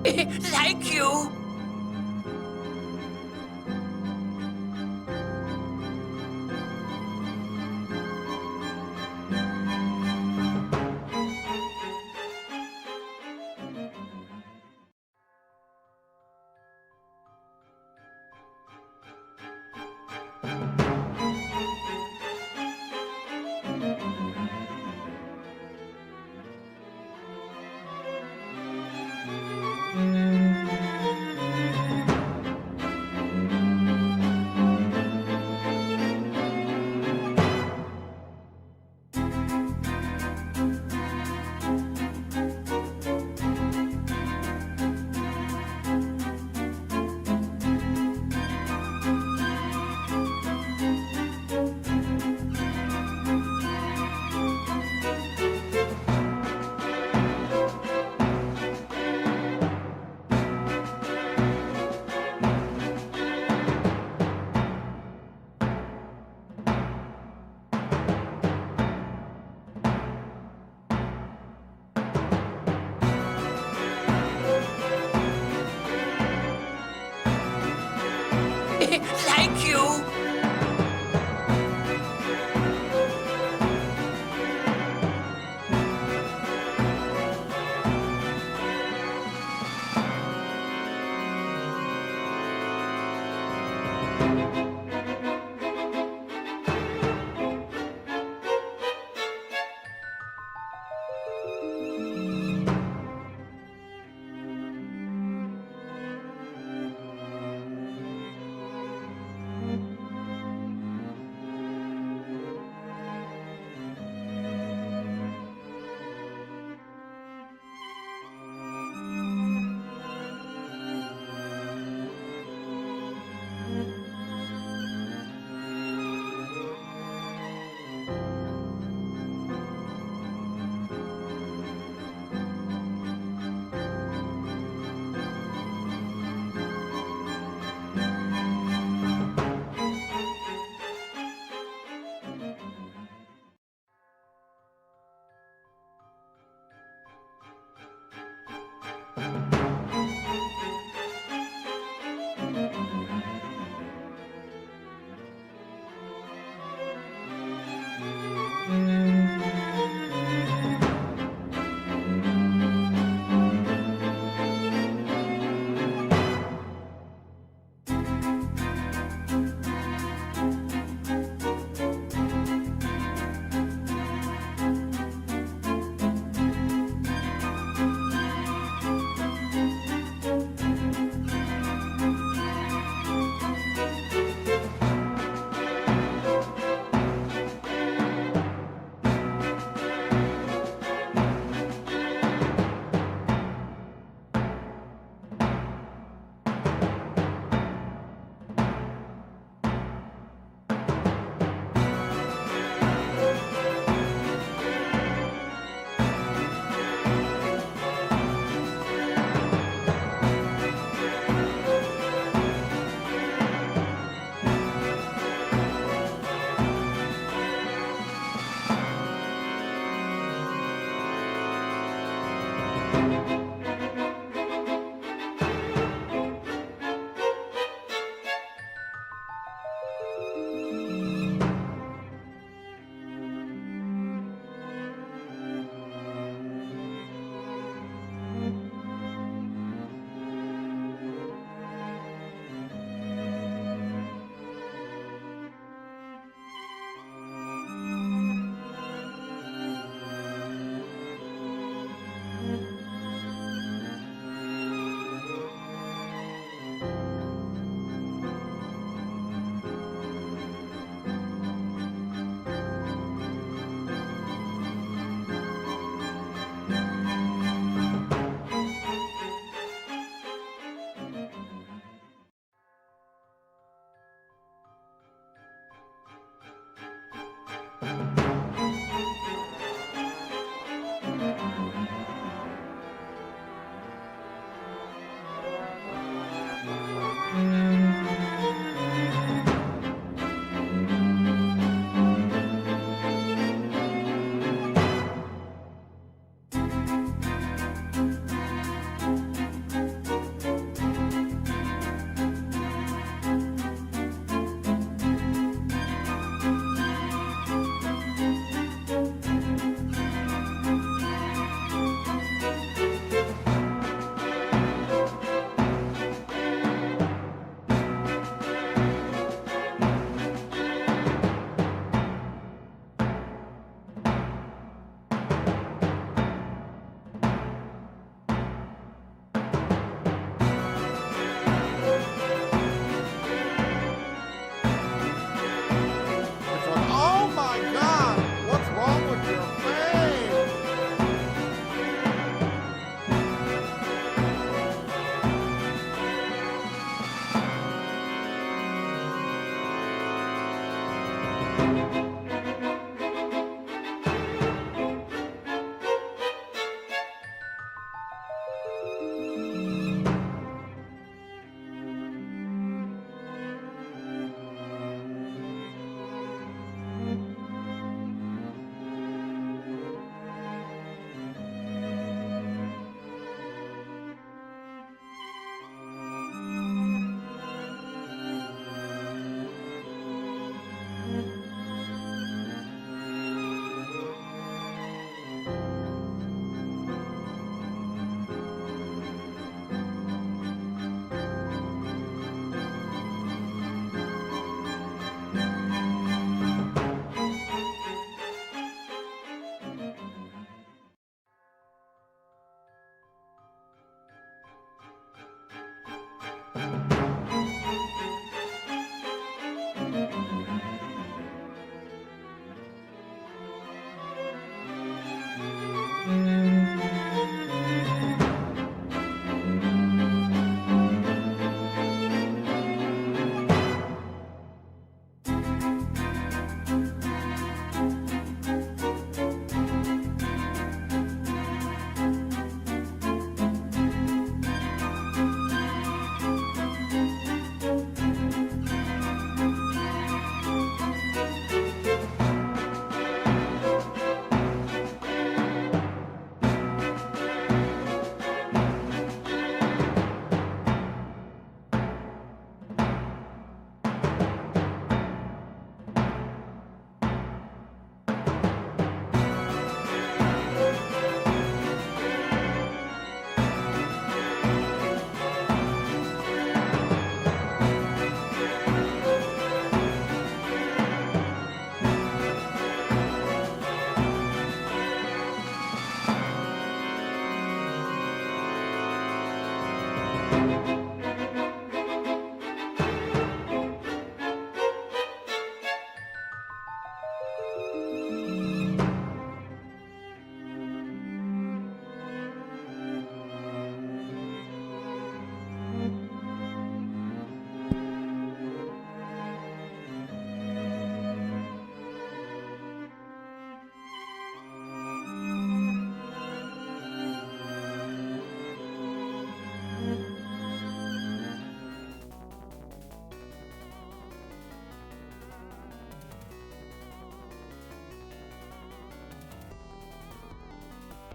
Thank you. Thank you.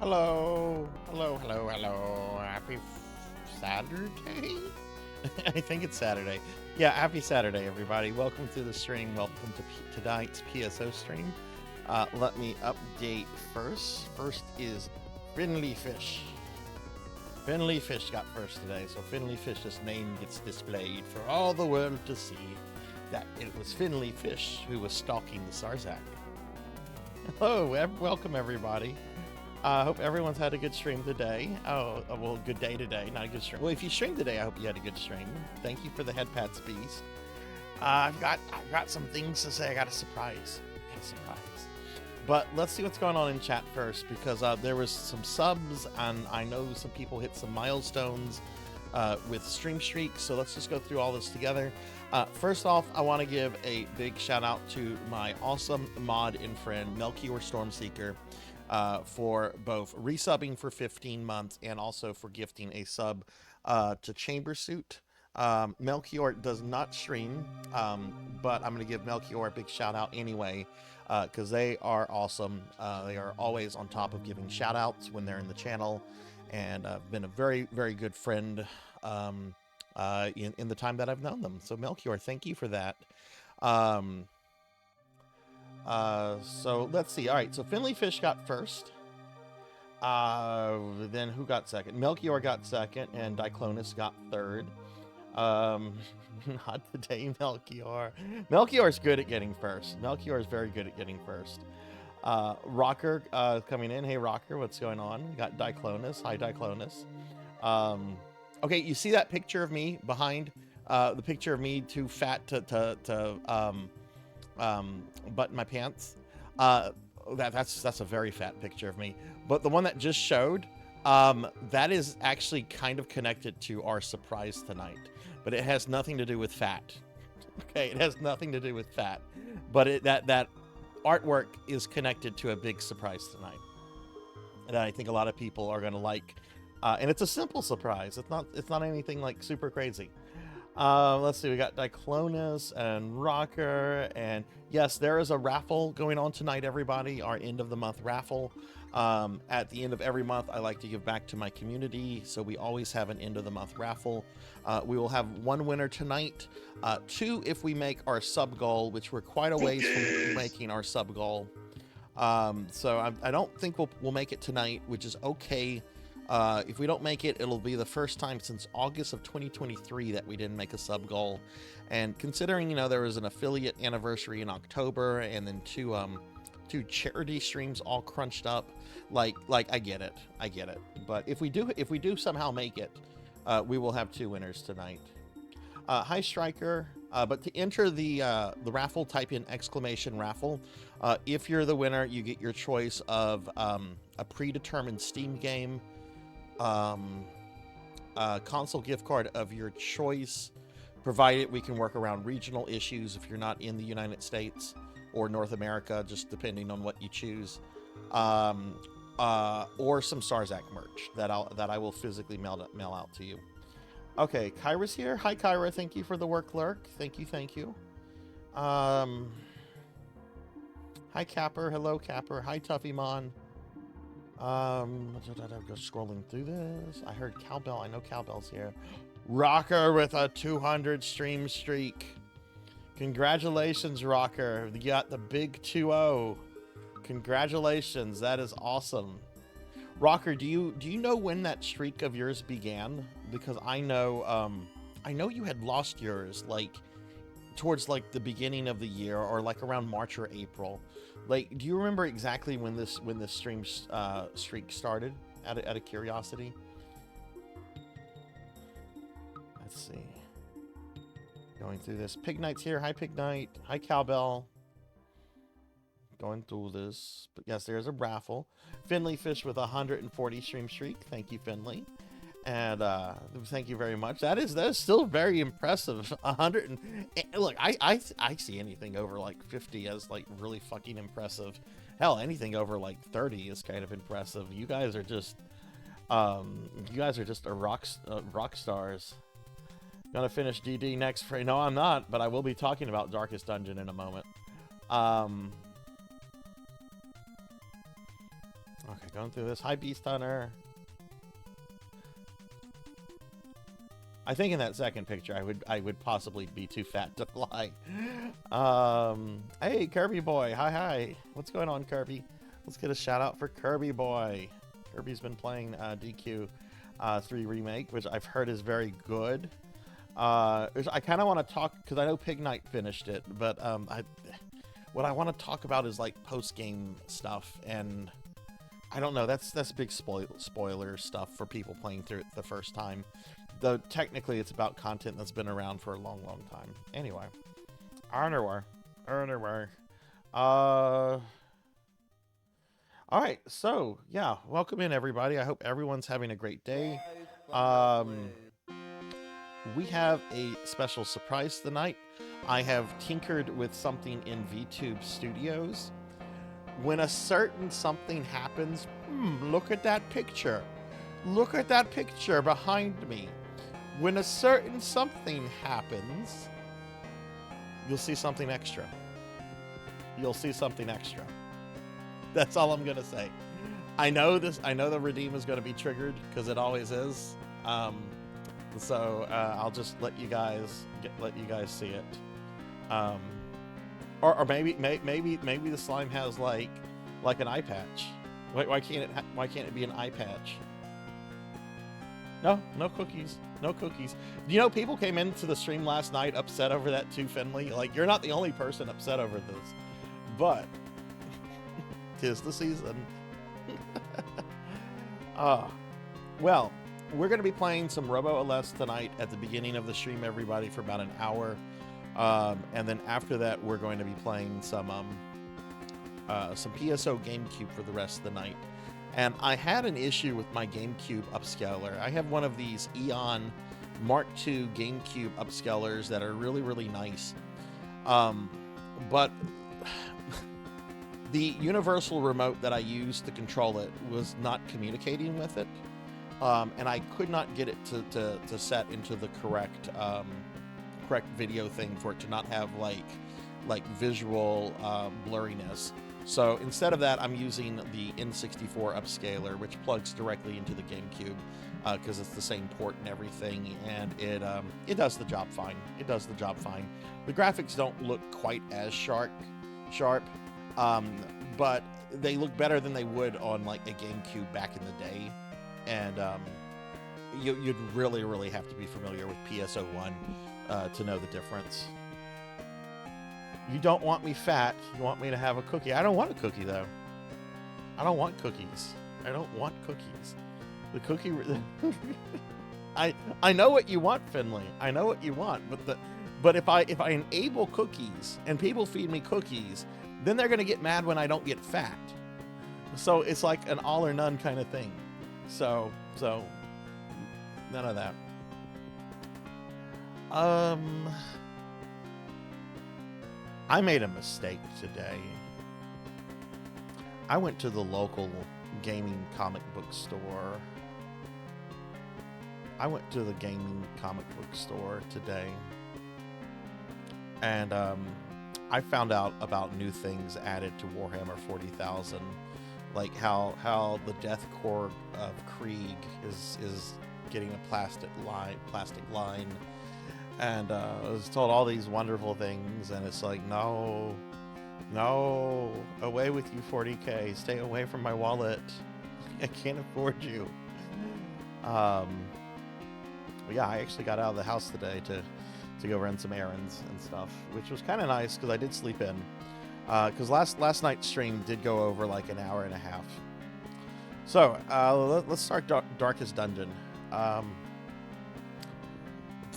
Hello, hello, hello, hello. Happy Saturday? I think it's Saturday. Yeah, happy Saturday, everybody. Welcome to the stream. Welcome to tonight's PSO stream. Let me update first. First is Finley Fish. Finley Fish got first today, so Finley Fish's name gets displayed for all the world to see that it was Finley Fish who was stalking the Sarzac. Hello, welcome everybody. I hope everyone's had a good stream today. Oh, well, good day today, not a good stream. Well, if you streamed today, I hope you had a good stream. Thank you for the head pats, Beast. I've got some things to say. I got a surprise. But let's see what's going on in chat first, because there was some subs, and I know some people hit some milestones with stream streaks. So let's just go through all this together. First off, I want to give a big shout out to my awesome mod and friend Melchior Stormseeker. For both resubbing for 15 months and also for gifting a sub to Chambersuit. Melchior does not stream, but I'm going to give Melchior a big shout out anyway, because they are awesome. They are always on top of giving shout outs when they're in the channel, and been a very, very good friend in the time that I've known them. So Melchior, thank you for that. So let's see. All right, so Finley Fish got first. Then who got second? Melchior got second, and Diclonus got third. Not today, Melchior. Melchior's good at getting first. Melchior is very good at getting first. Rocker coming in. Hey, Rocker, what's going on? We got Diclonus. Hi, Diclonus. Okay, you see that picture of me behind? The picture of me too fat to button my pants. That's a very fat picture of me. But the one that just showed, that is actually kind of connected to our surprise tonight, but it has nothing to do with fat. Okay, it has nothing to do with fat, but that artwork is connected to a big surprise tonight, and I think a lot of people are going to like. And it's a simple surprise. It's not anything like super crazy. Let's see, we got Diclonus and Rocker, and yes, there is a raffle going on tonight, everybody, our end of the month raffle. At the end of every month, I like to give back to my community, so we always have an end of the month raffle. We will have one winner tonight, two if we make our sub goal, which we're quite a ways from making our sub goal. So I don't think we'll make it tonight, which is okay. If we don't make it, it'll be the first time since August of 2023 that we didn't make a sub goal. And considering, you know, there was an affiliate anniversary in October, and then two charity streams all crunched up, like I get it. But if we do somehow make it, we will have two winners tonight. Hi, Striker. But to enter the raffle, type in !raffle. If you're the winner, you get your choice of a predetermined Steam game, console gift card of your choice, provided we can work around regional issues if you're not in the United States or North America, just depending on what you choose, or some Sarzac merch that I will physically mail out to you. Okay, Kyra's here. Hi, Kyra. Thank you for the work lurk. Thank you. Hi, Capper. Hello, Capper. Hi, Tuffymon. Just scrolling through this. I heard Cowbell. I know Cowbell's here. Rocker with a 200 stream streak. Congratulations, Rocker. You got the big 2-0. Congratulations. That is awesome. Rocker, do you know when that streak of yours began? Because I know you had lost yours like towards like the beginning of the year, or like around March or April. Like, do you remember exactly when this stream streak started? Out of curiosity. let's see. Going through this. Pig Knight's here. Hi, Pig Knight. Hi, Cowbell. Going through this. But yes, there's a raffle. Finley Fish with 140 stream streak. Thank you, Finley. And thank you very much. That is still very impressive. 100 and look, I see anything over like 50 as like really fucking impressive. Hell, anything over like 30 is kind of impressive. You guys are just a rock stars. Gonna finish DD next for no, I'm not, but I will be talking about Darkest Dungeon in a moment. Okay, going through this. Hi, Beast Hunter. I think in that second picture, I would possibly be too fat to fly. Hey, Kirby Boy. Hi. What's going on, Kirby? Let's get a shout out for Kirby Boy. Kirby's been playing DQ 3 Remake, which I've heard is very good. I kind of want to talk, because I know Pig Knight finished it, but what I want to talk about is like post-game stuff, and I don't know, that's big spoiler stuff for people playing through it the first time. Though technically it's about content that's been around for a long time. Anyway. Alright, so yeah, welcome in everybody. I hope everyone's having a great day. We have a special surprise tonight. I have tinkered with something in VTube Studios. When a certain something happens, look at that picture. Look at that picture behind me. When a certain something happens, you'll see something extra. You'll see something extra. That's all I'm going to say. I know the redeem is going to be triggered because it always is. So I'll just let you guys see it. Or maybe the slime has like an eye patch. Why can't it be an eye patch? No cookies. No cookies. You know, people came into the stream last night upset over that too, Finley. Like, you're not the only person upset over this. But 'tis the season. Well, we're going to be playing some Robo LS tonight at the beginning of the stream, everybody, for about an hour. And then after that, we're going to be playing some PSO GameCube for the rest of the night. And I had an issue with my GameCube upscaler. I have one of these Eon Mark II GameCube upscalers that are really, really nice. But the universal remote that I used to control it was not communicating with it. And I could not get it to set into the correct video thing for it to not have like visual blurriness. So instead of that, I'm using the N64 upscaler, which plugs directly into the GameCube because it's the same port and everything, and it does the job fine. It does the job fine. The graphics don't look quite as sharp, but they look better than they would on like a GameCube back in the day. And you'd really have to be familiar with PSO1 to know the difference. You don't want me fat. You want me to have a cookie. I don't want a cookie, though. I don't want cookies. I don't want cookies. The cookie... I know what you want, Finley. I know what you want. But if I enable cookies and people feed me cookies, then they're going to get mad when I don't get fat. So it's like an all or none kind of thing. So none of that. I made a mistake today. I went to the local gaming comic book store. I went to the gaming comic book store today. And I found out about new things added to Warhammer 40,000. Like how the Death Korps of Krieg is getting a plastic line. And I was told all these wonderful things, and it's like, no, away with you, 40K. Stay away from my wallet. I can't afford you. But yeah, I actually got out of the house today to go run some errands and stuff, which was kind of nice because I did sleep in. Because last night's stream did go over like an hour and a half. So let's start Darkest Dungeon.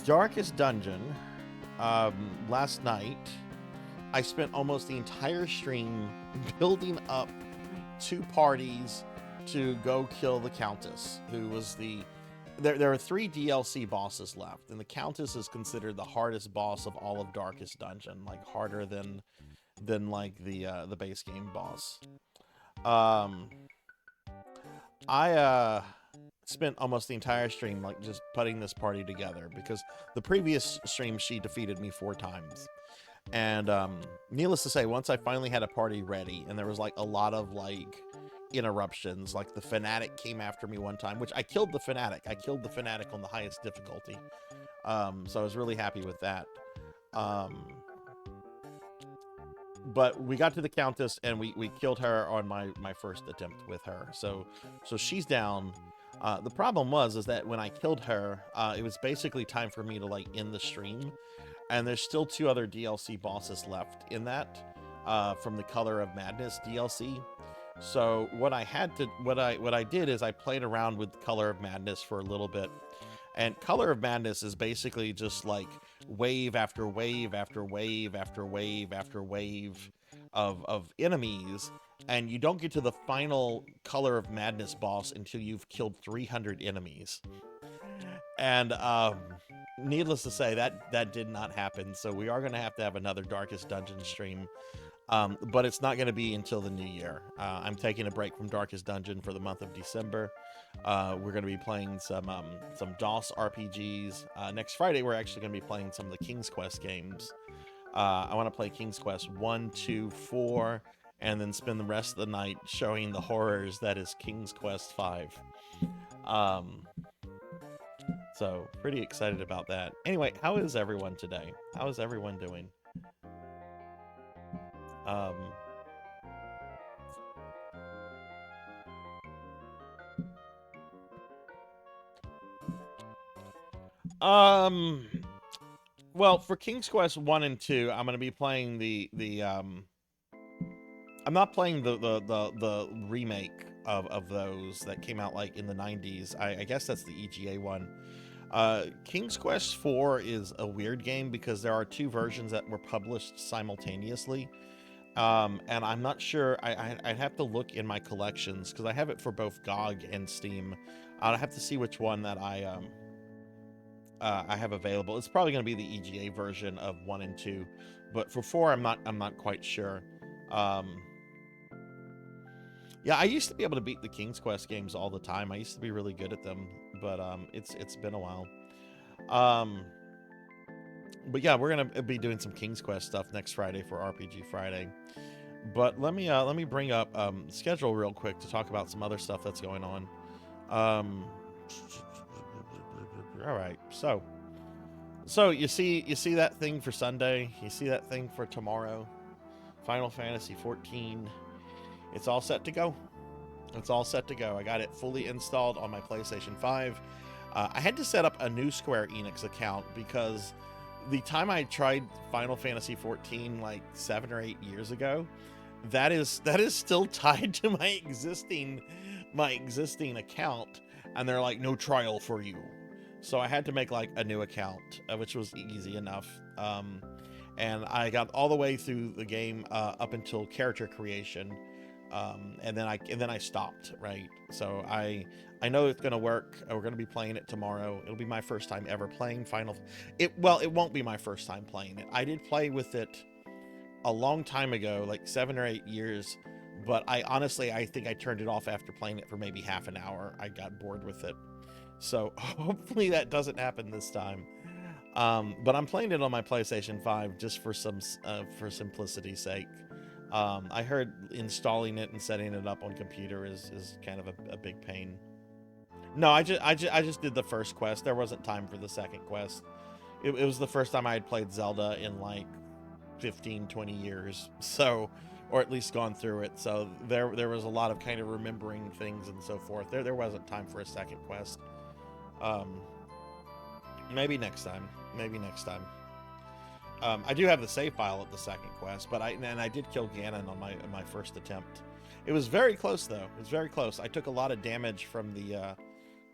Darkest Dungeon, last night, I spent almost the entire stream building up 2 parties to go kill the Countess, who was the... There are 3 DLC bosses left, and the Countess is considered the hardest boss of all of Darkest Dungeon, like harder than like the base game boss. I spent almost the entire stream like just putting this party together because the previous stream she defeated me 4 times. And needless to say, once I finally had a party ready, and there was like a lot of like interruptions, like the Fanatic came after me one time, which I killed the Fanatic. I killed the Fanatic on the highest difficulty. So I was really happy with that. But we got to the Countess, and we killed her on my first attempt with her. So she's down. The problem is that when I killed her, it was basically time for me to like end the stream. And there's still 2 other DLC bosses left in that, from the Color of Madness DLC. So what I did is I played around with Color of Madness for a little bit. And Color of Madness is basically just like wave after wave after wave after wave after wave of enemies. And you don't get to the final Color of Madness boss until you've killed 300 enemies. And needless to say, that did not happen. So we are going to have another Darkest Dungeon stream. But it's not going to be until the new year. I'm taking a break from Darkest Dungeon for the month of December. We're going to be playing some DOS RPGs. Next Friday, we're actually going to be playing some of the King's Quest games. I want to play King's Quest 1, 2, 4, and then spend the rest of the night showing the horrors that is King's Quest 5. So pretty excited about that. Anyway, how is everyone today? How is everyone doing? Well, for King's Quest 1 and 2, I'm going to be playing I'm not playing the remake of those that came out like in the 90s. I guess that's the EGA one. King's Quest 4 is a weird game because there are 2 versions that were published simultaneously. And I'm not sure, I'd have to look in my collections because I have it for both GOG and Steam. I'll have to see which one that I have available. It's probably going to be the EGA version of 1 and 2, but for 4, I'm not quite sure. Yeah, I used to be able to beat the King's Quest games all the time. I used to be really good at them, but it's been a while. But yeah, we're gonna be doing some King's Quest stuff next Friday for RPG Friday. But let me bring up schedule real quick to talk about some other stuff that's going on. All right, so you see that thing for Sunday, you see that thing for tomorrow, Final Fantasy 14. It's all set to go. It's all set to go. I got it fully installed on my PlayStation 5. I had to set up a new Square Enix account because the time I tried Final Fantasy 14 like 7 or 8 years ago, that is still tied to my existing account, and they're like, no trial for you. So I had to make like a new account, which was easy enough. And I got all the way through the game up until character creation. And then I stopped, right? So I know it's gonna work. We're gonna be playing it tomorrow. It'll be my first time ever playing it won't be my first time playing it. I did play with it a long time ago, like 7 or 8 years, but I think I turned it off after playing it for maybe half an hour. I got bored with it. So hopefully that doesn't happen this time. But I'm playing it on my PlayStation 5 just for simplicity's sake. I heard installing it and setting it up on computer is kind of a big pain. No, I just did the first quest. There wasn't time for the second quest. It was the first time I had played Zelda in like 15, 20 years. So, or at least gone through it. So there was a lot of kind of remembering things and so forth. There wasn't time for a second quest. Maybe next time. I do have the save file of the second quest, but I did kill Ganon on my first attempt. It was very close though. It was very close. I took a lot of damage from the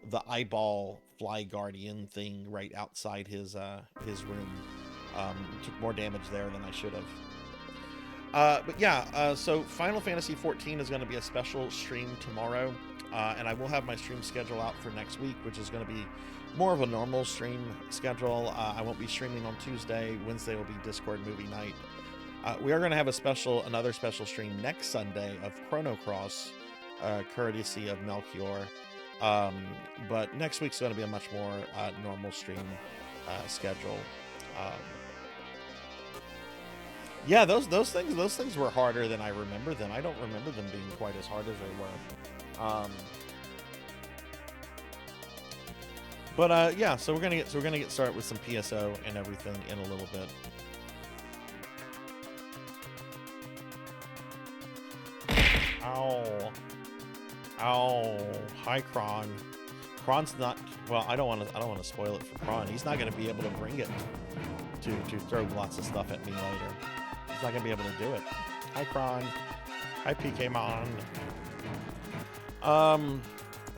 the eyeball fly guardian thing right outside his room. Took more damage there than I should have. But yeah, so Final Fantasy 14 is going to be a special stream tomorrow, and I will have my stream schedule out for next week, which is going to be more of a normal stream schedule. I won't be streaming on Tuesday. Wednesday will be Discord movie night. We are going to have another special stream next Sunday of Chrono Cross, courtesy of Melchior. But next week's going to be a much more normal stream schedule. Yeah, those things were harder than I remember them. I don't remember them being quite as hard as they were. But yeah, so we're gonna get started with some PSO and everything in a little bit. Ow. Ow. Hi, Kron. Kron's not, well, I don't want to spoil it for Kron. He's not going to be able to bring it to throw lots of stuff at me later. He's not going to be able to do it. Hi, Kron. Hi, PKmon.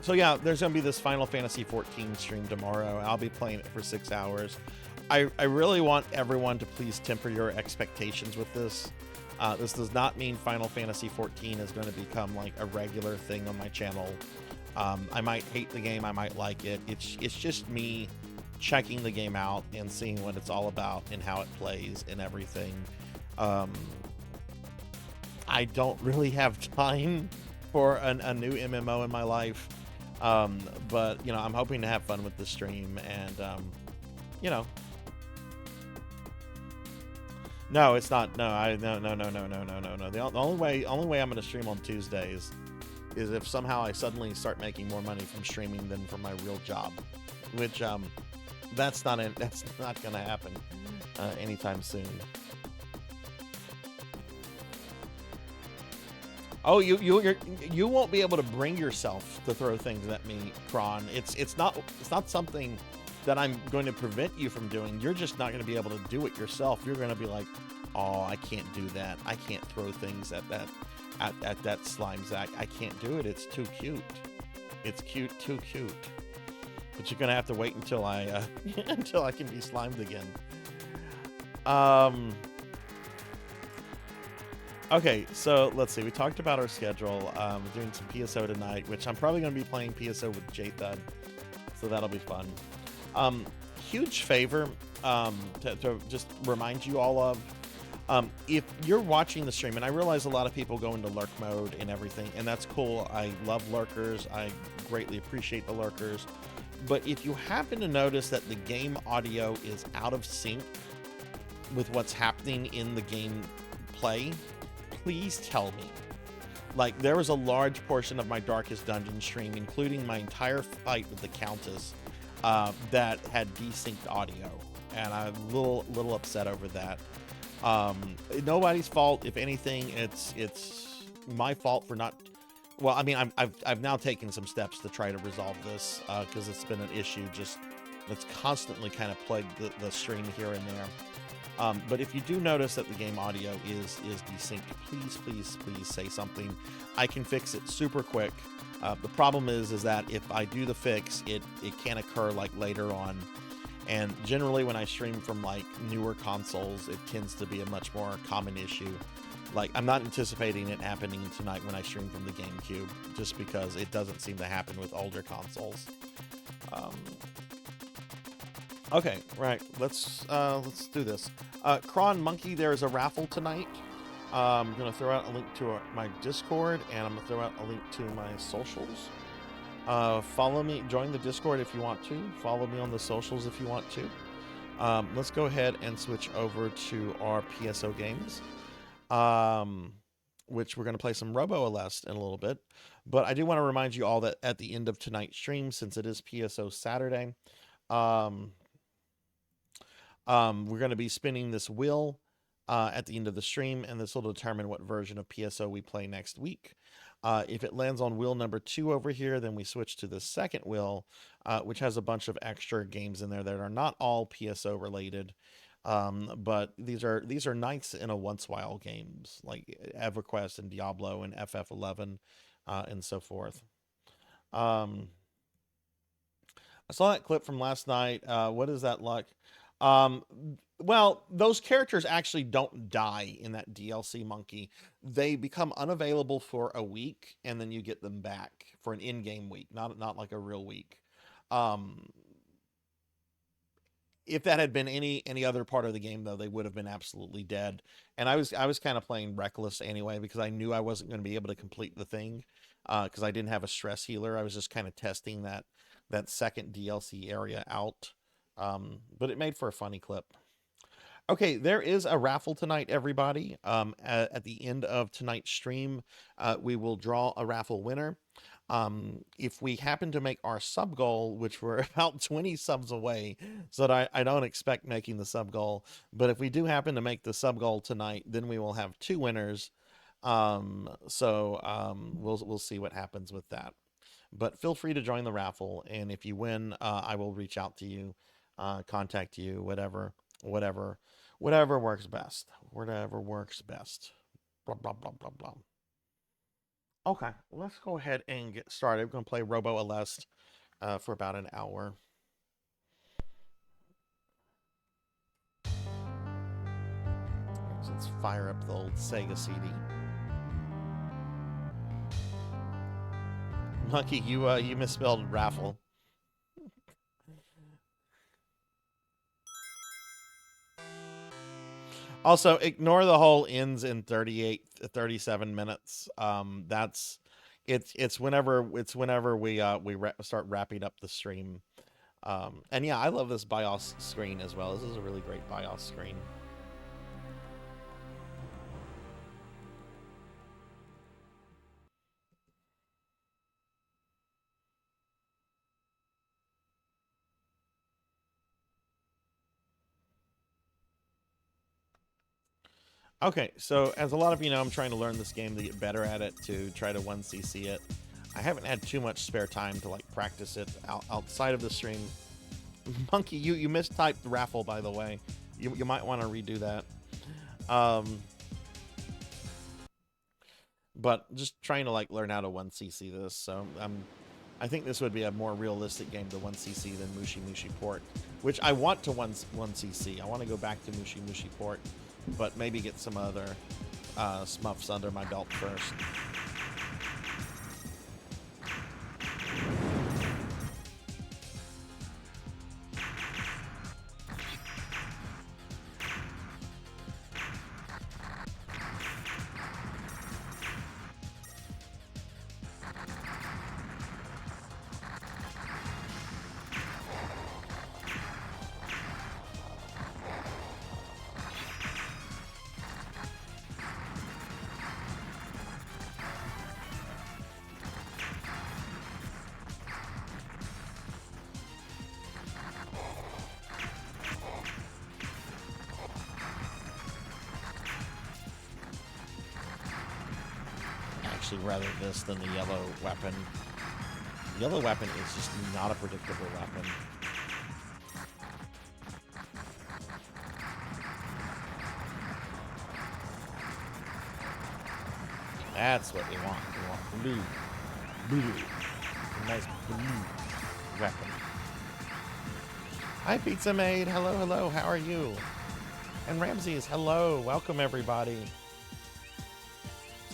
So yeah, there's going to be this Final Fantasy 14 stream tomorrow. I'll be playing it for 6 hours. I really want everyone to please temper your expectations with this. This does not mean Final Fantasy 14 is going to become like a regular thing on my channel. I might hate the game, I might like it. It's just me checking the game out and seeing what it's all about and how it plays and everything. I don't really have time for a new MMO in my life, but you know, I'm hoping to have fun with the stream, and you know. No, it's not. No. The only way I'm going to stream on Tuesdays is if somehow I suddenly start making more money from streaming than from my real job, which that's not going to happen anytime soon. Oh, you won't be able to bring yourself to throw things at me, Kron. It's not something that I'm going to prevent you from doing. You're just not going to be able to do it yourself. You're going to be like, oh, I can't do that. I can't throw things at that slime Zac. I can't do it. It's too cute. It's too cute. But you're going to have to wait until I until I can be slimed again. Okay, so let's see. We talked about our schedule. Doing some PSO tonight, which I'm probably going to be playing PSO with J-Thud. So that'll be fun. Huge favor to just remind you all of, if you're watching the stream, and I realize a lot of people go into lurk mode and everything, and that's cool. I love lurkers. I greatly appreciate the lurkers. But if you happen to notice that the game audio is out of sync with what's happening in the game play, please tell me. Like, there was a large portion of my Darkest Dungeon stream, including my entire fight with the Countess, that had desynced audio, and I'm a little upset over that. Nobody's fault. If anything, it's my fault for not. Well, I mean, I've now taken some steps to try to resolve this, because it's been an issue that's constantly kind of plagued the stream here and there. But if you do notice that the game audio is desynced, please say something. I can fix it super quick. The problem is that if I do the fix, it can occur like later on. And generally when I stream from like newer consoles, it tends to be a much more common issue. Like, I'm not anticipating it happening tonight when I stream from the GameCube, just because it doesn't seem to happen with older consoles. Okay, right. Let's do this. Kron Monkey, there is a raffle tonight. I'm gonna throw out a link to my Discord, and I'm gonna throw out a link to my socials. Follow me, join the Discord if you want to. Follow me on the socials if you want to. Let's go ahead and switch over to our PSO games, which we're gonna play some Robo-Alest in a little bit. But I do want to remind you all that at the end of tonight's stream, since it is PSO Saturday, we're going to be spinning this wheel at the end of the stream, and this will determine what version of PSO we play next week. If it lands on wheel number 2 over here, then we switch to the second wheel, which has a bunch of extra games in there that are not all PSO related, but these are Knights in a Once While games, like EverQuest and Diablo and FF11, and so forth. I saw that clip from last night. What is that like? Um, well, those characters actually don't die in that DLC, Monkey. They become unavailable for a week, and then you get them back for an in-game week, not like a real week. Um, if that had been any other part of the game, though, they would have been absolutely dead. And I was kind of playing reckless anyway because I knew I wasn't going to be able to complete the thing because I didn't have a stress healer. I was just kind of testing that second DLC area out. But it made for a funny clip. Okay, there is a raffle tonight, everybody. At the end of tonight's stream, we will draw a raffle winner. If we happen to make our sub goal, which we're about 20 subs away, so that I don't expect making the sub goal, but if we do happen to make the sub goal tonight, then we will have 2 winners. We'll see what happens with that. But feel free to join the raffle, and if you win, I will reach out to you, contact you, whatever works best. Whatever works best. Blah blah blah blah blah. Okay, let's go ahead and get started. We're gonna play Robo Aleste for about an hour. So let's fire up the old Sega CD. Monkey, you misspelled raffle. Also, ignore the whole ends in 37 minutes. It's whenever we start wrapping up the stream. And yeah, I love this BIOS screen as well. This is a really great BIOS screen. Okay, so as a lot of you know, I'm trying to learn this game to get better at it, to try to 1cc it. I haven't had too much spare time to like practice it outside of the stream. Monkey, you mistyped raffle, by the way. You might want to redo that. But just trying to like learn how to 1cc this. So I think this would be a more realistic game to 1cc than Mushi Mushi Port, which I want to 1cc. I want to go back to Mushi Mushi Port, but maybe get some other smuffs under my belt first. Rather this than the yellow weapon. The yellow weapon is just not a predictable weapon. That's what we want. We want blue. Blue. A nice blue weapon. Hi, Pizza Maid. Hello, hello. How are you? And Ramses, hello. Welcome, everybody.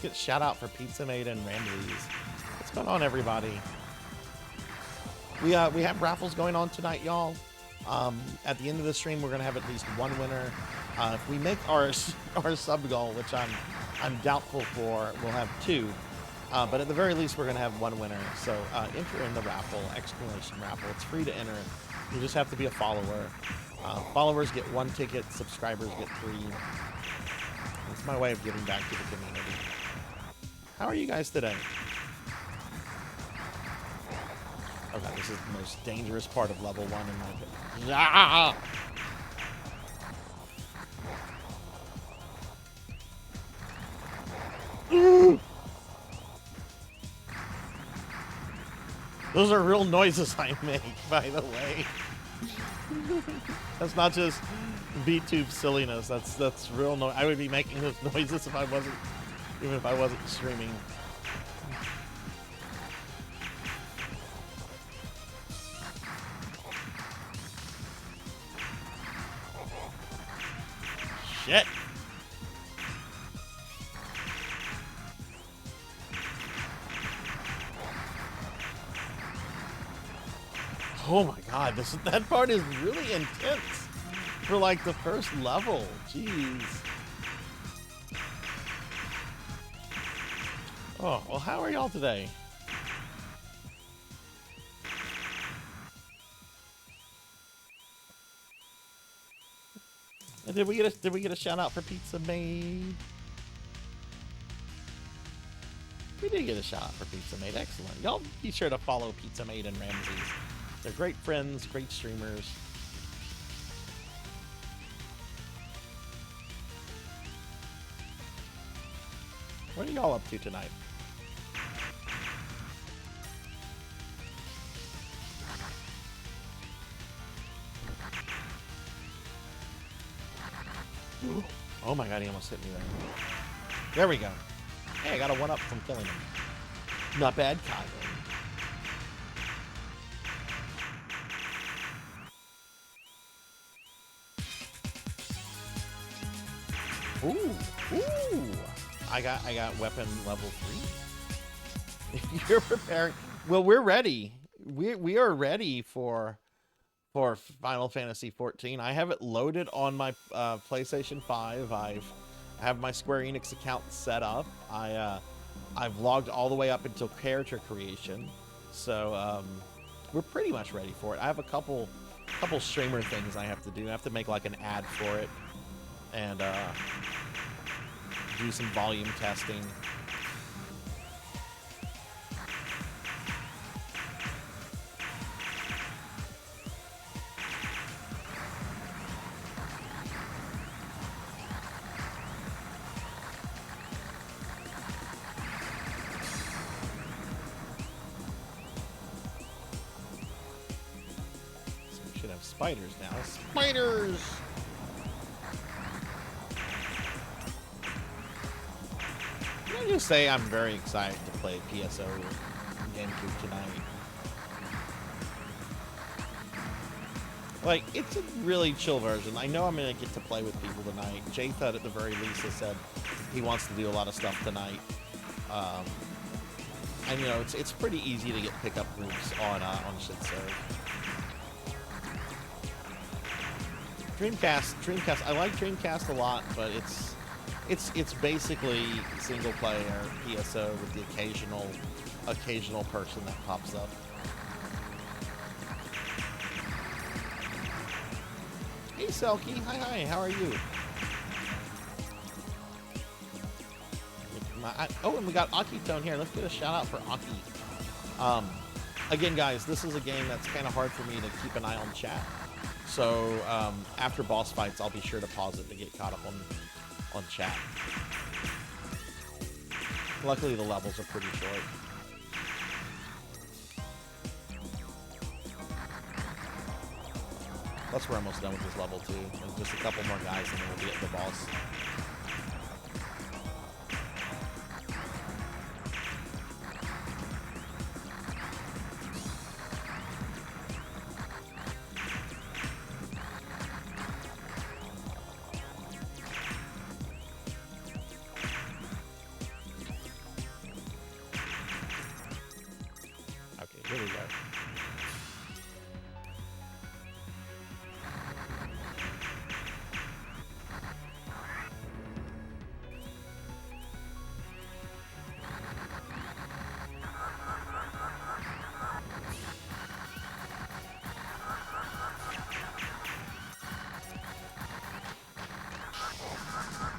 Get shout out for Pizza Maid and Ramses. What's going on, everybody? We have raffles going on tonight, y'all. At the end of the stream, we're gonna have at least 1 winner. If we make our sub goal, which I'm doubtful for, we'll have 2. But at the very least, we're gonna have 1 winner. So enter in the raffle, exclamation raffle. It's free to enter. You just have to be a follower. Followers get 1 ticket. Subscribers get 3. It's my way of giving back to the community. How are you guys today? Okay, this is the most dangerous part of level 1 in my opinion. Ah! Those are real noises I make, by the way. That's not just VTube silliness. That's real noise. I would be making those noises if I wasn't. Even if I wasn't streaming. shit. Oh my god, that part is really intense for like the first level. Jeez. Oh, well, how are y'all today? And did we get a shout out for Pizza Maid? We did get a shout out for Pizza Maid. Excellent. Y'all be sure to follow Pizza Maid and Ramses. They're great friends, great streamers. What are y'all up to tonight? Oh my god, he almost hit me there. There we go. Hey, I got a 1-up from killing him. Not bad, Kyle. Ooh. I got weapon level 3. If you're preparing, well, we're ready. We are ready for Final Fantasy 14. I have it loaded on my PlayStation 5. I have my Square Enix account set up. I've logged all the way up until character creation, so we're pretty much ready for it. I have a couple streamer things I have to do. I have to make like an ad for it, and do some volume testing. So we should have spiders now. Spiders! Can I just say I'm very excited to play PSO GameCube tonight. Like, it's a really chill version. I know I'm going to get to play with people tonight. Jathan, at the very least, has said he wants to do a lot of stuff tonight. And, you know, it's pretty easy to get pickup groups on Shit Serve. Dreamcast, I like Dreamcast a lot, but it's basically single player PSO with the occasional person that pops up. Hey Selkie, hi, how are you? Oh, and we got Akitone here. Let's get a shout out for Aki. Again, guys, this is a game that's kind of hard for me to keep an eye on chat. So after boss fights, I'll be sure to pause it to get caught up on chat. Luckily, the levels are pretty short. Plus, we're almost done with this level, too. There's just a couple more guys, and then we'll be at the boss. Okay, here we go.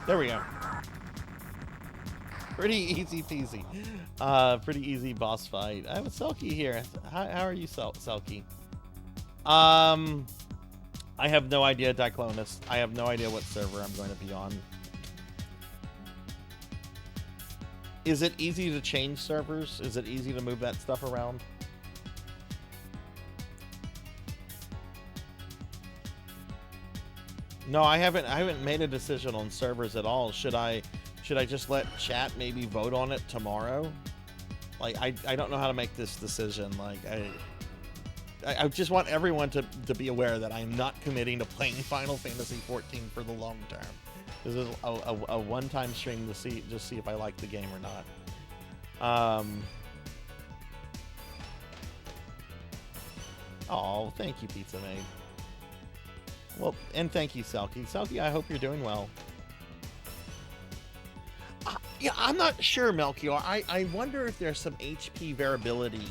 There we go. Pretty easy peasy. Pretty easy boss fight. I have a Selkie here. How are you, Selkie? I have no idea, Diclonus. I have no idea what server I'm going to be on. Is it easy to change servers? Is it easy to move that stuff around? No, I haven't made a decision on servers at all. Should I just let chat maybe vote on it tomorrow? Like, I don't know how to make this decision. Like, I just want everyone to be aware that I'm not committing to playing Final Fantasy 14 for the long term. This is a one-time stream to just see if I like the game or not. Oh, thank you, Pizza Maid. Well, and thank you, Selkie. Selkie, I hope you're doing well. Yeah, I'm not sure, Melchior. I wonder if there's some HP variability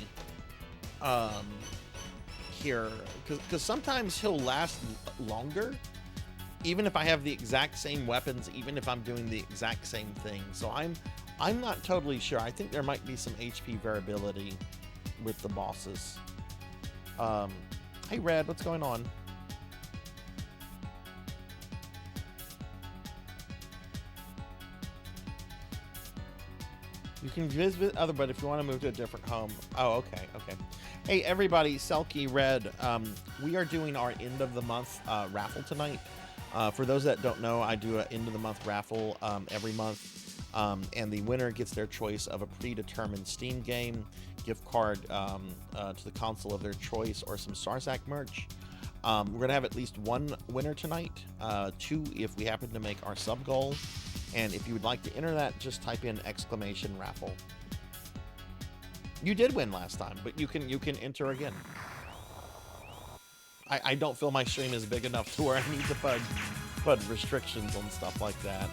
here, because sometimes he'll last longer, even if I have the exact same weapons, even if I'm doing the exact same thing. So I'm not totally sure. I think there might be some HP variability with the bosses. Hey, Red, what's going on? You can visit other, but if you want to move to a different home. Oh, okay, okay. Hey, everybody, Selkie, Red, we are doing our end of the month raffle tonight. For those that don't know, I do an end of the month raffle every month, and the winner gets their choice of a predetermined Steam game, gift card to the console of their choice, or some Sarzac merch. We're going to have at least one winner tonight, 2 if we happen to make our sub goal. And if you would like to enter that, just type in !raffle. You did win last time, but you can enter again. I don't feel my stream is big enough to where I need to put restrictions on stuff like that.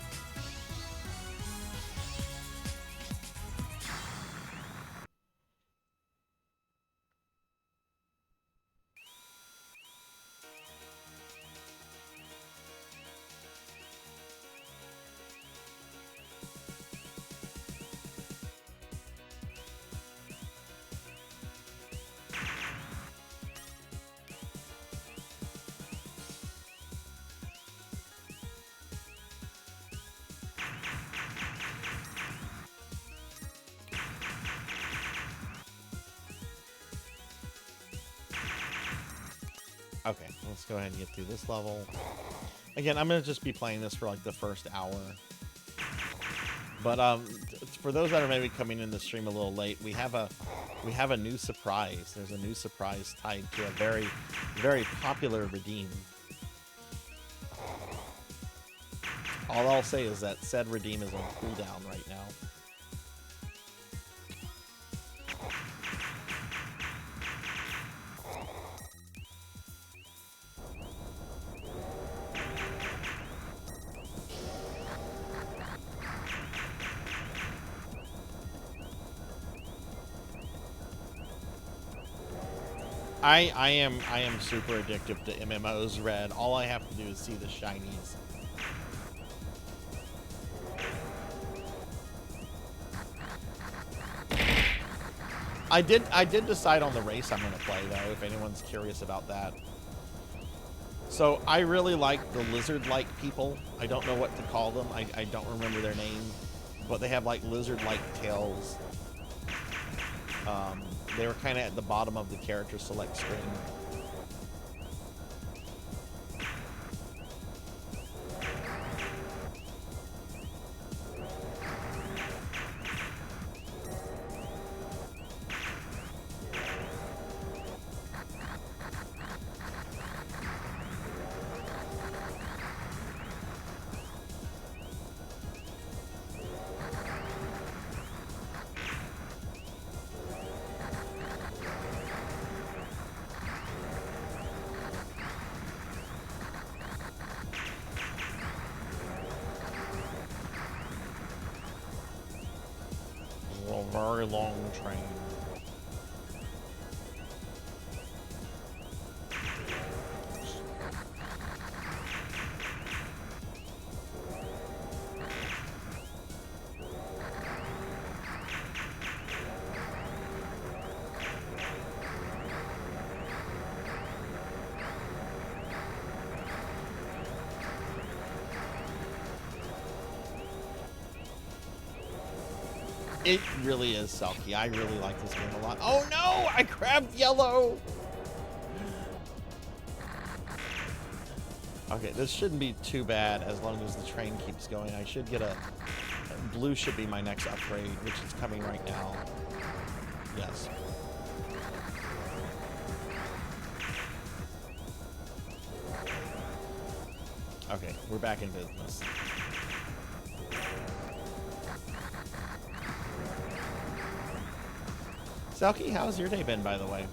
Okay, let's go ahead and get through this level. Again, I'm gonna just be playing this for like the first hour. But for those that are maybe coming in the stream a little late, we have a new surprise. There's a new surprise tied to a very, very popular redeem. All I'll say is that said redeem is on cooldown right now. I am super addicted to MMOs, Red. All I have to do is see the shinies. I did decide on the race I'm going to play, though, if anyone's curious about that. So I really like the lizard-like people. I don't know what to call them. I don't remember their name, but they have like lizard-like tails. They were kind of at the bottom of the character select screen. Very long train. It really is, Selkie. I really like this game a lot. Oh no! I grabbed yellow! Okay, this shouldn't be too bad as long as the train keeps going. I should get a... Blue should be my next upgrade, which is coming right now. Yes. Okay, we're back in business. Selkie, how's your day been, by the way?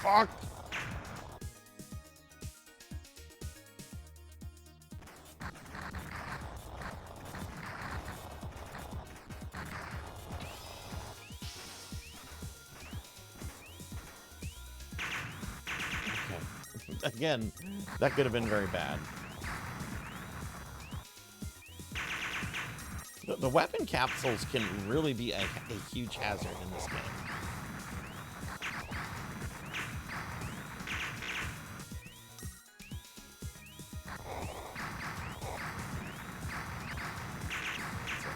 Fuck! Okay. Again, that could have been very bad. The weapon capsules can really be a huge hazard in this game.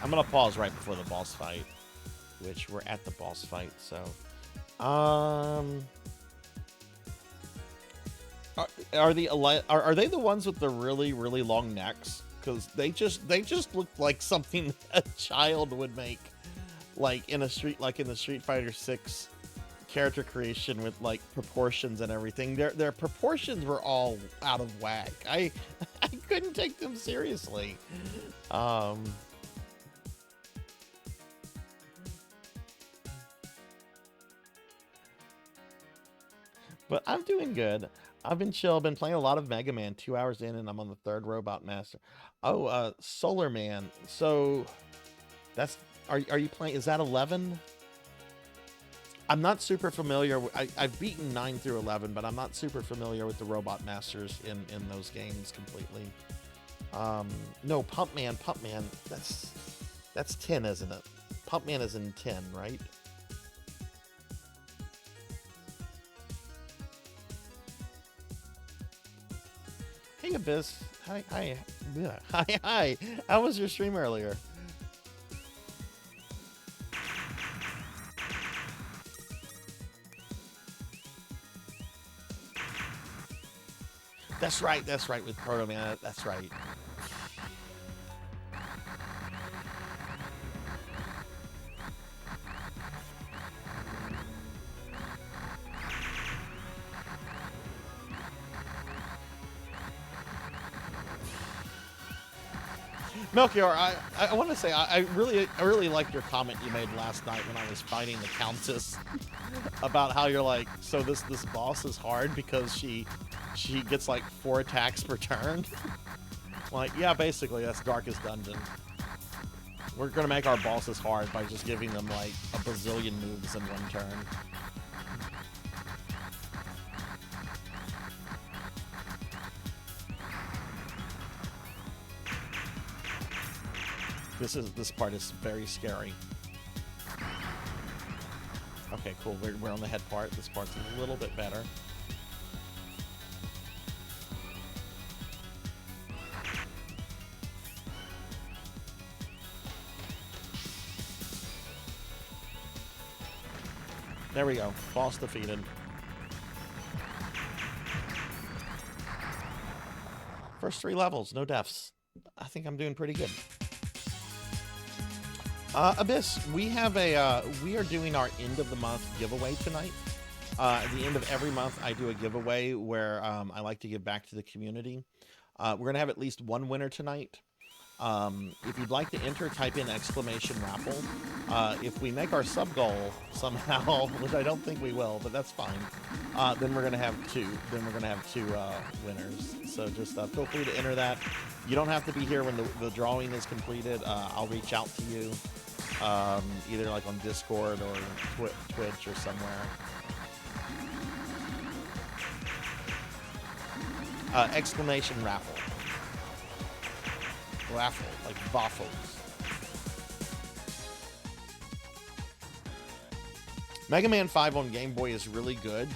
I'm gonna pause right before the boss fight, which we're at the boss fight. So, are they the ones with the really long necks? Because they just look like something a child would make, like in the Street Fighter 6 character creation with like proportions and everything. Their proportions were all out of whack. I couldn't take them seriously. But I'm doing good. I've been chill. Been playing a lot of Mega Man. 2 hours in, and I'm on the 3rd Robot Master. Oh, Solar Man. So that's are you playing? Is that 11? I'm not super familiar. I've beaten 9 through 11, but I'm not super familiar with the Robot Masters in those games completely. No, Pump Man. That's 10, isn't it? Pump Man is in 10, right? Hey Abyss, hi. How was your stream earlier? That's right with Proto Man. That's right. Melchior, I want to say I really liked your comment you made last night when I was fighting the Countess about how you're like, so this boss is hard because she gets like 4 attacks per turn. Like, yeah, basically that's Darkest Dungeon. We're gonna make our bosses hard by just giving them like a bazillion moves in 1 turn. This part is very scary. Okay, cool. We're on the head part. This part's a little bit better. There we go. Boss defeated. First 3 levels, no deaths. I think I'm doing pretty good. Abyss, we are doing our end of the month giveaway tonight. At the end of every month, I do a giveaway where I like to give back to the community. We're gonna have at least 1 winner tonight. If you'd like to enter, type in !raffle. If we make our sub goal somehow, which I don't think we will, but that's fine, then we're gonna have 2. Then we're gonna have 2 winners. So just feel free to enter that. You don't have to be here when the drawing is completed. I'll reach out to you, either like on Discord or Twitch or somewhere. !raffle. Waffle, like waffles. Mega Man 5 on Game Boy is really good,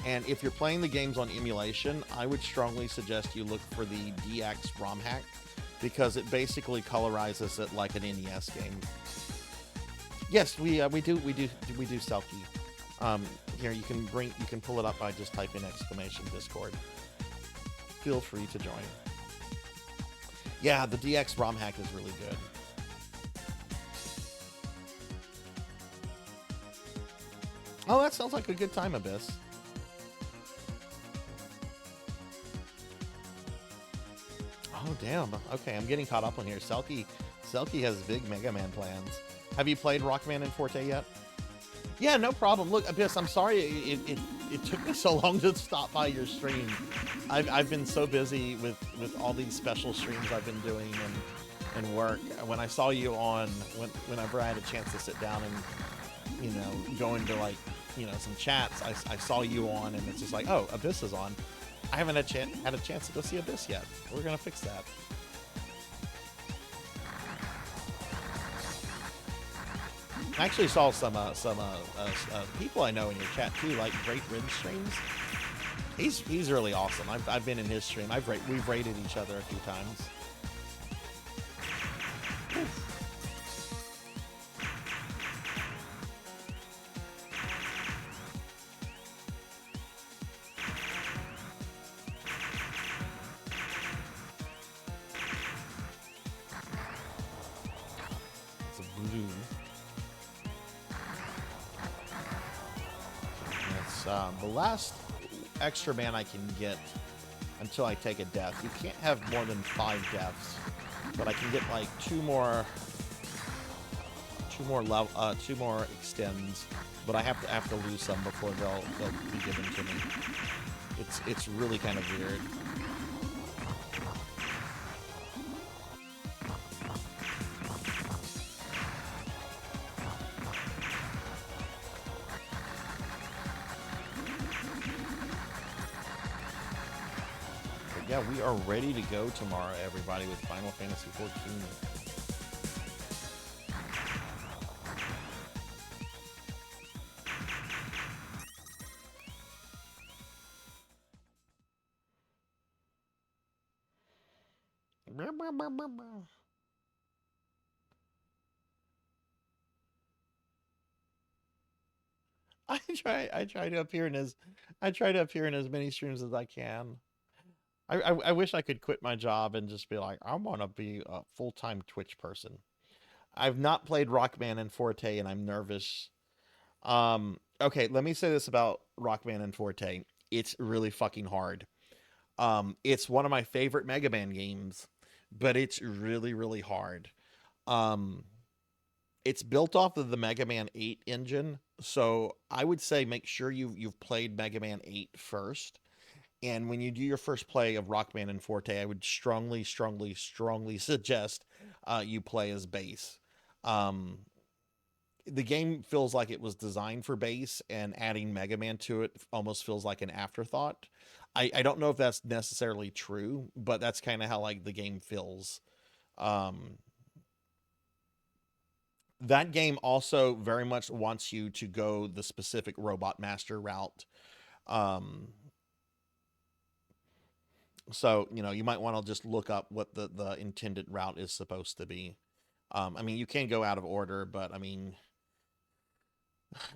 and if you're playing the games on emulation, I would strongly suggest you look for the DX ROM hack, because it basically colorizes it like an NES game. Yes, we do Selkie. Here you can pull it up by just typing !Discord. Feel free to join. Yeah, the DX ROM hack is really good. Oh, that sounds like a good time, Abyss. Oh, damn. Okay, I'm getting caught up on here. Selkie has big Mega Man plans. Have you played Rockman and Forte yet? Yeah, no problem. Look, Abyss, I'm sorry it took me so long to stop by your stream. I've been so busy with all these special streams I've been doing and work. When I saw you on, whenever I had a chance to sit down and, you know, go into, like, you know, some chats, I saw you on, and it's just like, oh, Abyss is on. I haven't had a chance to go see Abyss yet. We're gonna fix that. I actually saw some people I know in your chat too, like Great Ridge streams. He's really awesome. I've been in his stream. We've raided each other a few times. It's a blue. That's the last extra man I can get until I take a death. You can't have more than 5 deaths, but I can get like two more extends. But I have to lose some before they'll be given to me. It's really kind of weird. Yeah, we are ready to go tomorrow, everybody, with Final Fantasy XIV. I try to appear in as many streams as I can. I wish I could quit my job and just be like, I want to be a full-time Twitch person. I've not played Rockman and Forte, and I'm nervous. Okay, let me say this about Rockman and Forte. It's really fucking hard. It's one of my favorite Mega Man games, but it's really, really hard. It's built off of the Mega Man 8 engine, so I would say make sure you've played Mega Man 8 first. And when you do your first play of Rockman and Forte, I would strongly, strongly, strongly suggest you play as bass. The game feels like it was designed for bass, and adding Mega Man to it almost feels like an afterthought. I don't know if that's necessarily true, but that's kind of how like the game feels. That game also very much wants you to go the specific Robot Master route. So, you know, you might want to just look up what the intended route is supposed to be. I mean, you can go out of order, but I mean,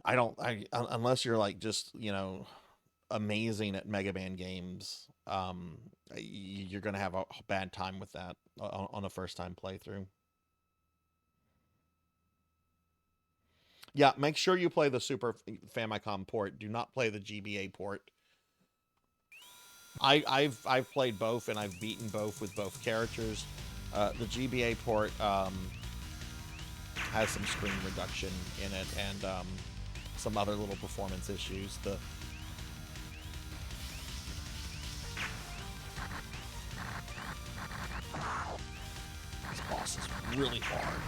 unless you're like just, you know, amazing at Mega Man games, you're going to have a bad time with that on a first time playthrough. Yeah, make sure you play the Super Famicom port. Do not play the GBA port. I've played both, and I've beaten both with both characters. The GBA port has some screen reduction in it, and some other little performance issues. This boss is really hard.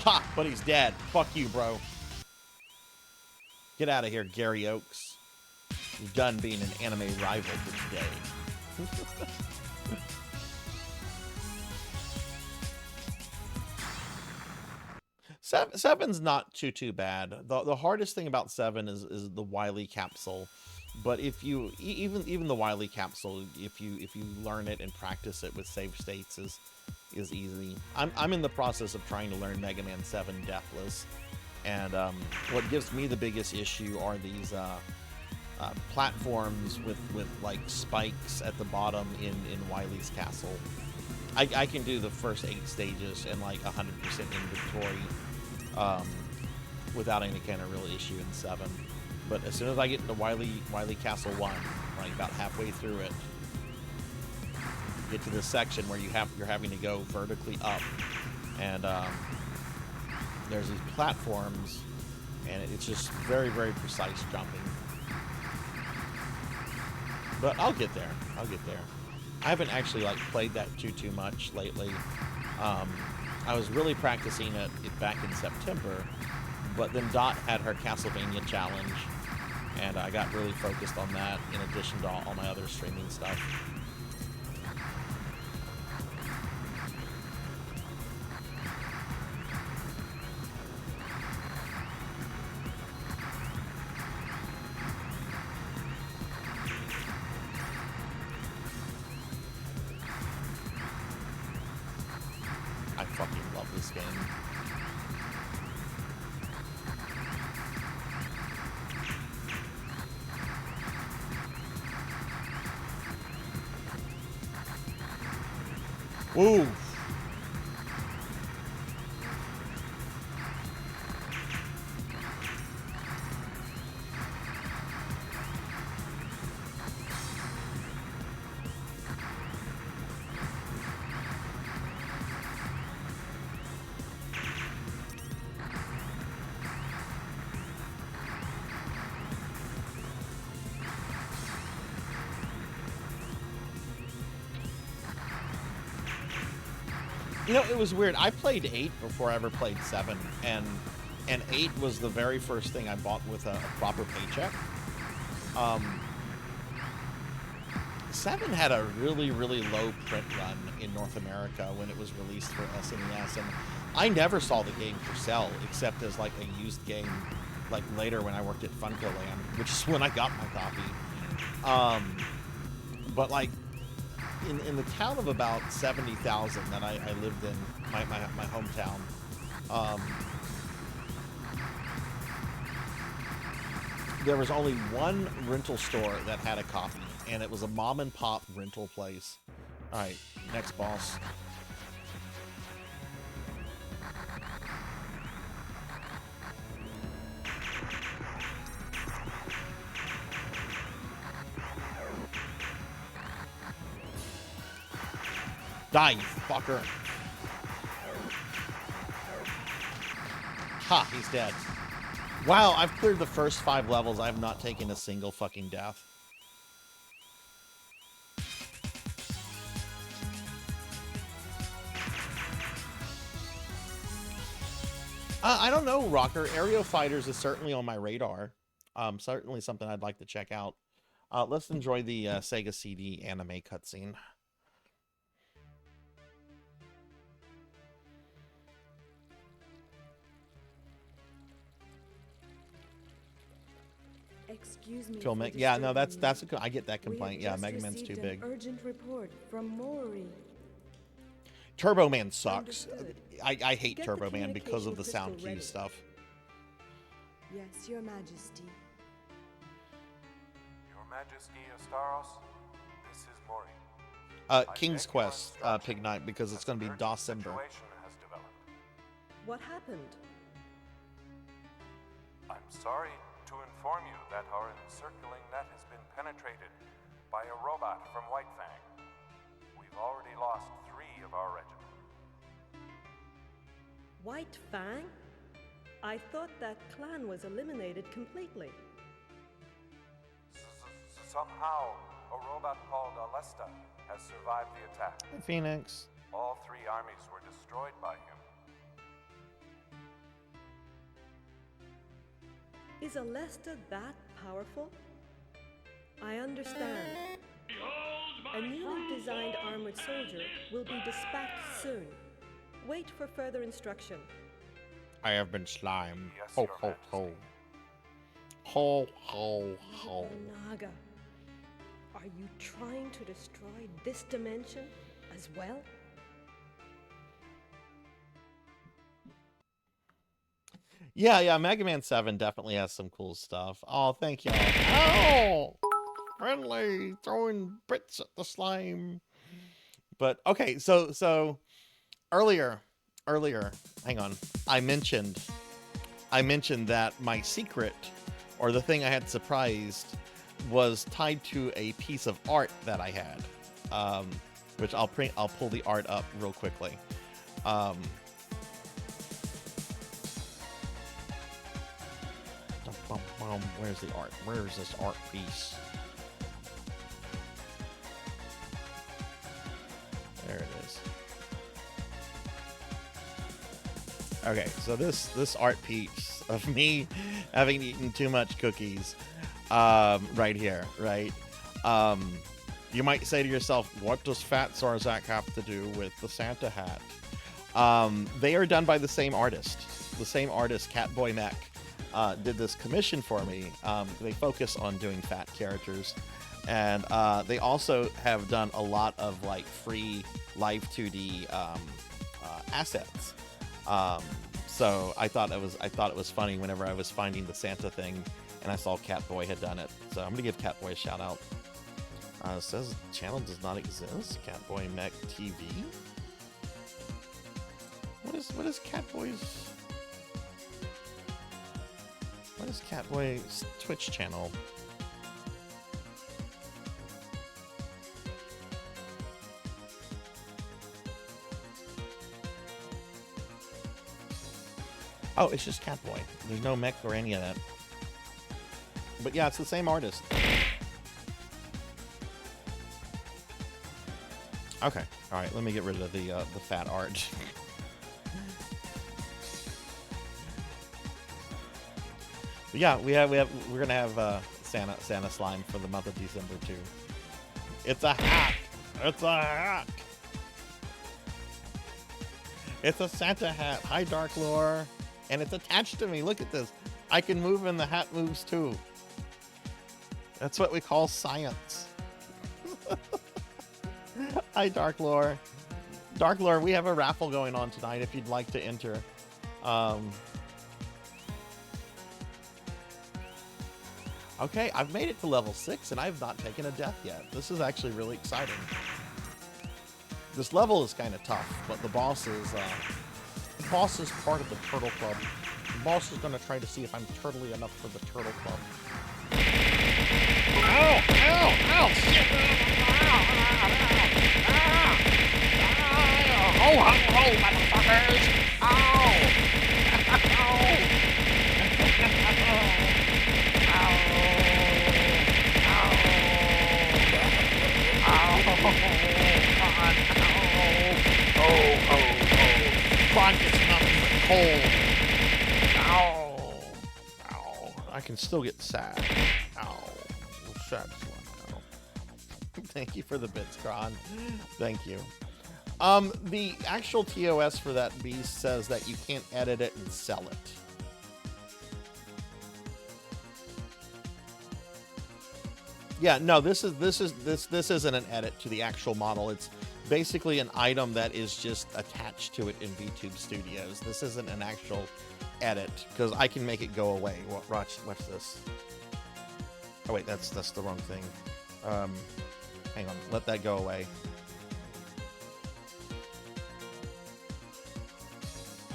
Ha! But he's dead. Fuck you, bro. Get out of here, Gary Oaks. You're done being an anime rival for today. Seven's not too bad. The hardest thing about seven is the Wily capsule. But if you even the Wily capsule, if you learn it and practice it with save states is easy. I'm in the process of trying to learn Mega Man 7 Deathless, and what gives me the biggest issue are these platforms with like spikes at the bottom in Wily's castle. I can do the first 8 stages and like 100% inventory without any kind of real issue in 7. But as soon as I get into Wily Castle 1, like about halfway through it, get to this section where you're having to go vertically up, and there's these platforms, and it's just very, very precise jumping. But I'll get there. I haven't actually like played that too much lately. I was really practicing it back in September, but then Dot had her Castlevania challenge, and I got really focused on that in addition to all my other streaming stuff. I fucking love this game. Woo! You know, it was weird. I played 8 before I ever played 7, and 8 was the very first thing I bought with a proper paycheck. 7 had a really, really low print run in North America when it was released for SNES, and I never saw the game for sale except as like a used game, like later when I worked at Funko Land, which is when I got my copy. But like, in the town of about 70,000 that I lived in, my hometown, there was only one rental store that had a copy, and it was a mom and pop rental place. Alright, next boss. Die, you fucker. Ha, he's dead. Wow, I've cleared the first 5 levels. I have not taken a single fucking death. I don't know, Rocker. Aerial Fighters is certainly on my radar. Certainly something I'd like to check out. Let's enjoy the Sega CD anime cutscene. Excuse me. Yeah, no, that's I get that complaint. Yeah, Mega Man's too big. Urgent report from Mori. Turbo Man sucks. I hate Turbo Man because of the sound cue stuff. Yes, Your Majesty. Your Majesty Astaros, this is Mori. King's Quest, Pig Knight, because it's going to be Dawsember. What happened? I'm sorry to inform you that our encircling net has been penetrated by a robot from White Fang. We've already lost 3 of our regiment. White Fang? I thought that clan was eliminated completely. Somehow, a robot called Alesta has survived the attack. Phoenix. All 3 armies were destroyed by him. Is Alesta that powerful? I understand. A newly designed armored soldier will be dispatched soon. Wait for further instruction. I have been slimed. Yes, Ho, Your ho, ho. Majesty. Ho, ho, ho. Naga, are you trying to destroy this dimension as well? Yeah, Mega Man 7 definitely has some cool stuff. Oh, thank y'all. Ow! Friendly, throwing bits at the slime. But okay, so earlier, hang on. I mentioned that my secret, or the thing I had surprised, was tied to a piece of art that I had, which I'll pull the art up real quickly. Where's the art? Where's this art piece? There it is. Okay, so this art piece of me having eaten too much cookies, right here, right? You might say to yourself, what does Fat Sarzac have to do with the Santa hat? They are done by the same artist. The same artist, Catboy Mech, did this commission for me. They focus on doing fat characters. And they also have done a lot of like free live 2D assets. So I thought it was funny whenever I was finding the Santa thing and I saw Catboy had done it. So I'm gonna give Catboy a shout out. It says the channel does not exist. Catboy Mech TV. What is Catboy's? What is Catboy's Twitch channel? Oh, it's just Catboy. There's no mech or any of that. But yeah, it's the same artist. Okay, all right. Let me get rid of the fat art. But yeah, we're gonna have Santa slime for the month of December too. It's a hat. It's a hat. It's a Santa hat. Hi, Dark Lore. And it's attached to me. Look at this. I can move and the hat moves too. That's what we call science. Hi, Dark Lore. Dark Lore, we have a raffle going on tonight if you'd like to enter. Okay, I've made it to level 6 and I've not taken a death yet. This is actually really exciting. This level is kind of tough, but the boss is part of the Turtle Club. The boss is going to try to see if I'm turtly enough for the Turtle Club. Ow! Ow! Ow! Shit! Ho, ho, ho, motherfuckers! Ow! Ow! Fun is nothing but cold. Ow. Ow. I can still get sad. Ow. Sad slime. Ow. Thank you for the bits, Kron. Thank you. The actual TOS for that beast says that you can't edit it and sell it. Yeah, no, this isn't an edit to the actual model. It's basically an item that is just attached to it in VTube Studios. This isn't an actual edit because I can make it go away. Watch this. Oh wait, that's the wrong thing. Hang on, let that go away.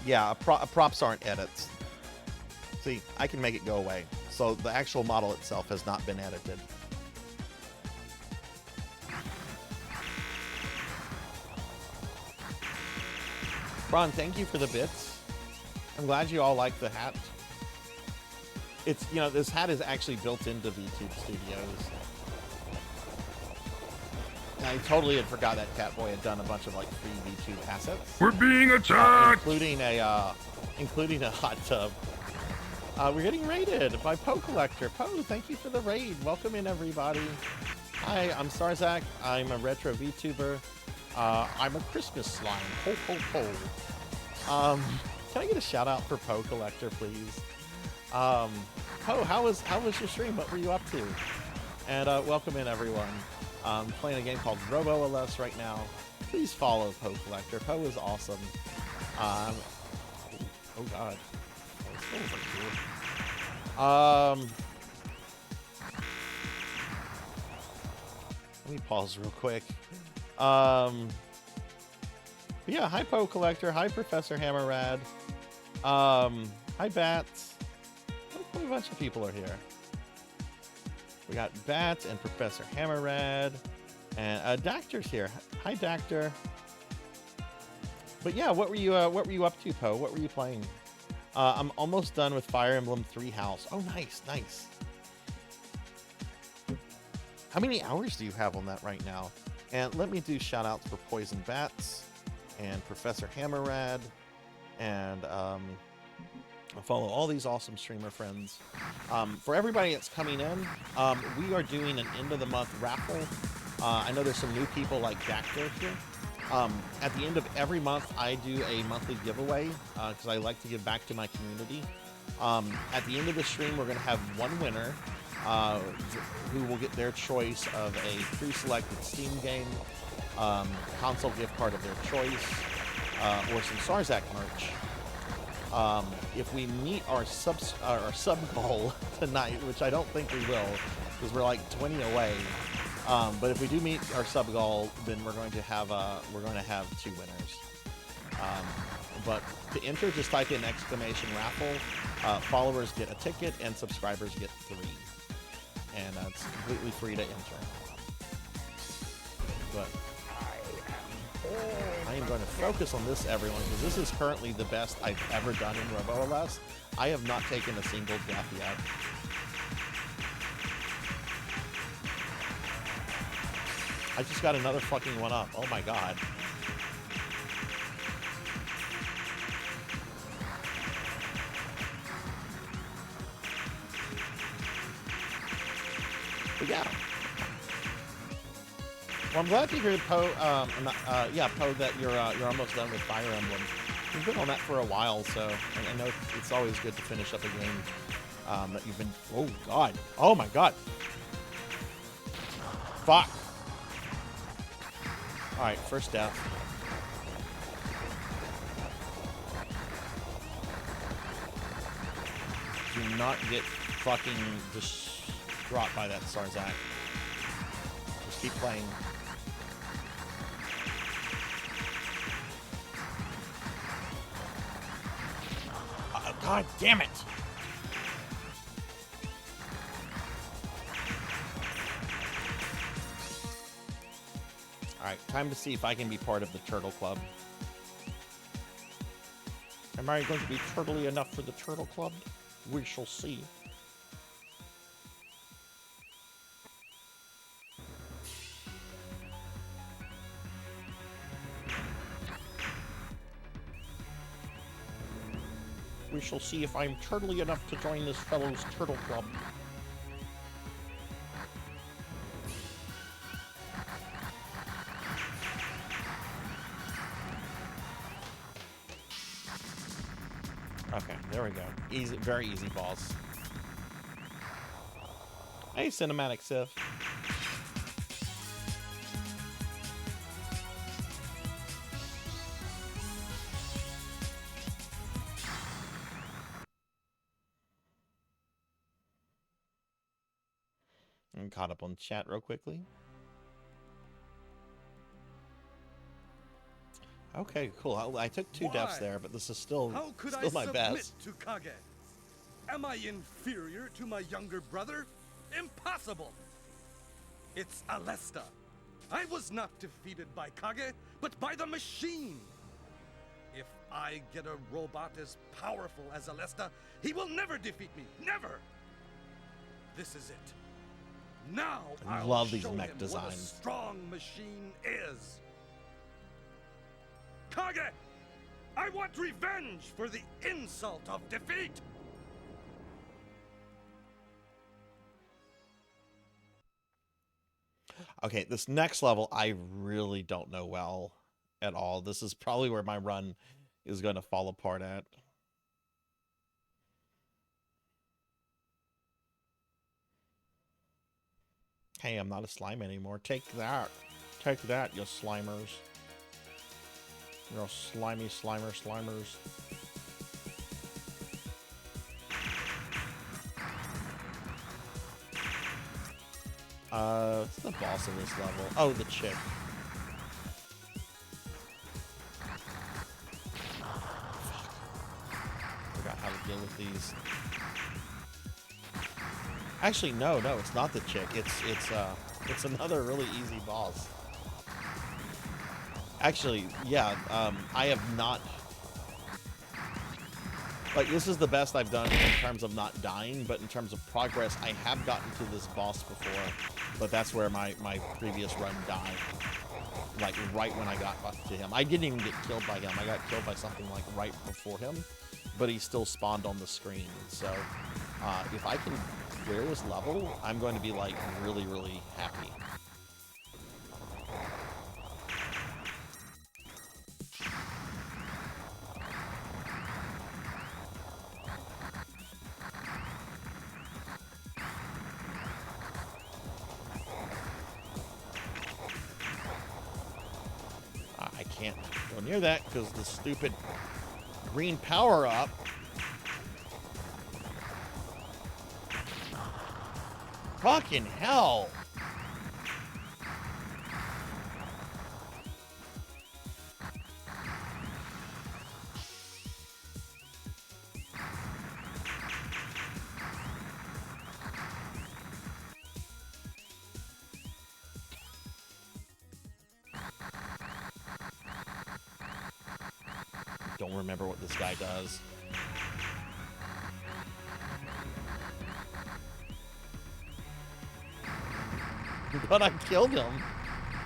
Yeah, props aren't edits. See, I can make it go away. So the actual model itself has not been edited. Ron, thank you for the bits. I'm glad you all like the hat. It's, you know, this hat is actually built into VTube Studios. I totally had forgot that Catboy had done a bunch of like free VTube assets. We're being attacked! Including a hot tub. We're getting raided by Poe Collector. Poe, thank you for the raid. Welcome in, everybody. Hi, I'm Sarzac. I'm a retro VTuber. I'm a Christmas slime. Ho, ho, ho. Can I get a shout out for Poe Collector, please? Poe, how was your stream? What were you up to? And welcome in, everyone. Playing a game called RoboLS right now. Please follow Poe Collector. Poe is awesome. Oh God. Let me pause real quick. But yeah, hi Poe Collector. Hi Professor Hammerrad. Hi Bats. A bunch of people are here. We got Bats and Professor Hammerrad. And Dactor's here. Hi Dactor. But yeah, what were you up to, Poe? What were you playing? I'm almost done with Fire Emblem 3 House. Oh, nice, nice. How many hours do you have on that right now? And let me do shout outs for Poison Bats and Professor Hammerrad. And I'll follow all these awesome streamer friends. For everybody that's coming in, we are doing an end of the month raffle. I know there's some new people like Dactor here. At the end of every month, I do a monthly giveaway because I like to give back to my community. At the end of the stream, we're going to have one winner who will get their choice of a pre-selected Steam game, console gift card of their choice, or some Sarzac merch. If we meet our sub goal tonight, which I don't think we will, because we're like 20 away. But if we do meet our sub goal, then we're going to have 2 winners. But to enter, just type in !raffle. Followers get a ticket, and subscribers get 3. And it's completely free to enter. But I am going to focus on this, everyone, because this is currently the best I've ever done in RoboLS. I have not taken a single death yet. I just got another fucking one up. Oh my god. But yeah. Well, I'm glad to hear, Poe. Poe, that you're almost done with Fire Emblem. You've been on that for a while, so I know it's always good to finish up a game that you've been. Oh god. Oh my god. Fuck. All right, first death. Do not get fucking distraught by that Sarzac. Just keep playing. God damn it! Alright, time to see if I can be part of the Turtle Club. Am I going to be turtly enough for the Turtle Club? We shall see. We shall see if I'm turtly enough to join this fellow's Turtle Club. Okay, there we go. Easy, very easy boss. Hey, Cinematic Sith. I'm caught up on chat real quickly. Okay, cool. I took 2 deaths there, but this is still my best. To Kage? Am I inferior to my younger brother? Impossible! It's Alesta. I was not defeated by Kage, but by the machine. If I get a robot as powerful as Alesta, he will never defeat me. Never! This is it. Now I I'll love these show mech him designs. what a strong machine is. Kage! I want revenge for the insult of defeat! Okay, this next level, I really don't know well at all. This is probably where my run is going to fall apart at. Hey, I'm not a slime anymore. Take that. Take that, you slimers. You're all slimy slimers. What's the boss of this level? Oh, the chick. Forgot how to deal with these. Actually, no, it's not the chick. It's another really easy boss. Actually, yeah, I have not... Like, this is the best I've done in terms of not dying, but in terms of progress, I have gotten to this boss before, but that's where my previous run died. Like, right when I got to him. I didn't even get killed by him. I got killed by something, like, right before him, but he still spawned on the screen. So, if I can clear this level, I'm going to be, like, really, really happy. I can't go near that because the stupid green power-up. Fucking hell! Don't remember what this guy does. But I killed him.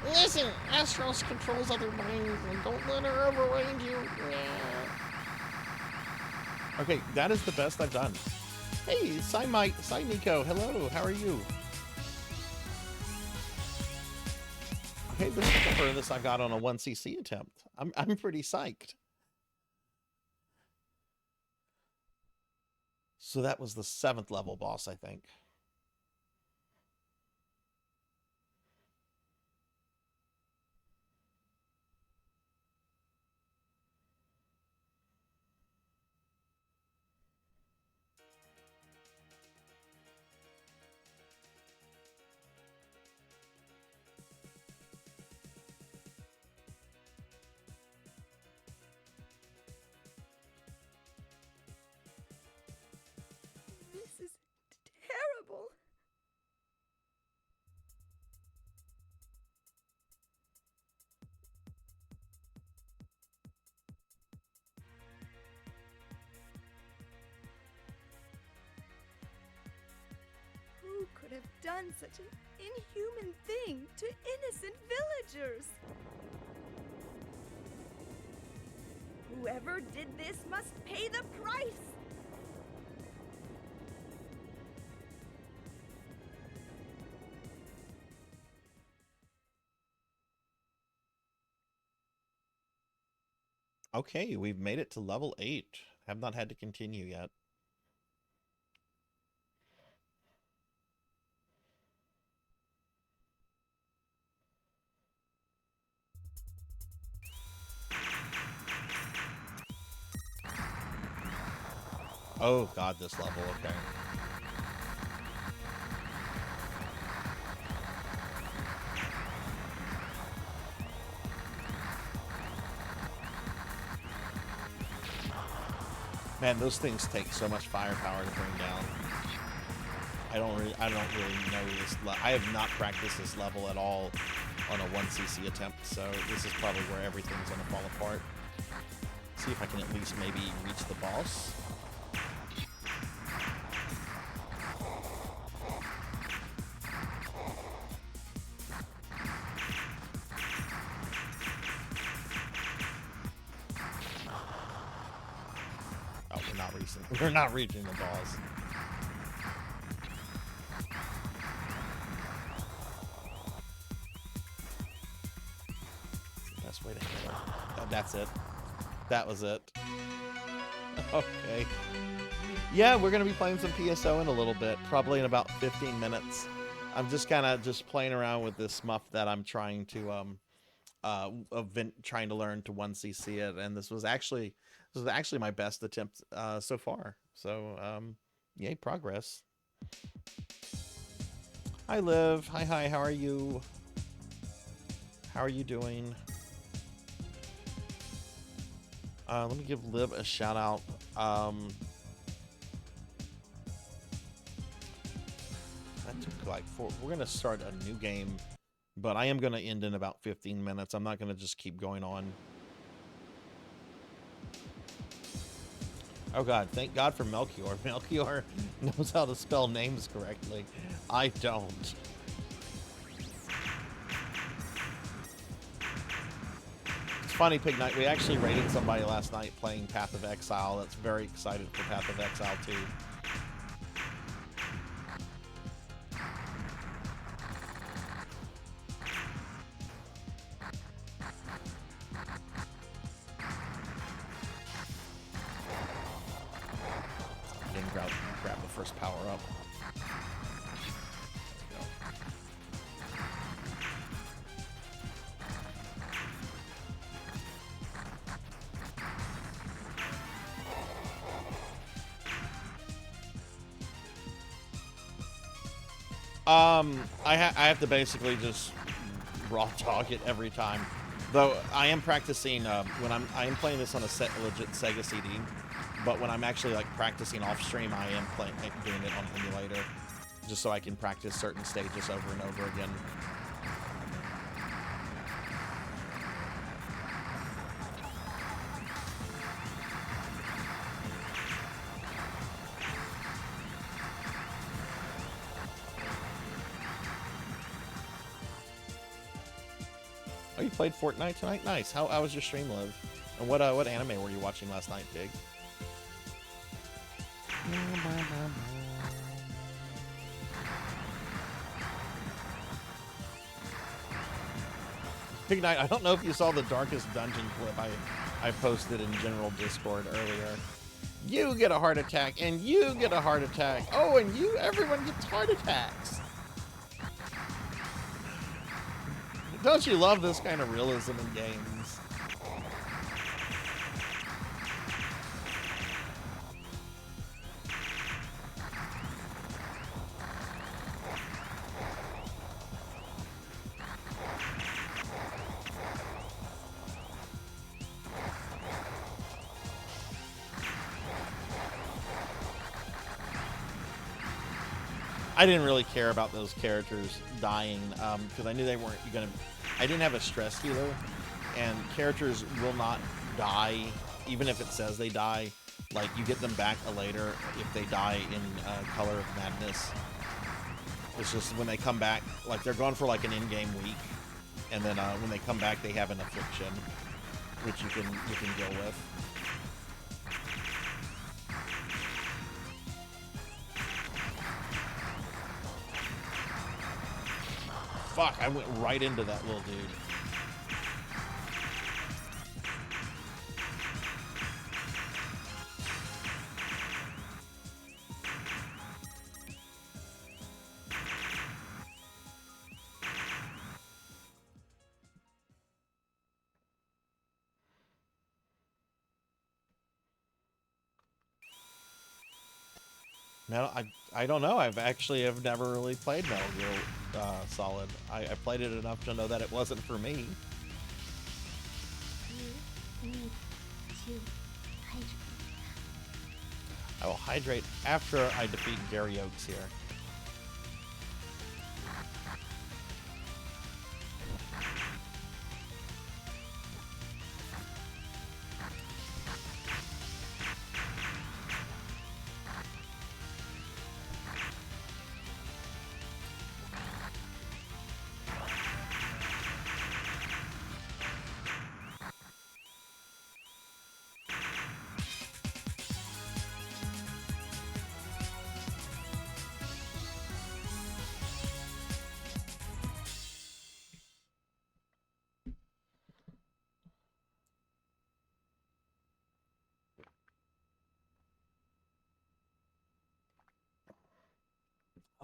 Listen, Astros controls other minds and don't let her override you. Yeah. Okay, that is the best I've done. Hey, Nico, hello, how are you? Okay, this is the furthest I got on a 1cc attempt. I'm pretty psyched. So that was the 7th level boss, I think. This is terrible. Who could have done such an inhuman thing to innocent villagers? Whoever did this must pay the price! Okay, we've made it to level 8. Have not had to continue yet. Oh god, this level, okay. Man, those things take so much firepower to bring down. I don't really know this. I have not practiced this level at all on a 1cc attempt, so this is probably where everything's gonna fall apart. See if I can at least maybe reach the boss. We're not reaching the boss. It's the best way to kill her. Oh, that's it. That was it. Okay. Yeah, we're going to be playing some PSO in a little bit. Probably in about 15 minutes. I'm just kind of just playing around with this muff that I'm trying to trying to learn to 1cc it, and this was actually my best attempt so far. So yay, progress. Hi Liv. Hi, how are you? How are you doing? Let me give Liv a shout out. That took like 4. We're gonna start a new game, but I am gonna end in about 15 minutes. I'm not gonna just keep going on. Oh God, thank God for Melchior. Melchior knows how to spell names correctly. I don't. It's funny, Pig Knight, we actually raided somebody last night playing Path of Exile. That's very excited for Path of Exile 2. I didn't grab the first power up. I have to basically just raw dog it every time. Though I am practicing when I am playing this on a legit Sega CD, but when I'm actually like practicing off stream, I am doing it on emulator, just so I can practice certain stages over and over again. Oh, you played Fortnite tonight? Nice. How was your stream, Liv? And what anime were you watching last night, Big? Big Knight, I don't know if you saw the Darkest Dungeon clip I posted in general Discord earlier. You get a heart attack, and you get a heart attack. Oh, and everyone gets heart attacks. Don't you love this kind of realism in games? I didn't really care about those characters dying because I knew they weren't gonna. I didn't have a stress healer, and characters will not die even if it says they die. Like, you get them back later if they die in Color of Madness. It's just when they come back, like, they're gone for like an in-game week, and then when they come back, they have an affliction, which you can deal with. Fuck, I went right into that little dude. No, I don't know. I've never really played Metal Gear Solid. I played it enough to know that it wasn't for me. You need to hydrate. I will hydrate after I defeat Gary Oaks here.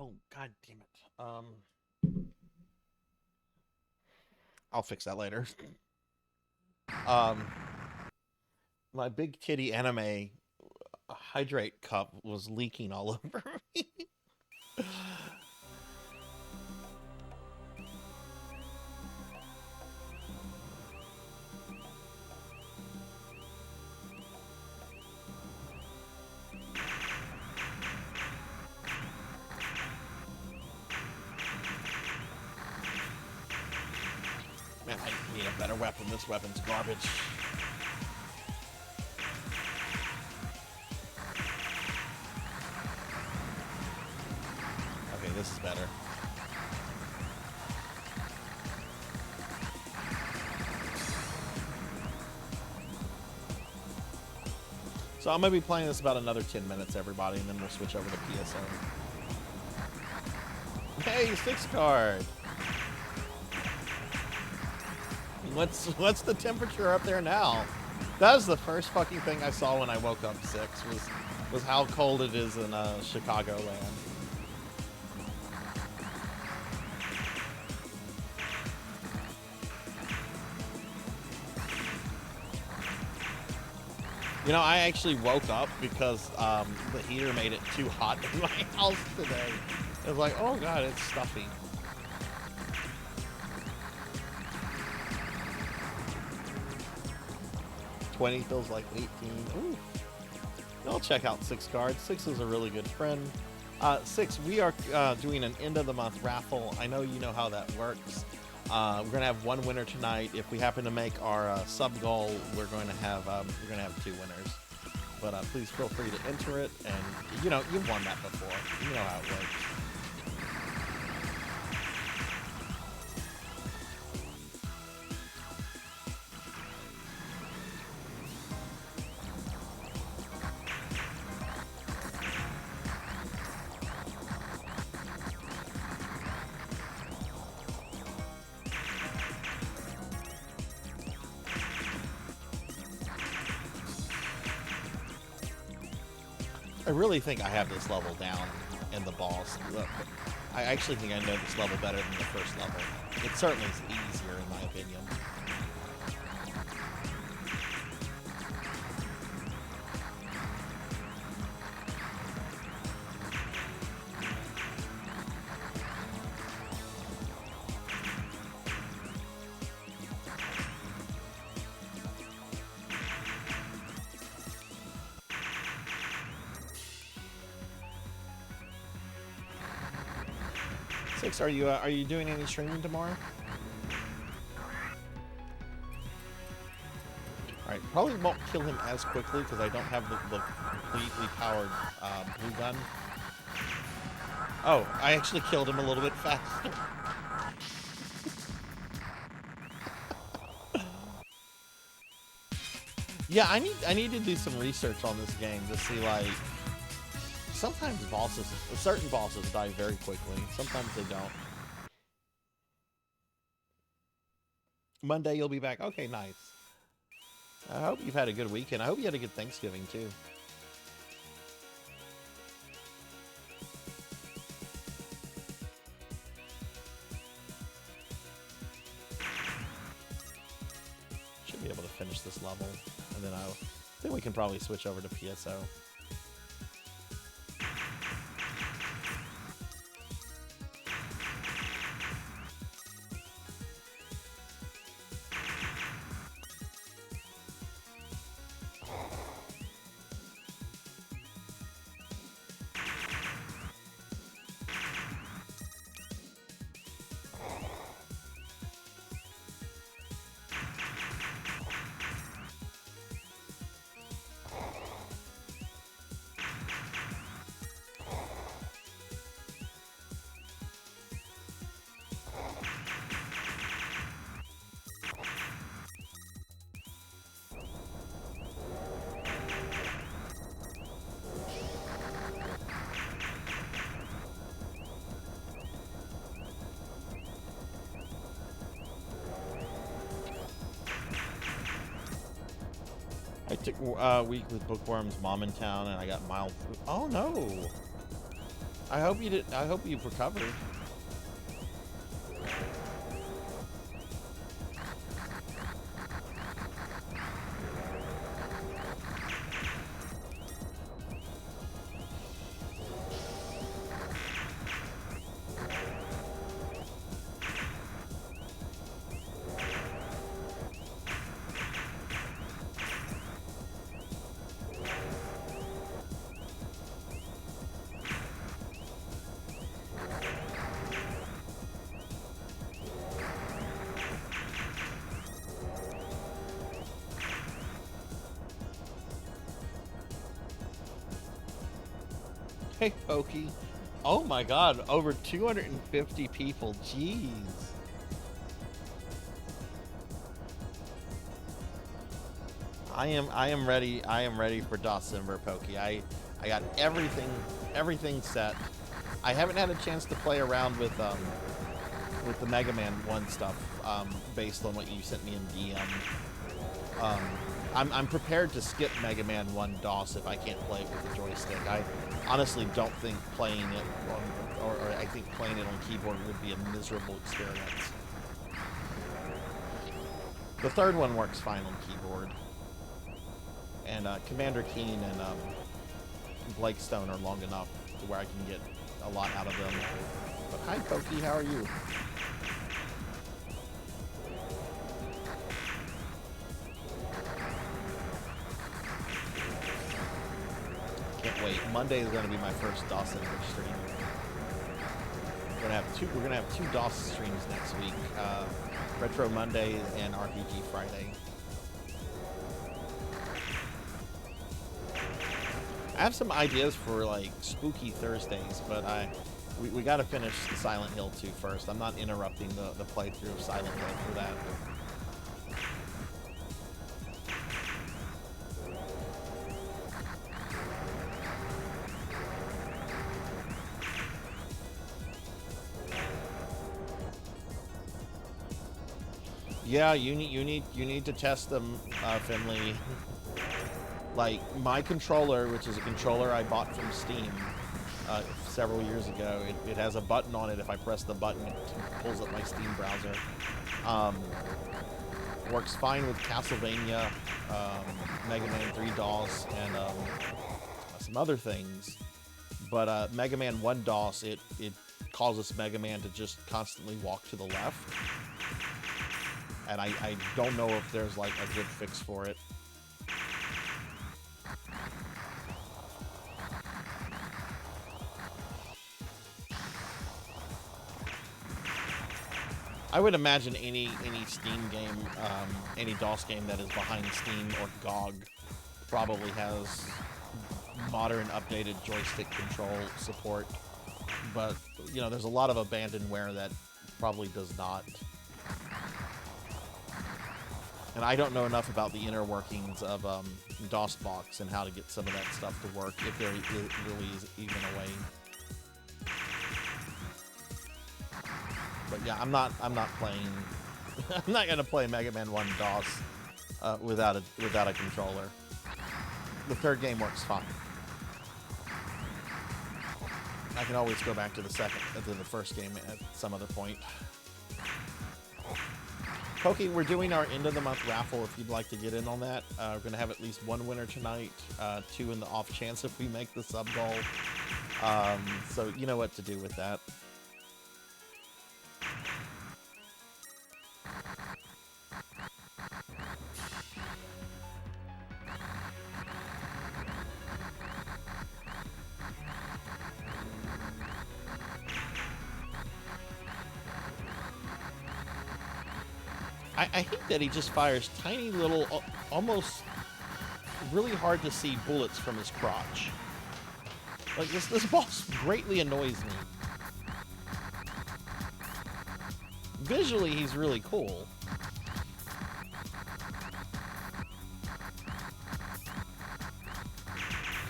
Oh, god damn it. I'll fix that later. My big titty anime hydrate cup was leaking all over me. Man, I need a better weapon. This weapon's garbage. Okay, this is better. So I'm going to be playing this about another 10 minutes, everybody, and then we'll switch over to PSO. Hey, 6 card! What's the temperature up there now? That was the first fucking thing I saw when I woke up 6, was how cold it is in Chicagoland. You know, I actually woke up because the heater made it too hot in my house today. It was like, oh god, it's stuffy. $20 feels like 18. Ooh. I'll check out 6 cards. 6 is a really good friend. 6, we are doing an end of the month raffle. I know you know how that works. We're gonna have one winner tonight. If we happen to make our sub goal, we're gonna have 2 winners. But please feel free to enter it. And you know, you've won that before. You know how it works. I really think I have this level down in the boss. I actually think I know this level better than the first level. It certainly is easier in my opinion. Six, are you doing any streaming tomorrow? Alright, probably won't kill him as quickly because I don't have the completely powered blue gun. Oh, I actually killed him a little bit faster. Yeah, I need to do some research on this game to see, like, sometimes certain bosses die very quickly. Sometimes they don't. Monday you'll be back. Okay, nice. I hope you've had a good weekend. I hope you had a good Thanksgiving too. Should be able to finish this level, and then we can probably switch over to PSO. I took a week with Bookworm's mom in town, and I got mild flu. Oh no! I hope you did. I hope you've recovered. Hey, Pokey. Oh my god, over 250 people. Jeez. I am ready. I am ready for December, Pokey. I got everything set. I haven't had a chance to play around with the Mega Man 1 stuff, based on what you sent me in DM. I'm prepared to skip Mega Man 1 DOS if I can't play it with the joystick. I honestly don't think playing it or I think playing it on keyboard would be a miserable experience. The third one works fine on keyboard. And Commander Keen and Blake Stone are long enough to where I can get a lot out of them. But hi, Pokey, how are you? Can't wait. Monday is going to be my first DOS stream. We're gonna have two DOS streams next week. Retro Monday and RPG Friday. I have some ideas for like spooky Thursdays, but we got to finish Silent Hill 2 first. I'm not interrupting the playthrough of Silent Hill for that. Yeah, you need to test them, Finley. Like, my controller, which is a controller I bought from Steam several years ago, it has a button on it. If I press the button, it pulls up my Steam browser. Works fine with Castlevania, Mega Man 3 DOS, and some other things. But Mega Man 1 DOS, it causes Mega Man to just constantly walk to the left. And I don't know if there's like a good fix for it. I would imagine any Steam game, any DOS game that is behind Steam or GOG probably has modern, updated joystick control support. But, you know, there's a lot of abandonware that probably does not. And I don't know enough about the inner workings of DOSBox and how to get some of that stuff to work, if there really is even a way. But yeah, I'm not playing. I'm not gonna play Mega Man 1 DOS without a controller. The third game works fine. I can always go back to the first game at some other point. Pokey, we're doing our end of the month raffle if you'd like to get in on that. We're gonna have at least one winner tonight, 2 in the off chance if we make the sub goal. So you know what to do with that. I hate that he just fires tiny little, almost really hard to see bullets from his crotch. Like, this boss greatly annoys me. Visually, he's really cool.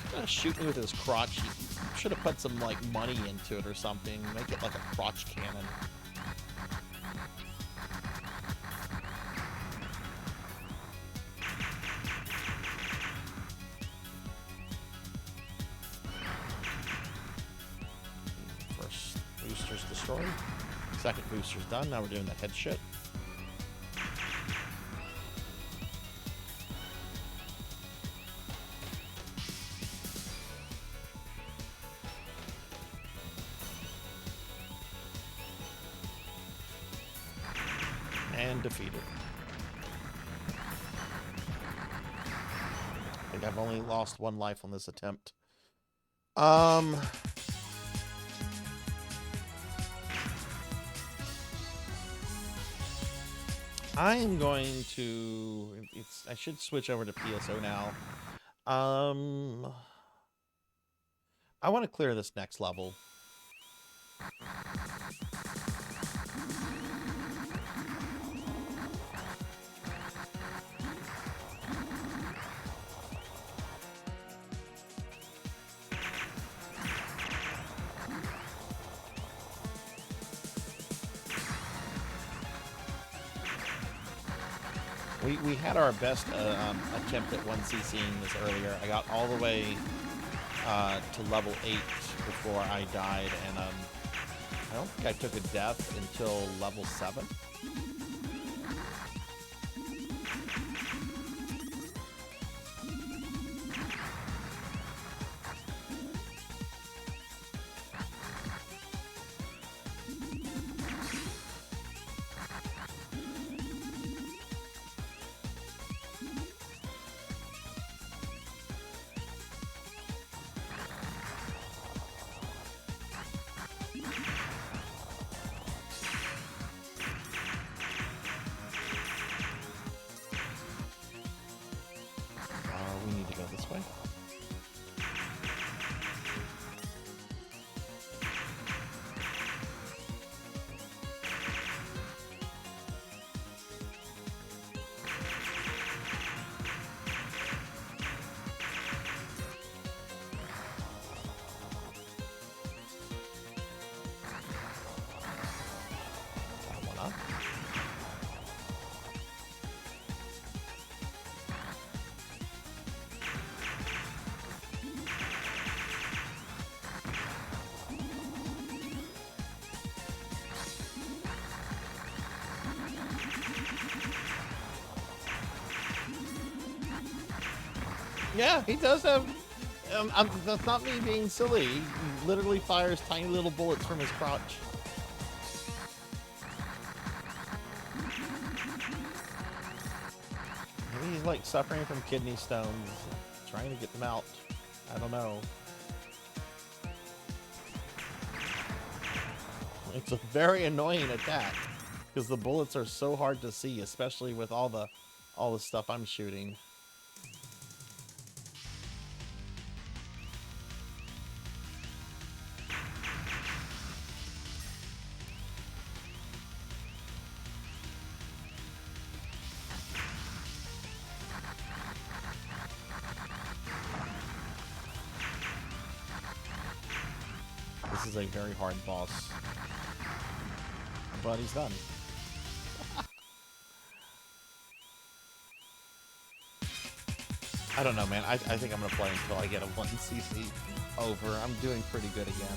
He's gonna shoot me with his crotch. He should have put some, like, money into it or something. Make it like a crotch cannon. destroyed. Second booster's done. Now we're doing the head shit. And defeated. I think I've only lost 1 life on this attempt. I am going to... I should switch over to PSO now. I want to clear this next level. We had our best attempt at 1cc'ing this earlier. I got all the way to level 8 before I died, and I don't think I took a death until level 7. We need to go this way. That one up. Yeah, he does have... that's not me being silly. He literally fires tiny little bullets from his crotch. Maybe he's like suffering from kidney stones, trying to get them out. I don't know. It's a very annoying attack because the bullets are so hard to see, especially with all the stuff I'm shooting. This is a very hard boss, but he's done. I don't know, man. I think I'm gonna play until I get a 1cc over. I'm doing pretty good again.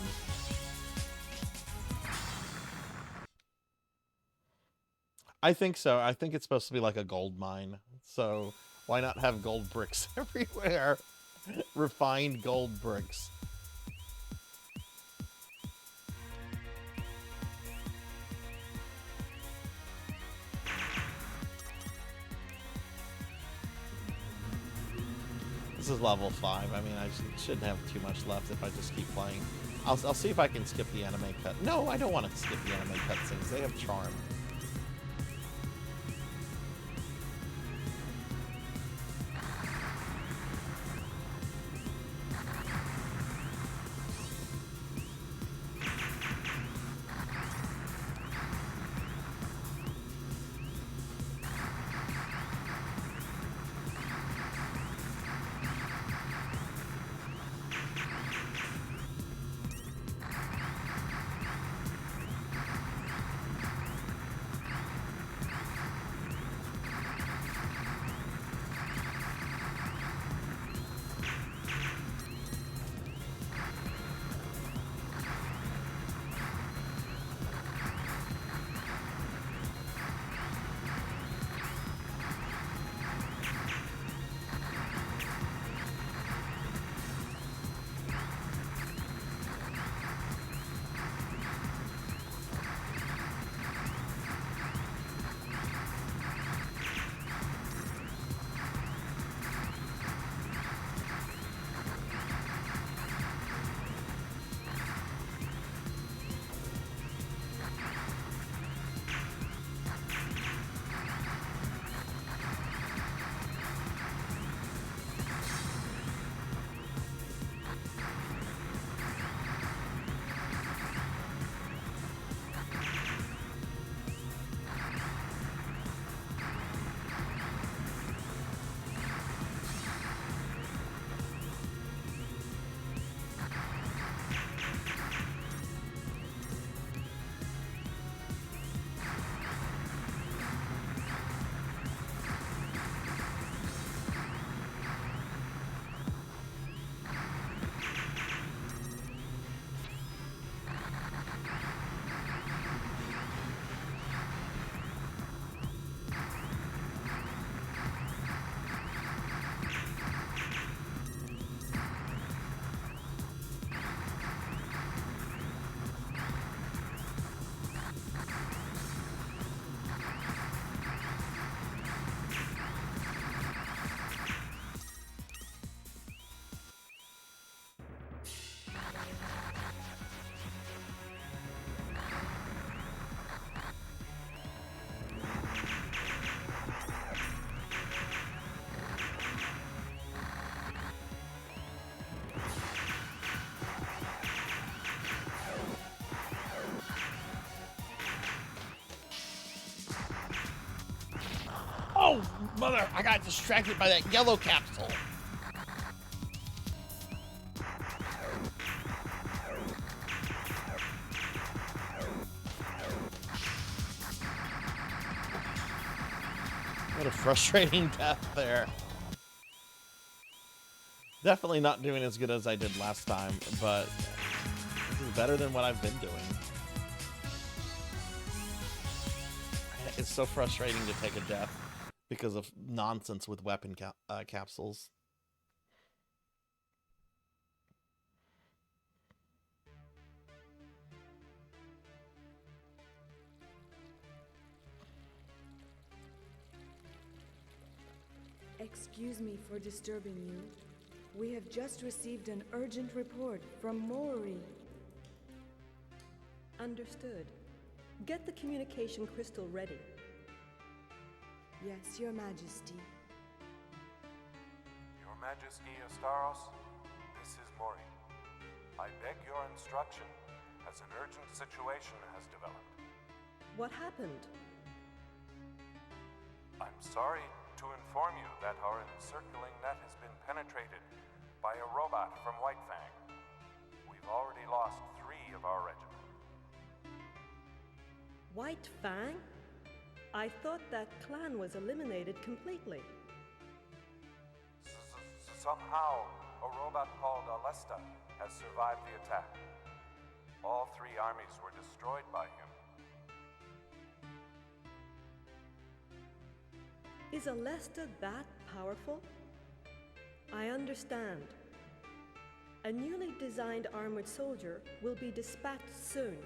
I think so. I think it's supposed to be like a gold mine. So why not have gold bricks everywhere? Refined gold bricks. This is level 5. I mean, I shouldn't have too much left if I just keep playing. I'll see if I can skip the anime cut. No, I don't want to skip the anime cutscenes. They have charm. Mother, I got distracted by that yellow capsule. What a frustrating death there. Definitely not doing as good as I did last time, but this is better than what I've been doing. It's so frustrating to take a death because of nonsense with weapon capsules. Excuse me for disturbing you. We have just received an urgent report from Mori. Understood. Get the communication crystal ready. Yes, Your Majesty. Your Majesty Astaros, this is Mori. I beg your instruction, as an urgent situation has developed. What happened? I'm sorry to inform you that our encircling net has been penetrated by a robot from White Fang. We've already lost 3 of our regiment. White Fang? I thought that clan was eliminated completely. Somehow, a robot called Alesta has survived the attack. All 3 armies were destroyed by him. Is Alesta that powerful? I understand. A newly designed armored soldier will be dispatched soon.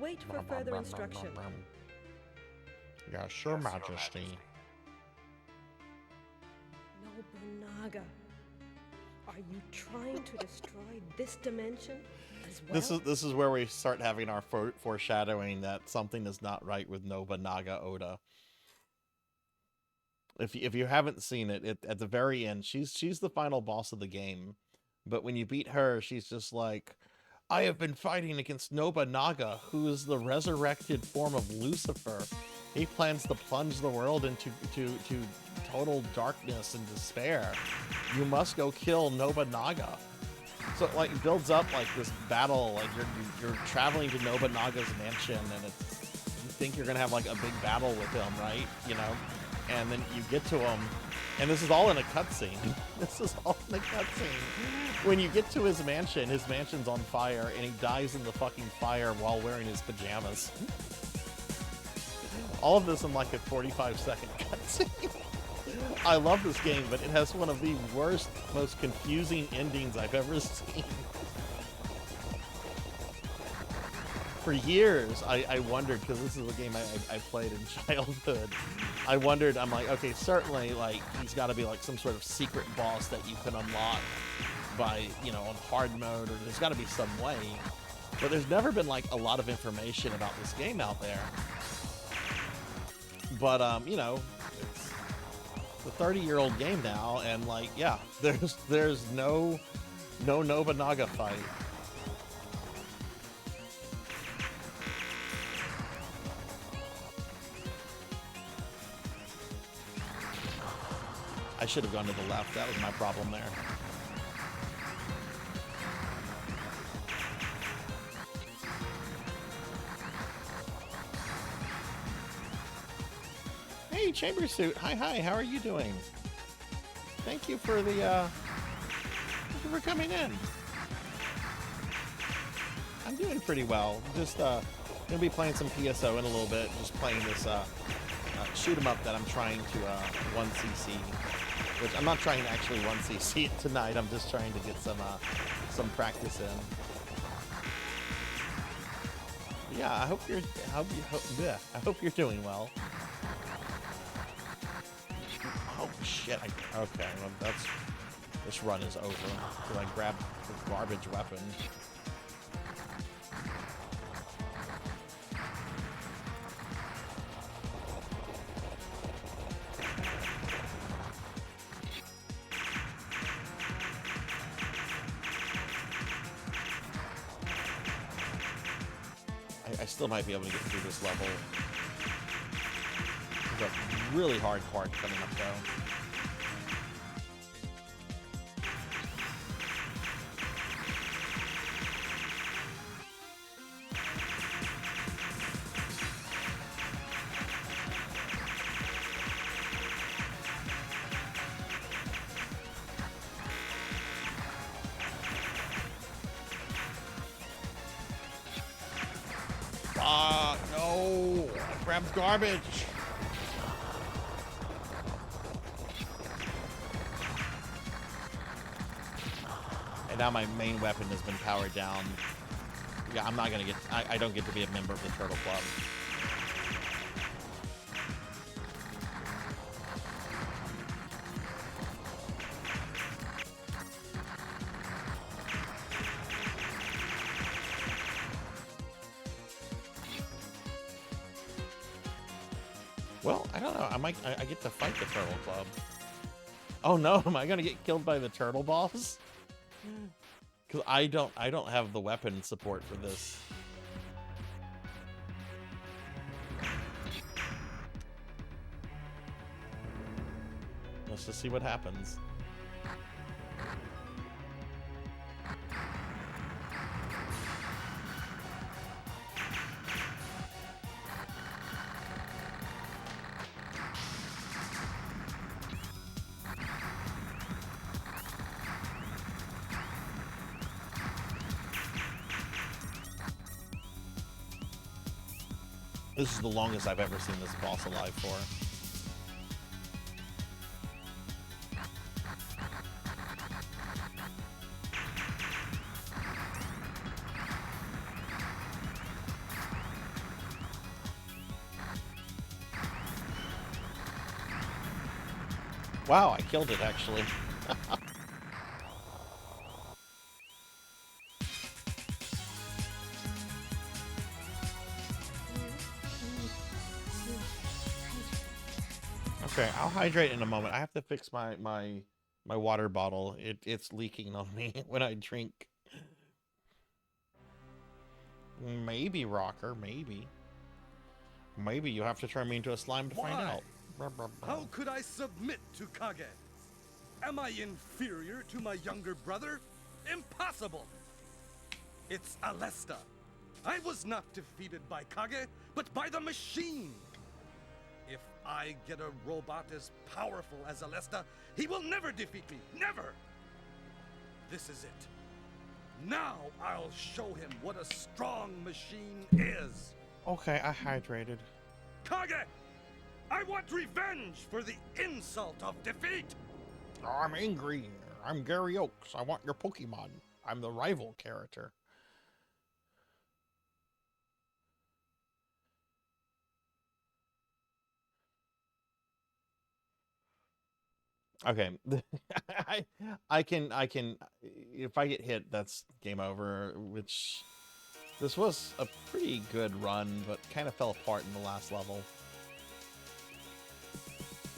Wait for further instruction. Yeah, sure, Yes, Your Majesty. Nobunaga, are you trying to destroy this dimension as well? This is where we start having our foreshadowing that something is not right with Nobunaga Oda. If you haven't seen it, at the very end, she's the final boss of the game. But when you beat her, she's just like, I have been fighting against Nobunaga, who is the resurrected form of Lucifer. He plans to plunge the world into total darkness and despair. You must go kill Nobunaga. So it like builds up like this battle, like you're traveling to Nobunaga's mansion, and you think you're gonna have like a big battle with him, right? You know, and then you get to him, and this is all in a cutscene. This is all in a cutscene. When you get to his mansion's on fire, and he dies in the fucking fire while wearing his pajamas. All of this in like a 45-second cutscene. I love this game, but it has one of the worst, most confusing endings I've ever seen. For years, I wondered, because this is a game I played in childhood, I wondered, I'm like, okay, certainly, like, he's got to be, like, some sort of secret boss that you can unlock by, you know, on hard mode, or there's got to be some way. But there's never been, like, a lot of information about this game out there. But, you know, it's a 30-year-old game now, and, like, yeah, there's no Nobunaga fight. I should have gone to the left. That was my problem there. Hey, Chamber Suit. Hi. How are you doing? Thank you for the thank you for coming in. I'm doing pretty well. Just gonna be playing some PSO in a little bit. Just playing this shoot 'em up that I'm trying to 1cc. Which I'm not trying to actually 1cc it tonight. I'm just trying to get some practice in. Yeah, I hope you're doing well. Oh shit! Okay, well this run is over because I grabbed the garbage weapon. I still might be able to get through this level. There's a really hard part coming up, though. No! That grab's garbage! And now my main weapon has been powered down. Yeah, I'm not gonna get... I don't get to be a member of the Turtle Club. Well, I don't know. I get to fight the Turtle Club. Oh no, am I gonna get killed by the turtle balls? Because I don't have the weapon support for this. Let's just see what happens. This is the longest I've ever seen this boss alive for. Wow, I killed it actually. Okay, I'll hydrate in a moment. I have to fix my water bottle. It's leaking on me when I drink. Maybe, Rocker, maybe. Maybe you have to turn me into a slime to find out. How could I submit to Kage? Am I inferior to my younger brother? Impossible! It's Alesta. I was not defeated by Kage, but by the machine. If I get a robot as powerful as Alesta, he will never defeat me. Never! This is it. Now I'll show him what a strong machine is. Okay, I hydrated. Kage! I want revenge for the insult of defeat! I'm angry. I'm Gary Oaks. I want your Pokemon. I'm the rival character. Okay. I can if I get hit, that's game over, which this was a pretty good run, but kind of fell apart in the last level.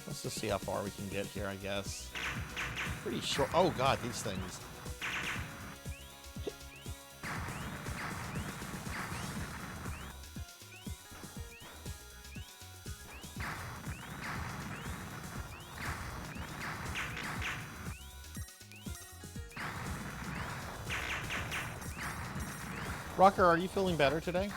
Let's just see how far we can get here, I guess. Pretty short. Oh god, these things. Rocker, are you feeling better today?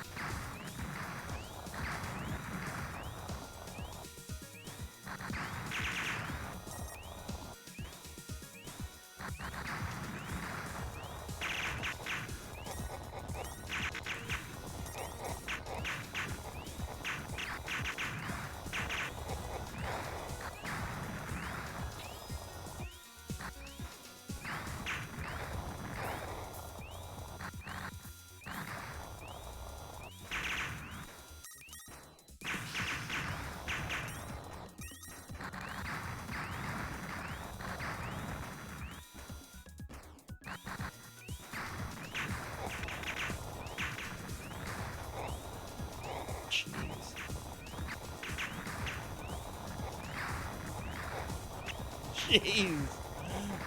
Jeez,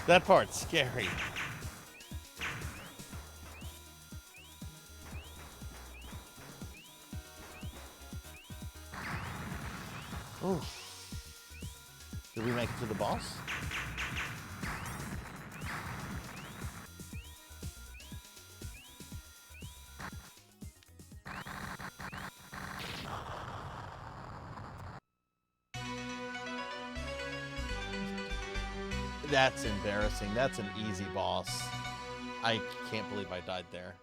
that part's scary. Ooh. Did we make it to the boss? That's embarrassing. That's an easy boss. I can't believe I died there.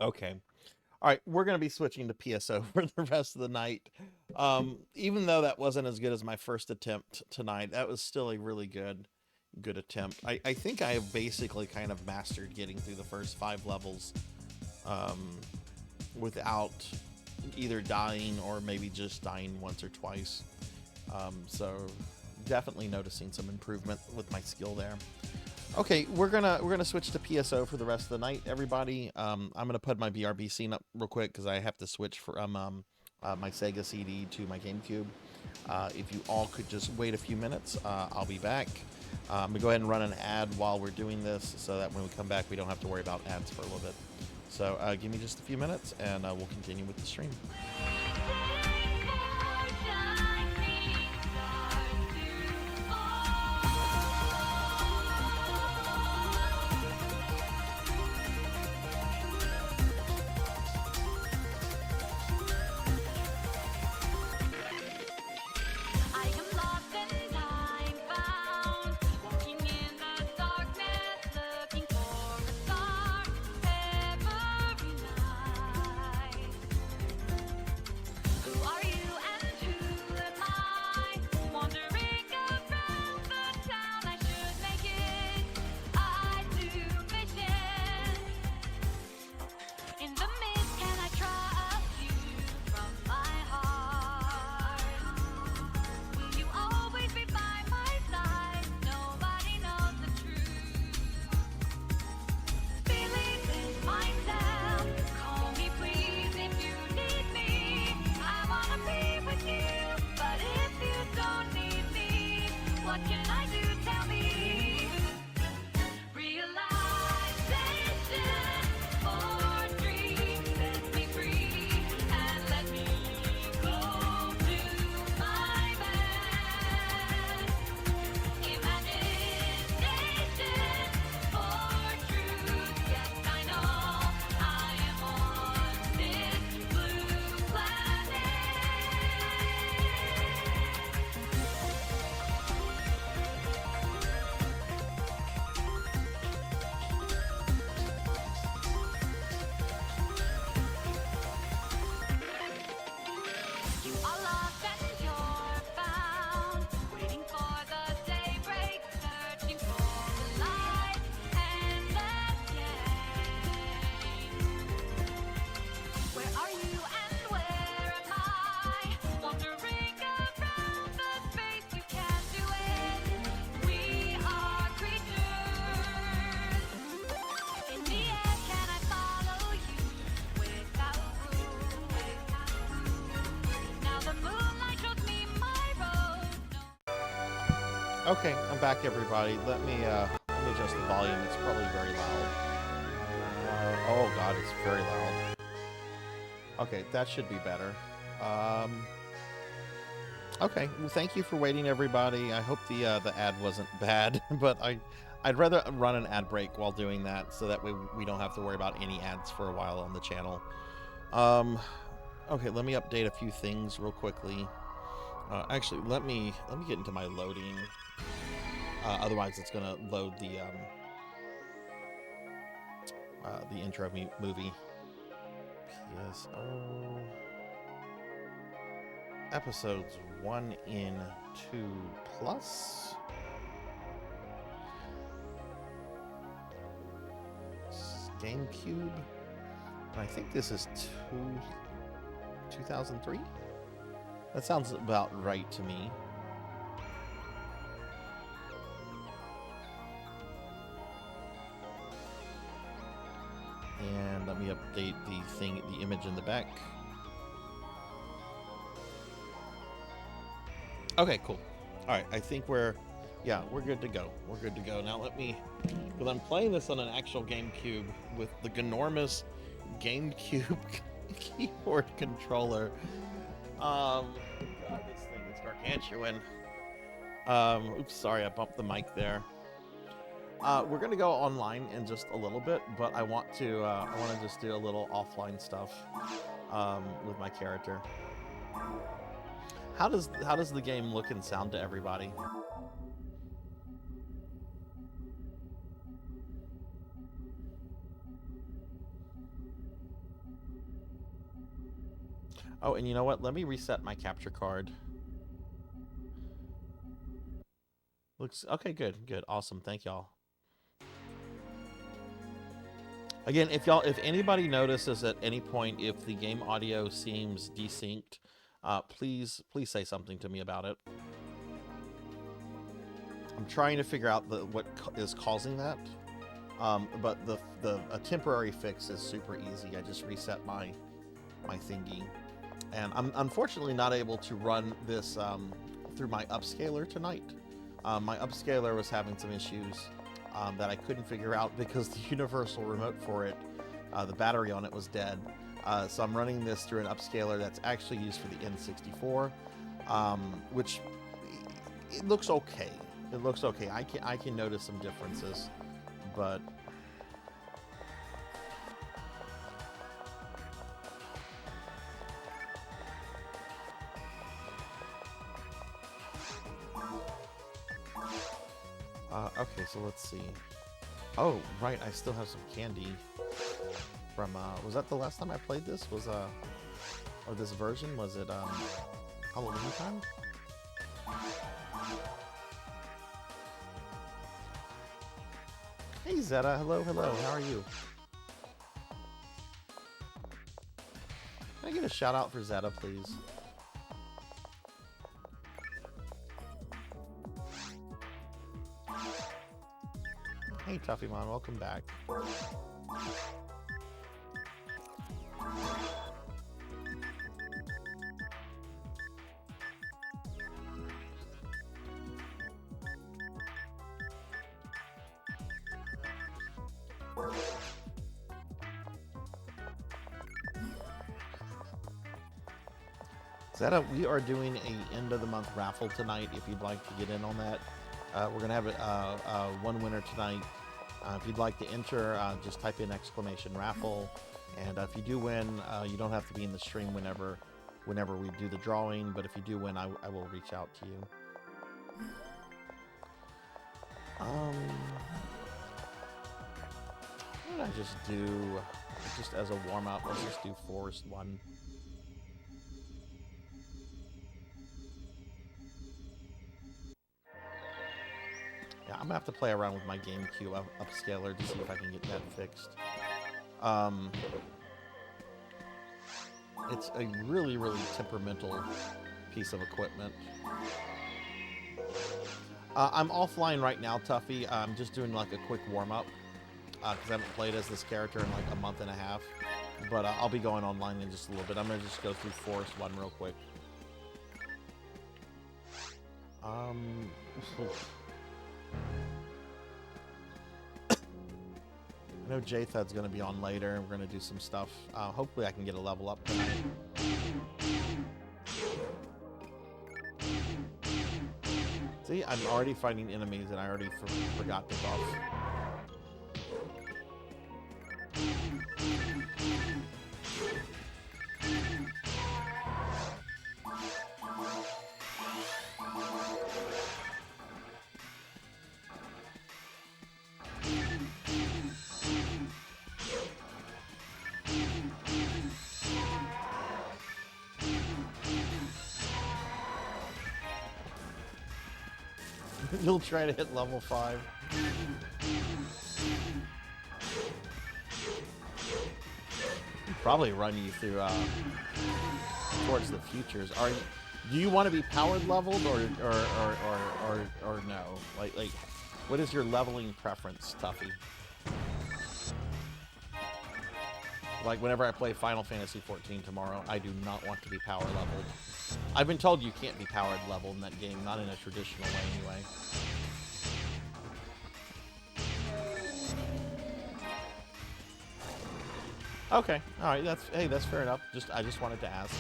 Okay. All right, we're going to be switching to PSO for the rest of the night. Even though that wasn't as good as my first attempt tonight, that was still a really good attempt. I think I have basically kind of mastered getting through the first 5 levels without either dying or maybe just dying once or twice. So definitely noticing some improvement with my skill there. Okay, we're gonna switch to PSO for the rest of the night, everybody. I'm gonna put my BRB scene up real quick because I have to switch from my Sega CD to my GameCube. If you all could just wait a few minutes, I'll be back. I'm gonna go ahead and run an ad while we're doing this, so that when we come back, we don't have to worry about ads for a little bit. So give me just a few minutes, and we'll continue with the stream. Okay, I'm back, everybody. Let me adjust the volume. It's probably very loud. Oh god, it's very loud. Okay, that should be better. Okay, well, thank you for waiting, everybody. I hope the ad wasn't bad, but I'd rather run an ad break while doing that, so that way we don't have to worry about any ads for a while on the channel. Okay, let me update a few things real quickly. Actually, let me get into my loading. Otherwise, it's gonna load the intro movie. PSO episodes 1 in 2 plus. GameCube. I think this is 2003. That sounds about right to me. And let me update the image in the back. Okay, cool. All right, I think we're good to go. We're good to go. Now let me, because I'm playing this on an actual GameCube with the ginormous GameCube keyboard controller. God, this thing is gargantuan. Oops, sorry, I bumped the mic there. We're gonna go online in just a little bit, but I want to just do a little offline stuff with my character. How does the game look and sound to everybody? Oh, and you know what? Let me reset my capture card. Looks okay. Good. Awesome. Thank y'all. Again, if anybody notices at any point if the game audio seems desynced, please say something to me about it. I'm trying to figure out what is causing that. But a temporary fix is super easy. I just reset my thingy, and I'm unfortunately not able to run this through my upscaler tonight. My upscaler was having some issues that I couldn't figure out because the universal remote for it, the battery on it was dead. So I'm running this through an upscaler that's actually used for the N64, which it looks okay. It looks okay. I can notice some differences, but okay, so let's see. Oh, right, I still have some candy from, was that the last time I played this? Was, or this version? Was it, Halloween time? Hey, Zeta, hello, how are you? Can I get a shout out for Zeta, please? Hey, Tuffymon, welcome back. Zeta, we are doing a end of the month raffle tonight. If you'd like to get in on that, we're gonna have one winner tonight. If you'd like to enter, just type in !raffle, and if you do win, you don't have to be in the stream whenever we do the drawing. But if you do win, I will reach out to you. What did I just do? Just as a warm up, let's just do Forest 1. Yeah, I'm gonna have to play around with my GameCube upscaler to see if I can get that fixed. It's a really, really temperamental piece of equipment. I'm offline right now, Tuffy. I'm just doing like a quick warm-up because I haven't played as this character in like a month and a half. But I'll be going online in just a little bit. I'm gonna just go through Forest 1 real quick. I know J-Thud's going to be on later, and we're going to do some stuff. Hopefully I can get a level up tonight. See, I'm already fighting enemies, and I already forgot to buff. You'll try to hit level 5. Probably run you through towards the futures. Do you want to be powered leveled or no? Like what is your leveling preference, Tuffy? Like whenever I play Final Fantasy 14 tomorrow, I do not want to be power leveled. I've been told you can't be powered leveled in that game, not in a traditional way anyway. Okay, all right, that's fair enough. I just wanted to ask.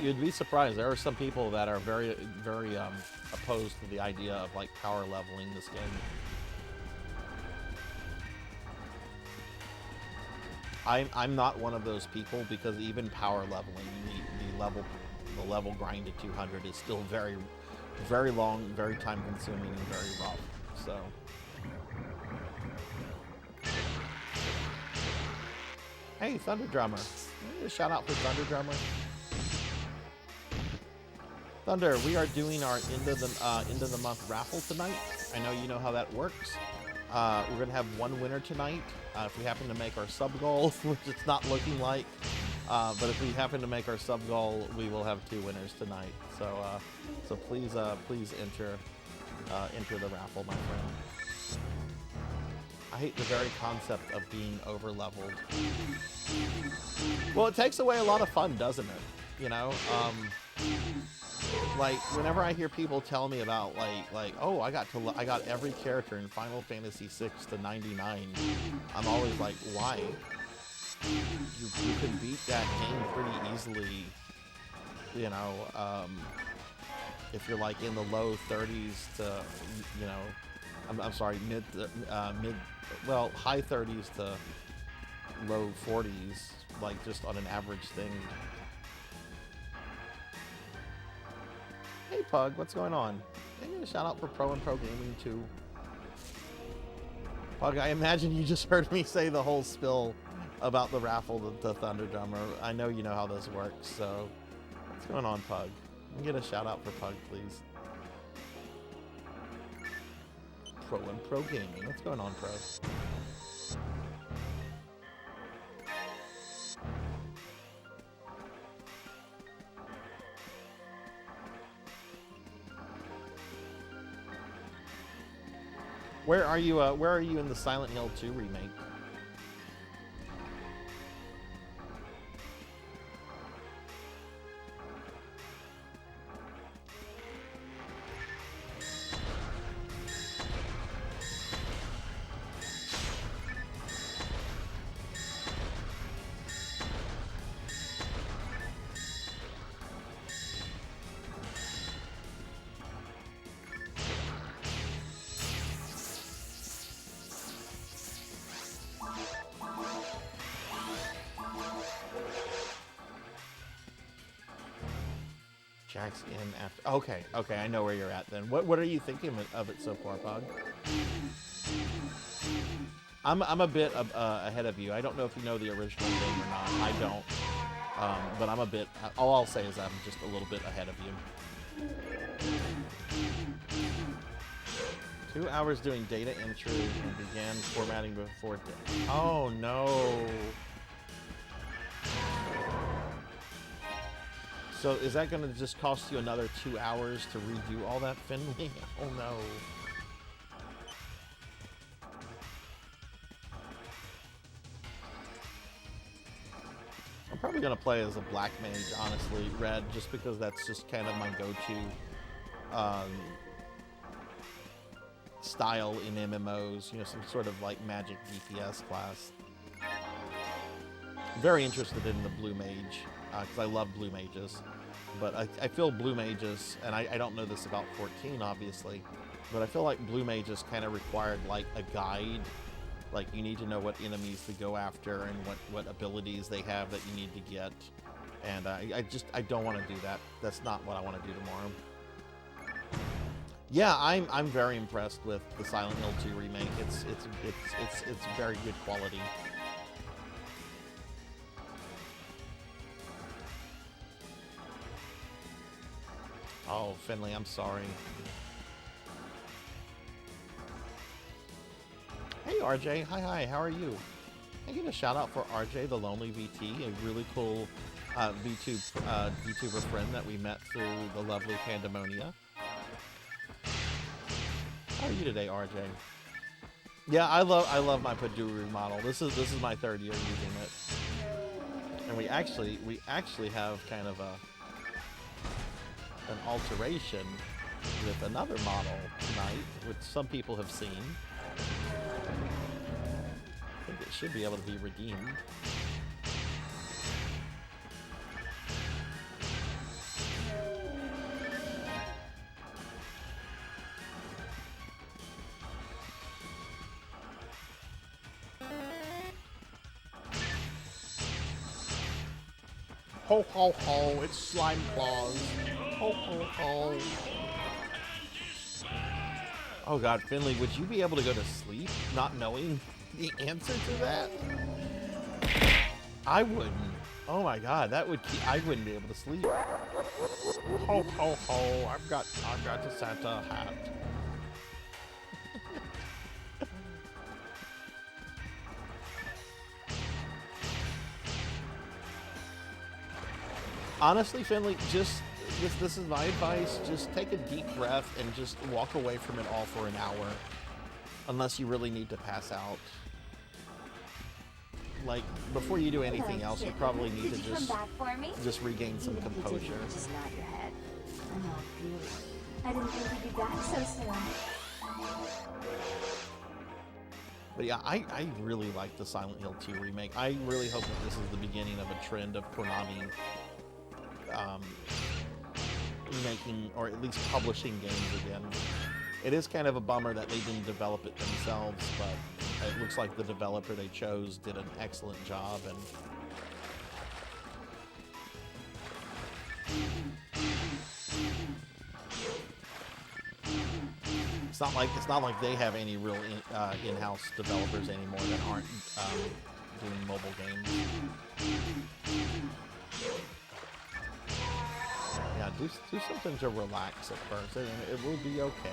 you'd be surprised. There are some people that are very opposed to the idea of like power leveling this game. I'm not one of those people, because even power leveling, the level grind to 200 is still very, very long, very time consuming, and very rough. So. Hey, Thunder Drummer. A shout out for Thunder Drummer. Thunder, we are doing our end of the month raffle tonight. I know you know how that works. We're gonna have one winner tonight. If we happen to make our sub goal, which it's not looking like, but if we happen to make our sub goal, we will have 2 winners tonight. So please enter the raffle, my friend. I hate the very concept of being over leveled. Well, it takes away a lot of fun, doesn't it? You know, like whenever I hear people tell me about like oh, I got every character in Final Fantasy VI to 99, I'm always like, why? You can beat that game pretty easily, you know, if you're like in the low 30s to, you know, I'm sorry, high 30s to low 40s, like just on an average thing. Hey Pug, what's going on? Can I get a shout out for Pro and Pro Gaming too? Pug, I imagine you just heard me say the whole spill about the raffle to Thunder Drummer. I know you know how this works, so what's going on, Pug? Can I get a shout out for Pug, please? Pro and Pro Gaming. What's going on, Pro? Where are you in the Silent Hill 2 remake? Jack's in after. Okay, I know where you're at then. What are you thinking of it so far, Pog? I'm a bit ahead of you. I don't know if you know the original game or not. I don't. But I'm a bit. All I'll say is I'm just a little bit ahead of you. 2 hours doing data entry and began formatting before. Oh no. So is that going to just cost you another 2 hours to redo all that, Finley? Oh no. I'm probably going to play as a black mage, honestly, Red, just because that's just kind of my go-to style in MMOs, you know, some sort of like magic DPS class. I'm very interested in the blue mage. Because I love blue mages, but I feel blue mages, and I don't know this about 14 obviously, but I feel like blue mages kind of required like a guide, like you need to know what enemies to go after and what abilities they have that you need to get, and I don't want to do that. That's not what I want to do tomorrow. Yeah, I'm very impressed with the Silent Hill 2 remake. It's very good quality. Oh, Finley, I'm sorry. Hey, RJ. Hi, how are you? I get a shout out for RJ, the Lonely VT, a really cool VTuber friend that we met through the lovely Pandemonia. How are you today, RJ? Yeah, I love my Paduru model. This is my 3rd year using it. And we actually have kind of an alteration with another model tonight, which some people have seen. I think it should be able to be redeemed. Ho ho ho, it's slime claws. Ho ho ho. Oh god, Finley, would you be able to go to sleep not knowing the answer to that? I wouldn't. Oh my god, that would keep, I wouldn't be able to sleep. Ho ho ho, I've got the Santa hat. Honestly, Finley, just this is my advice. Just take a deep breath and just walk away from it all for an hour, unless you really need to pass out. Like before you do anything else, you probably need to just regain some composure. Just nod your head. I'm all good. I didn't think you'd be back so soon. But yeah, I really like the Silent Hill 2 remake. I really hope that this is the beginning of a trend of Konami making, or at least publishing games again. It is kind of a bummer that they didn't develop it themselves, but it looks like the developer they chose did an excellent job. And it's not like they have any real in-house developers anymore that aren't doing mobile games. Yeah, do something to relax at first, and it will be okay.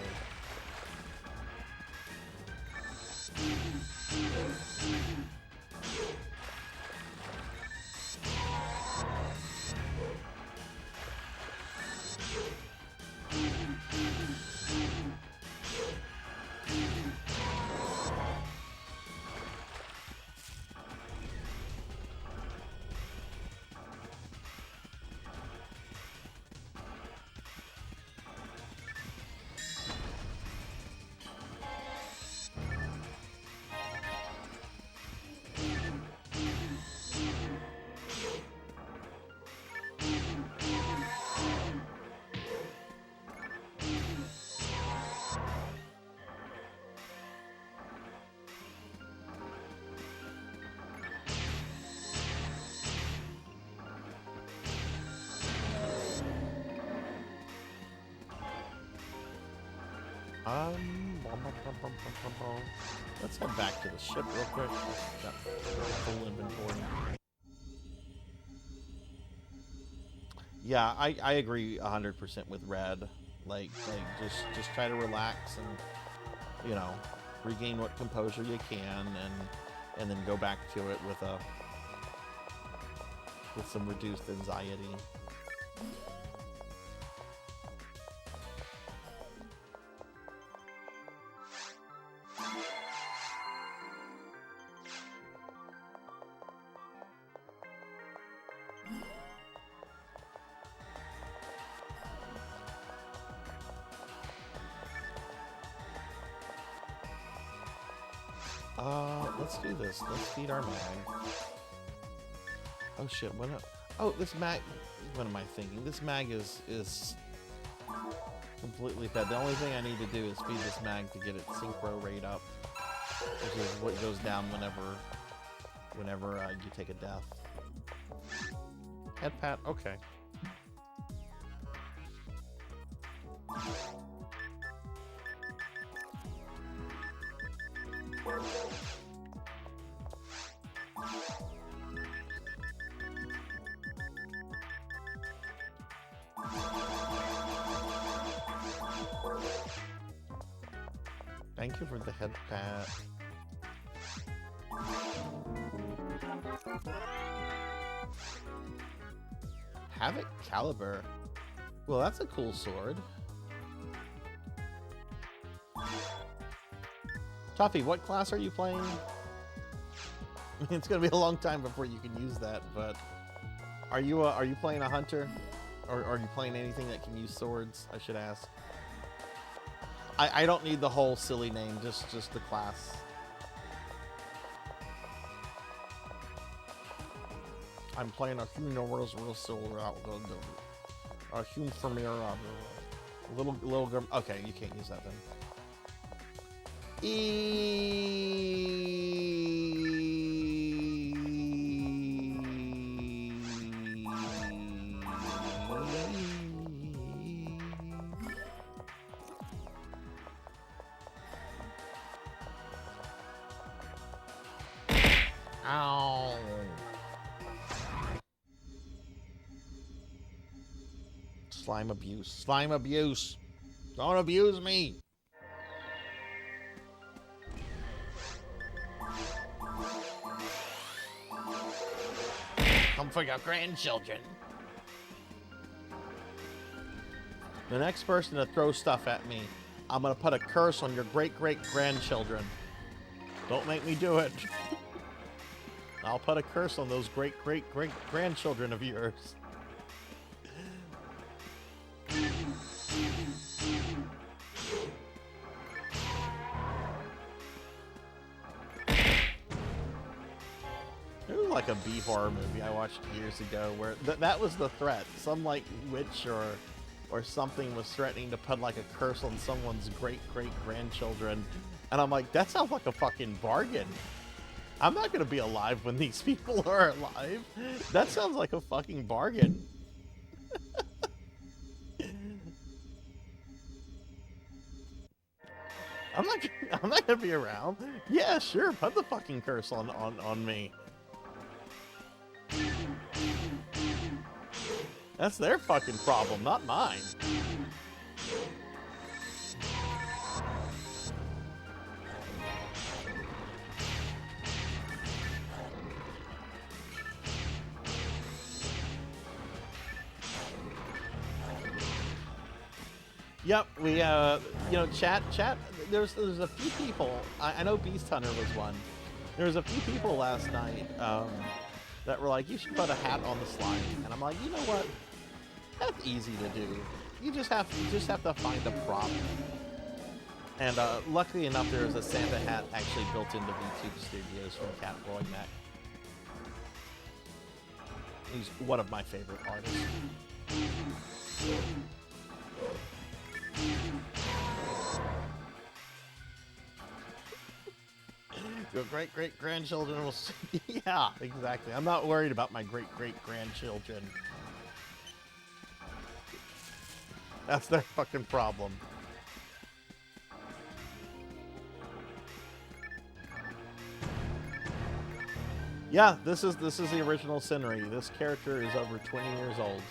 Let's head back to the ship real quick. Got full inventory. Yeah, I agree 100% with Red. Like just try to relax and, you know, regain what composure you can, and then go back to it with some reduced anxiety. Let's do this. Let's feed our mag. Oh shit, oh, this mag, what am I thinking? This mag is completely fed. The only thing I need to do is feed this mag to get its synchro rate up, which is what goes down whenever you take a death. Head pat, okay. Thank you for the head pat. Havoc Caliber. Well, that's a cool sword. Toffee, what class are you playing? It's gonna be a long time before you can use that, but are you playing a hunter? Or are you playing anything that can use swords, I should ask? I don't need the whole silly name, just the class. I'm playing a universal sword out a human premier little okay, you can't use that then. Slime abuse. Slime abuse. Don't abuse me. Come for your grandchildren. The next person to throw stuff at me, I'm gonna put a curse on your great-great-grandchildren. Don't make me do it. I'll put a curse on those great-great-great-grandchildren of yours. There was like a B horror movie I watched years ago where that was the threat. Some like witch or something was threatening to put like a curse on someone's great-great-grandchildren. And I'm like, that sounds like a fucking bargain. I'm not gonna be alive when these people are alive. That sounds like a fucking bargain. I'm not gonna be around. Yeah, sure, put the fucking curse on me. That's their fucking problem, not mine. Yep, we, you know, chat, there's a few people, I know Beast Hunter was one. There was a few people last night, that were like, you should put a hat on the slime. And I'm like, you know what? That's easy to do. You just have to find a prop. And, luckily enough, there is a Santa hat actually built into VTuber Studios from Catboy Mac. He's one of my favorite artists. Your great-great-grandchildren will see. Yeah, exactly. I'm not worried about my great-great-grandchildren. That's their fucking problem. Yeah, this is the original scenery. This character is over 20 years old.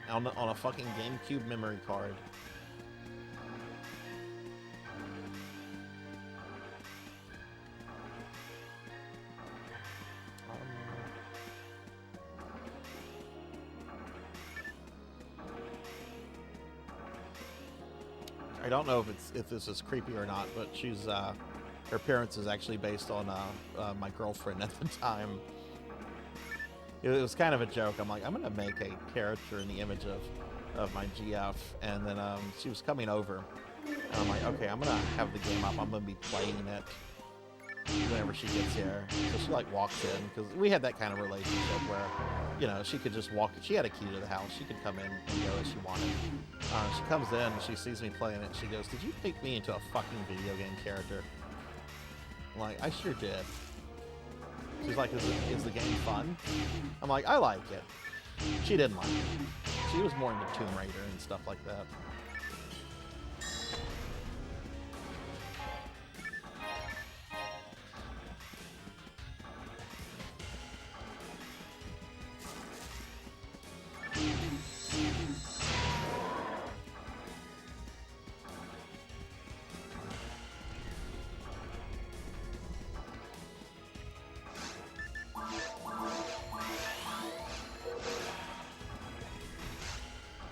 On a fucking GameCube memory card. I don't know if this is creepy or not, but she's her appearance is actually based on my girlfriend at the time. It was kind of a joke. I'm like, I'm gonna make a character in the image of my GF, and then she was coming over, and I'm like, okay, I'm gonna have the game up. I'm gonna be playing it whenever she gets here. So she like walks in, because we had that kind of relationship where, you know, she could just walk. She had a key to the house. She could come in and go as she wanted. She comes in, she sees me playing it, and she goes, "Did you make me into a fucking video game character?" I'm like, I sure did. She's like, is the game fun? I'm like, I like it. She didn't like it. She was more into Tomb Raider and stuff like that.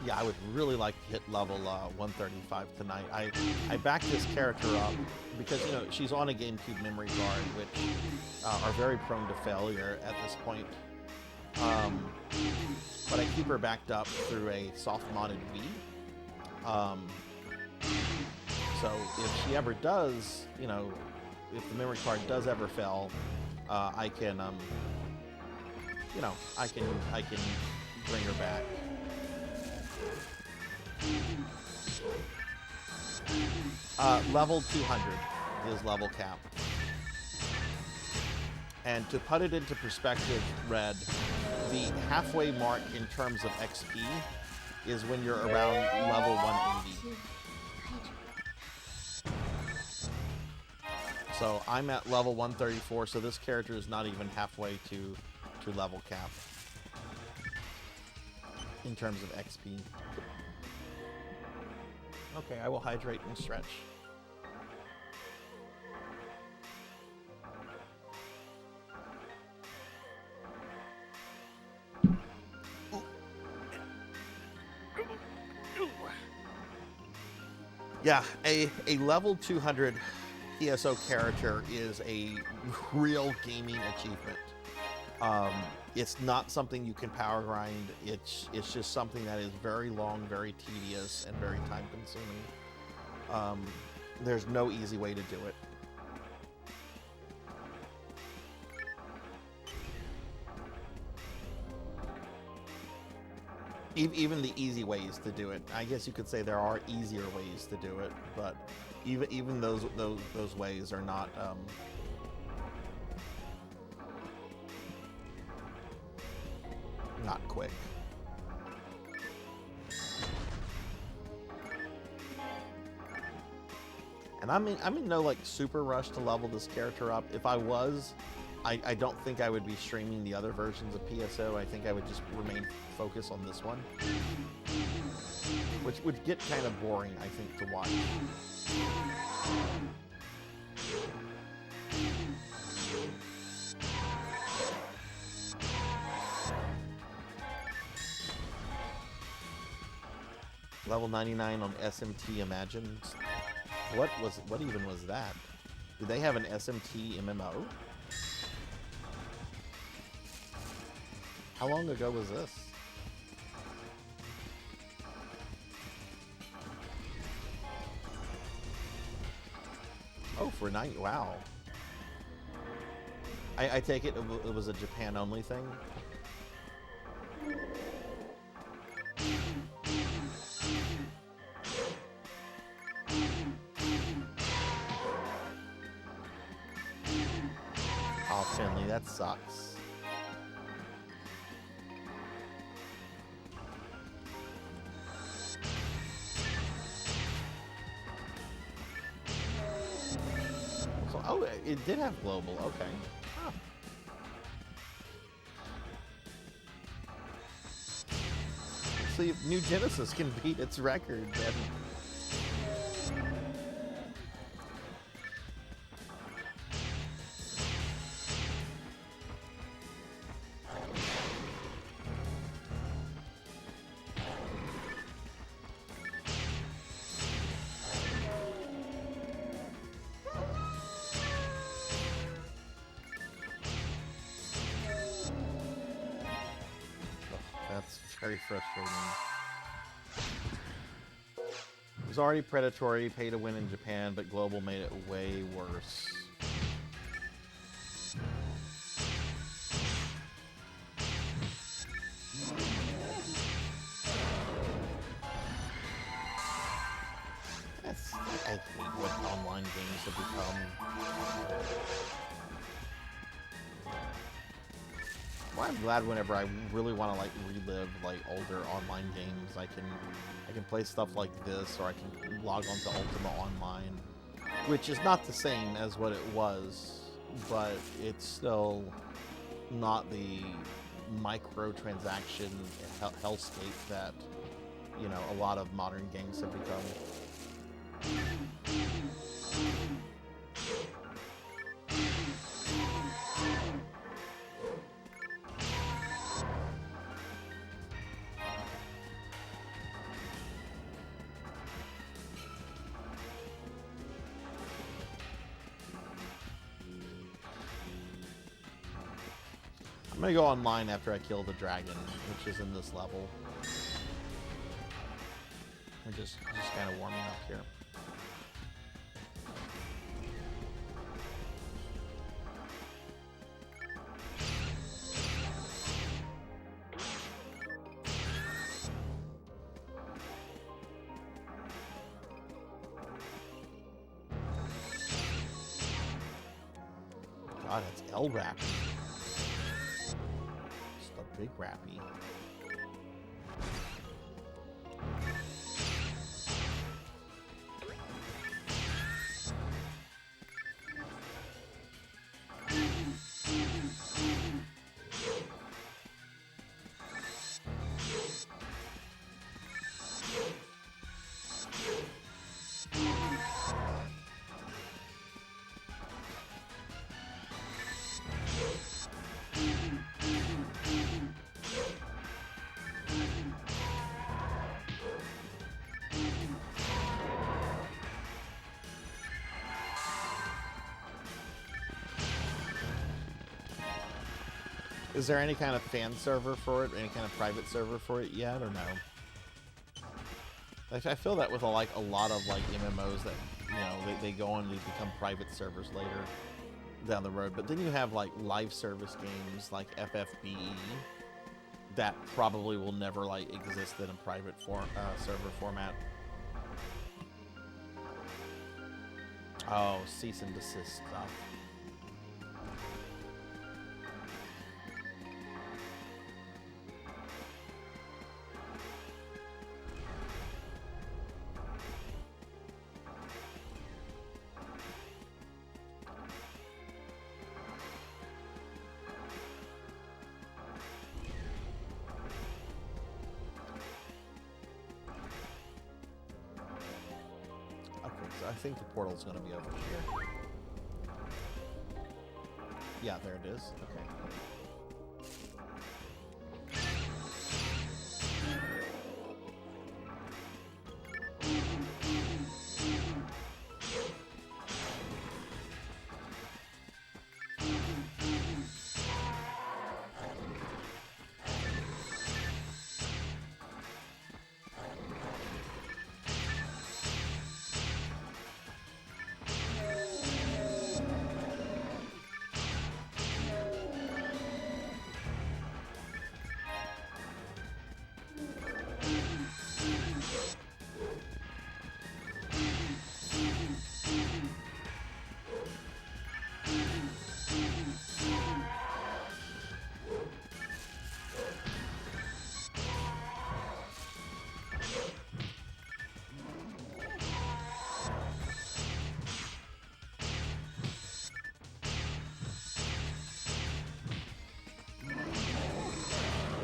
Yeah, I would really like to hit level 135 tonight. I backed this character up because, you know, she's on a GameCube memory card, which are very prone to failure at this point. But I keep her backed up through a soft modded Wii. So if she ever does, you know, if the memory card does ever fail, I can, you know, I can bring her back. Level 200 is level cap. And to put it into perspective, Red, the halfway mark in terms of XP is when you're around level 180. So I'm at level 134, so this character is not even halfway to level cap in terms of XP. Okay, I will hydrate and stretch. Yeah, a level 200 PSO character is a real gaming achievement. It's not something you can power grind. It's just something that is very long, very tedious, and very time consuming. There's no easy way to do it. Even the easy ways to do it. I guess you could say there are easier ways to do it, but even those ways are not not quick. And I'm in no like super rush to level this character up. If I was, I don't think I would be streaming the other versions of PSO. I think I would just remain focused on this one, which would get kind of boring, I think, to watch. Level 99 on SMT Imagine. What even was that? Did they have an SMT MMO? How long ago was this? Oh, for 9, wow. I take it was a Japan only thing. Oh, Finley, that sucks. So, oh, it did have global. Okay. Huh. See if New Genesis can beat its record, then. That's very frustrating. It was already predatory, pay to win in Japan, but global made it way worse. I hate what online games have become. Well, I'm glad whenever I really want to like relive like older online games, I can play stuff like this, or I can log on to Ultima Online, which is not the same as what it was, but it's still not the microtransaction hellscape that, you know, a lot of modern games have become. I'm gonna go online after I kill the dragon, which is in this level. I'm just kind of warming up here. God, it's L-Rappy. Just a big Rappy. Is there any kind of fan server for it? Any kind of private server for it yet, or no? I feel that with a lot of like MMOs that, you know, they go on to become private servers later down the road. But then you have like live service games like FFBE that probably will never like exist in a private server format. Oh, cease and desist stuff. I think the portal's going to be over here. Yeah, there it is. Okay.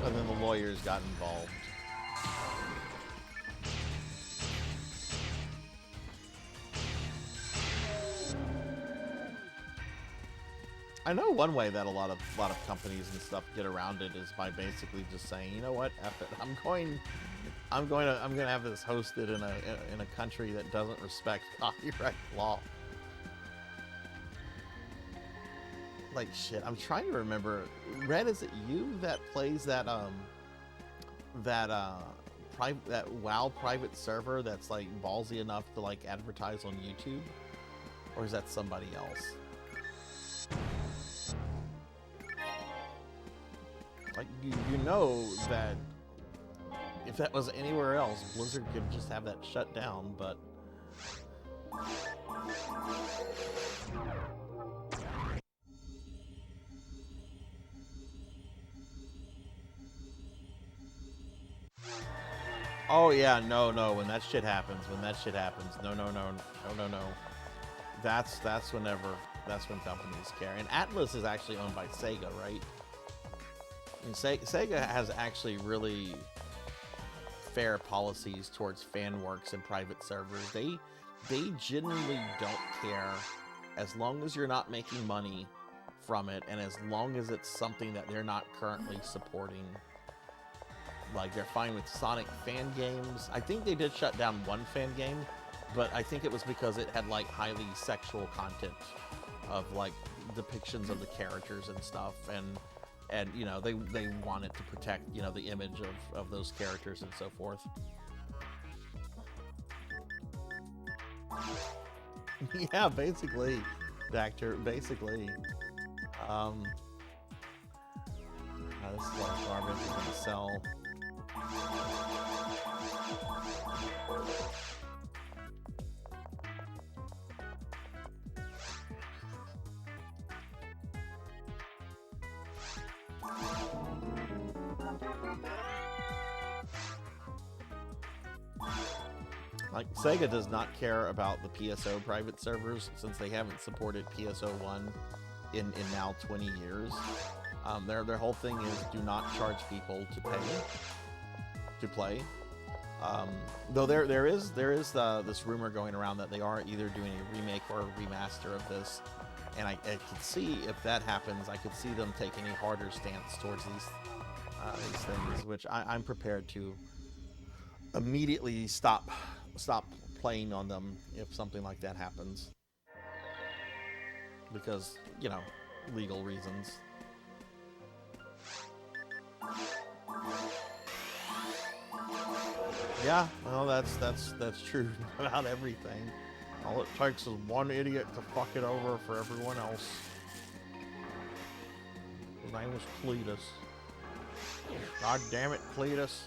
And then the lawyers got involved. I know one way that a lot of companies and stuff get around it is by basically just saying, you know what, F it. I'm gonna have this hosted in a country that doesn't respect copyright law. Like shit, I'm trying to remember. Red, is it you that plays that WoW private server that's like ballsy enough to like advertise on YouTube, or is that somebody else? Like you know that if that was anywhere else, Blizzard could just have that shut down, but. Oh yeah, no, when that shit happens, no. That's when companies care. And Atlas is actually owned by Sega, right? And Sega has actually really fair policies towards fan works and private servers. They genuinely don't care as long as you're not making money from it, and as long as it's something that they're not currently supporting. Like, they're fine with Sonic fan games. I think they did shut down one fan game, but I think it was because it had like highly sexual content of like depictions of the characters and stuff, and you know, they wanted to protect, you know, the image of those characters and so forth. Yeah, basically, Dactor, basically. This is like garbage I'm gonna sell. Like, Sega does not care about the PSO private servers since they haven't supported PSO1 in now 20 years. Their whole thing is do not charge people to pay to play. Though there is this rumor going around that they are either doing a remake or a remaster of this, and I could see if that happens, I could see them taking a harder stance towards these things, which I'm prepared to immediately stop playing on them if something like that happens, because, you know, legal reasons. Yeah, well, that's true about everything. All it takes is one idiot to fuck it over for everyone else. His name was Cletus. God damn it, Cletus.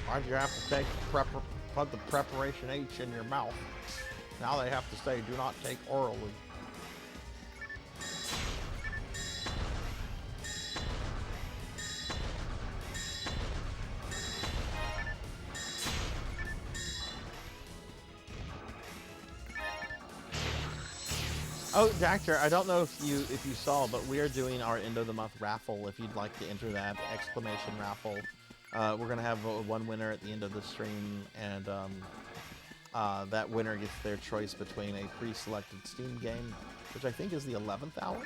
Why'd you have to take put the preparation H in your mouth? Now they have to say, do not take orally. Oh, Doctor, I don't know if you saw, but we are doing our end of the month raffle. If you'd like to enter that exclamation raffle, we're gonna have one winner at the end of the stream, and that winner gets their choice between a pre-selected Steam game, which I think is the 11th hour,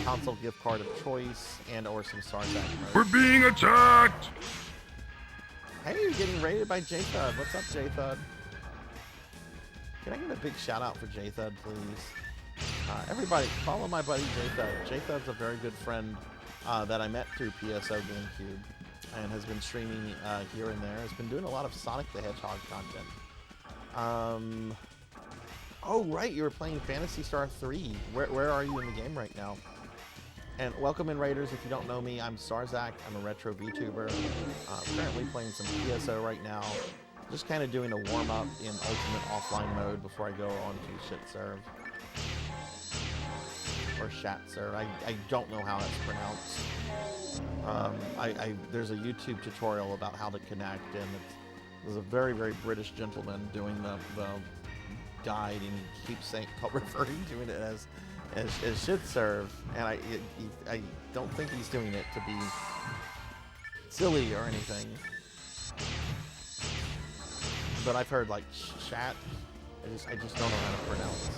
console gift card of choice, and or some Sarzac merch. We're being attacked! Hey, you're getting raided by J-Thud. What's up, J-Thud? Can I get a big shout out for J-Thud, please? Everybody, follow my buddy J-Thud. J-Thud's a very good friend that I met through PSO GameCube and has been streaming here and there. Has been doing a lot of Sonic the Hedgehog content. Oh, right, you were playing Phantasy Star 3. Where are you in the game right now? And welcome in, Raiders. If you don't know me, I'm Sarzac. I'm a retro VTuber. Currently playing some PSO right now. Just kind of doing a warm-up in Ultimate Offline mode before I go on to Shit Serve. Or Shat Serve. I don't know how it's pronounced. There's a YouTube tutorial about how to connect, and there's a very, very British gentleman doing the guide, and he keeps referring to it as Shit Serve, and I don't think he's doing it to be silly or anything. But I've heard like chat. I just don't know how to pronounce.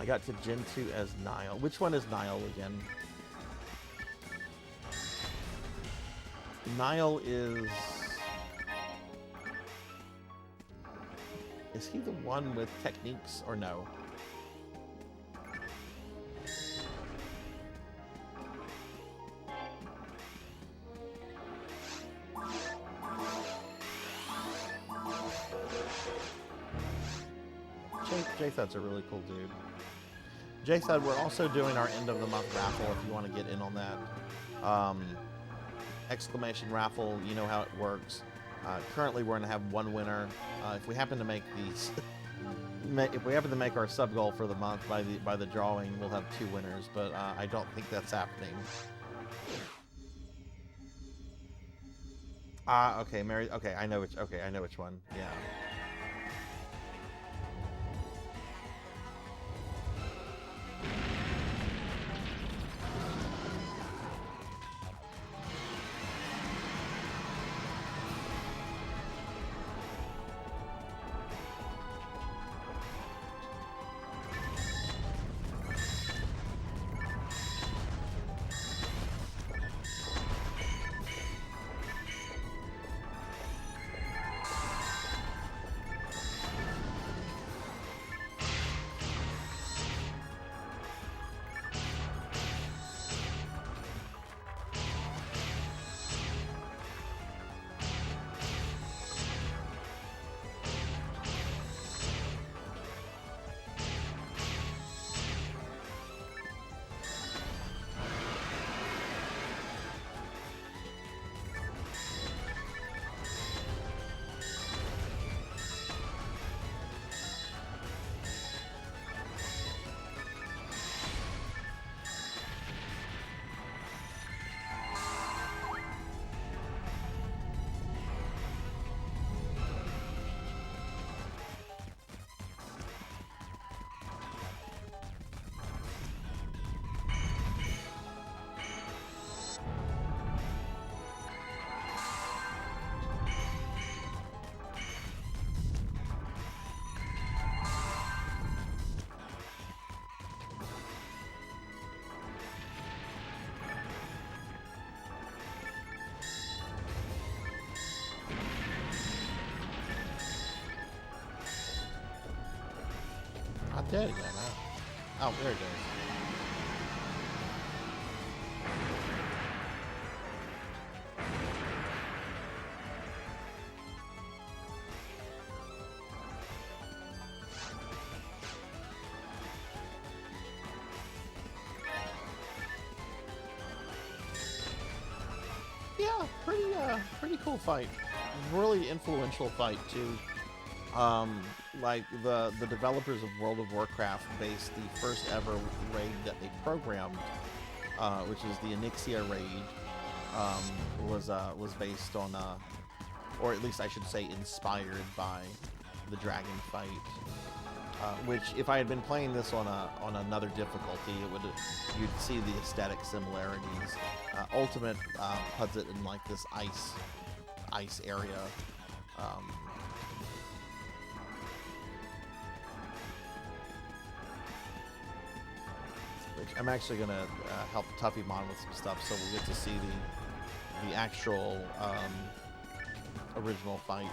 I got to Gen 2 as Nile. Which one is Nile again? Nile is he the one with techniques or no? J-Thud's a really cool dude. J-Thud, we're also doing our end of the month raffle if you want to get in on that. Exclamation raffle, you know how it works. Currently we're going to have one winner. If we happen to make these, if we happen to make our sub goal for the month by the drawing, we'll have two winners, but I don't think that's happening. Okay, Mary. Okay, I know which one. Yeah. dead again, huh? Oh, there it goes. Yeah, pretty cool fight. Really influential fight too. Like the developers of World of Warcraft based the first ever raid that they programmed, which is the Onyxia raid, was based on, or at least I should say, inspired by the dragon fight. Which, if I had been playing this on another difficulty, you'd see the aesthetic similarities. Ultimate puts it in like this ice area. Which I'm actually gonna help Tuffymon with some stuff, so we'll get to see the actual original fight.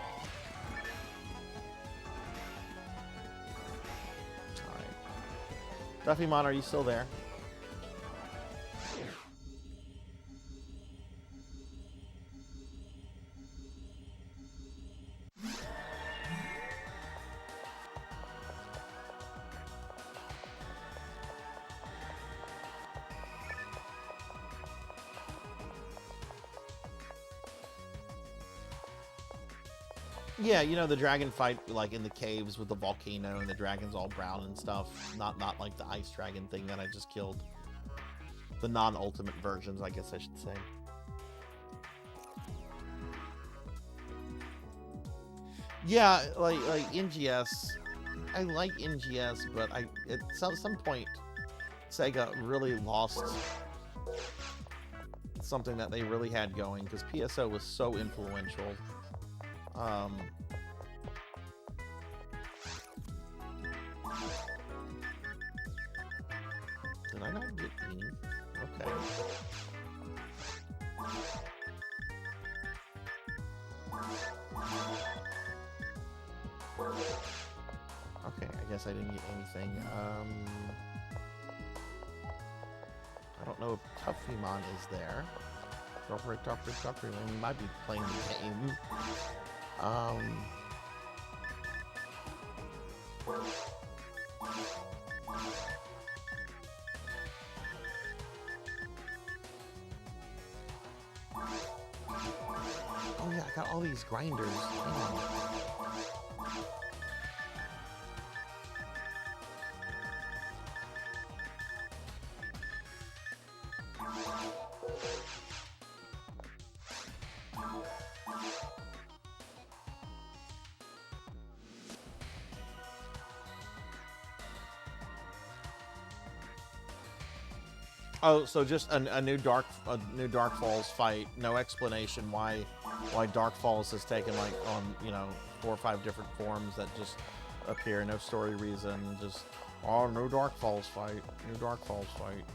Tuffymon, are you still there? Yeah, you know, the dragon fight, like in the caves with the volcano and the dragon's all brown and stuff. Not like the ice dragon thing that I just killed. The non-ultimate versions, I guess I should say. Yeah, like NGS. I like NGS, but at some point, Sega really lost something that they really had going, because PSO was so influential. Did I not get any? Okay. Okay, I guess I didn't get anything. I don't know if Tuffymon is there. Tuffymon, he might be playing the game. Oh yeah, I got all these grinders. Oh, so just a new Dark Falls fight. No explanation why Dark Falls has taken like on 4 or 5 different forms that just appear. No story reason. Just new Dark Falls fight. New Dark Falls fight.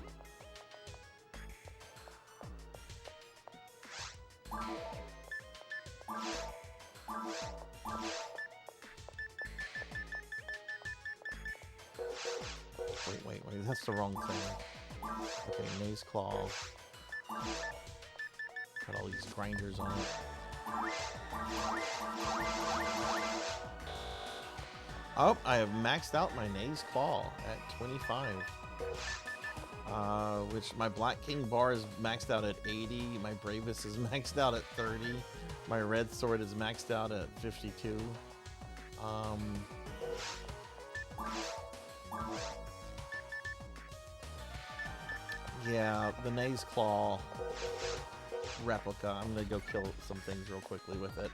Wait. That's the wrong thing. Okay, Maze Claw. Got all these grinders on it. Oh, I have maxed out my Naze Claw at 25. Which my Black King bar is maxed out at 80. My Bravest is maxed out at 30. My Red Sword is maxed out at 52. Yeah, the Naze Claw replica. I'm gonna go kill some things real quickly with it.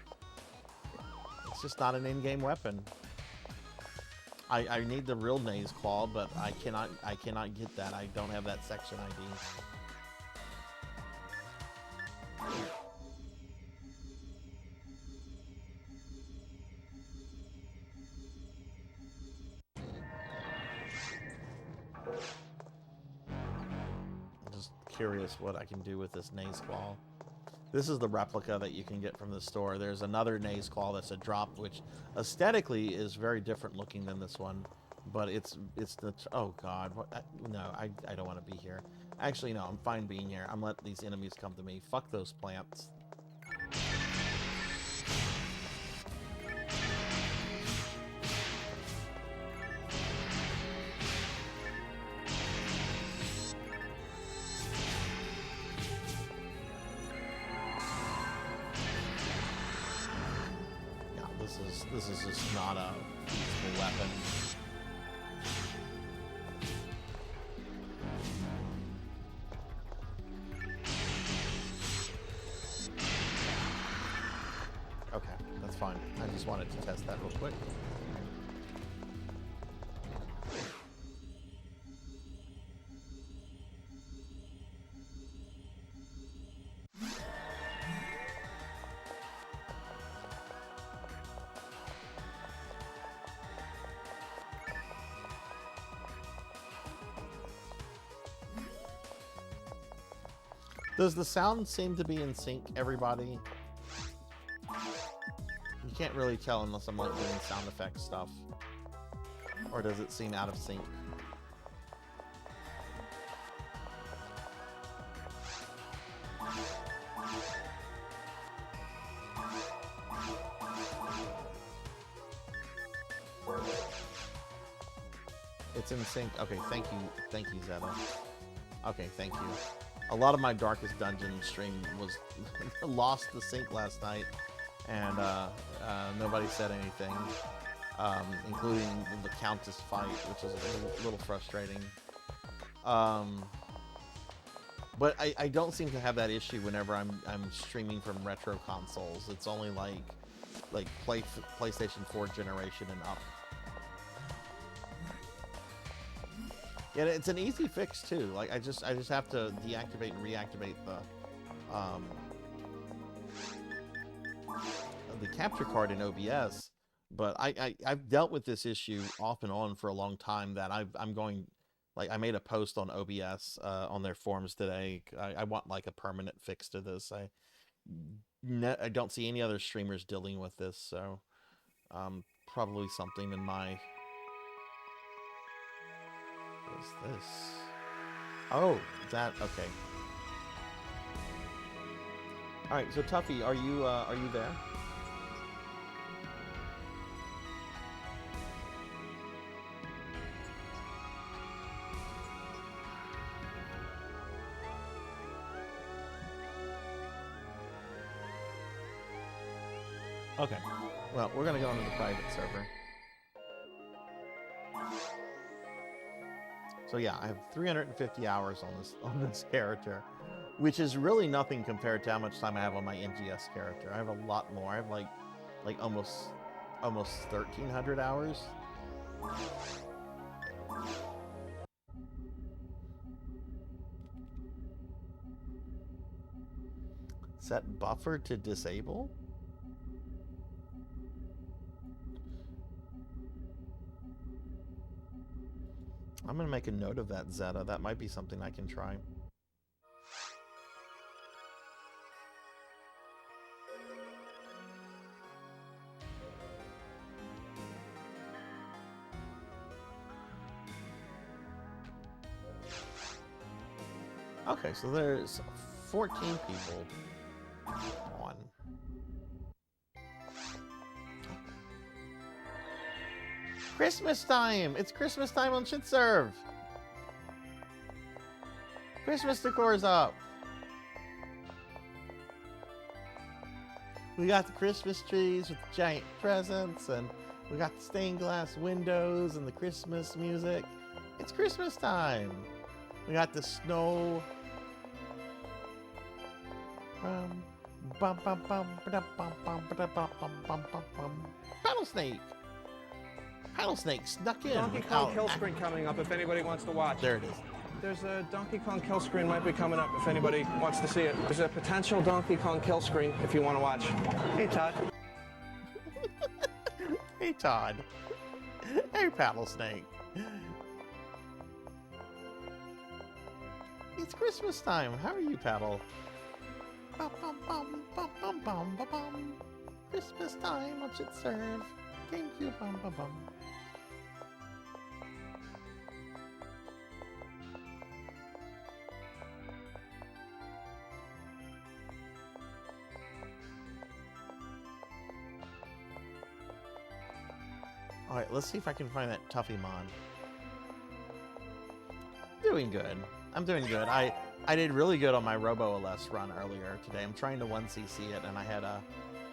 It's just not an in-game weapon. I need the real Naze Claw, but I cannot get that. I don't have that section ID. Curious what I can do with this Naze Claw. This is the replica that you can get from the store. There's another Naze Claw that's a drop, which aesthetically is very different looking than this one. But it's the oh god, what? No, I don't want to be here. Actually, no, I'm fine being here. I'm letting these enemies come to me. Fuck those plants. Yeah, this is just not a useful weapon. Okay, that's fine. I just wanted to test that real quick. Does the sound seem to be in sync, everybody? You can't really tell unless I'm like doing sound effect stuff. Or does it seem out of sync? It's in sync. Okay, thank you, Zeta. Okay, thank you. A lot of my Darkest Dungeon stream was lost the sync last night, and nobody said anything, including the Countess fight, which is a little frustrating. But I don't seem to have that issue whenever I'm streaming from retro consoles. It's only like PlayStation 4 generation and up. Yeah, it's an easy fix too. Like I just have to deactivate and reactivate the capture card in OBS. But I've dealt with this issue off and on for a long time. That I'm going, like I made a post on OBS on their forums today. I want like a permanent fix to this. I don't see any other streamers dealing with this, so probably something in my. What is this? Oh, that okay. All right, so Tuffy, are you there? Okay. Well, we're gonna go into the private server. So yeah, I have 350 hours on this character, which is really nothing compared to how much time I have on my NGS character. I have a lot more. I have like almost 1,300 hours. Set buffer to disable? I'm gonna make a note of that, Zeta. That might be something I can try. Okay, so there's 14 people on. Christmas time! It's Christmas time on Shitserve! Christmas decor's up! We got the Christmas trees with the giant presents, and we got the stained glass windows and the Christmas music. It's Christmas time! We got the snow. Rattlesnake! Rattlesnake snuck in. Donkey Kong kill screen coming up if anybody wants to watch. There it is. There's a Donkey Kong kill screen might be coming up if anybody wants to see it. There's a potential Donkey Kong kill screen if you want to watch. Hey, Todd. Hey, Todd. Hey, Rattlesnake. It's Christmas time. How are you, Paddle? Bum, bum, bum, bum, bum, bum, bum, bum. Christmas time, what should serve? GameCube, bum, bum, bum. Alright, let's see if I can find that Tuffymon. Doing good. I'm doing good. I did really good on my Robo-LS run earlier today. I'm trying to 1cc it, and I had a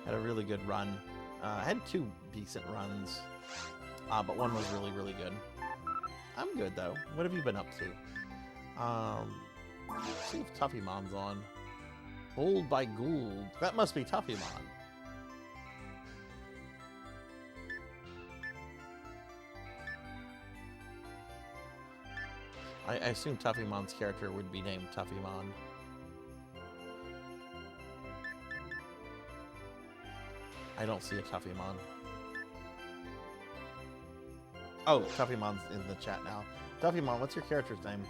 really good run. I had 2 decent runs, but one was really, really good. I'm good, though. What have you been up to? Let's see if Tuffymon's on. Bold by Gould. That must be Tuffymon. I assume Tuffymon's character would be named Tuffymon. I don't see a Tuffymon. Oh, Tuffymon's in the chat now. Tuffymon, what's your character's name?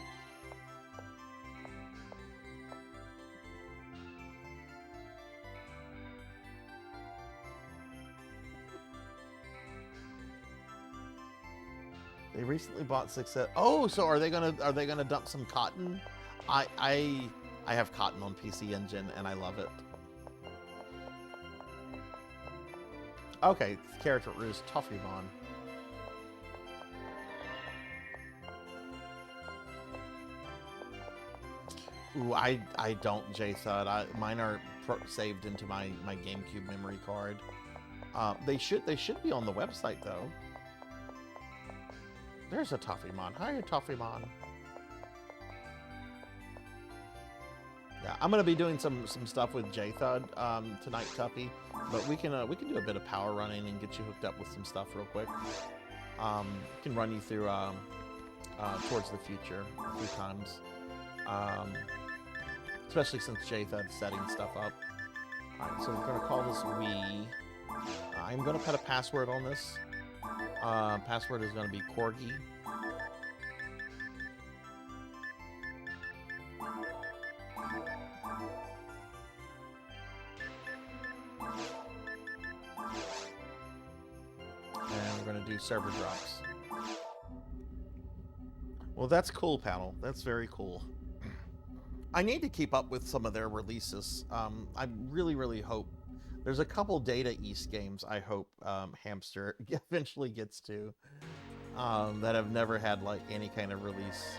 They recently bought Success. Oh, so are they gonna dump some cotton? I have cotton on PC Engine and I love it. Okay, character is Tuffymon. Ooh, I don't, JSUD. Mine are saved into my GameCube memory card. They should be on the website though. There's a Tuffymon. Hi, Tuffymon. Yeah, I'm gonna be doing some stuff with JThud tonight, Tuffy. But we can do a bit of power running and get you hooked up with some stuff real quick. Can run you through Towards the Future a few times. Especially since JThud's setting stuff up. Alright, so we're gonna call this Wii. I'm gonna put a password on this. Password is gonna be Corgi. And we're gonna do server drops. Well, that's cool, panel. That's very cool. I need to keep up with some of their releases. I really, really hope there's a couple Data East games I hope Hamster eventually gets to that have never had like any kind of release.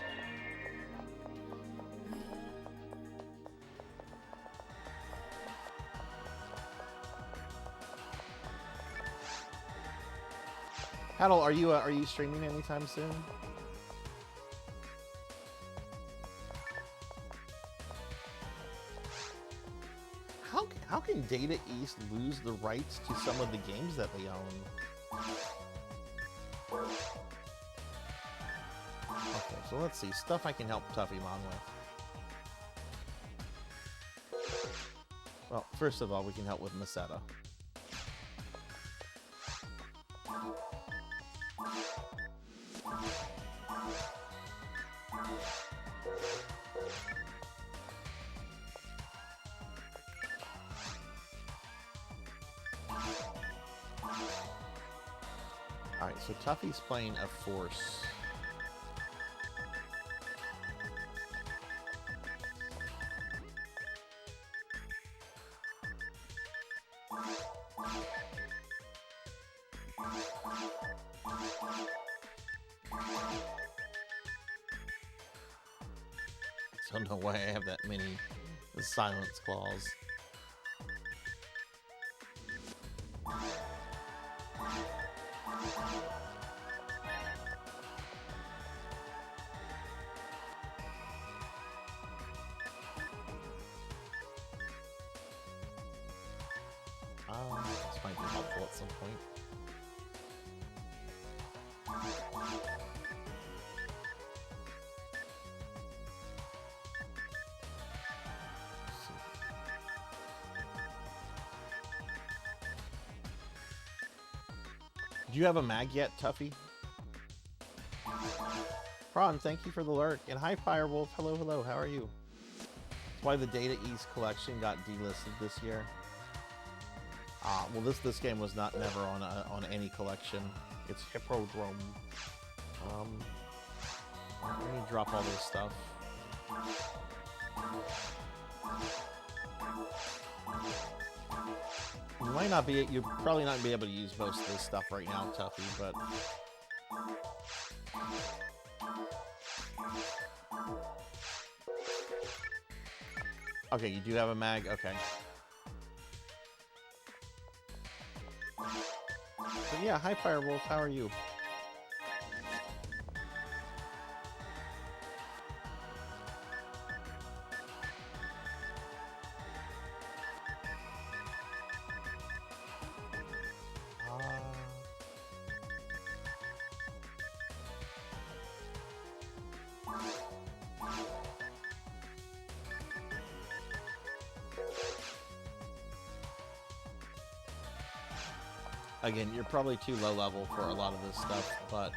Paddle, are you streaming anytime soon? How can Data East lose the rights to some of the games that they own? Okay, so let's see. Stuff I can help Tuffymon with. Well, first of all, we can help with Meseta. Alright, so Tuffy's playing a Force. I don't know why I have that many silence claws. This might be helpful at some point. Do you have a mag yet, Tuffy? Prawn, thank you for the lurk. And hi, Firewolf. Hello, hello. How are you? That's why the Data East collection got delisted this year. Well, this game was never on any collection. It's Hippodrome. Let me drop all this stuff. You might not be, you're probably not gonna be able to use most of this stuff right now, Tuffy, but... Okay, you do have a mag? Okay. But yeah, hi Firewolf, how are you? Again, you're probably too low level for a lot of this stuff, but...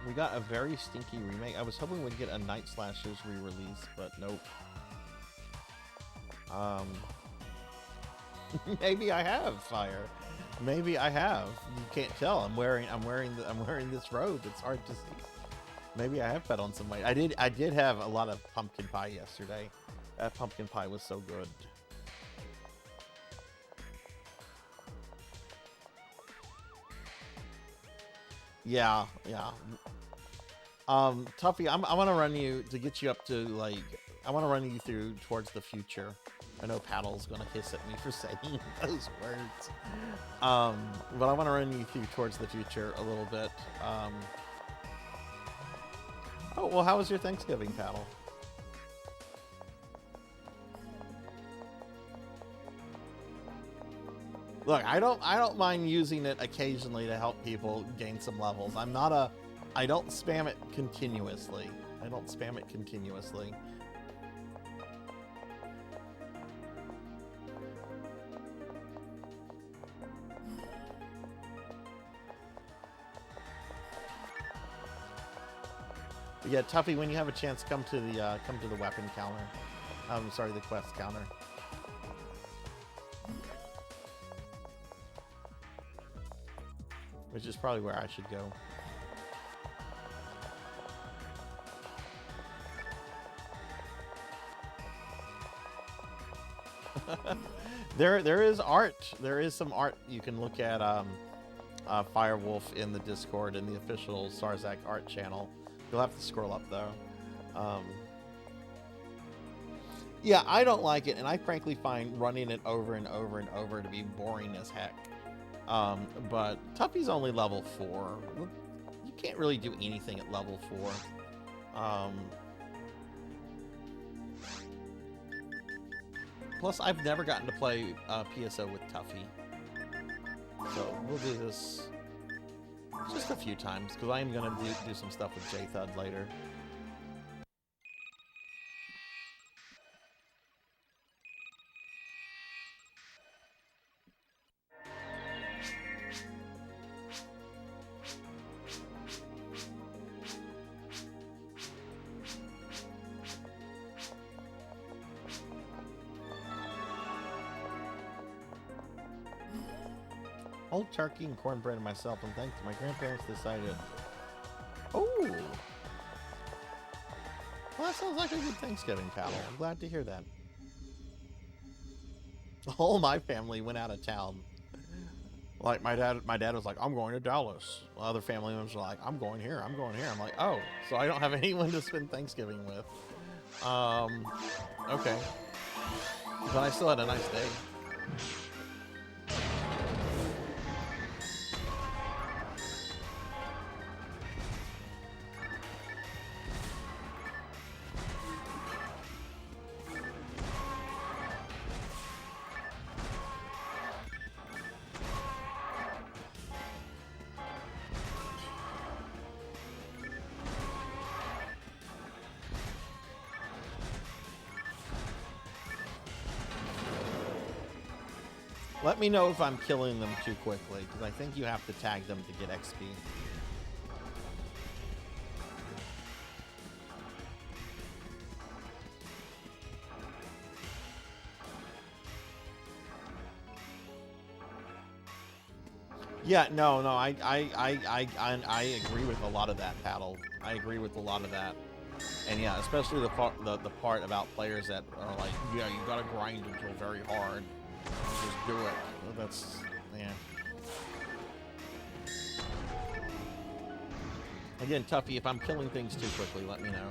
We got a very stinky remake. I was hoping we'd get a Night Slashers re-release, but nope. Maybe I have, Fire. Maybe I have. You can't tell. I'm wearing this robe. It's hard to see. Maybe I have fed on some weight. I did have a lot of pumpkin pie yesterday. That pumpkin pie was so good. Yeah. Tuffy, I want to run you to get you up to like. I want to run you through towards the future. I know Paddle's gonna hiss at me for saying those words. But I want to run you through towards the future a little bit. Oh, well, how was your Thanksgiving, Paddle? Look, I don't mind using it occasionally to help people gain some levels. I don't spam it continuously. But yeah, Tuffy, when you have a chance, come to the weapon counter. Sorry, the quest counter. Which is probably where I should go. There is art. There is some art you can look at. Firewolf in the Discord in the official Sarzac art channel. You'll have to scroll up though. Yeah, I don't like it, and I frankly find running it over and over and over to be boring as heck. But Tuffy's only level 4. You can't really do anything at level 4. Plus, I've never gotten to play PSO with Tuffy. So we'll do this just a few times, because I am going to do some stuff with J-Thud later. Old turkey and cornbread and myself, and thanks to my grandparents decided. Oh, well, that sounds like a good Thanksgiving, Paddle. I'm glad to hear that. All my family went out of town. Like my dad was like, "I'm going to Dallas." Other family members were like, "I'm going here. I'm going here." I'm like, "Oh, so I don't have anyone to spend Thanksgiving with." Okay, but I still had a nice day. Let me know if I'm killing them too quickly, because I think you have to tag them to get XP. Yeah, no, I agree with a lot of that, Paddle. I agree with a lot of that. And yeah, especially the part about players that are like, yeah, you gotta grind until very hard. Just do it. Well, that's, yeah. Again, Tuffy, if I'm killing things too quickly, let me know.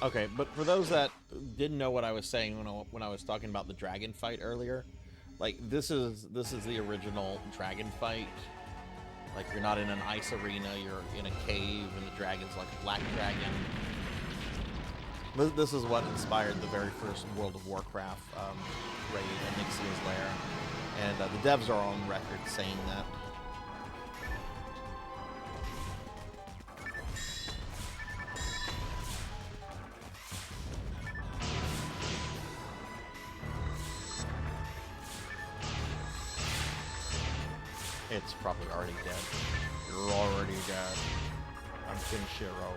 Okay, but for those that didn't know what I was saying when I was talking about the dragon fight earlier, like this is the original dragon fight. Like you're not in an ice arena, you're in a cave, and the dragon's like a black dragon. This is what inspired the very first World of Warcraft raid, Onyxia's Lair, and the devs are on record saying that. It's probably already dead. You're already dead. I'm Kinshiro.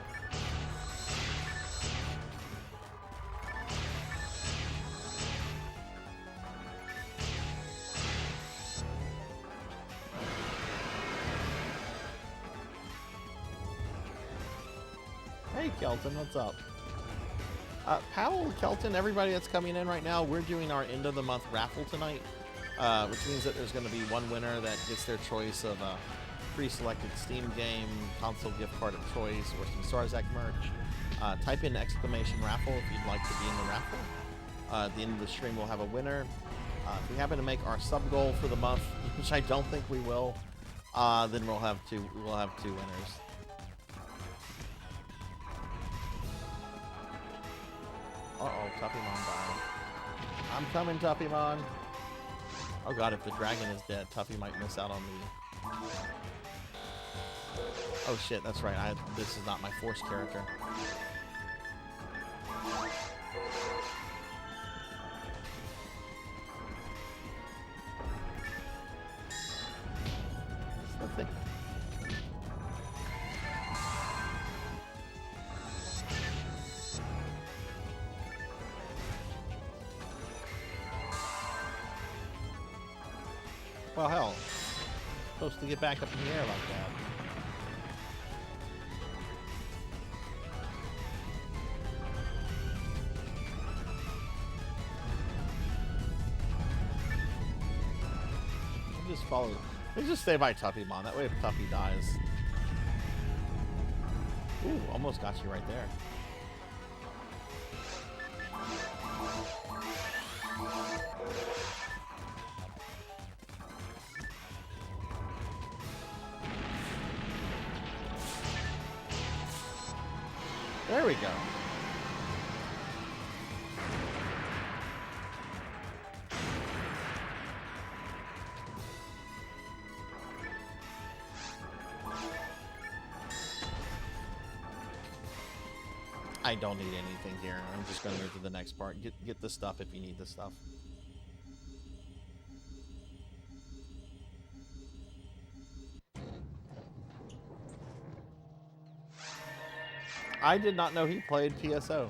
Hey Kelton, what's up? Powell, Kelton, everybody that's coming in right now, we're doing our end of the month raffle tonight. Which means that there's going to be one winner that gets their choice of a pre-selected Steam game, console gift card of choice, or some Sarzac merch. Type in exclamation raffle if you'd like to be in the raffle. At the end of the stream, we'll have a winner. If we happen to make our sub goal for the month, which I don't think we will, then we'll have two winners. Uh-oh, Tuffymon died. I'm coming, Tuffymon. Oh god, if the dragon is dead, Tuffy might miss out on me. Oh shit, that's right. This is not my Force character. Something. Well, hell, supposed to get back up in the air like that. Just follow. Let's just stay by Tuffymon. That way, if Tuffy dies. Ooh, almost got you right there. There we go. I don't need anything here. I'm just going to move to the next part. Get the stuff if you need the stuff. I did not know he played PSO.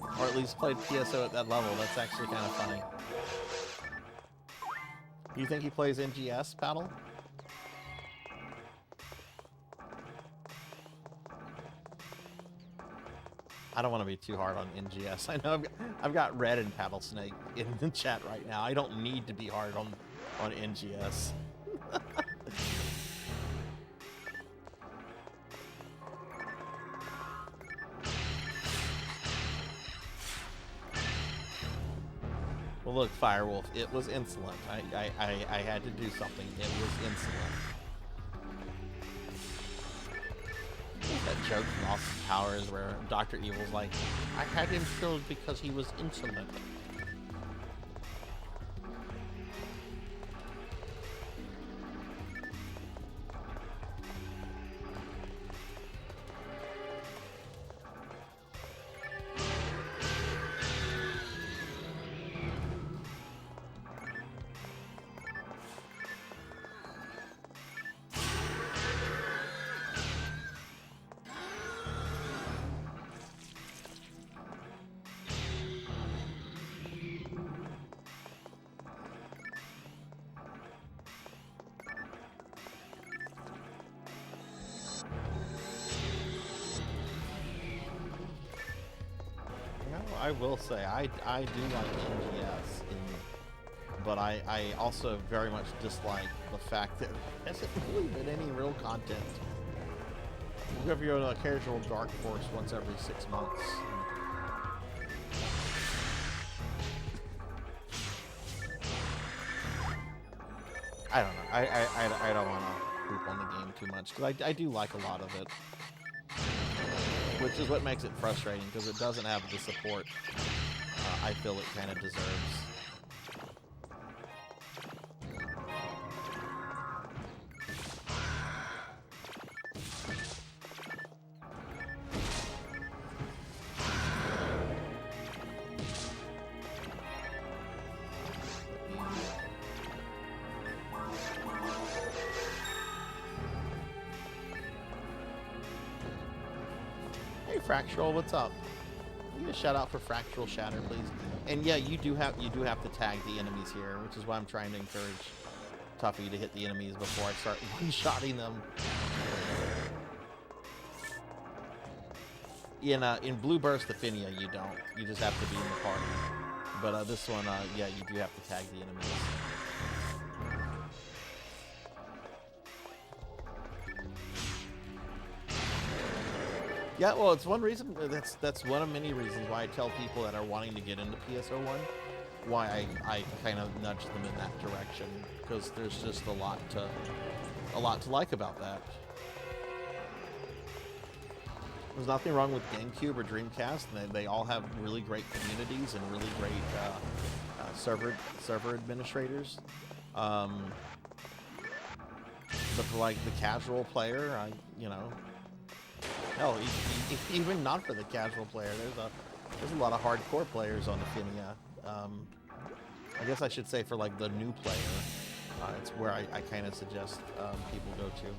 Or at least played PSO at that level. That's actually kind of funny. Do you think he plays NGS, Paddle? I don't want to be too hard on NGS. I know I've got Red and Paddle Snake in the chat right now. I don't need to be hard on NGS. Well, look, Firewolf, it was insolent. I had to do something. It was insolent. That joke from Austin Powers where Dr. Evil's like, I had him killed because he was insolent. I will say I do like NGS, but I also very much dislike the fact that there hasn't really been any real content. We'll give you a casual Dark Force once every 6 months. I don't know. I don't want to poop on the game too much because I do like a lot of it, which is what makes it frustrating because it doesn't have the support I feel it kind of deserves. Fractural, what's up? Give me a shout out for Fractural Shatter, please. And yeah, you do have to tag the enemies here, which is why I'm trying to encourage Tuffy to hit the enemies before I start one-shotting them. In Blue Burst Affinia, you don't. You just have to be in the party. But this one, yeah, you do have to tag the enemies. Yeah, well, it's one reason. That's one of many reasons why I tell people that are wanting to get into PSO1 why I kind of nudge them in that direction, because there's just a lot to like about that. There's nothing wrong with GameCube or Dreamcast. They all have really great communities and really great server administrators. But for like the casual player, hell, even not for the casual player, there's a lot of hardcore players on Affinia. I guess I should say for like the new player, it's where I kind of suggest people go to.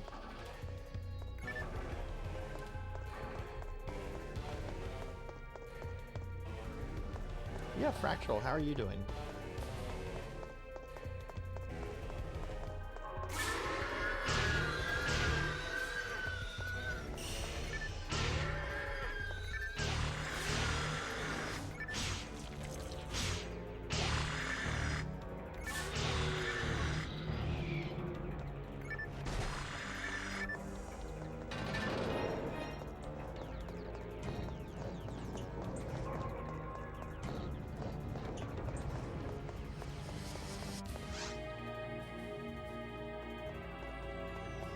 Yeah, Fractal, how are you doing?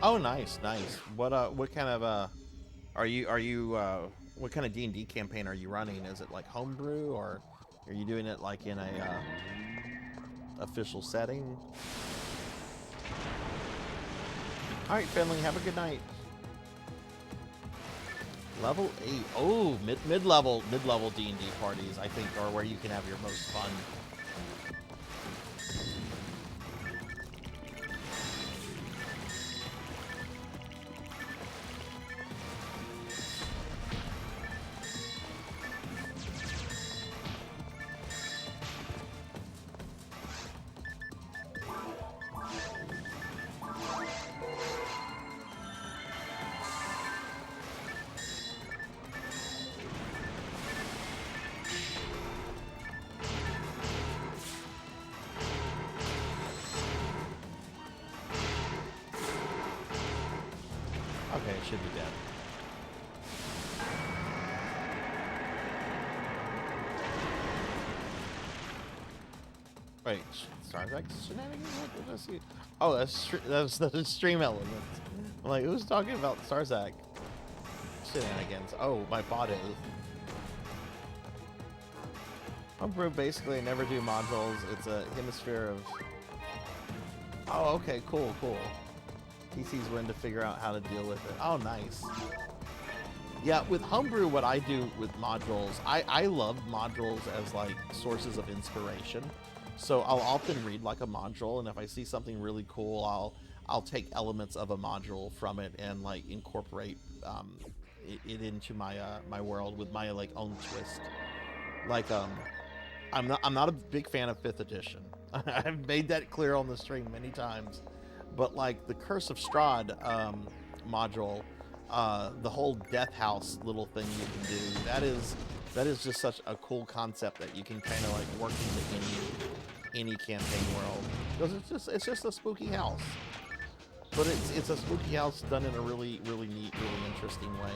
Oh, nice. What kind of are you what kind of D&D campaign are you running? Is it like homebrew, or are you doing it like in a official setting? All right, Finley, have a good night. Level 8. Oh, mid-level D&D parties, I think, are where you can have your most fun. Okay, it should be dead. Wait, Sarzac shenanigans? What did I see? Oh, that's the stream element. I'm like, who's talking about Sarzac shenanigans? Oh, my bot is. Homebrew, basically, I never do modules. It's a hemisphere of... Oh, okay, cool. PC's willing to figure out how to deal with it. Oh, nice. Yeah, with Homebrew, what I do with modules, I love modules as like sources of inspiration. So I'll often read like a module, and if I see something really cool, I'll take elements of a module from it and like incorporate it into my my world with my like own twist. Like I'm not a big fan of 5th edition. I've made that clear on the stream many times. But like the Curse of Strahd module, the whole Death House little thing you can do, That is just such a cool concept that you can kind of like work into any campaign world. Because it's just a spooky house. But it's a spooky house done in a really neat, really interesting way.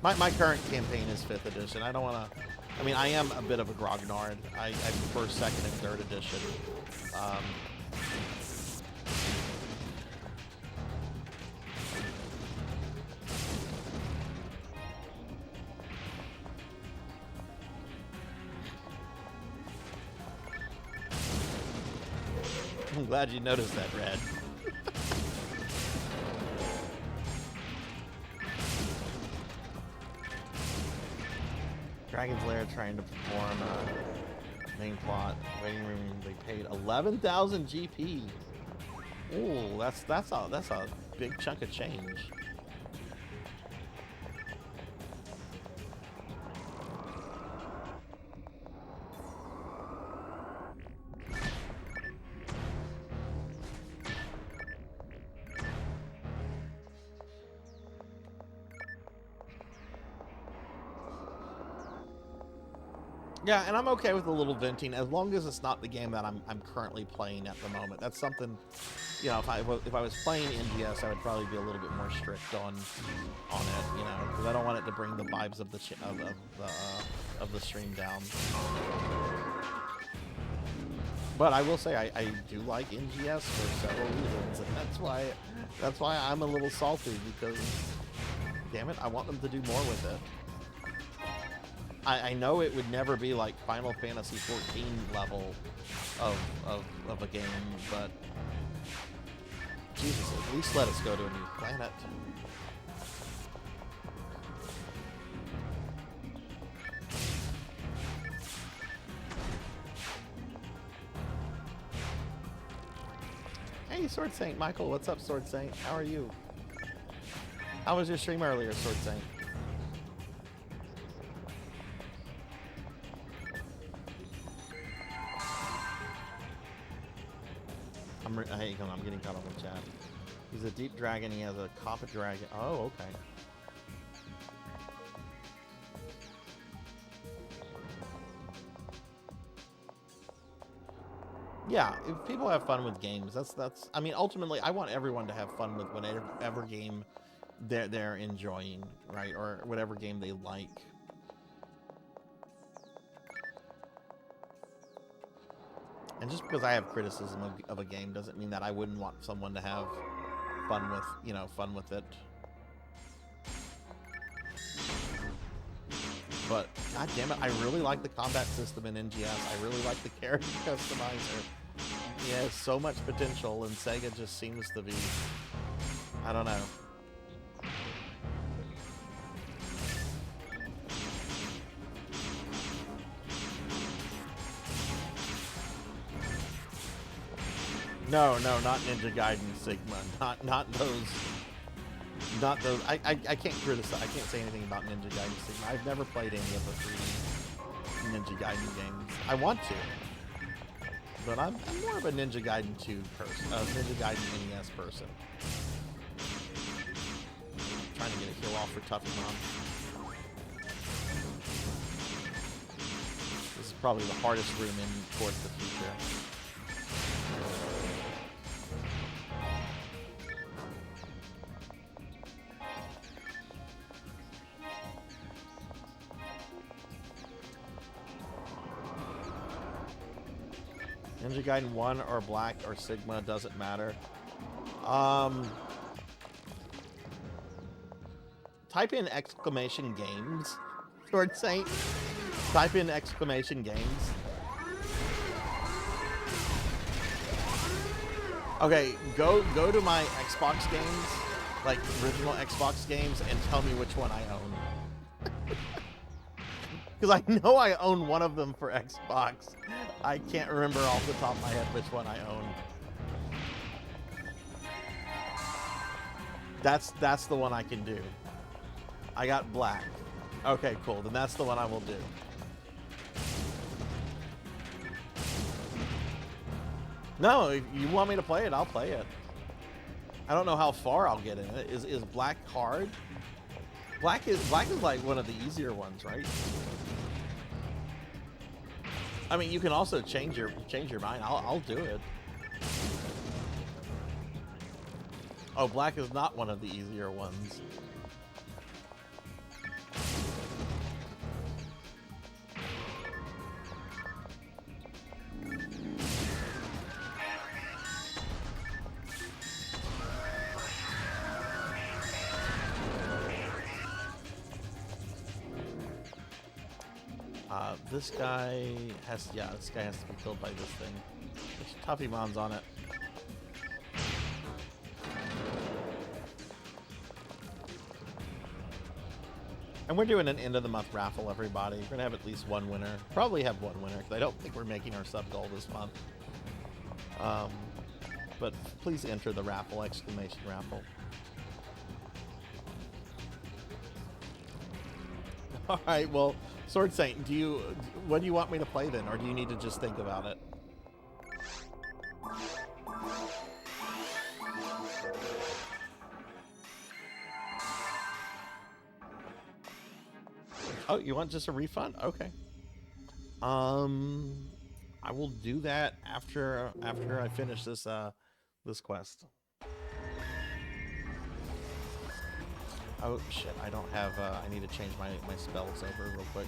My current campaign is 5th edition. I don't want to... I mean, I am a bit of a grognard. I prefer 2nd and 3rd edition. I'm glad you noticed that, Red. Dragon's Lair trying to perform main plot. Waiting room, they paid 11,000 GP. Ooh, that's a big chunk of change. Yeah, and I'm okay with a little venting as long as it's not the game that I'm currently playing at the moment. That's something, you know, if I was playing NGS, I would probably be a little bit more strict on it, you know, because I don't want it to bring the vibes of the stream down. But I will say I do like NGS for several reasons, and that's why I'm a little salty because, damn it, I want them to do more with it. I know it would never be like Final Fantasy 14 level of a game, but Jesus, at least let us go to a new planet. Hey, Sword Saint Michael, what's up, Sword Saint? How are you? How was your stream earlier, Sword Saint? I'm getting caught up in chat. He's a deep dragon. He has a copper dragon. Oh, okay. Yeah, if people have fun with games, that's. I mean, ultimately, I want everyone to have fun with whatever game they're enjoying, right? Or whatever game they like. And just because I have criticism of a game doesn't mean that I wouldn't want someone to have fun with, you know, fun with it. But god damn it, I really like the combat system in NGS. I really like the character customizer. He has so much potential, and Sega just seems to be, I don't know. No, not Ninja Gaiden Sigma. Not those. Not those. I can't criticize. I can't say anything about Ninja Gaiden Sigma. I've never played any of the 3D Ninja Gaiden games. I want to, but I'm more of a Ninja Gaiden 2 person. Ninja Gaiden NES person. Trying to get a heal off for Tuffy Mom. This is probably the hardest room in towards the future. Ninja Gaiden 1 or Black or Sigma, doesn't matter. Type in exclamation games. Sword Saint. Type in exclamation games. Okay, go to my Xbox games, like original Xbox games, and tell me which one I own. Because I know I own one of them for Xbox. I can't remember off the top of my head which one I own. That's the one I can do. I got Black. Okay, cool. Then that's the one I will do. No, if you want me to play it, I'll play it. I don't know how far I'll get in it. Is Black hard? Black is like one of the easier ones, right? I mean, you can also change your mind. I'll do it. Oh, black is not one of the easier ones. This guy has to be killed by this thing. There's Tuffy Mons on it. And we're doing an end of the month raffle, everybody. We're gonna have at least one winner. Probably have one winner, because I don't think we're making our sub goal this month. But please enter the raffle, exclamation raffle. All right, well, Sword Saint, what do you want me to play then, or do you need to just think about it? Oh, you want just a refund? Okay. I will do that after I finish this this quest. Oh shit, I don't have I need to change my spells over real quick.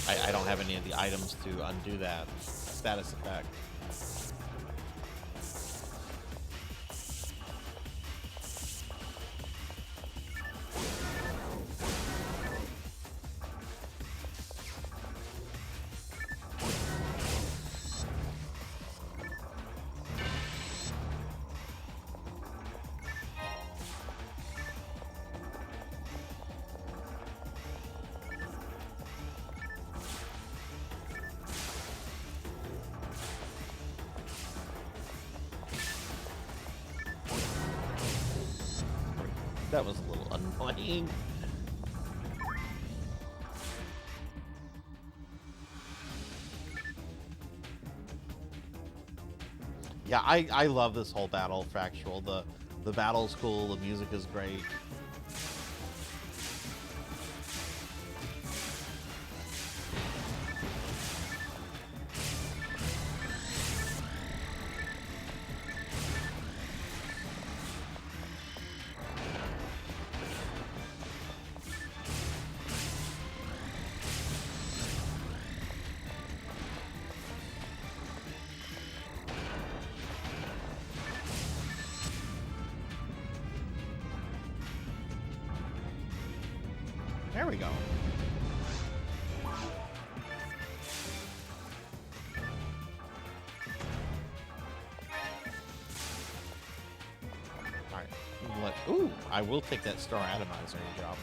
I don't have any of the items to undo that status effect. That was a little annoying. Yeah, I love this whole battle factual. The battle's cool, the music is great. There we go. Alright. Ooh, I will take that star atomizer job.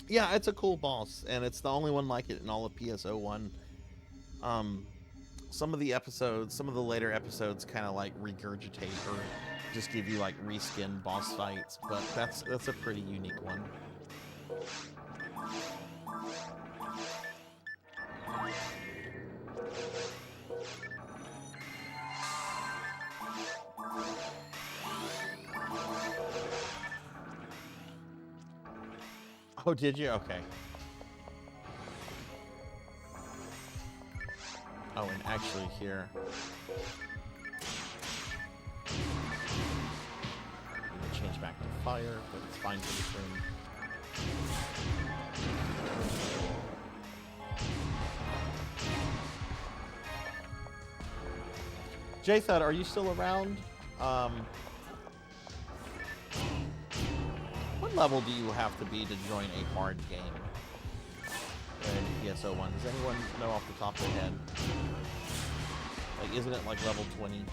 Yeah, it's a cool boss, and it's the only one like it in all of PSO1. Some of the episodes, some of the later episodes kind of like regurgitate or just give you like reskin boss fights, but that's a pretty unique one. Oh, did you? Okay. Oh, and actually here. Change back to fire, but it's fine for this room. Jathad, are you still around? What level do you have to be to join a hard game? PSO one? Does anyone know off the top of their head? Like, isn't it like level 20?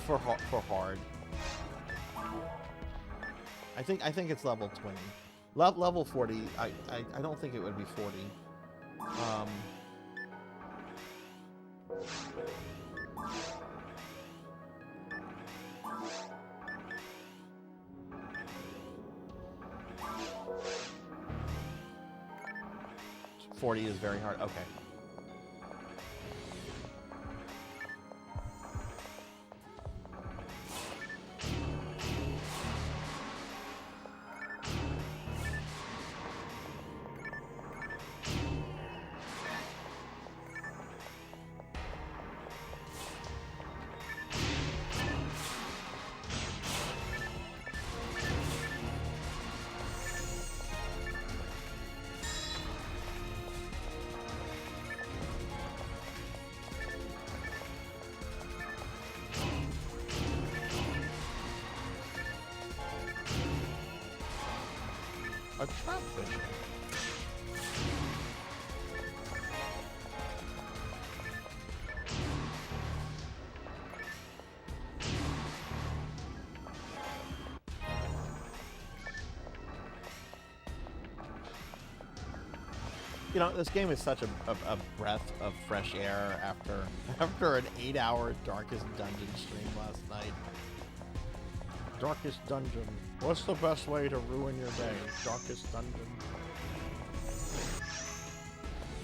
For hard. I think it's level 20. Level 40. I don't think it would be 40. 40 is very hard. Okay. A trapfish. You know, this game is such a breath of fresh air after an 8-hour Darkest Dungeon stream last night. Darkest Dungeon. What's the best way to ruin your day? Darkest Dungeon.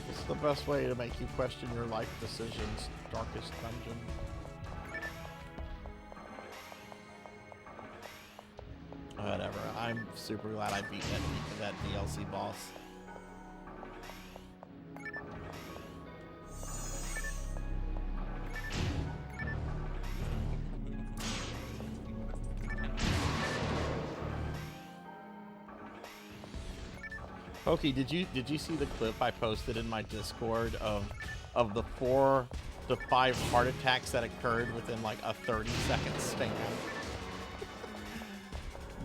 What's the best way to make you question your life decisions? Darkest Dungeon. Whatever. I'm super glad I beat that DLC boss. Pokey, did you see the clip I posted in my Discord of the 4 to 5 heart attacks that occurred within like a 30-second span?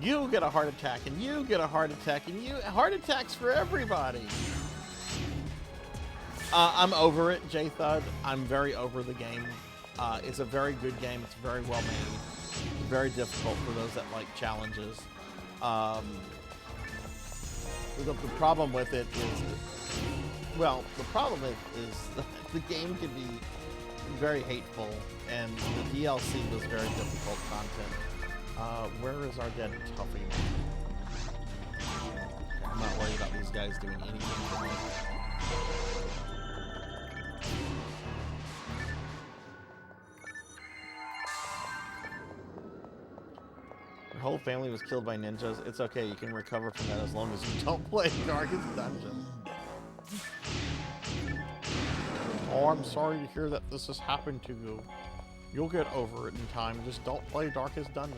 You get a heart attack, and you get a heart attack, and heart attacks for everybody. I'm over it, J-Thud. I'm very over the game. It's a very good game. It's very well made. Very difficult for those that like challenges. The problem with it is, well, the problem is the game can be very hateful, and the DLC was very difficult content. Where is our dead Tuffy? I'm not worried about these guys doing anything for me. Your whole family was killed by ninjas. It's okay, you can recover from that as long as you don't play Darkest Dungeon. Oh, I'm sorry to hear that this has happened to you. You'll get over it in time. Just don't play Darkest Dungeon.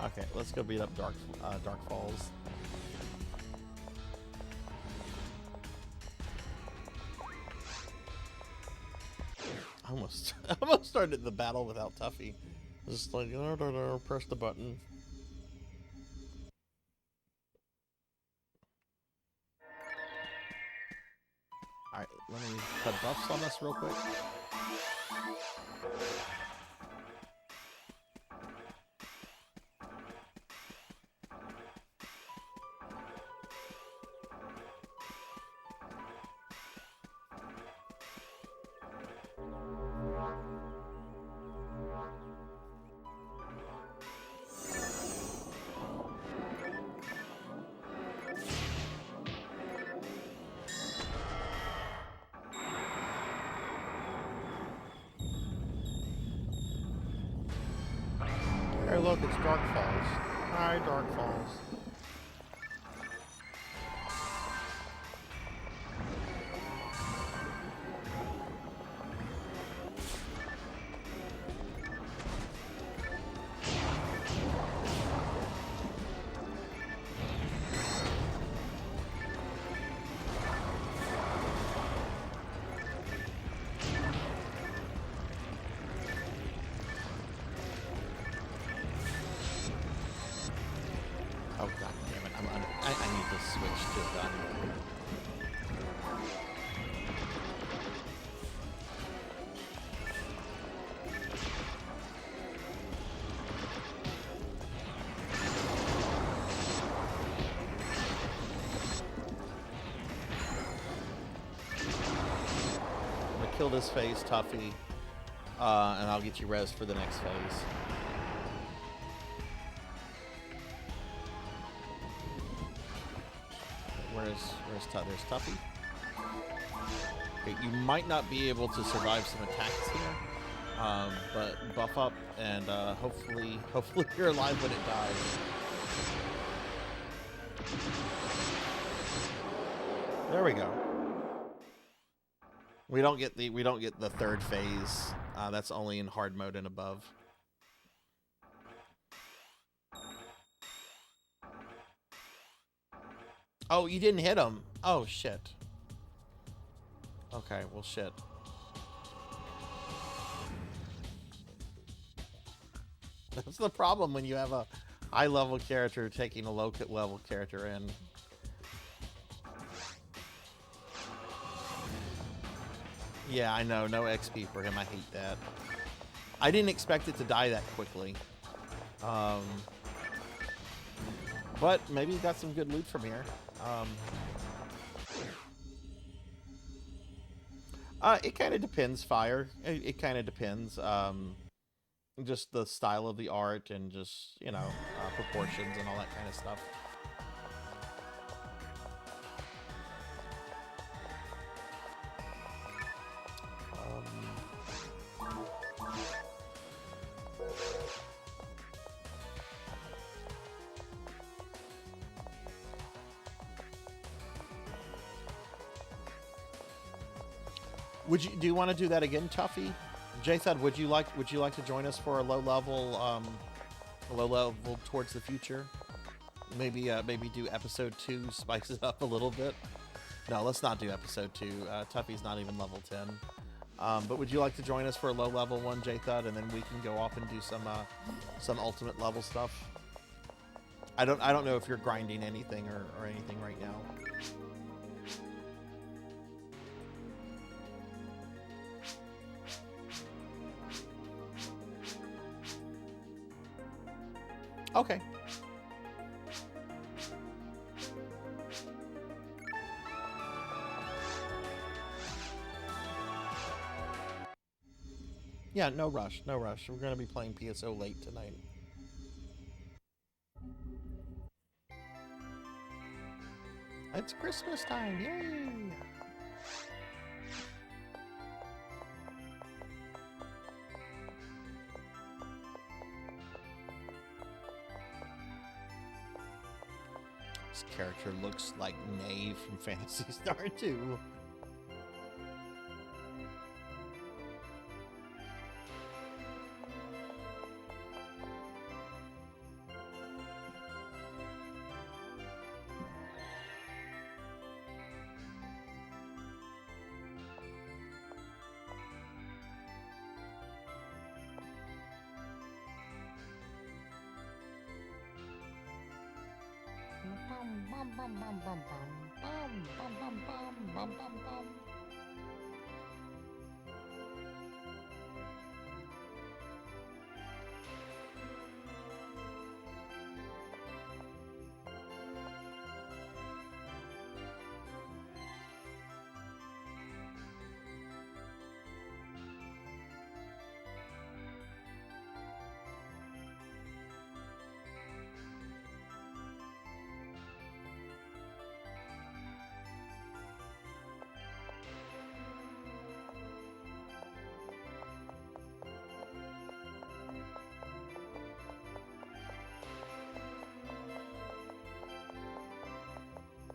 Okay, let's go beat up Dark Falls. I almost started the battle without Tuffy. Just like, press the button. Alright, let me put buffs on this real quick. Hey look, it's Dark Falls. Hi, Dark Falls. switch to a gun. I'm gonna kill this phase, Tuffy, and I'll get you res for the next phase. There's Tuffy. Okay, you might not be able to survive some attacks here, but buff up and hopefully you're alive when it dies. There we go. We don't get the third phase. That's only in hard mode and above. Oh, you didn't hit him. Oh, shit. Okay, well, shit. That's the problem when you have a high-level character taking a low-level character in. Yeah, I know. No XP for him. I hate that. I didn't expect it to die that quickly. But maybe he got some good loot from here. It kind of depends, Fire. It kind of depends. Just the style of the art and just, you know, proportions and all that kind of stuff. Do you want to do that again, Tuffy? J-Thud, would you like to join us for a low level towards the future? Maybe do episode 2, spice it up a little bit. No, let's not do episode 2. Tuffy's not even level 10. But would you like to join us for a low level one, J-Thud, and then we can go off and do some ultimate level stuff? I don't know if you're grinding anything or anything right now. Okay. Yeah, no rush, no rush. We're going to be playing PSO late tonight. It's Christmas time, yay! This character looks like Knave from Phantasy Star 2.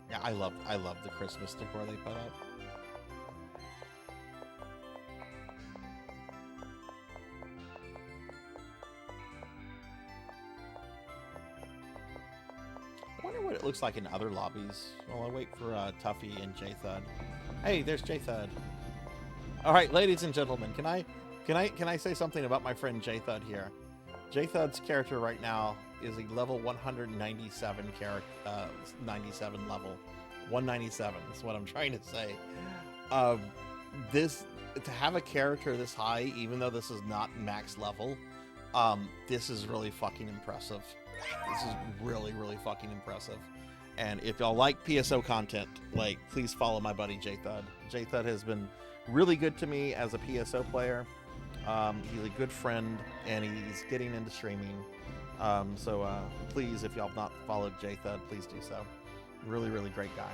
Yeah, I love the Christmas decor they put up. I wonder what it looks like in other lobbies. While I wait for Tuffy and J-Thud. Hey, there's J-Thud. All right, ladies and gentlemen, can I say something about my friend J-Thud here? J-Thud's character right now is a level 197 character, 97 level. 197 is what I'm trying to say. This, to have a character this high, even though this is not max level, this is really fucking impressive. This is really, really fucking impressive. And if y'all like PSO content, like, please follow my buddy J-Thud. J-Thud has been really good to me as a PSO player. He's a good friend, and he's getting into streaming. So please, if y'all have not followed J-Thud, please do so. Really, really great guy.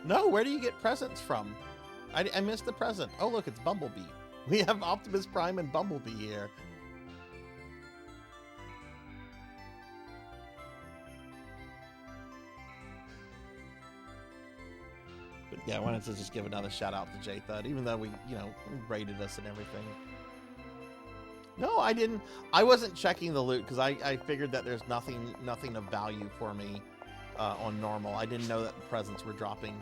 No, where do you get presents from? I missed the present. Oh, look, it's Bumblebee. We have Optimus Prime and Bumblebee here. But yeah, I wanted to just give another shout out to J-Thud, even though we, you know, rated us and everything. No, I didn't. I wasn't checking the loot because I figured that there's nothing of value for me on normal. I didn't know that the presents were dropping.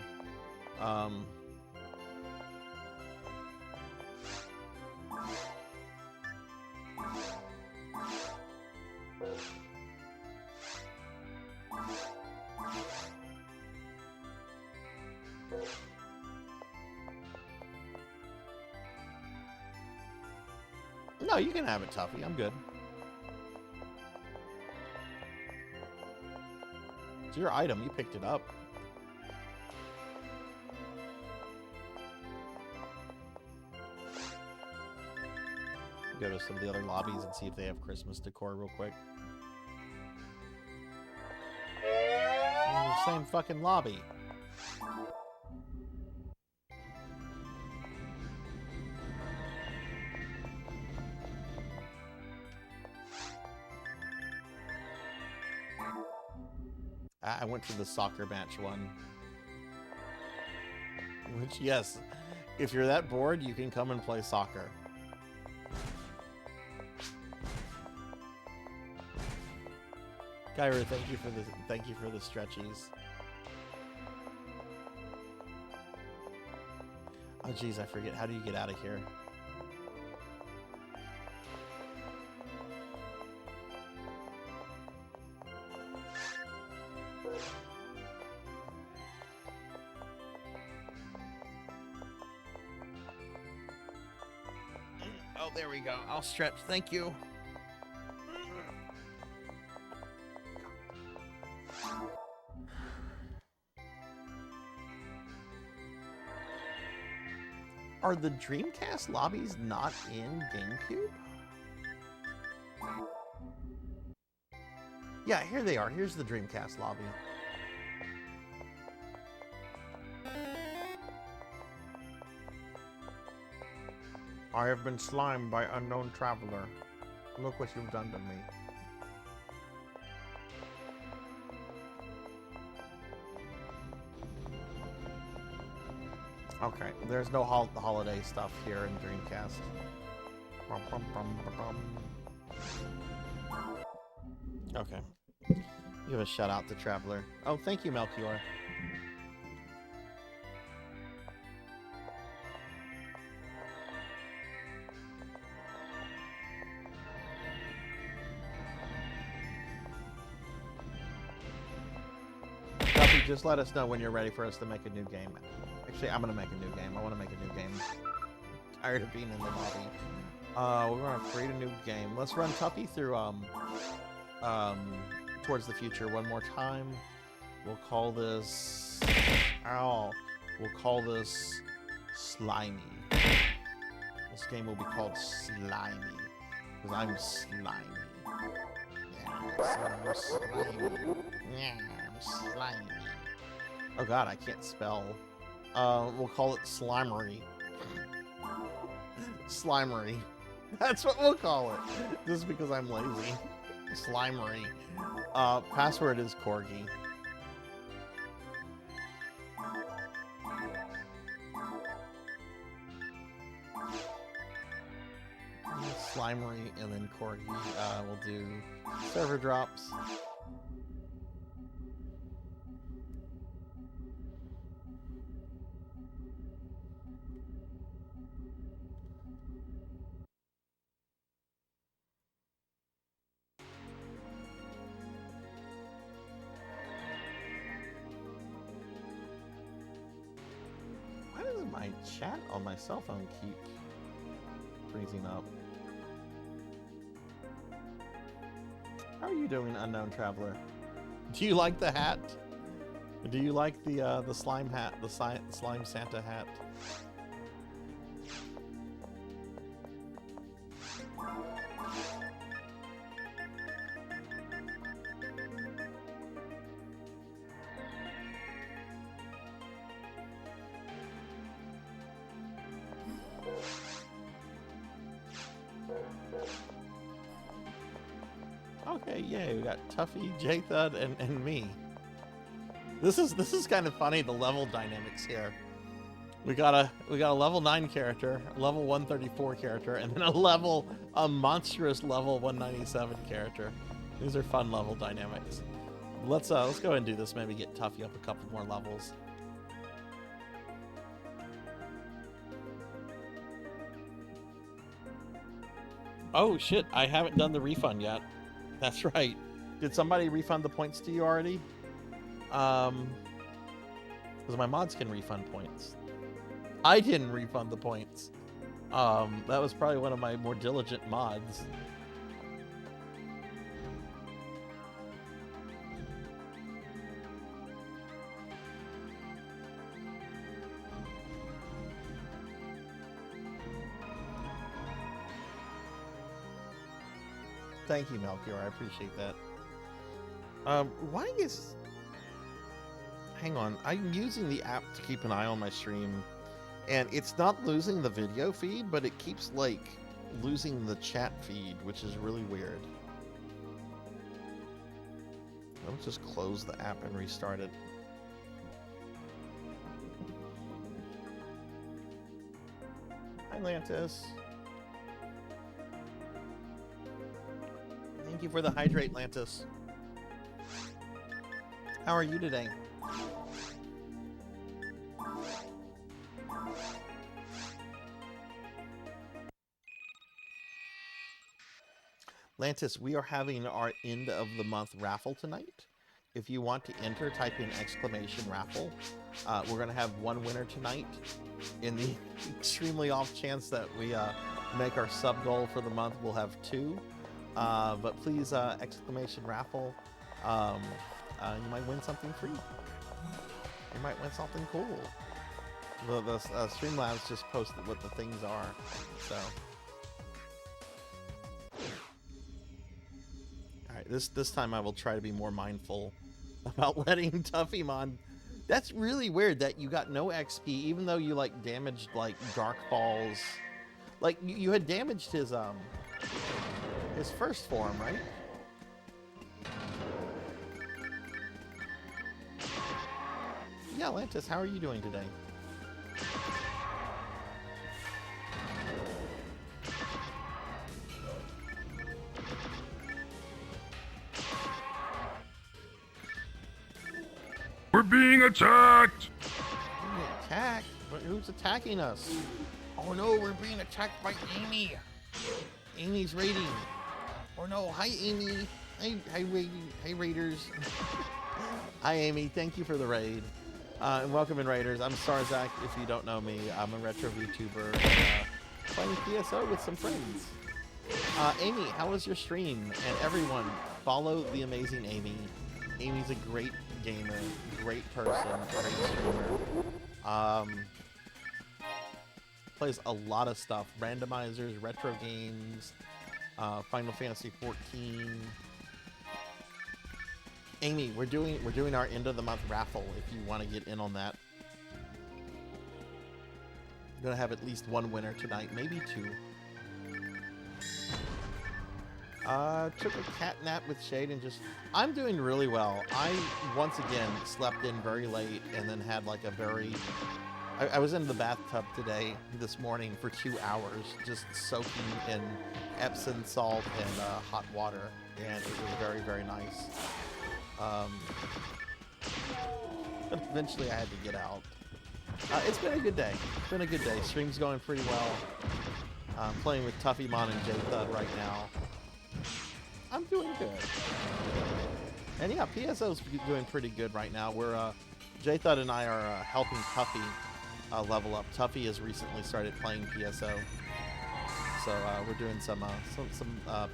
No, you can have it, Tuffy. I'm good. It's your item. You picked it up. Go to some of the other lobbies and see if they have Christmas decor real quick. Same fucking lobby. I went to the soccer match one. Which, yes, if you're that bored, you can come and play soccer. Kyra, thank you for the stretchies. Oh geez, I forget. How do you get out of here? Oh, there we go. I'll stretch. Thank you. Are the Dreamcast lobbies not in GameCube? Yeah, here they are. Here's the Dreamcast lobby. I have been slimed by unknown traveler. Look what you've done to me. Okay, there's no holiday stuff here in Dreamcast. Bum, bum, bum, bum, bum. Okay. Give a shout out to Traveler. Oh, thank you, Melchior. Duffy, just let us know when you're ready for us to make a new game. Actually, I'm gonna make a new game. I want to make a new game. Tired of being in the lobby. We're gonna create a new game. Let's run Tuffy through Towards the Future one more time. We'll call this. We'll call this Slimy. This game will be called Slimy because I'm slimy. Yeah, I'm slimy. Yeah, I'm slimy. Oh God, I can't spell. We'll call it Slimery. Slimery. That's what we'll call it. Just because I'm lazy. Slimery. Password is Corgi. Slimery and then Corgi. We'll do server drops. My chat on my cell phone keep freezing up. How are you doing, unknown traveler? Do you like the hat? Do you like the slime hat, the slime Santa hat? Okay, yay, we got Tuffy, J-Thud, and me. This is kind of funny, the level dynamics here. We got a level 9 character, a level 134 character, and then a monstrous level 197 character. These are fun level dynamics. Let's go ahead and do this, maybe get Tuffy up a couple more levels. Oh shit, I haven't done the refund yet. That's right. Did somebody refund the points to you already? Because my mods can refund points. I didn't refund the points. That was probably one of my more diligent mods. Thank you, Melchior. I appreciate that. Why is... Hang on. I'm using the app to keep an eye on my stream, and it's not losing the video feed, but it keeps, like, losing the chat feed, which is really weird. I'll just close the app and restart it. Hi, Lantis. Thank you for the hydrate, Lantis. How are you today? Lantis, we are having our end of the month raffle tonight. If you want to enter, type in ~raffle. We're going to have one winner tonight. In the extremely off chance that we make our sub goal for the month, we'll have two. But please, ~raffle. You might win something free. You might win something cool. The Streamlabs just posted what the things are, so. All right, this time I will try to be more mindful about letting Tuffy on. That's really weird that you got no XP, even though you like damaged like Dark Falls. Like you had damaged his first form, right? Yeah, Lantis, how are you doing today? We're being attacked! Being attacked? Who's attacking us? Oh no, we're being attacked by Amy. Amy's raiding. Oh no, hi Amy. Hi Raiders. Hi Amy, thank you for the raid. And welcome in Raiders. I'm Sarzac, if you don't know me. I'm a retro VTuber playing PSO with some friends. Amy, how was your stream? And everyone, follow the amazing Amy. Amy's a great gamer, great person, great streamer. Plays a lot of stuff. Randomizers, retro games, Final Fantasy 14. Amy, we're doing our end of the month raffle if you want to get in on that. We're gonna have at least one winner tonight, maybe two. Took a cat nap with Shade and just... I'm doing really well. I, once again, slept in very late and then had like a very... I was in the bathtub this morning for 2 hours, just soaking in Epsom salt and hot water, and it was very, very nice. But eventually I had to get out. It's been a good day. It's been a good day. Stream's going pretty well. I'm playing with Tuffymon and J-Thud right now. I'm doing good. And yeah, PSO's doing pretty good right now. We're J-Thud and I are helping Tuffy level up. Tuffy has recently started playing PSO, so we're doing some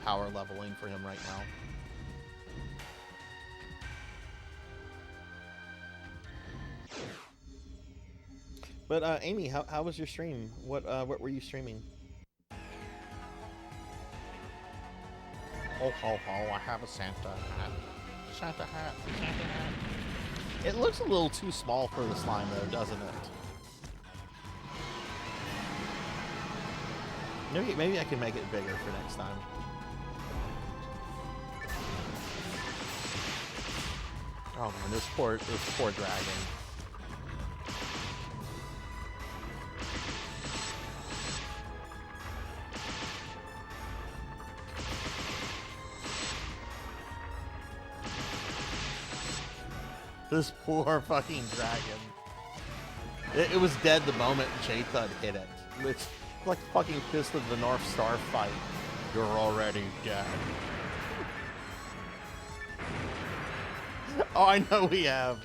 power leveling for him right now. But Amy, how was your stream? What were you streaming? Oh ho ho! I have a Santa hat. Santa hat. Santa hat. It looks a little too small for the slime, though, doesn't it? Maybe I can make it bigger for next time. Oh man, this poor dragon. This poor fucking dragon. It was dead the moment J-Thud hit it. It's like the fucking Fist of the North Star fight. You're already dead. Oh, I know we have.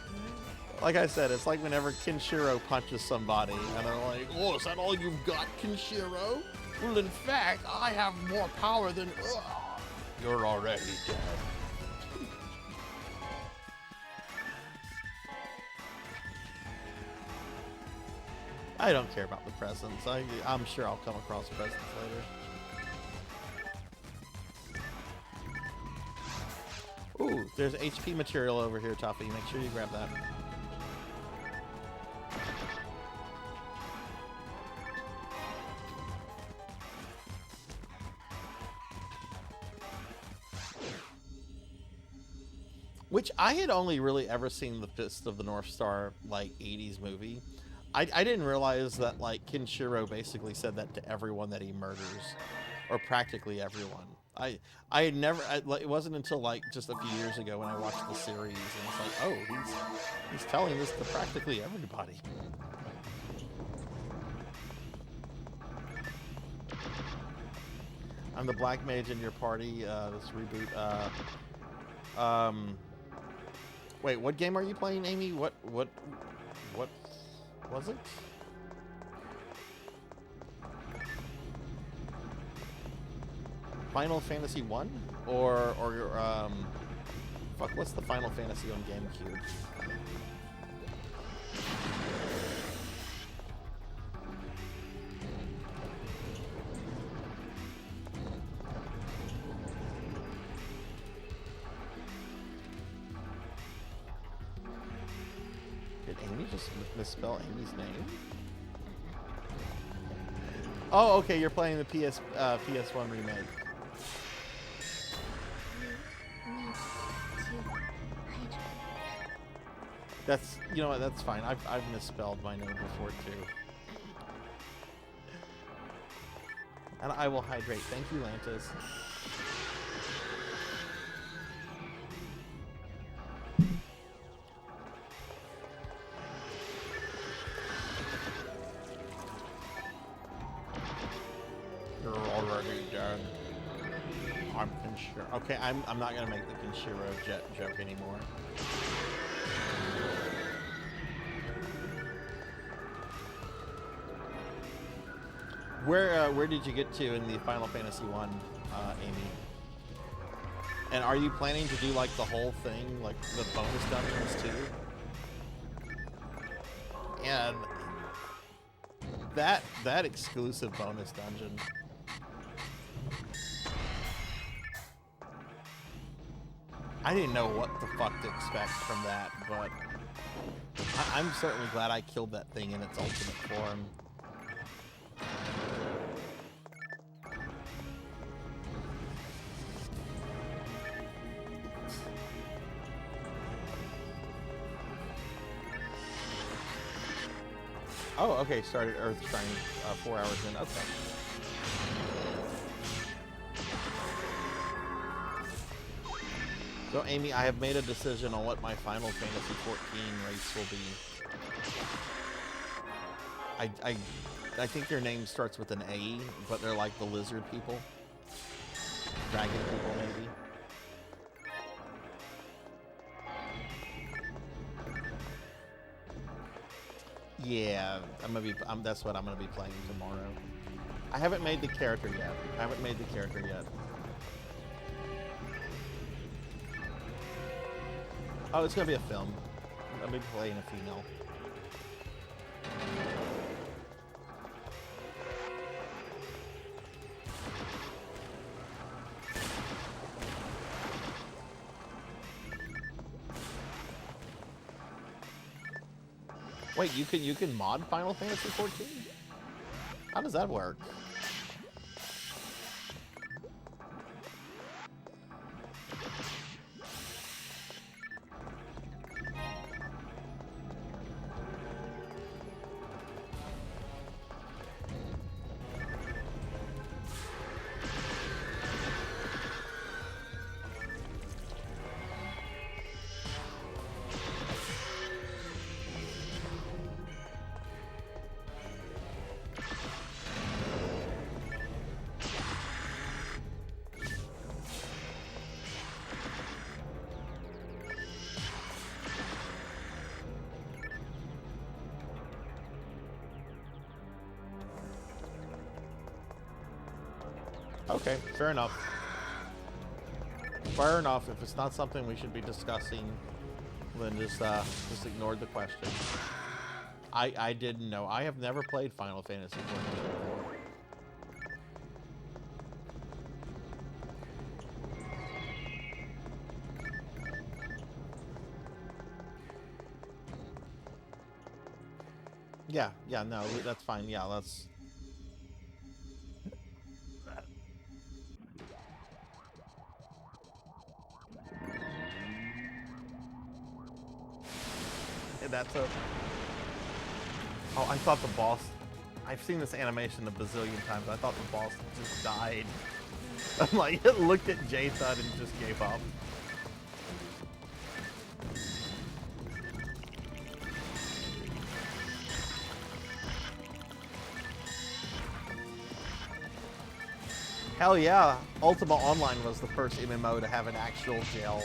Like I said, it's like whenever Kenshiro punches somebody and they're like, oh, is that all you've got, Kenshiro? Well, in fact, I have more power than... Ugh. You're already dead. I don't care about the presents. I'm sure I'll come across presents later. Ooh, there's HP material over here, Toffee. Make sure you grab that. Which I had only really ever seen the Fist of the North Star, like, 80s movie. I didn't realize that, like, Kenshiro basically said that to everyone that he murders. Or practically everyone. I had never... it wasn't until, like, just a few years ago when I watched the series, and it's like, oh, he's telling this to practically everybody. I'm the black mage in your party, this reboot. Wait, what game are you playing, Amy? What was it? Final Fantasy 1? Or fuck, what's the Final Fantasy on GameCube? Did Amy just misspell Amy's name? Oh, okay, you're playing the PS1 remake. That's, you know what, that's fine. I've misspelled my name before too. And I will hydrate. Thank you, Lantis. You're already dead. I'm Kenshiro. Okay, I'm not gonna make the Kenshiro joke anymore. Where did you get to in the Final Fantasy 1, Amy? And are you planning to do like the whole thing, like the bonus dungeons too? And that exclusive bonus dungeon. I didn't know what the fuck to expect from that, but I'm certainly glad I killed that thing in its ultimate form. Oh, okay, started Earth Shrine 4 hours in, okay. So, Amy, I have made a decision on what my Final Fantasy 14 race will be. I think their name starts with an A, but they're like the lizard people. Dragon people, maybe. Yeah, that's what I'm gonna be playing tomorrow. I haven't made the character yet. Oh, it's gonna be a film. I'll be playing a female. Wait, you can mod Final Fantasy 14? How does that work? Okay, fair enough. Fair enough. If it's not something we should be discussing, then just ignore the question. I didn't know. I have never played Final Fantasy 14 before. Yeah, no, that's fine. Yeah, let's... That's a... Oh, I thought the boss... I've seen this animation a bazillion times. I thought the boss just died. I'm like, it looked at J-Thud and just gave up. Hell yeah, Ultima Online was the first MMO to have an actual jail.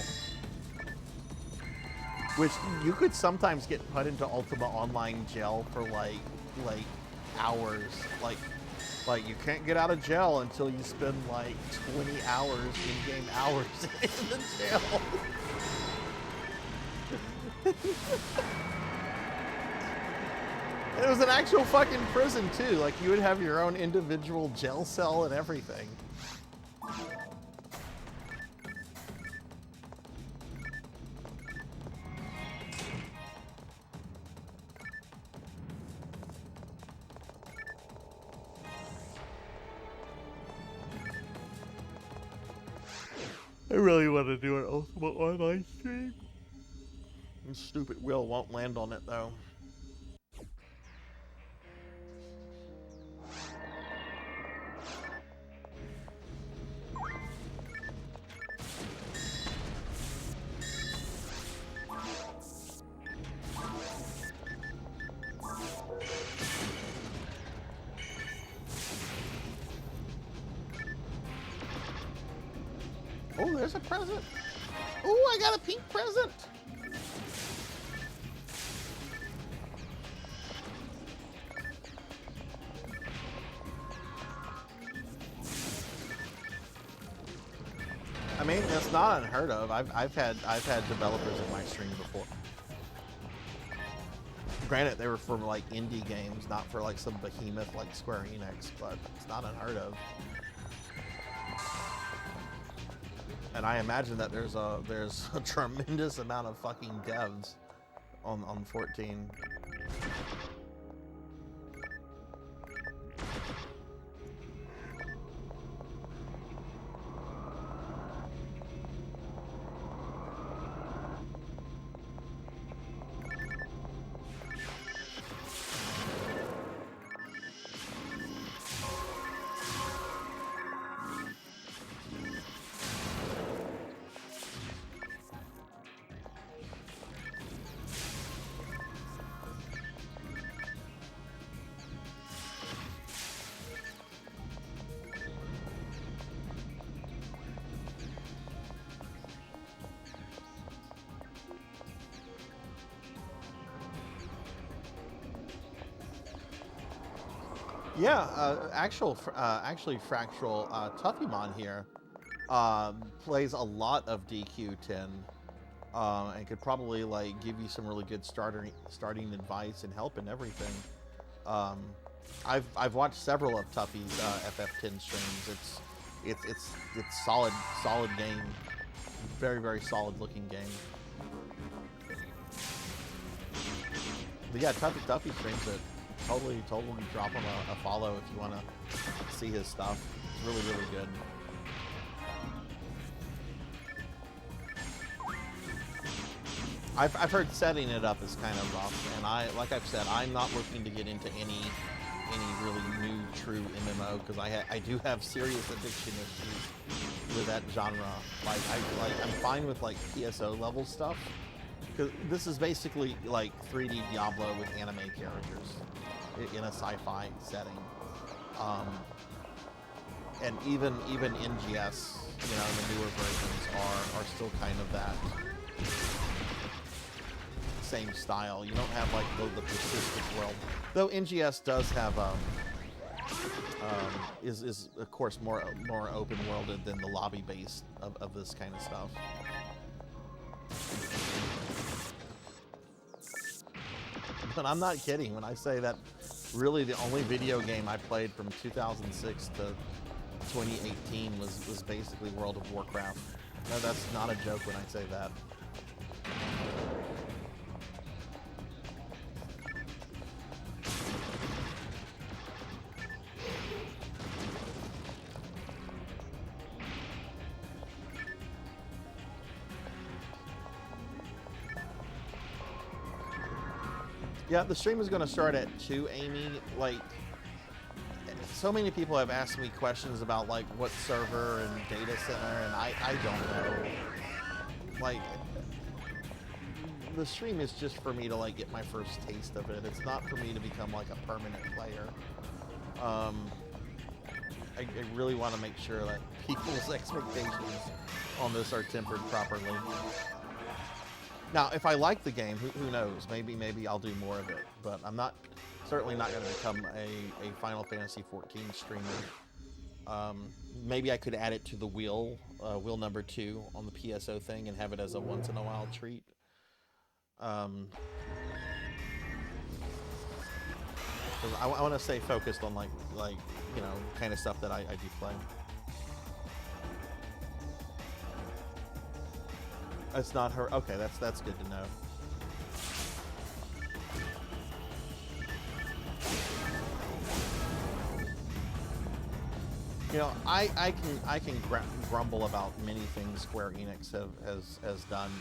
Which you could sometimes get put into Ultima Online jail for like hours. Like you can't get out of jail until you spend like 20 hours, in-game hours in the jail. It was an actual fucking prison too. Like you would have your own individual jail cell and everything. I really want to do an Ultima Online stream. And stupid Will won't land on it though. Oh, there's a present. Oh, I got a pink present. I mean, it's not unheard of. I've had developers in my stream before. Granted, they were for like indie games, not for like some behemoth like Square Enix, but it's not unheard of. And I imagine that there's a tremendous amount of fucking devs on 14. Yeah, actually, Fractal Tuffymon here plays a lot of DQ10, and could probably like give you some really good starting advice and help and everything. Um, I've watched several of Tuffy's FF10 streams. It's solid game, very solid looking game. But yeah, Tuffy streams it. Totally drop him a follow if you want to see his stuff. It's really good. I've heard setting it up is kind of rough, and like I've said, I'm not looking to get into any really new true MMO because I do have serious addiction issues with that genre. I'm fine with like PSO level stuff because this is basically like 3D Diablo with anime characters in a sci-fi setting, and even NGS, you know, the newer versions are still kind of that same style. You don't have like the persistent world, though NGS does have is of course more open worlded than the lobby based of this kind of stuff. But I'm not kidding when I say that really the only video game I played from 2006 to 2018 was basically World of Warcraft. No, that's not a joke when I say that. Yeah, the stream is going to start at 2, Amy. Like, so many people have asked me questions about, like, what server and data center, and I don't know. Like, the stream is just for me to, like, get my first taste of it. It's not for me to become, like, a permanent player. I really want to make sure that people's expectations on this are tempered properly. Now, if I like the game, who knows? Maybe I'll do more of it. But I'm certainly not going to become a Final Fantasy 14 streamer. Maybe I could add it to the wheel number 2 on the PSO thing and have it as a once-in-a-while treat. I want to stay focused on like you know, kind of stuff that I do play. It's not her. Okay, that's good to know. You know, I can grumble about many things Square Enix has done.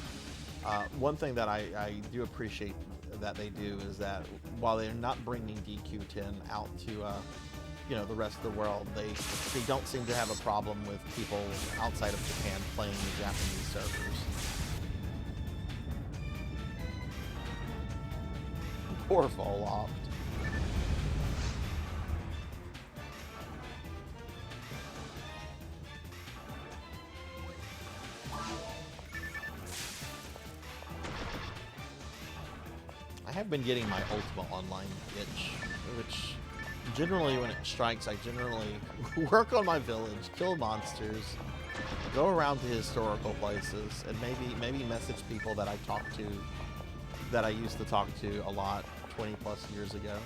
One thing that I do appreciate that they do is that while they're not bringing DQ10 out to you know, the rest of the world, they don't seem to have a problem with people outside of Japan playing the Japanese servers. Poor Falloft. I have been getting my Ultima Online itch, which generally when it strikes, I generally work on my village, kill monsters, go around to historical places, and maybe message people that I used to talk to a lot 20 plus years ago.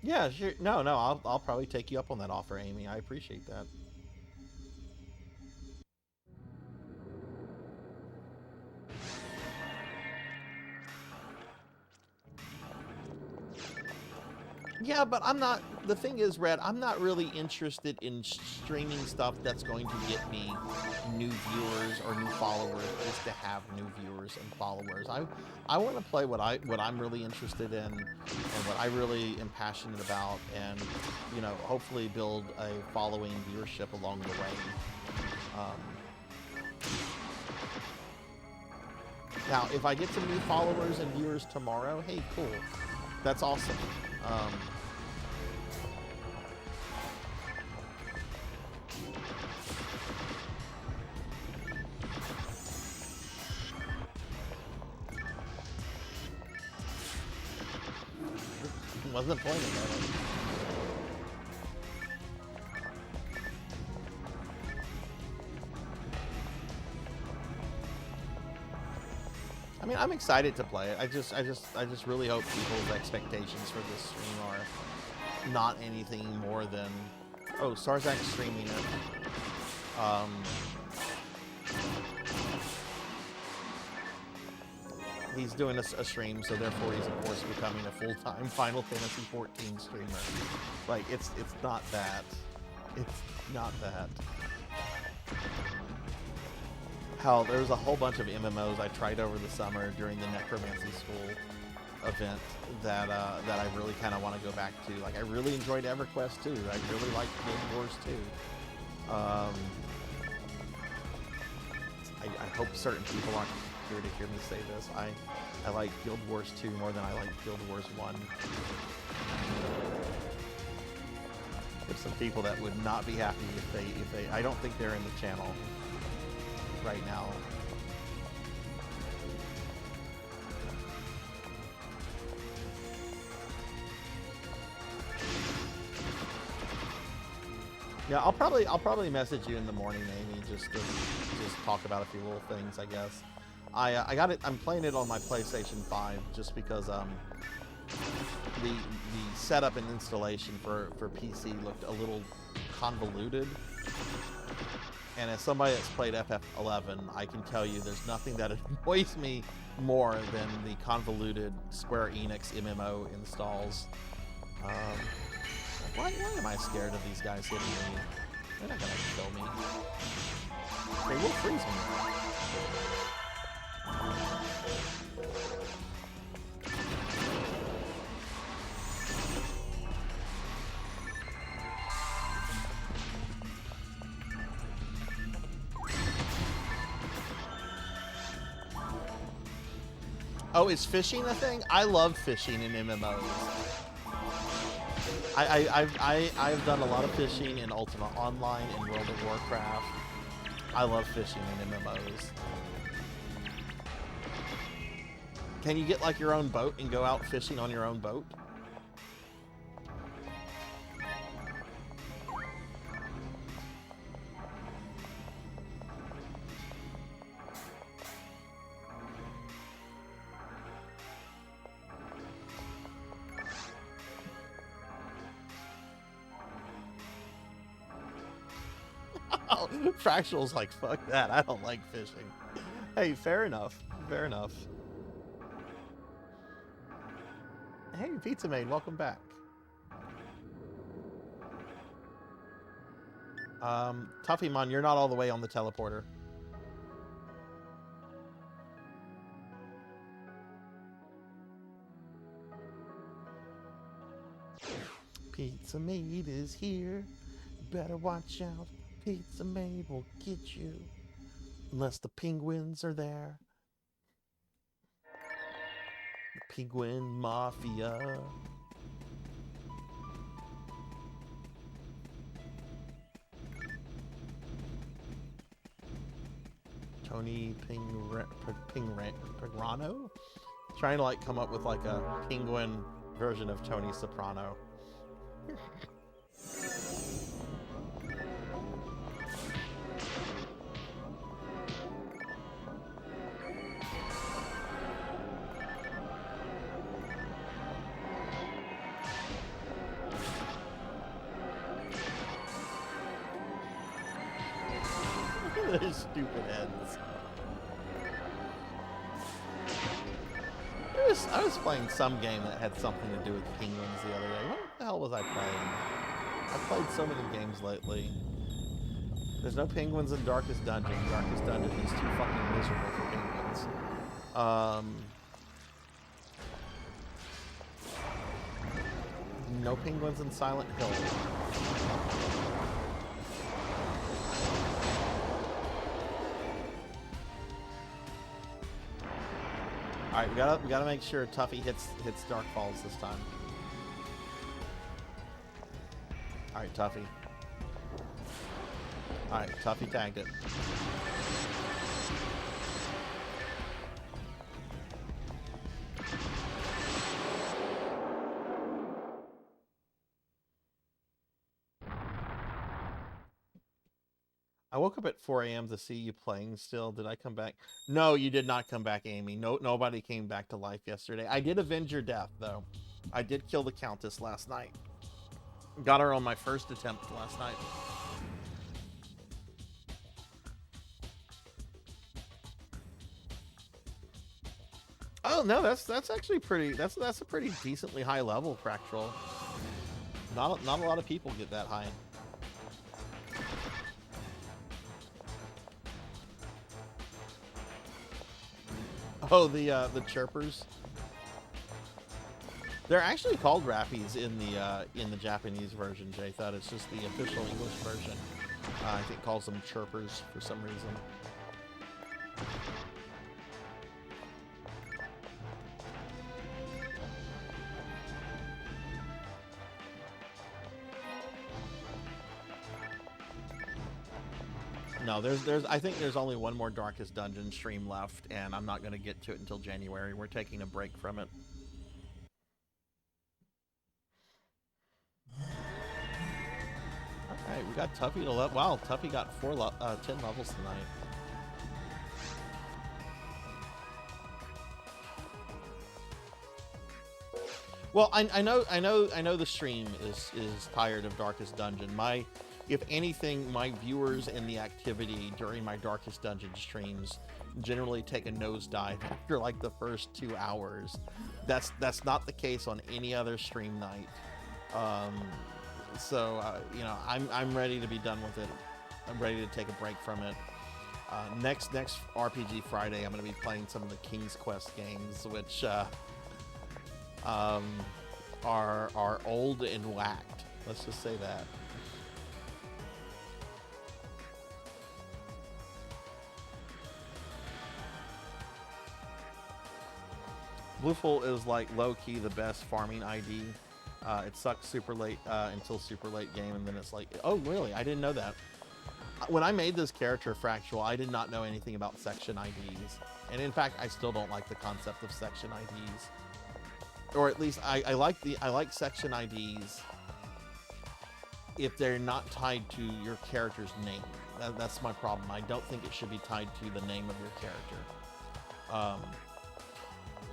Yeah, sure. No, I'll probably take you up on that offer, Amy. I appreciate that. Yeah, but I'm not, the thing is, Red, I'm not really interested in streaming stuff that's going to get me new viewers or new followers just to have new viewers and followers. I want to play what I'm really interested in and what I really am passionate about, and, you know, hopefully build a following viewership along the way. Now, if I get some new followers and viewers tomorrow, hey, cool. That's awesome. wasn't playing it that way. I mean, I'm excited to play it. I just really hope people's expectations for this stream are not anything more than, oh, Sarzac streaming it. He's doing a stream, so therefore he's of course becoming a full-time Final Fantasy 14 streamer. Like, it's not that. It's not that. Hell, there was a whole bunch of MMOs I tried over the summer during the Necromancy School event that I really kind of want to go back to. Like, I really enjoyed EverQuest 2. I really liked Guild Wars 2. I hope certain people aren't here to hear me say this. I like Guild Wars 2 more than I like Guild Wars 1. There's some people that would not be happy if they I don't think they're in the channel right now. Yeah, I'll probably message you in the morning, Amy, just to talk about a few little things, I guess. I got it. I'm playing it on my PlayStation 5 just because the setup and installation for PC looked a little convoluted. And as somebody that's played FF11, I can tell you there's nothing that annoys me more than the convoluted Square Enix MMO installs. Why am I scared of these guys hitting me? They're not gonna kill me. They will freeze me. Oh, is fishing a thing? I love fishing in MMOs. I've done a lot of fishing in Ultima Online and World of Warcraft. I love fishing in MMOs. Can you get like your own boat and go out fishing on your own boat? Fractional's like, fuck that, I don't like fishing. Hey, fair enough. Fair enough. Hey, Pizza Maid, welcome back. Tuffymon, you're not all the way on the teleporter. Pizza Maid is here. Better watch out. Pizza Maid will get you. Unless the penguins are there. The Penguin Mafia. Tony Pingrano? Trying to like come up with like a penguin version of Tony Soprano. Those stupid heads. I was playing some game that had something to do with penguins the other day. What the hell was I playing? I've played so many games lately. There's no penguins in Darkest Dungeon. Darkest Dungeon is too fucking miserable for penguins. No penguins in Silent Hill. Alright, we gotta make sure Tuffy hits Dark Falls this time. Alright, Tuffy. Alright, Tuffy tagged it. I woke up at 4 a.m. to see you playing still. Did I come back? No, you did not come back, Amy. No, nobody came back to life yesterday. I did avenge your death, though. I did kill the Countess last night. Got her on my first attempt last night. Oh no, that's actually pretty. That's a pretty decently high level fractal. Not a lot of people get that high. Oh, the chirpers. They're actually called rappies in the Japanese version, Jay. Thought it's just the official English version. I think calls them chirpers for some reason. No, I think there's only one more Darkest Dungeon stream left, and I'm not going to get to it until January. We're taking a break from it. Alright, we got Tuffy to level. Wow, Tuffy got 10 levels tonight. Well, I know the stream is tired of Darkest Dungeon. If anything, my viewers and the activity during my Darkest Dungeon streams generally take a nosedive after like the first 2 hours. That's not the case on any other stream night. You know, I'm ready to be done with it. I'm ready to take a break from it. Next RPG Friday, I'm going to be playing some of the King's Quest games, which are old and whacked. Let's just say that. Blueful is like low-key the best farming ID. It sucks super late until super late game, and then it's like, oh really? I didn't know that. When I made this character Fractual, I did not know anything about section IDs, and in fact, I still don't like the concept of section IDs. Or at least I like section IDs if they're not tied to your character's name. That's my problem. I don't think it should be tied to the name of your character.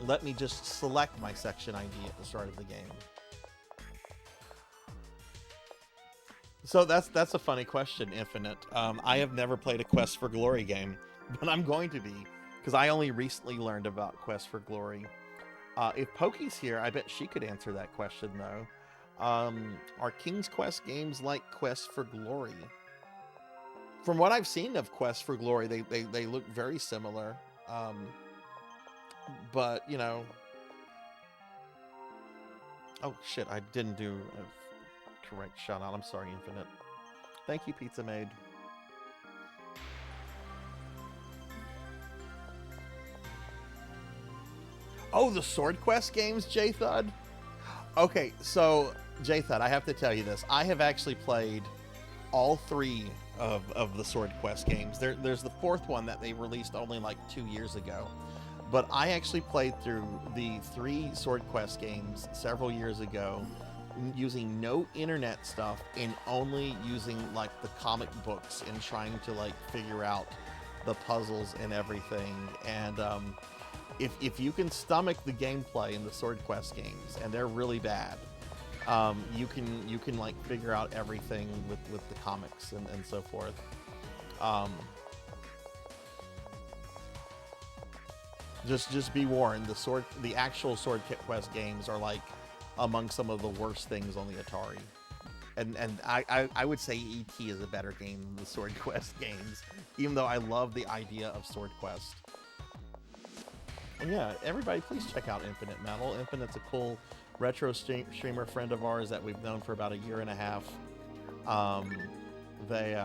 Let me just select my section ID at the start of the game. So that's a funny question, Infinite. I have never played a Quest for Glory game, but I'm going to be, because I only recently learned about Quest for Glory. If Pokey's here, I bet she could answer that question, though. Are King's Quest games like Quest for Glory? From what I've seen of Quest for Glory, they look very similar. But, you know... Oh, shit, I didn't do a correct shout-out. I'm sorry, Infinite. Thank you, Pizza Maid. Oh, the Sword Quest games, J-Thud? Okay, so, J-Thud, I have to tell you this. I have actually played all 3 of the Sword Quest games. There's the 4th one that they released only like 2 years ago. But I actually played through the 3 Sword Quest games several years ago using no internet stuff and only using like the comic books and trying to like figure out the puzzles and everything. And if you can stomach the gameplay in the Sword Quest games, and they're really bad, you can like figure out everything with the comics and so forth. Just be warned, the actual Sword Quest games are like among some of the worst things on the Atari. And I would say E.T. is a better game than the Sword Quest games, even though I love the idea of Sword Quest. And yeah, everybody please check out Infinite Metal. Infinite's a cool retro streamer friend of ours that we've known for about a year and a half. They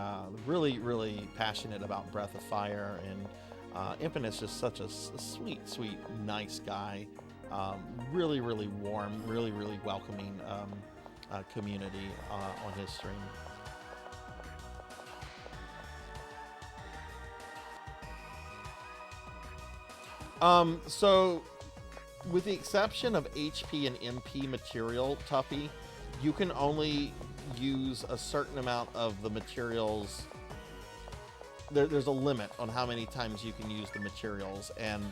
really passionate about Breath of Fire, and Infinite's just such a sweet, nice guy. Really warm, really welcoming community on his stream. So with the exception of HP and MP material, Tuffy, you can only use a certain amount of the materials there's a limit on how many times you can use the materials, and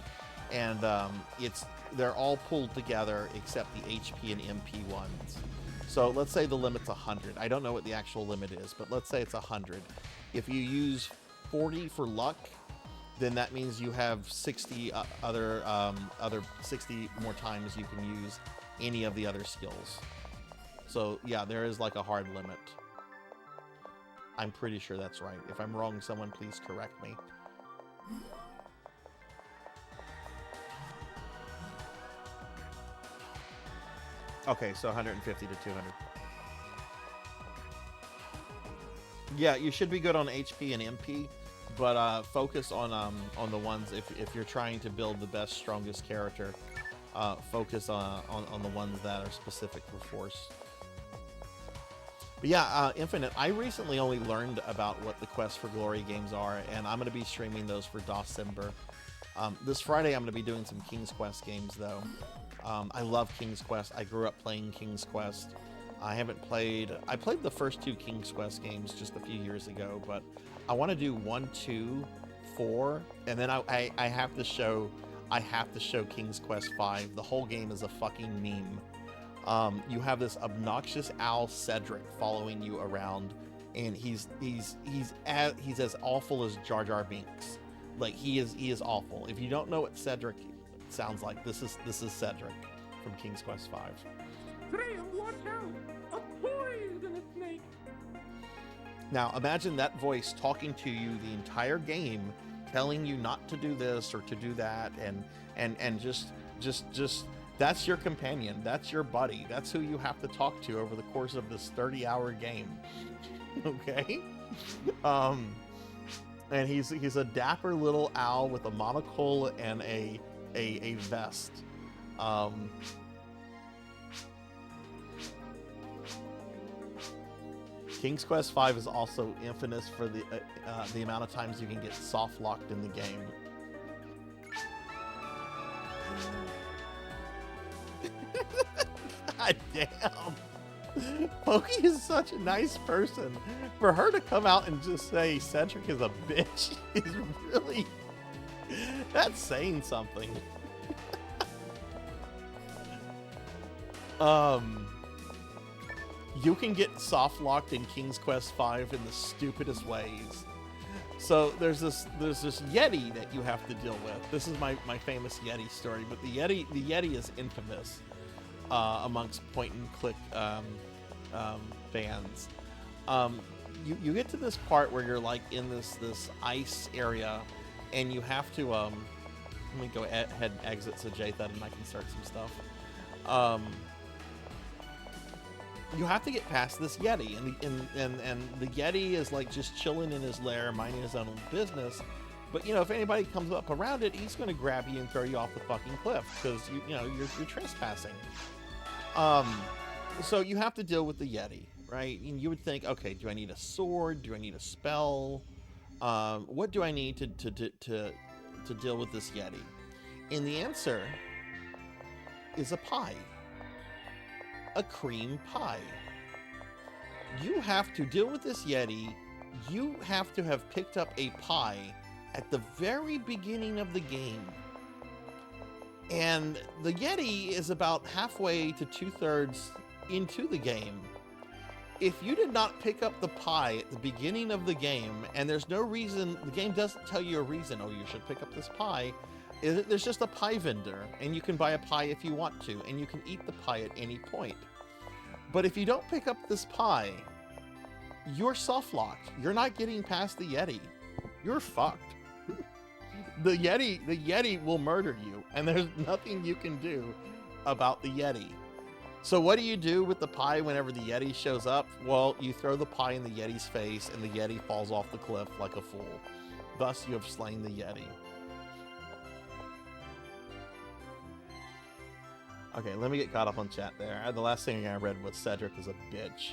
they're all pulled together except the HP and MP ones. So let's say the limit's 100. I don't know what the actual limit is, but let's say it's 100. If you use 40 for luck, then that means you have 60 other 60 more times you can use any of the other skills. So yeah, there is like a hard limit. I'm pretty sure that's right. If I'm wrong, someone please correct me. Okay, so 150 to 200. Yeah, you should be good on HP and MP, but focus on the ones if you're trying to build the best, strongest character. Focus on the ones that are specific for Force. But yeah, Infinite. I recently only learned about what the Quest for Glory games are, and I'm going to be streaming those for December. This Friday, I'm going to be doing some King's Quest games, though. I love King's Quest. I grew up playing King's Quest. I played the first 2 King's Quest games just a few years ago, but I want to do 1, 2, 4, and then I have to show King's Quest 5. The whole game is a fucking meme. You have this obnoxious owl Cedric following you around, and he's as awful as Jar Jar Binks. Like he is awful. If you don't know what Cedric sounds like, this is Cedric from King's Quest 5. Freya, watch out! A poisonous snake! Now imagine that voice talking to you the entire game, telling you not to do this or to do that, and just that's your companion, that's your buddy, that's who you have to talk to over the course of this 30-hour game. Okay? And he's a dapper little owl with a monocle and a vest. King's Quest 5 is also infamous for the amount of times you can get soft locked in the game. God damn. Pokey is such a nice person. For her to come out and just say Cedric is a bitch is really... That's saying something. You can get soft locked in King's Quest 5 in the stupidest ways. So there's this Yeti that you have to deal with. This is my famous Yeti story, but the Yeti is infamous amongst point and click fans. You get to this part where you're like in this ice area, and you have to let me go ahead and exit so Jathan and I can start some stuff. You have to get past this Yeti, and the Yeti is like just chilling in his lair, minding his own business. But you know, if anybody comes up around it, he's going to grab you and throw you off the fucking cliff because you're trespassing. So you have to deal with the Yeti, right? And you would think, okay, do I need a sword? Do I need a spell? What do I need to deal with this Yeti? And the answer is a pie. A cream pie. You have to deal with this Yeti. You have to have picked up a pie at the very beginning of the game. And the Yeti is about halfway to 2/3 into the game. If you did not pick up the pie at the beginning of the game, and there's no reason, the game doesn't tell you a reason, oh, you should pick up this pie. There's just a pie vendor, and you can buy a pie if you want to, and you can eat the pie at any point. But if you don't pick up this pie, you're soft locked. You're not getting past the Yeti. You're fucked. The Yeti will murder you, and there's nothing you can do about the Yeti. So what do you do with the pie whenever the Yeti shows up? Well, you throw the pie in the Yeti's face, and the Yeti falls off the cliff like a fool. Thus, you have slain the Yeti. Okay, let me get caught up on chat there. The last thing I read was Cedric is a bitch.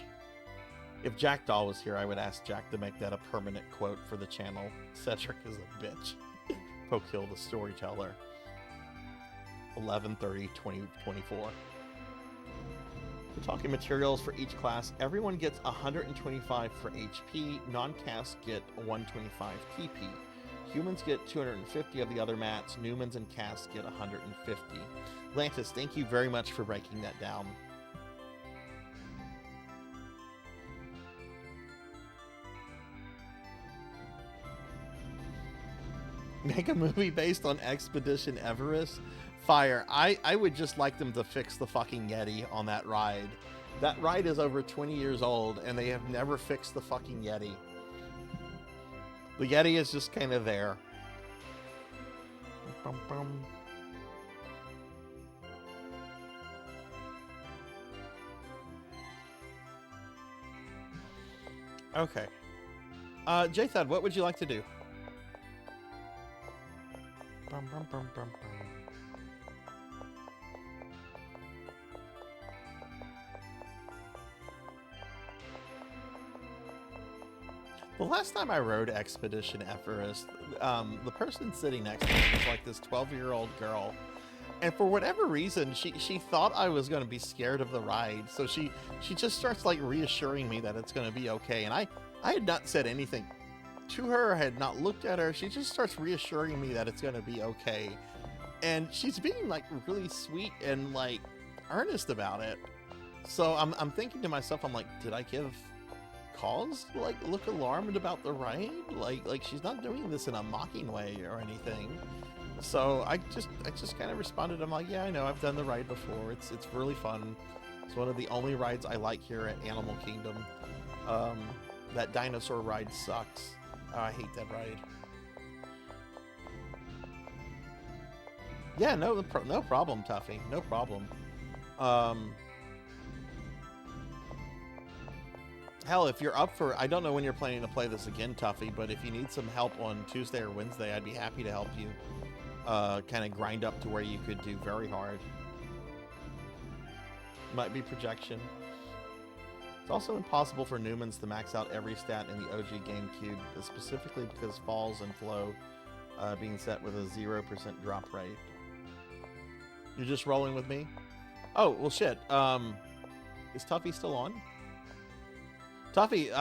If Jack Doll was here, I would ask Jack to make that a permanent quote for the channel. Cedric is a bitch. Pokill the storyteller. 11/30/2024. We're talking materials for each class. Everyone gets 125 for HP. Non-casts get 125 TP. Humans get 250 of the other mats. Newmans and casts get 150. Lantis, thank you very much for breaking that down. Make a movie based on Expedition Everest? Fire. I would just like them to fix the fucking Yeti on that ride. That ride is over 20 years old, and they have never fixed the fucking Yeti. The Yeti is just kind of there. Bum, bum. Okay. J-Thud, what would you like to do? Bum, bum, bum, bum, bum. The last time I rode Expedition Everest, the person sitting next to me was like this 12-year-old girl. And for whatever reason, she thought I was going to be scared of the ride. So she just starts like reassuring me that it's going to be okay. And I had not said anything to her, I had not looked at her. She just starts reassuring me that it's going to be okay. And she's being like really sweet and like earnest about it. So I'm thinking to myself, I'm like, did I give cause to like look alarmed about the ride? Like she's not doing this in a mocking way or anything. So I just kind of responded. I'm like, yeah, I know, I've done the ride before. It's really fun. It's one of the only rides I like here at Animal Kingdom. That dinosaur ride sucks. Oh, I hate that ride. Yeah, no problem, Tuffy. No problem. Hell, if you're up for, I don't know when you're planning to play this again, Tuffy, but if you need some help on Tuesday or Wednesday, I'd be happy to help you kind of grind up to where you could do very hard. Might be projection. It's also impossible for Newmans to max out every stat in the OG GameCube, specifically because falls and flow being set with a 0% drop rate. You're just rolling with me? Oh, well shit. Is Tuffy still on? Tuffy,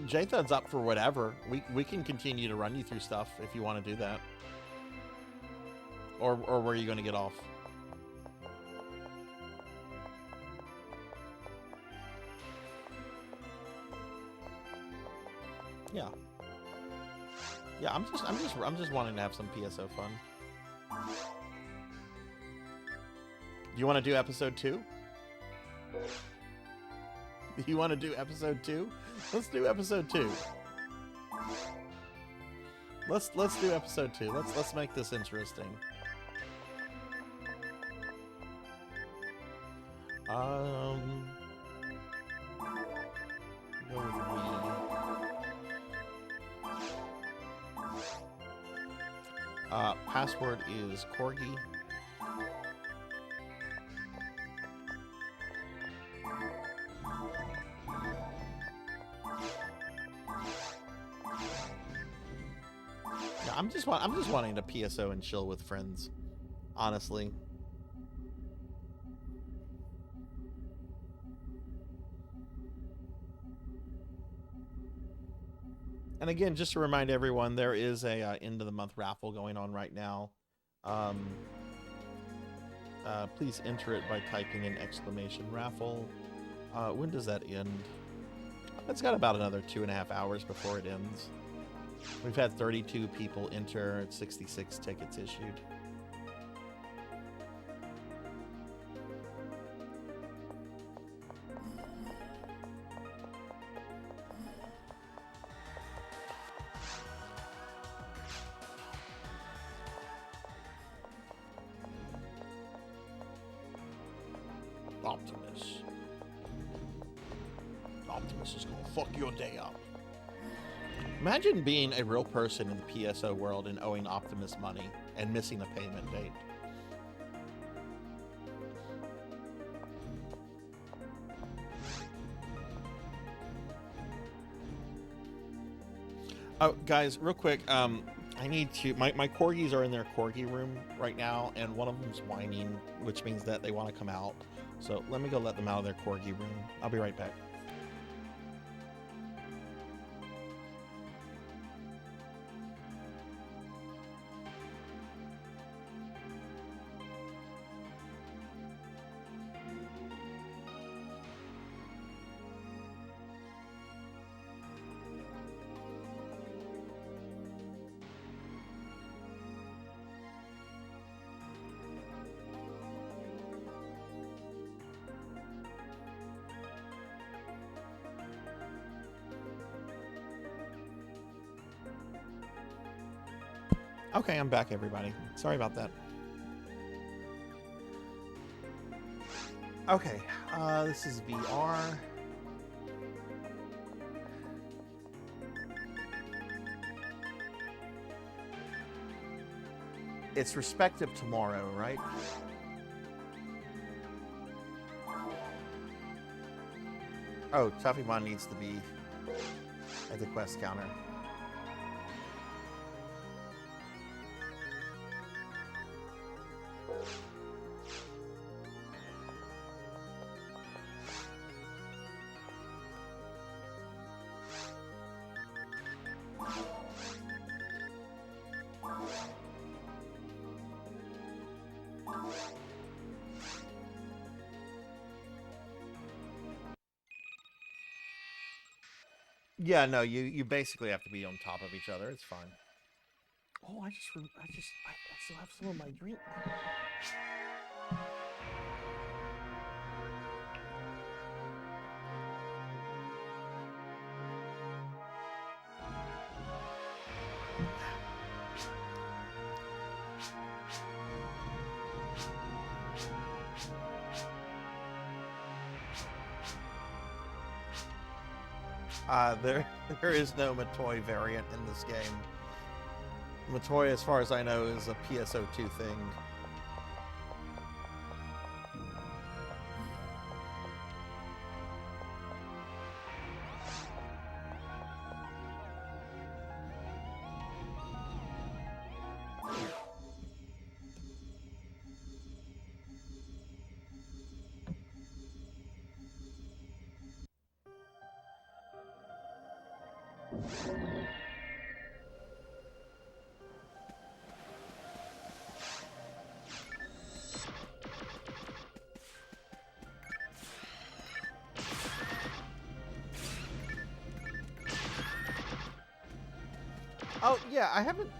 J-Thud's up for whatever. We can continue to run you through stuff if you want to do that. Or were you going to get off? Yeah. Yeah, I'm just wanting to have some PSO fun. Do you want to do episode 2? You want to do episode 2? Let's do episode 2. Let's do episode 2. Let's make this interesting. Go with me. Password is Corgi. Yeah, I'm just wanting to PSO and chill with friends, honestly. And again, just to remind everyone, there is a end of the month raffle going on right now. Please enter it by typing in !raffle. When does that end? It's got about another 2.5 hours before it ends. We've had 32 people enter, 66 tickets issued. Optimus is gonna fuck your day up. Imagine being a real person in the PSO world and owing Optimus money and missing a payment date. Oh, guys, real quick, I need to, my corgis are in their corgi room right now, and one of them's whining, which means that they want to come out. So let me go let them out of their corgi room. I'll be right back. Okay, I'm back, everybody. Sorry about that. Okay, this is VR. It's respective tomorrow, right? Oh, Tuffymon needs to be at the quest counter. Yeah, no, you basically have to be on top of each other. It's fine. Oh, I still have some of my drink. There is no Matoi variant in this game. Matoi, as far as I know, is a PSO2 thing. Oh yeah, I haven't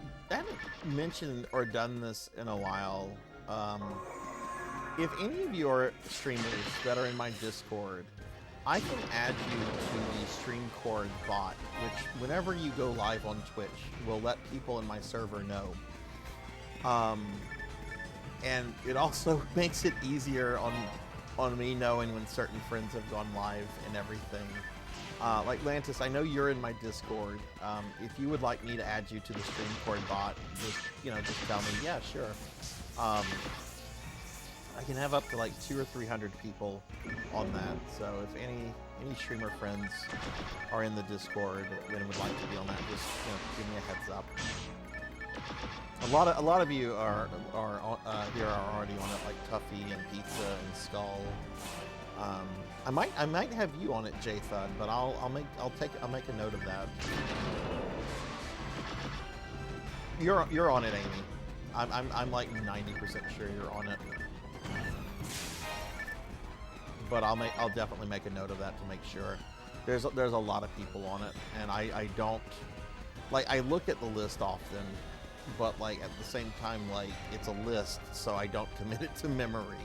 mentioned or done this in a while. If any of your streamers that are in my Discord, I can add you to the StreamCord bot, which whenever you go live on Twitch, will let people in my server know. And it also makes it easier on me knowing when certain friends have gone live and everything. Like Lantis, I know you're in my Discord. If you would like me to add you to the StreamCord bot, just tell me. Yeah, sure. I can have up to like 200 or 300 people on that. So if any streamer friends are in the Discord and would like to be on that, just give me a heads up. A lot of you are here are already on it, like Tuffy and Pizza and Skull. I might have you on it, J-Thud, but I'll make a note of that. You're on it, Amy. I'm like 90% sure you're on it. But I'll definitely make a note of that to make sure. There's a lot of people on it, and I don't like, I look at the list often, but like at the same time, like it's a list, so I don't commit it to memory.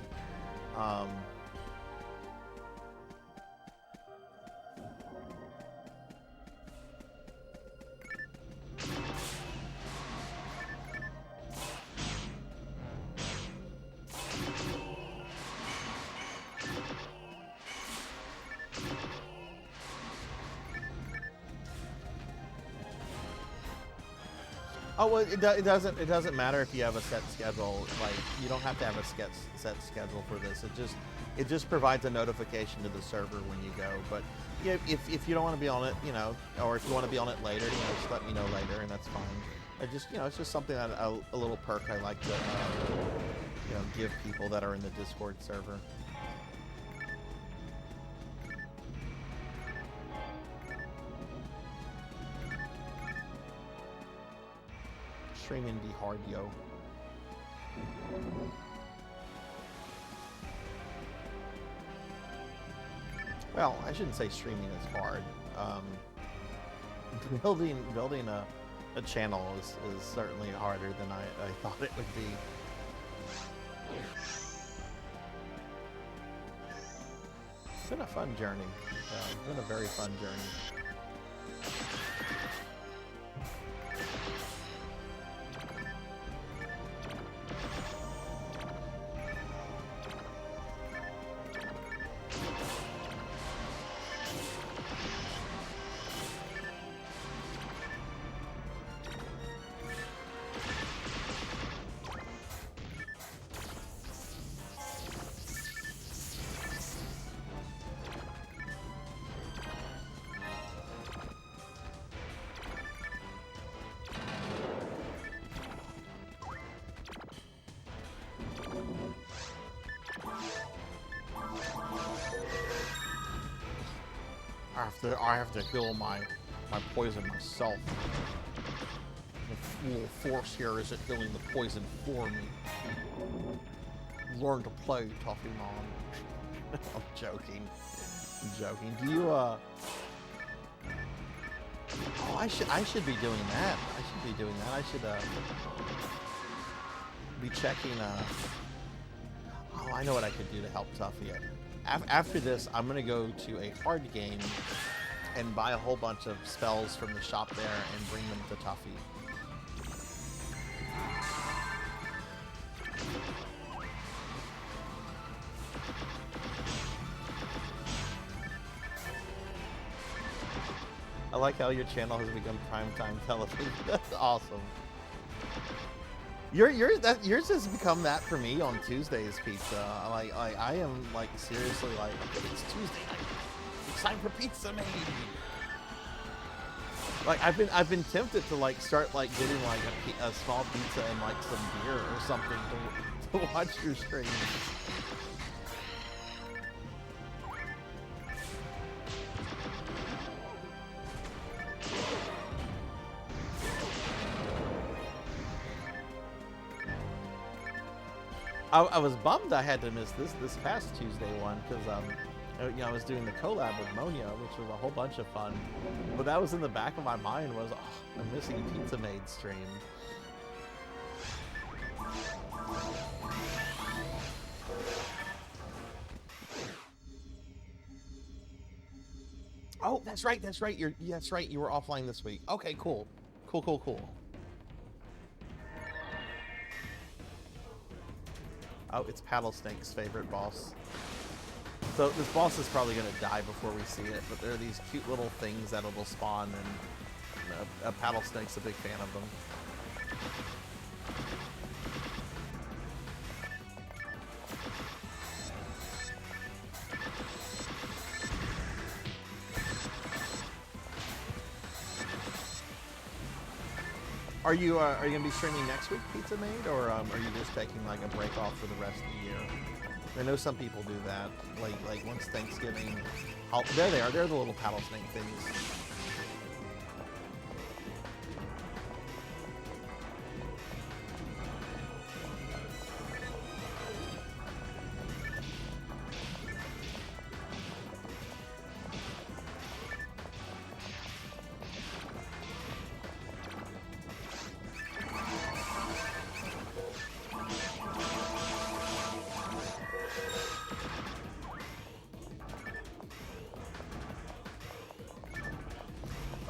Oh well, it doesn't matter if you have a set schedule. Like, you don't have to have a set schedule for this. It just provides a notification to the server when you go. But yeah, if you don't want to be on it, or if you want to be on it later, just let me know later, and that's fine. It's just something that a little perk I like to give people that are in the Discord server. Streaming be hard, yo. Well, I shouldn't say streaming is hard. Building a channel is certainly harder than I thought it would be. It's been a fun journey. It's been a very fun journey. I have to heal my poison myself. The little force here isn't healing the poison for me. Learn to play, Toffee Mom. I'm joking. I'm joking. Do you Oh, I should be doing that. I should be doing that. I should be checking Oh, I know what I could do to help Tuffy. After this, I'm gonna go to a hard game and buy a whole bunch of spells from the shop there and bring them to Tuffy. I like how your channel has become primetime television. That's awesome. Yours has become that for me on Tuesdays pizza. Like I am like seriously like, okay, it's Tuesday night. It's time for pizza made. Like I've been tempted to like start like getting like a small pizza and like some beer or something to watch your streams. I was bummed I had to miss this past Tuesday one because you know, I was doing the collab with Monia, which was a whole bunch of fun. But that was in the back of my mind was, oh, I'm missing Pizza Maid's stream. Oh, that's right. That's right. That's right. You were offline this week. Okay, cool. Cool. Oh, it's Paddlesnake's favorite boss. So this boss is probably going to die before we see it, but there are these cute little things that it'll spawn, and Paddlesnake's a big fan of them. Are you gonna be streaming next week, Pizza Maid, or are you just taking like a break off for the rest of the year? I know some people do that. Like once Thanksgiving, there they are. They're the little Paddlesnake things.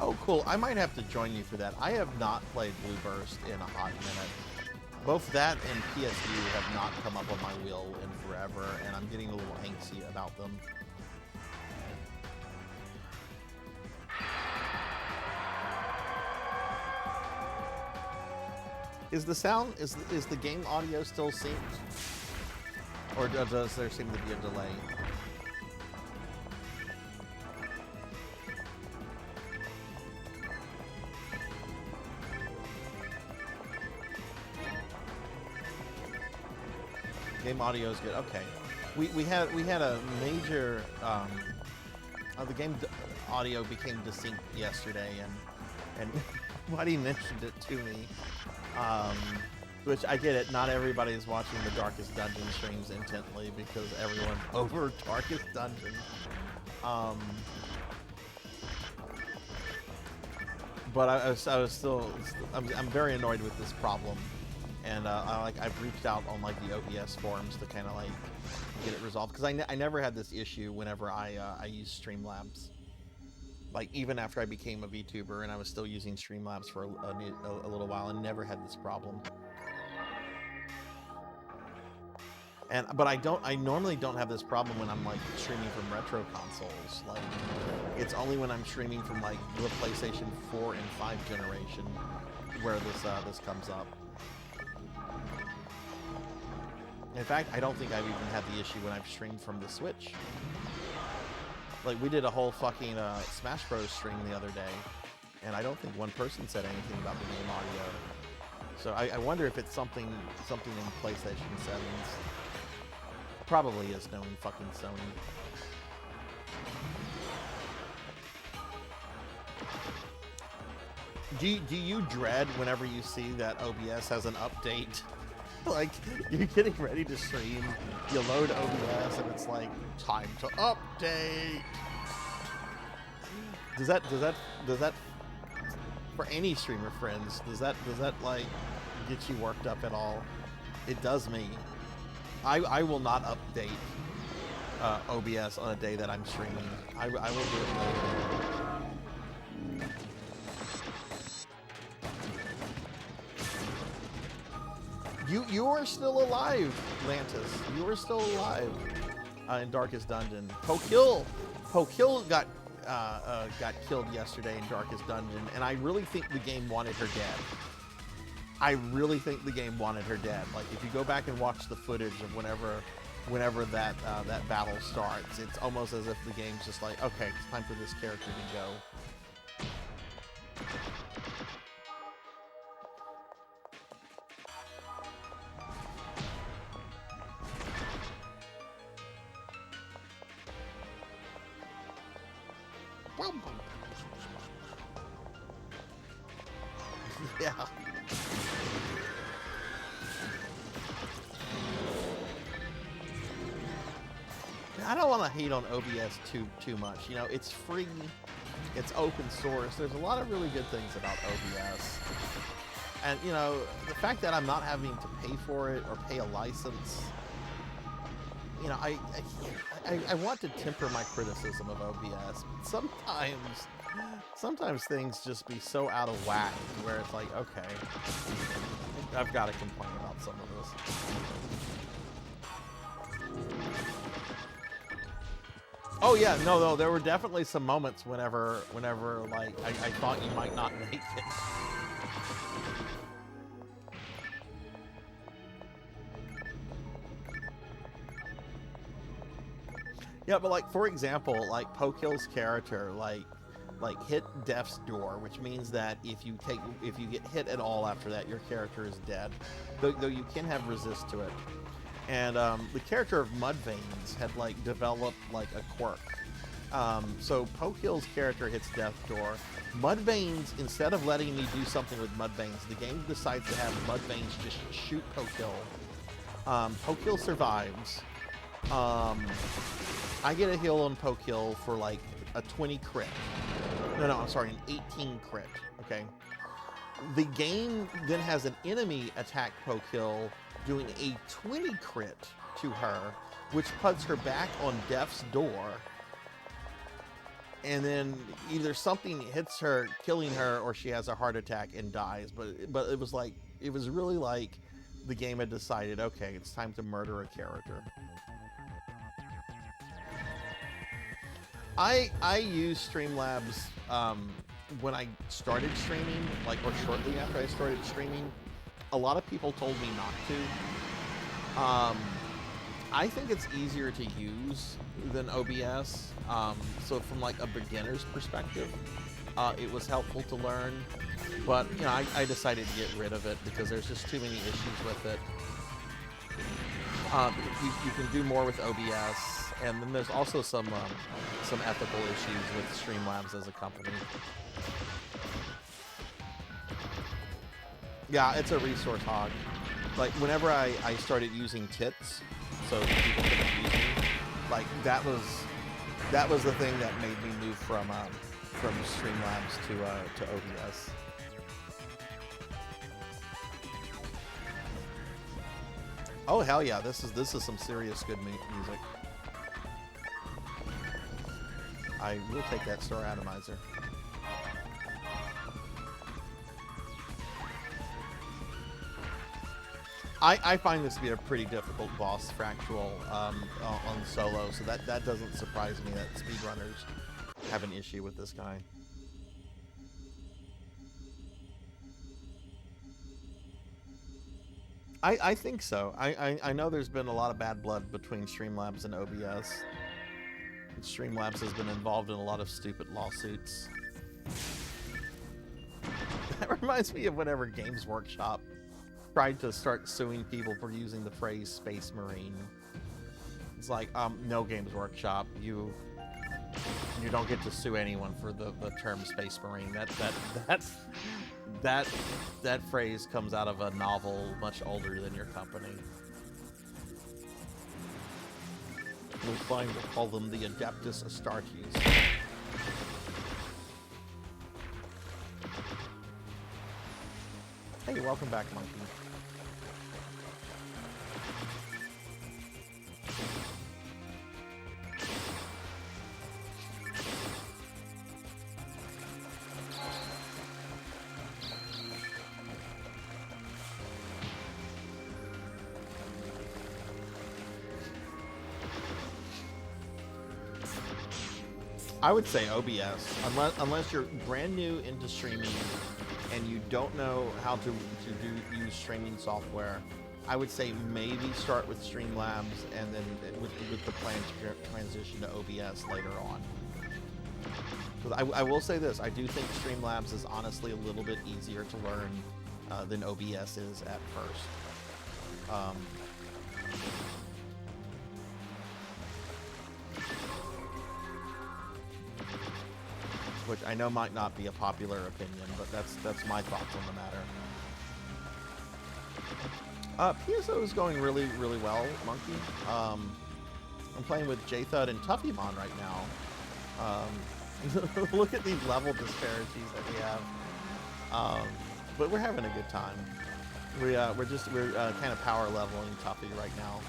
Oh, cool. I might have to join you for that. I have not played Blue Burst in a hot minute. Both that and PSU have not come up on my wheel in forever, and I'm getting a little angsty about them. Is the sound, is the game audio still synced? Or does there seem to be a delay? Game audio is good. Okay, we had a major the game audio became distinct yesterday, and Buddy mentioned it to me. Which I get it. Not everybody is watching the Darkest Dungeon streams intently because everyone's over Darkest Dungeon. But I was still, I'm very annoyed with this problem, and I've reached out on like the OBS forums to kind of like get it resolved, because I never had this issue whenever I used Streamlabs. Like even after I became a VTuber and I was still using Streamlabs for a little while, and never had this problem. But I normally don't have this problem when I'm like streaming from retro consoles. Like it's only when I'm streaming from like the PlayStation 4 and 5 generation where this comes up. In fact, I don't think I've even had the issue when I've streamed from the Switch. Like we did a whole fucking Smash Bros stream the other day, and I don't think one person said anything about the game audio. So I wonder if it's something in PlayStation settings. Probably is, knowing fucking Sony. Do you dread whenever you see that OBS has an update? Like you're getting ready to stream, you load OBS and it's like time to update. Does that for any streamer friends, does that like get you worked up at all? It does me. I will not update OBS on a day that I'm streaming. I will do it later. You are still alive, Lantis. You are still alive in Darkest Dungeon. Pokill got killed yesterday in Darkest Dungeon, and I really think the game wanted her dead. I really think the game wanted her dead. Like if you go back and watch the footage of whenever that battle starts, it's almost as if the game's just like, okay, it's time for this character to go. Yeah. I don't want to hate on OBS too much. You know, it's free, it's open source. There's a lot of really good things about OBS. And you know, the fact that I'm not having to pay for it or pay a license, you know, I want to temper my criticism of OBS. Sometimes things just be so out of whack where it's like, okay, I've got to complain about some of this. Oh yeah, no, there were definitely some moments whenever like I thought you might not make it. Yeah, but like for example, like Pokill's character like hit death's door, which means that if you get hit at all after that, your character is dead. Though you can have resist to it. And the character of Mudveins had like developed like a quirk. So Pokill's character hits death's door. Mudveins, instead of letting me do something with Mudveins, the game decides to have Mudveins just shoot Pokill. Pokill survives. I get a heal on Pokill for like a 20 crit. No, I'm sorry, an 18 crit. Okay. The game then has an enemy attack Pokill, doing a 20 crit to her, which puts her back on death's door. And then either something hits her, killing her, or she has a heart attack and dies. But it was really like the game had decided, okay, it's time to murder a character. I used Streamlabs when I started streaming, like, or shortly after I started streaming. A lot of people told me not to. I think it's easier to use than OBS. So from like a beginner's perspective, it was helpful to learn. But you know, I decided to get rid of it because there's just too many issues with it. You can do more with OBS, and then there's also some ethical issues with Streamlabs as a company. Yeah, it's a resource hog. Like, whenever I started using tits, so people couldn't use me, like, that was the thing that made me move from Streamlabs to OBS. Oh hell yeah, this is some serious good music. I will take that Star Atomizer. I find this to be a pretty difficult boss fractal on solo, so that doesn't surprise me that speedrunners have an issue with this guy. I think so. I know there's been a lot of bad blood between Streamlabs and OBS. Streamlabs has been involved in a lot of stupid lawsuits. That reminds me of whenever Games Workshop tried to start suing people for using the phrase Space Marine. It's like, no, Games Workshop, you don't get to sue anyone for the term Space Marine. That phrase comes out of a novel much older than your company. We'll call them the Adeptus Astartes. Hey, welcome back, Monkey. I would say OBS, unless you're brand new into streaming and you don't know how to use streaming software. I would say maybe start with Streamlabs and then with the plan to transition to OBS later on. Because I will say this, I do think Streamlabs is honestly a little bit easier to learn than OBS is at first. Which I know might not be a popular opinion, but that's my thoughts on the matter. PSO is going really, really well, Monkey. I'm playing with J-Thud and Tuffymon right now. Look at these level disparities that we have. But we're having a good time. We're kind of power leveling Tuffy right now.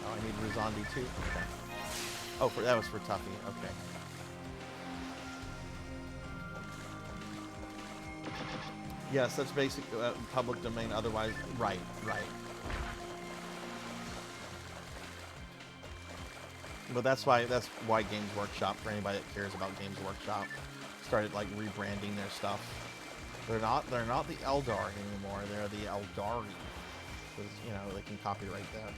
I need Rizandi too. Okay. Oh, that was for Tuffy. Okay. Yes, that's basic public domain. Otherwise, right. But that's why Games Workshop, for anybody that cares about Games Workshop, started like rebranding their stuff. They're not the Eldar anymore. They're the Eldari, because they can copyright that.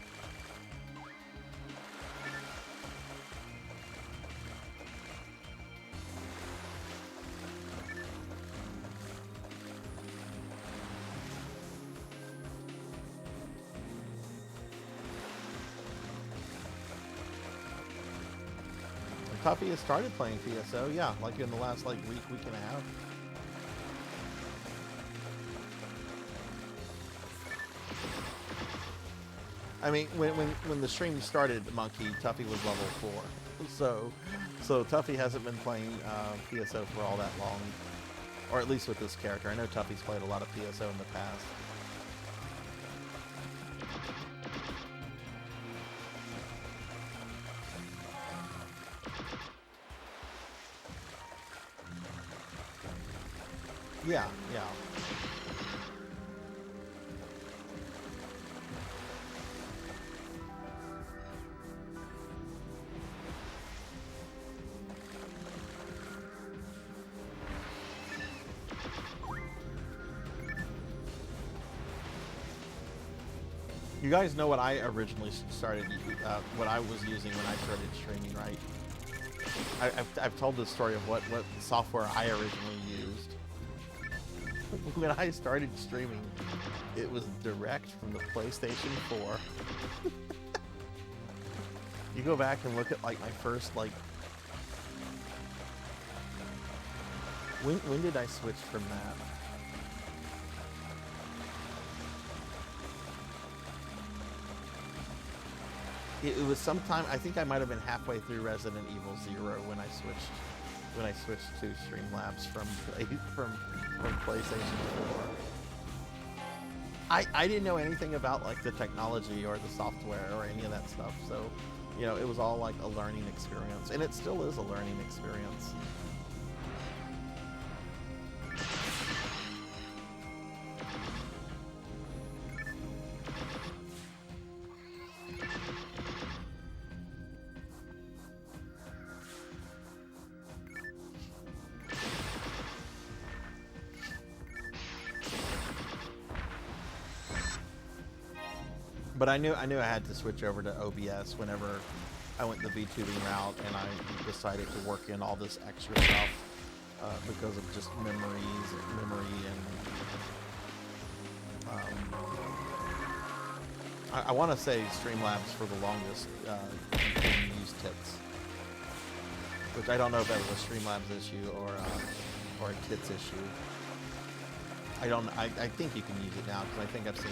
Tuffy has started playing PSO, yeah, like in the last week and a half. I mean, when the stream started, Monkey, Tuffy was level 4, so Tuffy hasn't been playing PSO for all that long, or at least with this character. I know Tuffy's played a lot of PSO in the past. Yeah. You guys know what I originally started, what I was using when I started streaming, right? I've told this story of what software I originally used. When I started streaming, it was direct from the PlayStation 4. You go back and look at like my first When did I switch from that? It was sometime. I think I might have been halfway through Resident Evil 0 when I switched to Streamlabs from PlayStation 4. I didn't know anything about like the technology or the software or any of that stuff, so you know, it was all like a learning experience, and it still is a learning experience. But I knew I had to switch over to OBS whenever I went the VTubing route, and I decided to work in all this extra stuff because of just memory and I want to say Streamlabs for the longest didn't use tits, which I don't know if that was a Streamlabs issue or a tits issue. I think you can use it now because I think I've seen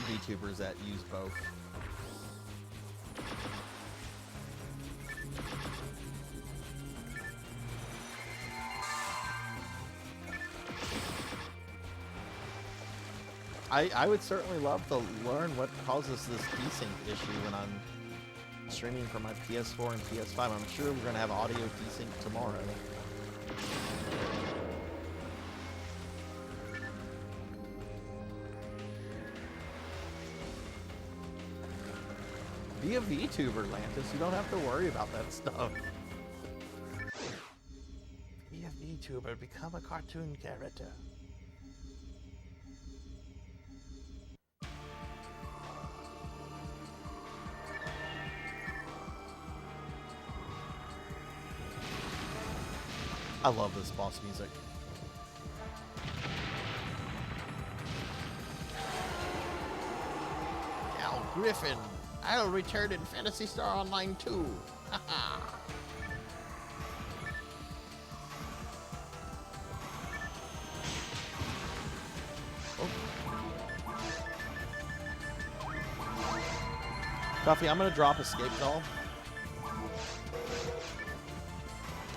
VTubers that use both. I would certainly love to learn what causes this desync issue when I'm streaming from my PS4 and PS5. I'm sure we're going to have audio desync tomorrow. Be a VTuber, Lantis. You don't have to worry about that stuff. Be a VTuber. Become a cartoon character. I love this boss music. Cal Griffin. I'll return in Phantasy Star Online 2. Haha. Tuffy, I'm gonna drop Escape Doll.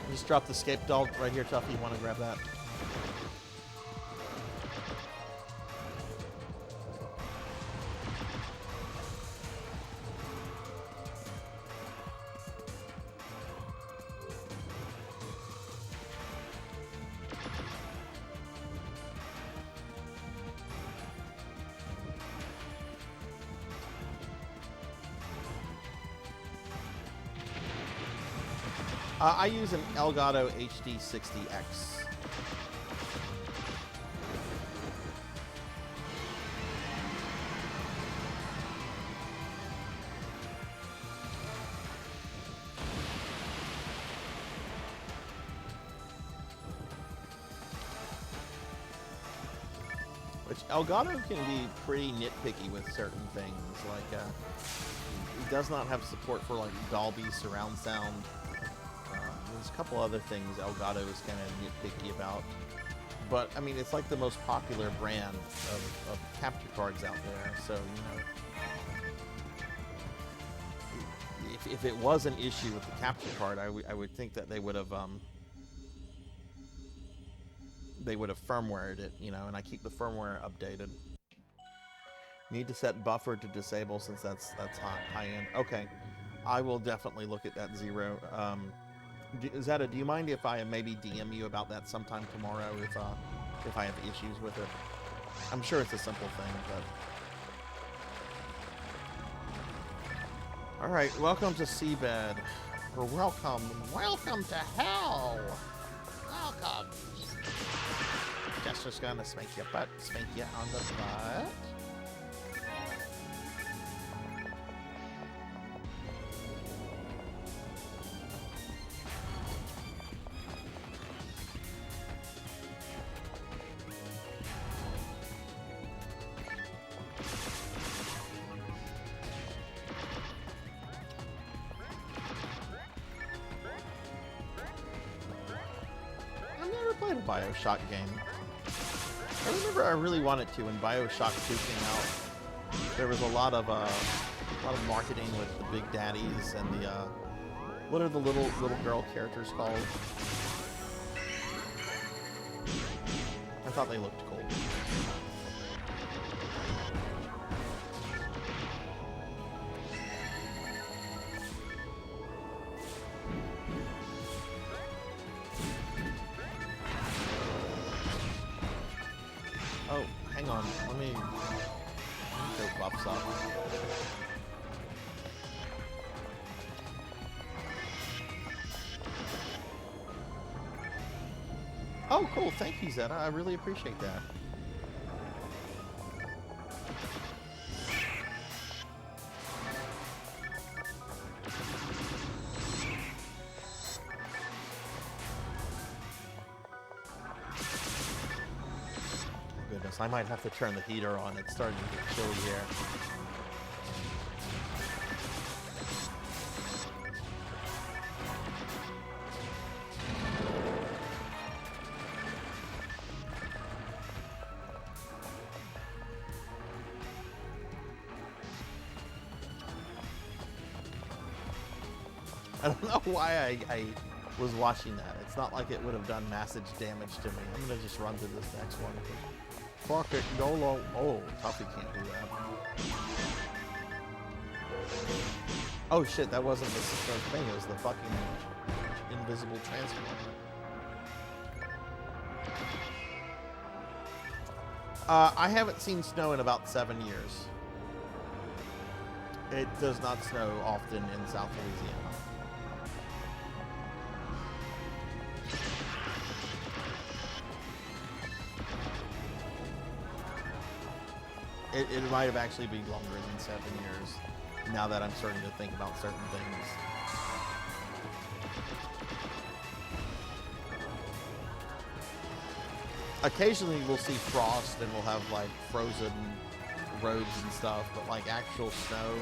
Just drop the Escape Doll right here, Tuffy. You wanna grab that? I use an Elgato HD60X. Which Elgato can be pretty nitpicky with certain things. Like, it does not have support for like Dolby surround sound. There's a couple other things Elgato is kind of nitpicky about. But, I mean, it's like the most popular brand of capture cards out there. So, you know, if it was an issue with the capture card, I would think that they would have firmwared it, you know, and I keep the firmware updated. Need to set buffer to disable since that's high end. Okay, I will definitely look at that Zero. Zeta, do you mind if I maybe DM you about that sometime tomorrow if I have issues with it? I'm sure it's a simple thing, but... Alright, welcome to Seabed. Or welcome to hell! Welcome! Jester's gonna spank you on the butt. played a BioShock game. I remember I really wanted to when BioShock 2 came out. There was a lot of marketing with the Big Daddies and the what are the little girl characters called? I thought they looked cool. Oh, hang on. Let me go buffs up. Oh, cool. Thank you, Zeta. I really appreciate that. Goodness, I might have to turn the heater on. It's starting to get chilly here. I don't know why I was watching that. It's not like it would have done massive damage to me. I'm gonna just run through this next one. Fuck it, YOLO. Oh, Tuffy can't do that. Oh shit, that wasn't the thing. It was the fucking invisible transformer. I haven't seen snow in about 7 years. It does not snow often in South Louisiana. It might have actually been longer than 7 years, now that I'm starting to think about certain things. Occasionally we'll see frost and we'll have like frozen roads and stuff, but like actual snow,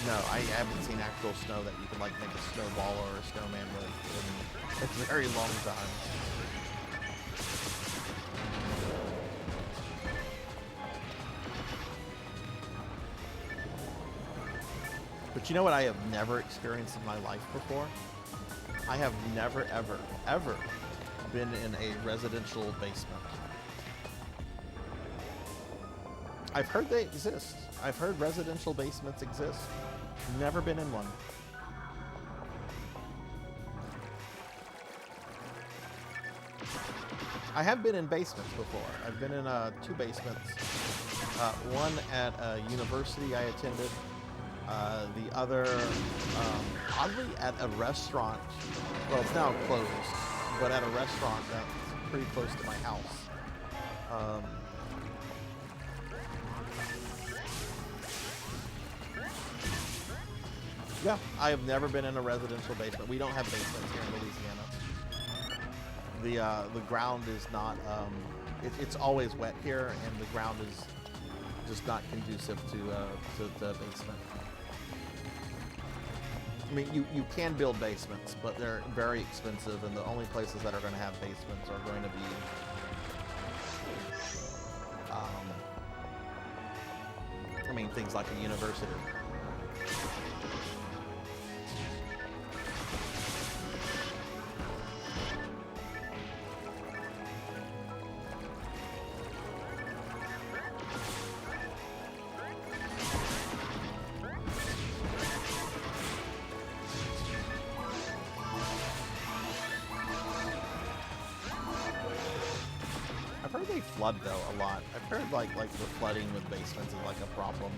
no, I haven't seen actual snow that you can like make a snowball or a snowman with in a very long time. But you know what I have never experienced in my life before? I have never, ever, ever been in a residential basement. I've heard they exist. I've heard residential basements exist. Never been in one. I have been in basements before. I've been in 2 basements. One at a university I attended. The other, oddly, at a restaurant. Well, it's now closed, but at a restaurant that's pretty close to my house. Yeah, I have never been in a residential basement. We don't have basements here in Louisiana. The ground is not, it's always wet here, and the ground is just not conducive to the basement. I mean, you can build basements, but they're very expensive, and the only places that are going to have basements are going to be I mean, things like a university. Flood though a lot. I've heard like the flooding with basements is like a problem,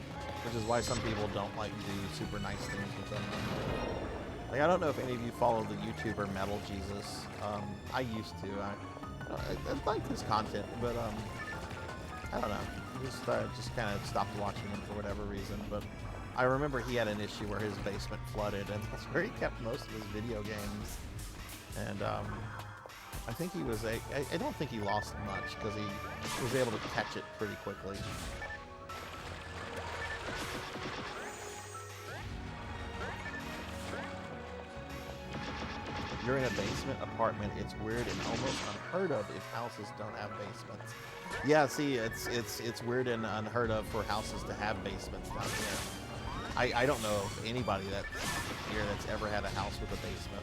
which is why some people don't like do super nice things with them. Like I don't know if any of you follow the YouTuber Metal Jesus. I used to. I like his content, but I don't know. Just kind of stopped watching him for whatever reason. But I remember he had an issue where his basement flooded, and that's where he kept most of his video games. And I think he was I don't think he lost much because he was able to catch it pretty quickly. you're in a basement apartment, it's weird and almost unheard of if houses don't have basements. Yeah, see, it's weird and unheard of for houses to have basements down here. I don't know of anybody that's here that's ever had a house with a basement.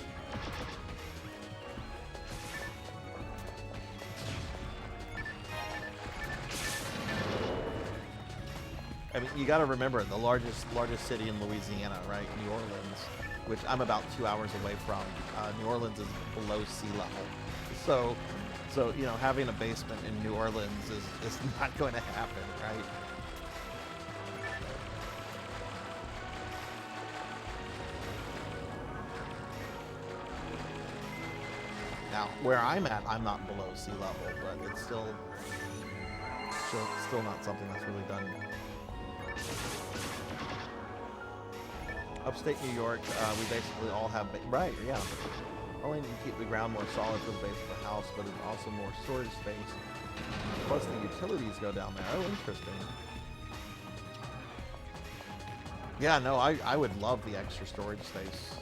I mean, you got to remember the largest city in Louisiana, right? New Orleans, which I'm about 2 hours away from. New Orleans is below sea level, so you know, having a basement in New Orleans is not going to happen, right? Now, where I'm at, I'm not below sea level, but it's still not something that's really done. Upstate New York, we basically all have, right, yeah. Only to keep the ground more solid for the base of the house, but it's also more storage space. Plus the utilities go down there. Oh, interesting. Yeah, no, I would love the extra storage space.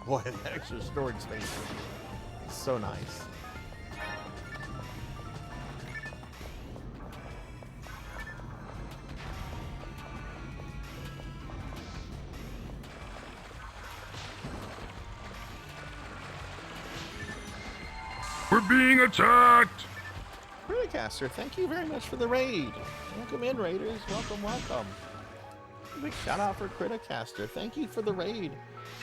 Boy, the extra storage space is so nice. We're being attacked! Criticaster, thank you very much for the raid. Welcome in, raiders. Welcome, welcome. A big shout out for Criticaster. Thank you for the raid.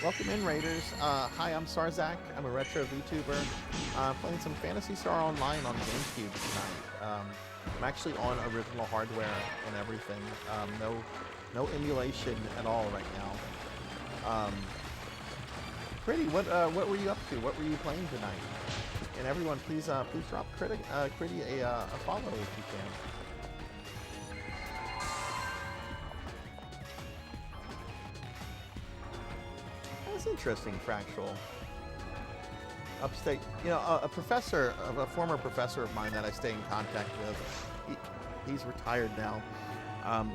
Welcome in, raiders. Hi, I'm Sarzac. I'm a retro VTuber. Playing some Phantasy Star Online on GameCube tonight. I'm actually on original hardware and everything. No emulation at all right now. Pretty, what were you up to? What were you playing tonight? And everyone, please drop Critty a follow if you can. That's interesting, Fractal. Upstate, you know, a former professor of mine that I stay in contact with. He's retired now,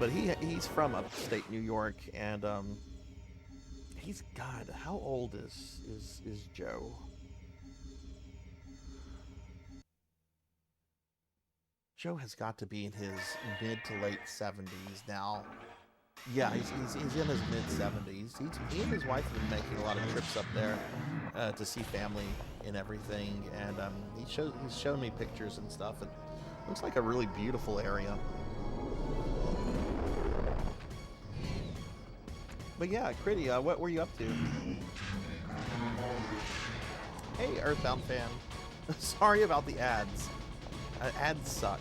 but he's from upstate New York, and he's, God, how old is Joe? Joe has got to be in his mid to late 70s now. Yeah, he's in his mid 70s. He and his wife have been making a lot of trips up there to see family and everything. And he's shown me pictures and stuff. It looks like a really beautiful area. But yeah, Critty, what were you up to? Hey, Earthbound fan. Sorry about the ads. Ads suck.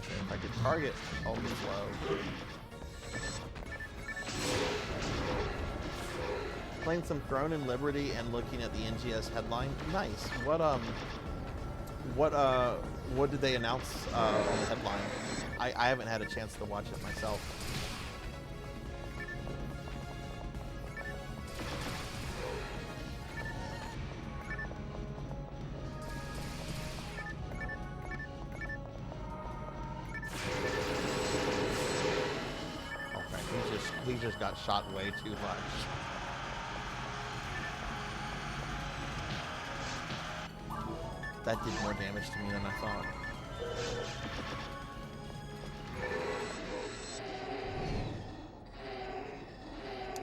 If I could target, all gets low. Playing some Throne and Liberty and looking at the NGS headline. Nice. What did they announce on the headline? I haven't had a chance to watch it myself. He just got shot way too much. That did more damage to me than I thought.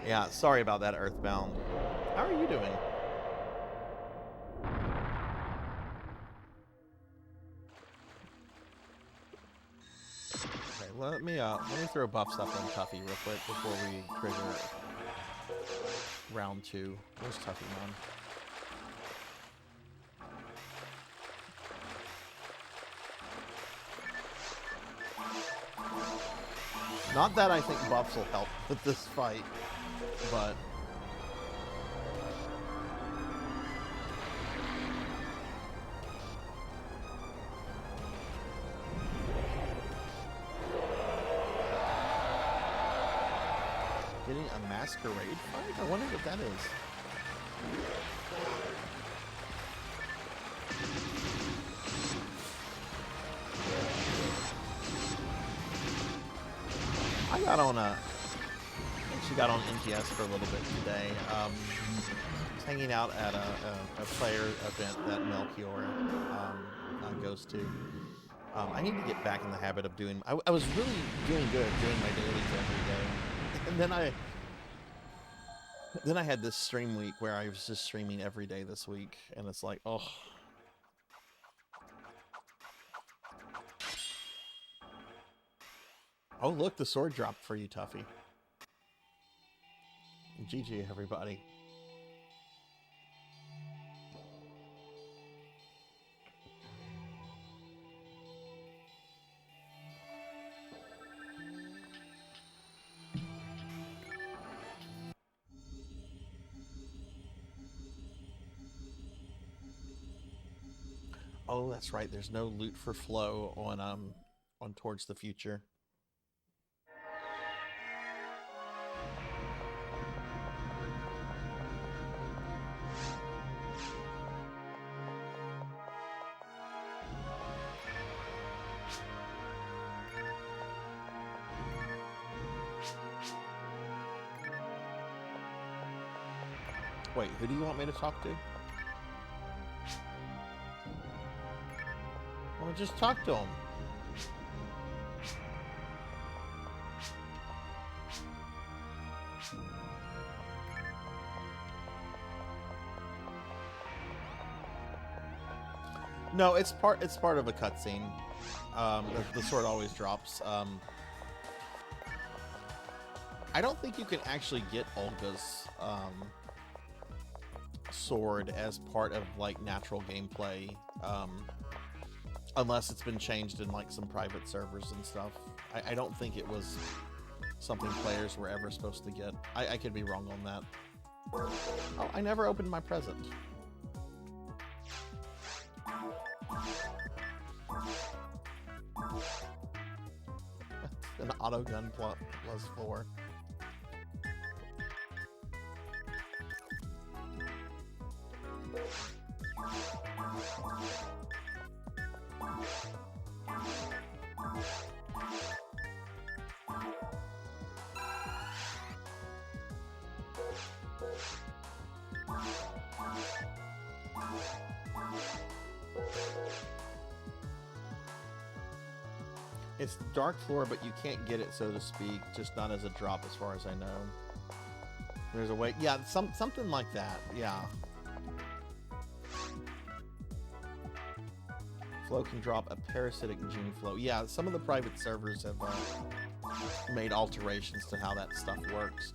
Yeah, sorry about that, Earthbound. How are you doing? Let me throw buffs up on Tuffy real quick before we trigger round 2. Where's Tuffy, man? Not that I think buffs will help with this fight, but getting a masquerade fight? I wonder what that is. got on actually got on NTS for a little bit today. I was hanging out at a player event that Melchior goes to. I need to get back in the habit of doing. I was really doing good doing my dailies every day, and then I had this stream week where I was just streaming every day this week, and it's like, oh. Oh, look, the sword dropped for you, Tuffy. GG, everybody. Oh, that's right. There's no loot for Flow on Towards the Future. Wait, who do you want me to talk to? Well, just talk to him. No, it's part of a cutscene. The sword always drops. I don't think you can actually get Olga's sword as part of like natural gameplay, unless it's been changed in like some private servers and stuff. I don't think it was something players were ever supposed to get. I could be wrong on that. Oh, I never opened my present. An auto gun plus 4. It's the dark floor, but you can't get it, so to speak, just not as a drop as far as I know. There's a way, yeah, something like that, yeah. Flow can drop a parasitic gene flow. Yeah, some of the private servers have made alterations to how that stuff works.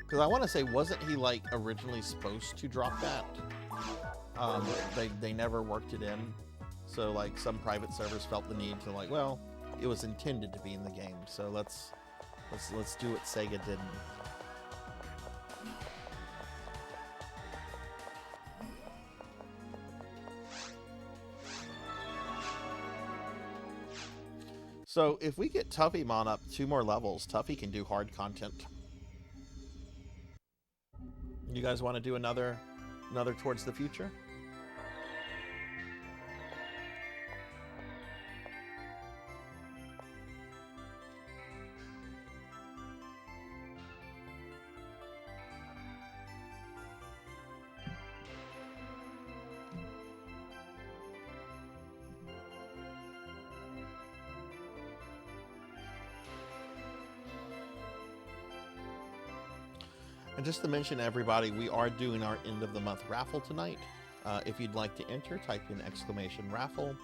Because I want to say, wasn't he like originally supposed to drop that? They never worked it in. So like some private servers felt the need to like, well, it was intended to be in the game, so let's do what Sega didn't. So if we get Tuffymon up 2 more levels, Tuffy can do hard content. You guys want to do another Towards the Future? And just to mention everybody, we are doing our end of the month raffle tonight. If you'd like to enter, type in !raffle.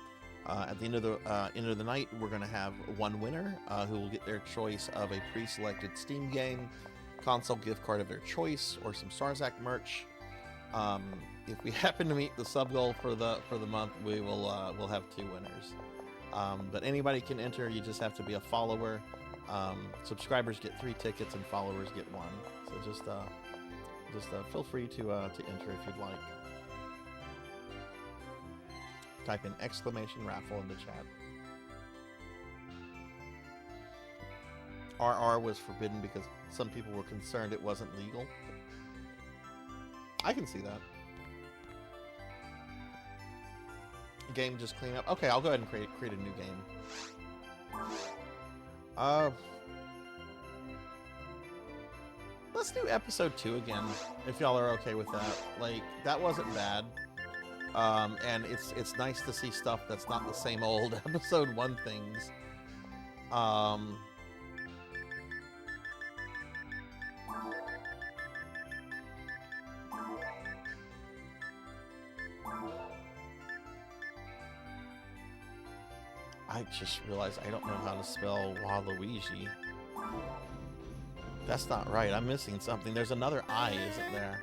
At the end of the night, we're going to have one winner who will get their choice of a pre-selected Steam game, console gift card of their choice, or some Sarzac merch. If we happen to meet the sub goal for the month, we will we'll have 2 winners. But anybody can enter. You just have to be a follower. Subscribers get 3 tickets and followers get 1. So just feel free to enter if you'd like. Type in !raffle in the chat. RR was forbidden because some people were concerned it wasn't legal. I can see that. Game just clean up. Okay, I'll go ahead and create a new game. Let's do episode 2 again, if y'all are okay with that. Like, that wasn't bad. And it's nice to see stuff that's not the same old episode 1 things. I just realized I don't know how to spell Waluigi. That's not right. I'm missing something. There's another I, isn't there?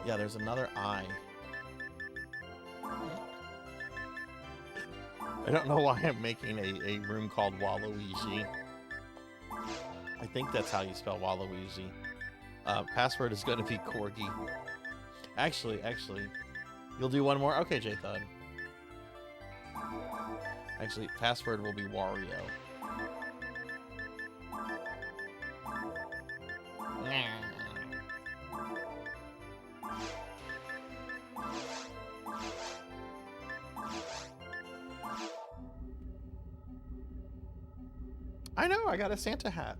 Yeah, there's another I. I don't know why I'm making a room called Waluigi. I think that's how you spell Waluigi. Password is going to be Corgi. Actually, you'll do one more? Okay, J-Thud. Actually, password will be Wario. I know, I got a Santa hat.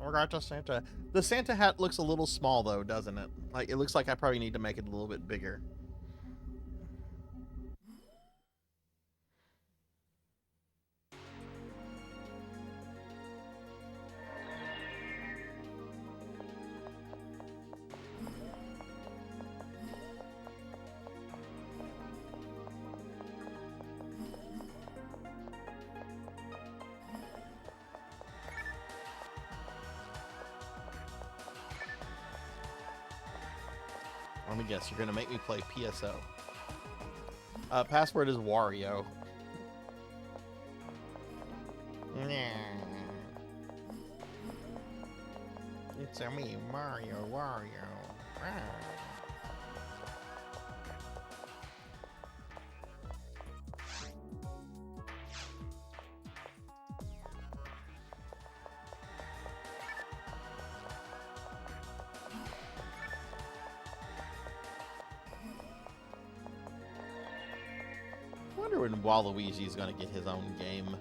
I got a Santa. The Santa hat looks a little small though, doesn't it? Like, it looks like I probably need to make it a little bit bigger. Let me guess, you're gonna make me play PSO. Password is Wario. It's me, Wario. I wonder when Waluigi's gonna get his own game.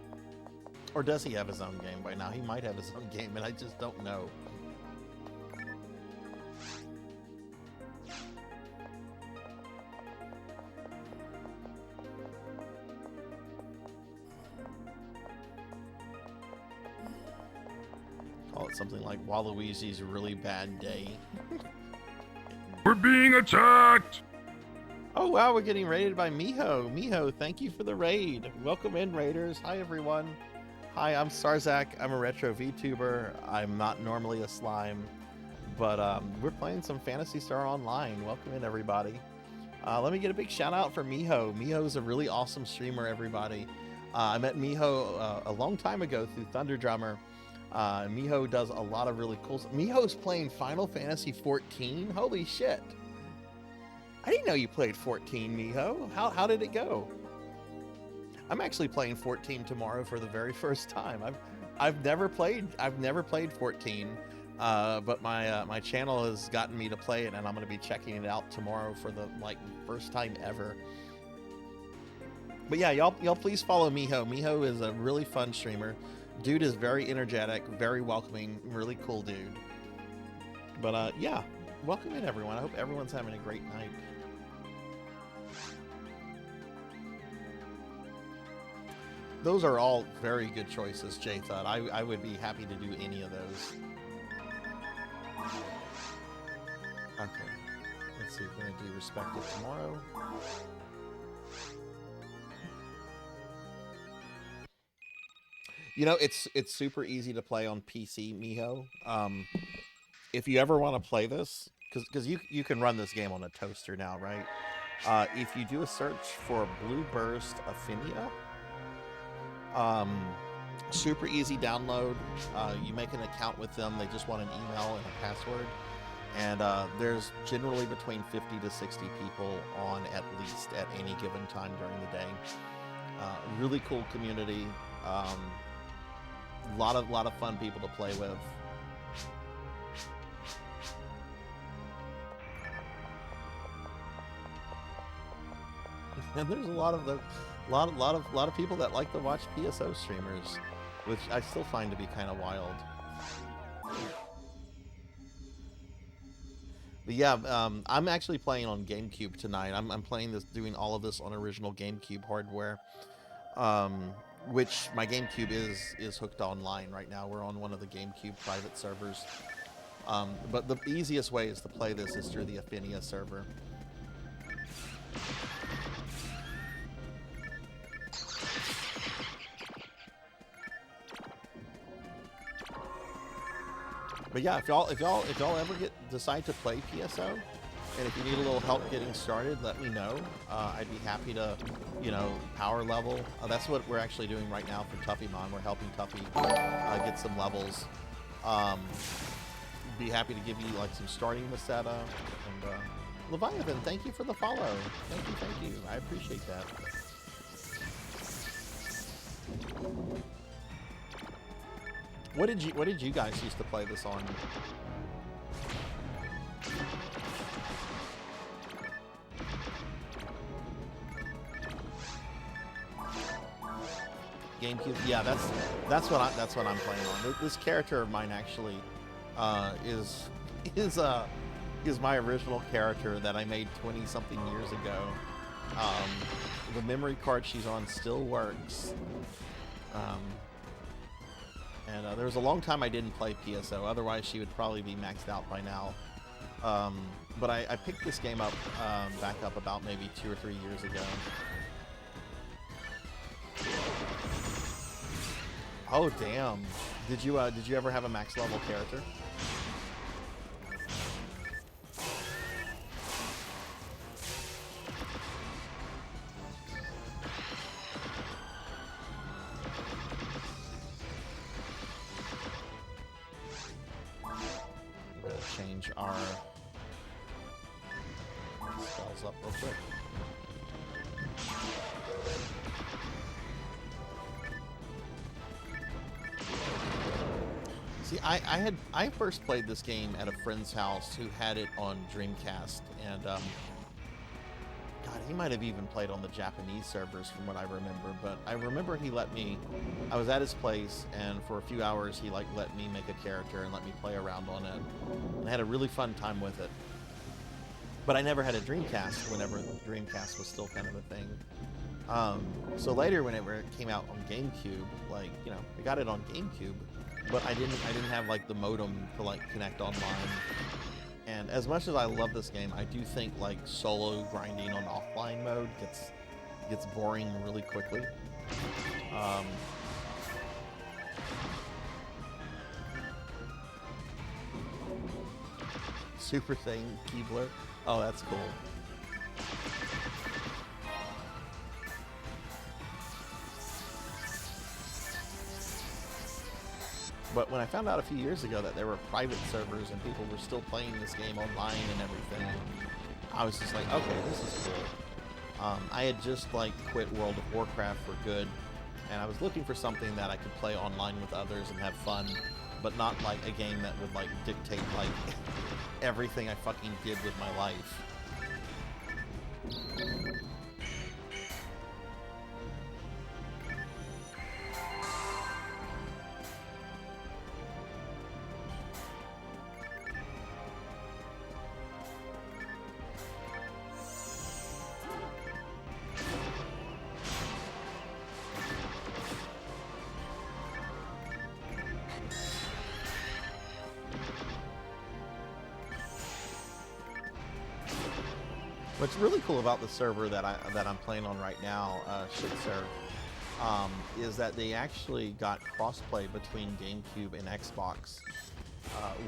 Or does he have his own game by now? He might have his own game, and I just don't know. Call it something like Waluigi's Really Bad Day. We're being attacked! Oh wow, we're getting raided by Miho. Miho, thank you for the raid. Welcome in, raiders. Hi everyone. Hi, I'm Sarzac. I'm a retro VTuber. I'm not normally a slime, but we're playing some Phantasy Star Online. Welcome in, everybody. Let me get a big shout out for Miho. Miho's a really awesome streamer, everybody. I met Miho a long time ago through Thunder Drummer. Miho does a lot of really cool stuff. Miho's playing Final Fantasy 14. Holy shit. I didn't know you played 14, Miho. How did it go? I'm actually playing 14 tomorrow for the very first time. I've never played 14, but my channel has gotten me to play it, and I'm going to be checking it out tomorrow for the first time ever. But yeah, y'all please follow Miho. Miho is a really fun streamer. Dude is very energetic, very welcoming, really cool dude. But yeah, welcome in everyone. I hope everyone's having a great night. Those are all very good choices, Jay thought. I would be happy to do any of those. Okay. Let's see, we're going to do Respected tomorrow. You know, it's super easy to play on PC, Miho. If you ever want to play this, because you can run this game on a toaster now, right? If you do a search for Blue Burst Affinia, super easy download. You make an account with them. They just want an email and a password. And there's generally between 50 to 60 people on at least at any given time during the day. Really cool community. Lot of fun people to play with. And there's a lot of people that like to watch PSO streamers, which I still find to be kind of wild. But yeah, I'm actually playing on GameCube tonight. I'm playing this, doing all of this on original GameCube hardware, which my GameCube is hooked online right now. We're on one of the GameCube private servers. But the easiest way is to play this is through the Affinia server. But yeah, if y'all ever decide to play PSO, and if you need a little help getting started, let me know. I'd be happy to, power level. That's what we're actually doing right now for Tuffymon. We're helping Tuffy get some levels. Be happy to give you like some starting Masetta. And Leviathan, thank you for the follow. Thank you. I appreciate that. What did you guys used to play this on? GameCube. Yeah, that's what I'm playing on. This character of mine actually is my original character that I made 20 something years ago. The memory card she's on still works. And there was a long time I didn't play PSO, otherwise she would probably be maxed out by now. But I picked this game up, back up about maybe 2 or 3 years ago. Oh damn! Did you ever have a max level character? Change our spells up real quick. See, I first played this game at a friend's house who had it on Dreamcast, and God, he might have even played on the Japanese servers from what I remember, but I remember he let me, I was at his place, and for a few hours he let me make a character and let me play around on it, and I had a really fun time with it. But I never had a Dreamcast whenever Dreamcast was still kind of a thing. So later, whenever it came out on GameCube, I got it on GameCube, but I didn't have the modem to connect online. And as much as I love this game, I do think solo grinding on offline mode gets boring really quickly. Super Thing Keebler. Oh, that's cool. But when I found out a few years ago that there were private servers and people were still playing this game online and everything, I was just like, okay, this is cool. I had just quit World of Warcraft for good, and I was looking for something that I could play online with others and have fun, but not a game that would dictate everything I fucking did with my life. What's really cool about the server that I'm playing on right now, Shitserve, is that they actually got crossplay between GameCube and Xbox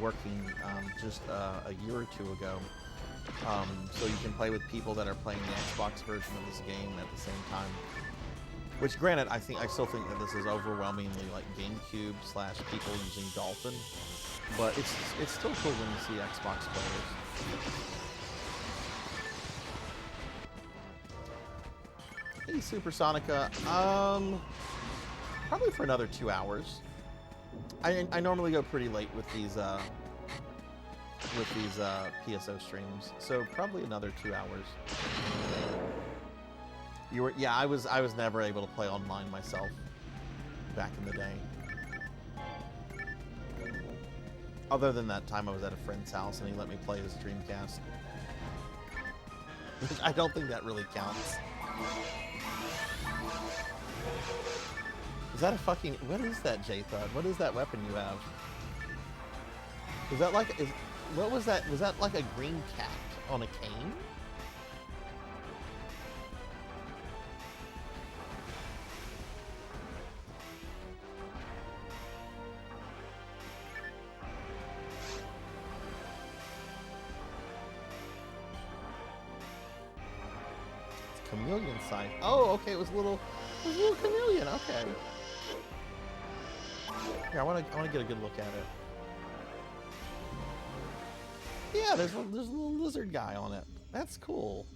working just a year or two ago. So you can play with people that are playing the Xbox version of this game at the same time. Which, granted, I still think that this is overwhelmingly GameCube / people using Dolphin, but it's still cool when you see Xbox players. Hey, Supersonica. Probably for another 2 hours. I normally go pretty late with these PSO streams, so probably another 2 hours. Yeah, I was never able to play online myself back in the day. Other than that time I was at a friend's house and he let me play his Dreamcast. I don't think that really counts. Is that a fucking... What is that, J-Thud? What is that weapon you have? Is that like... what was that? Was that like a green cat on a cane? Chameleon scythe. Oh, okay, it was a little chameleon. Okay. Here, I want to get a good look at it. Yeah, there's a little lizard guy on it. That's cool.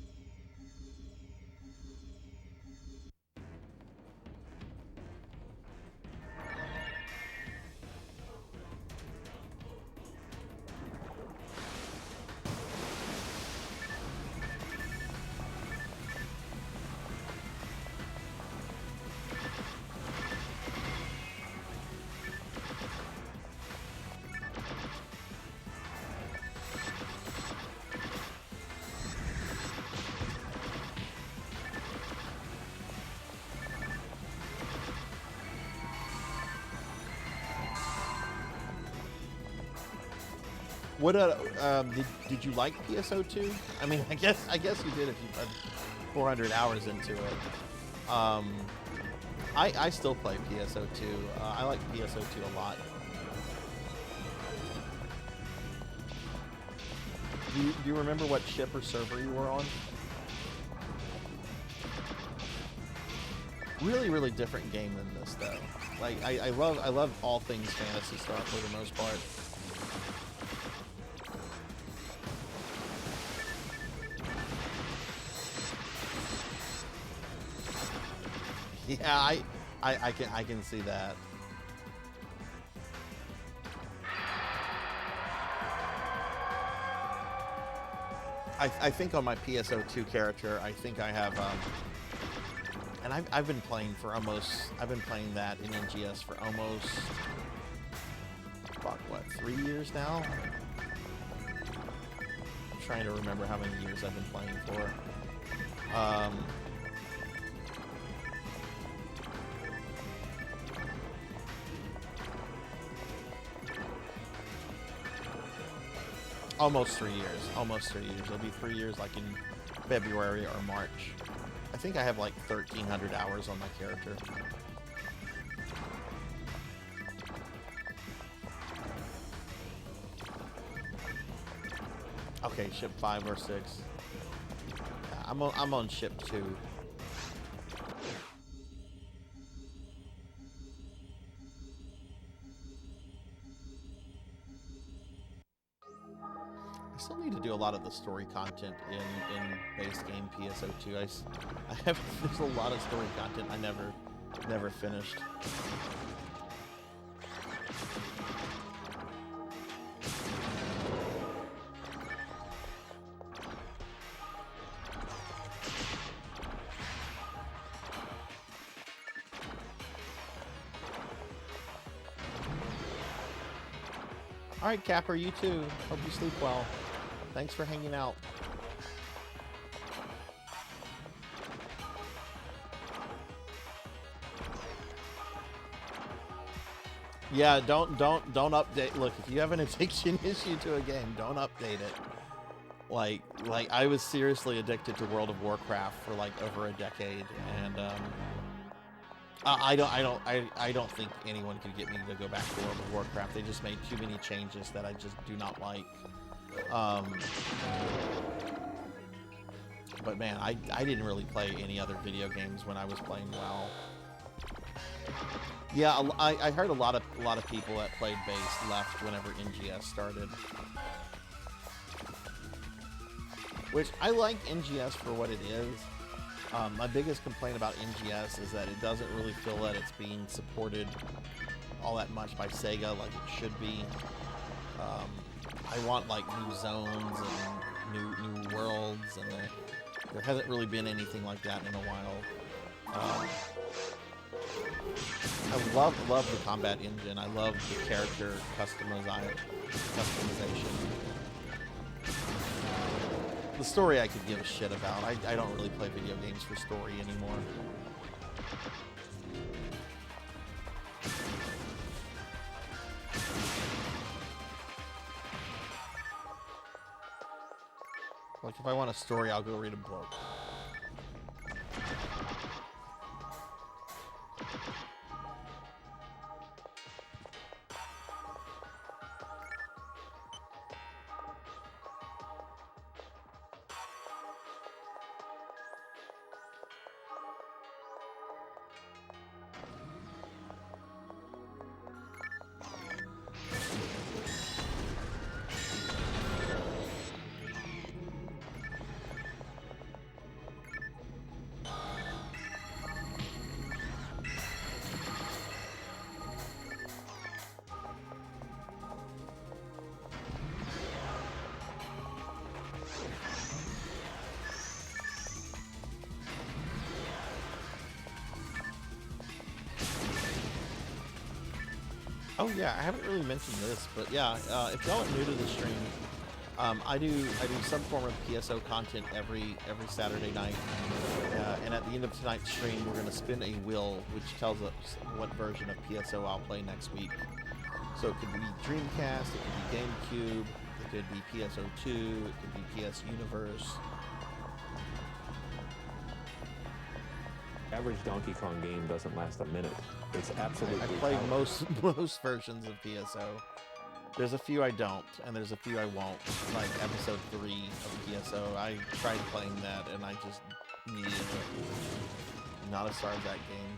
What did you like PSO2? I mean, I guess you did if you put 400 hours into it. I still play PSO2. I like PSO2 a lot. Do you remember what ship or server you were on? Really, really different game than this, though. Like I love all things Phantasy Star for the most part. Yeah, I can see that. I think on my PSO2 character, I think I have and I've been playing that in NGS for almost what, 3 years now? I'm trying to remember how many years I've been playing for. Almost 3 years. Almost 3 years. It'll be 3 years like in February or March. I think I have like 1,300 hours on my character. Okay, ship 5 or 6. Yeah, I'm on ship 2. I still need to do a lot of the story content in base game PSO2. There's a lot of story content I never finished. All right, Capper, you too. Hope you sleep well. Thanks for hanging out. Yeah, don't update. Look, if you have an addiction issue to a game, don't update it. Like I was seriously addicted to World of Warcraft for like over a decade, and I don't think anyone could get me to go back to World of Warcraft. They just made too many changes that I just do not like. But man, I didn't really play any other video games when I was playing WoW. Yeah, I heard a lot of people that played base left whenever NGS started. Which I like NGS for what it is. My biggest complaint about NGS is that it doesn't really feel that it's being supported all that much by Sega like it should be. I want like new zones and new worlds, and there hasn't really been anything like that in a while. love the combat engine. I love the character customization. The story I could give a shit about. I don't really play video games for story anymore. Like, if I want a story, I'll go read a book. Oh yeah, I haven't really mentioned this, but yeah, if y'all are new to the stream, I do some form of PSO content every Saturday night, and at the end of tonight's stream, we're gonna spin a wheel which tells us what version of PSO I'll play next week. So it could be Dreamcast, it could be GameCube, it could be PSO2, it could be PS Universe. Average Donkey Kong game doesn't last a minute. It's absolutely. I played most versions of PSO. There's a few I don't, and there's a few I won't. Like episode 3 of PSO, I tried playing that, and I just needed it. Not a Sarzac game.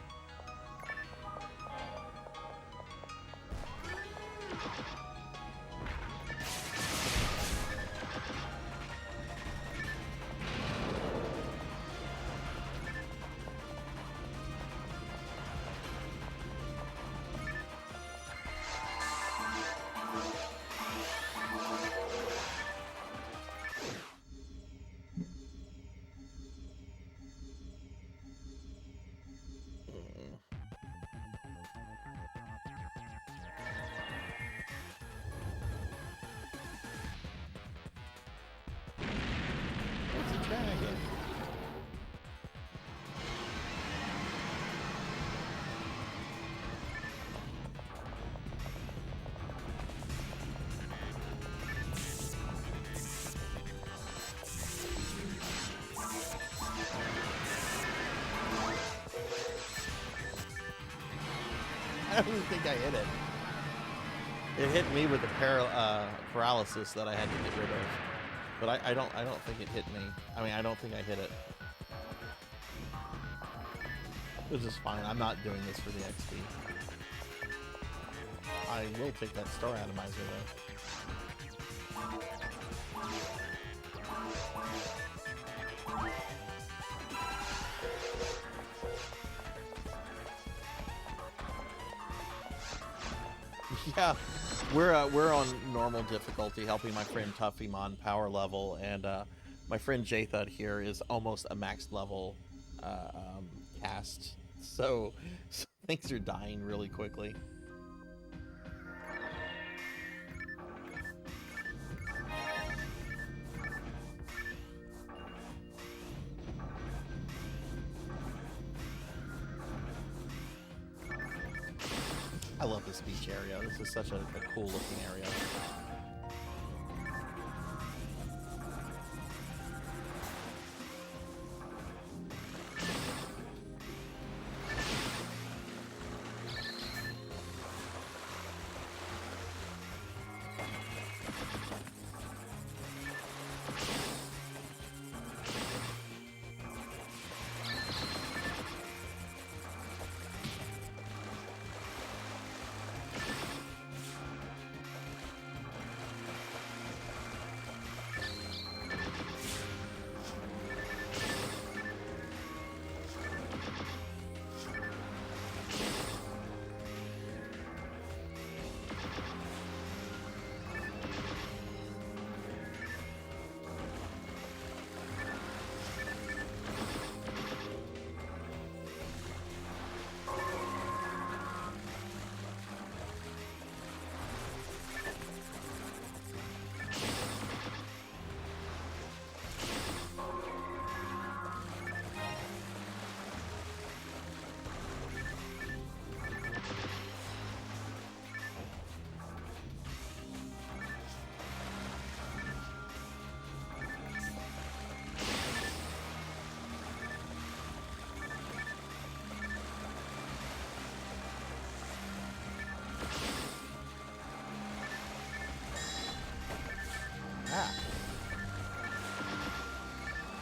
I don't even think I hit it. It hit me with the paralysis that I had to get rid of, but I don't think it hit me. I mean, I don't think I hit it. Which is fine. I'm not doing this for the XP. I will take that star atomizer though. Yeah, we're on normal difficulty, helping my friend Tuffymon power level, and my friend Jathud here is almost a max level cast, so things are dying really quickly. I love this beach area. This is such a cool looking area.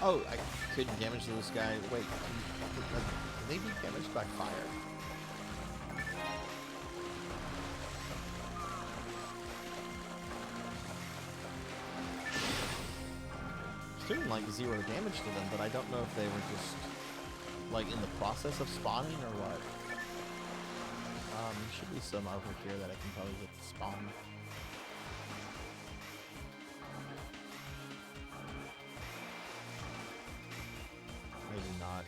Oh, I couldn't damage those guys. Wait, can they be damaged by fire? It's doing like 0 damage to them, but I don't know if they were just like in the process of spawning or what. There should be some over here that I can probably get to spawn. Maybe not.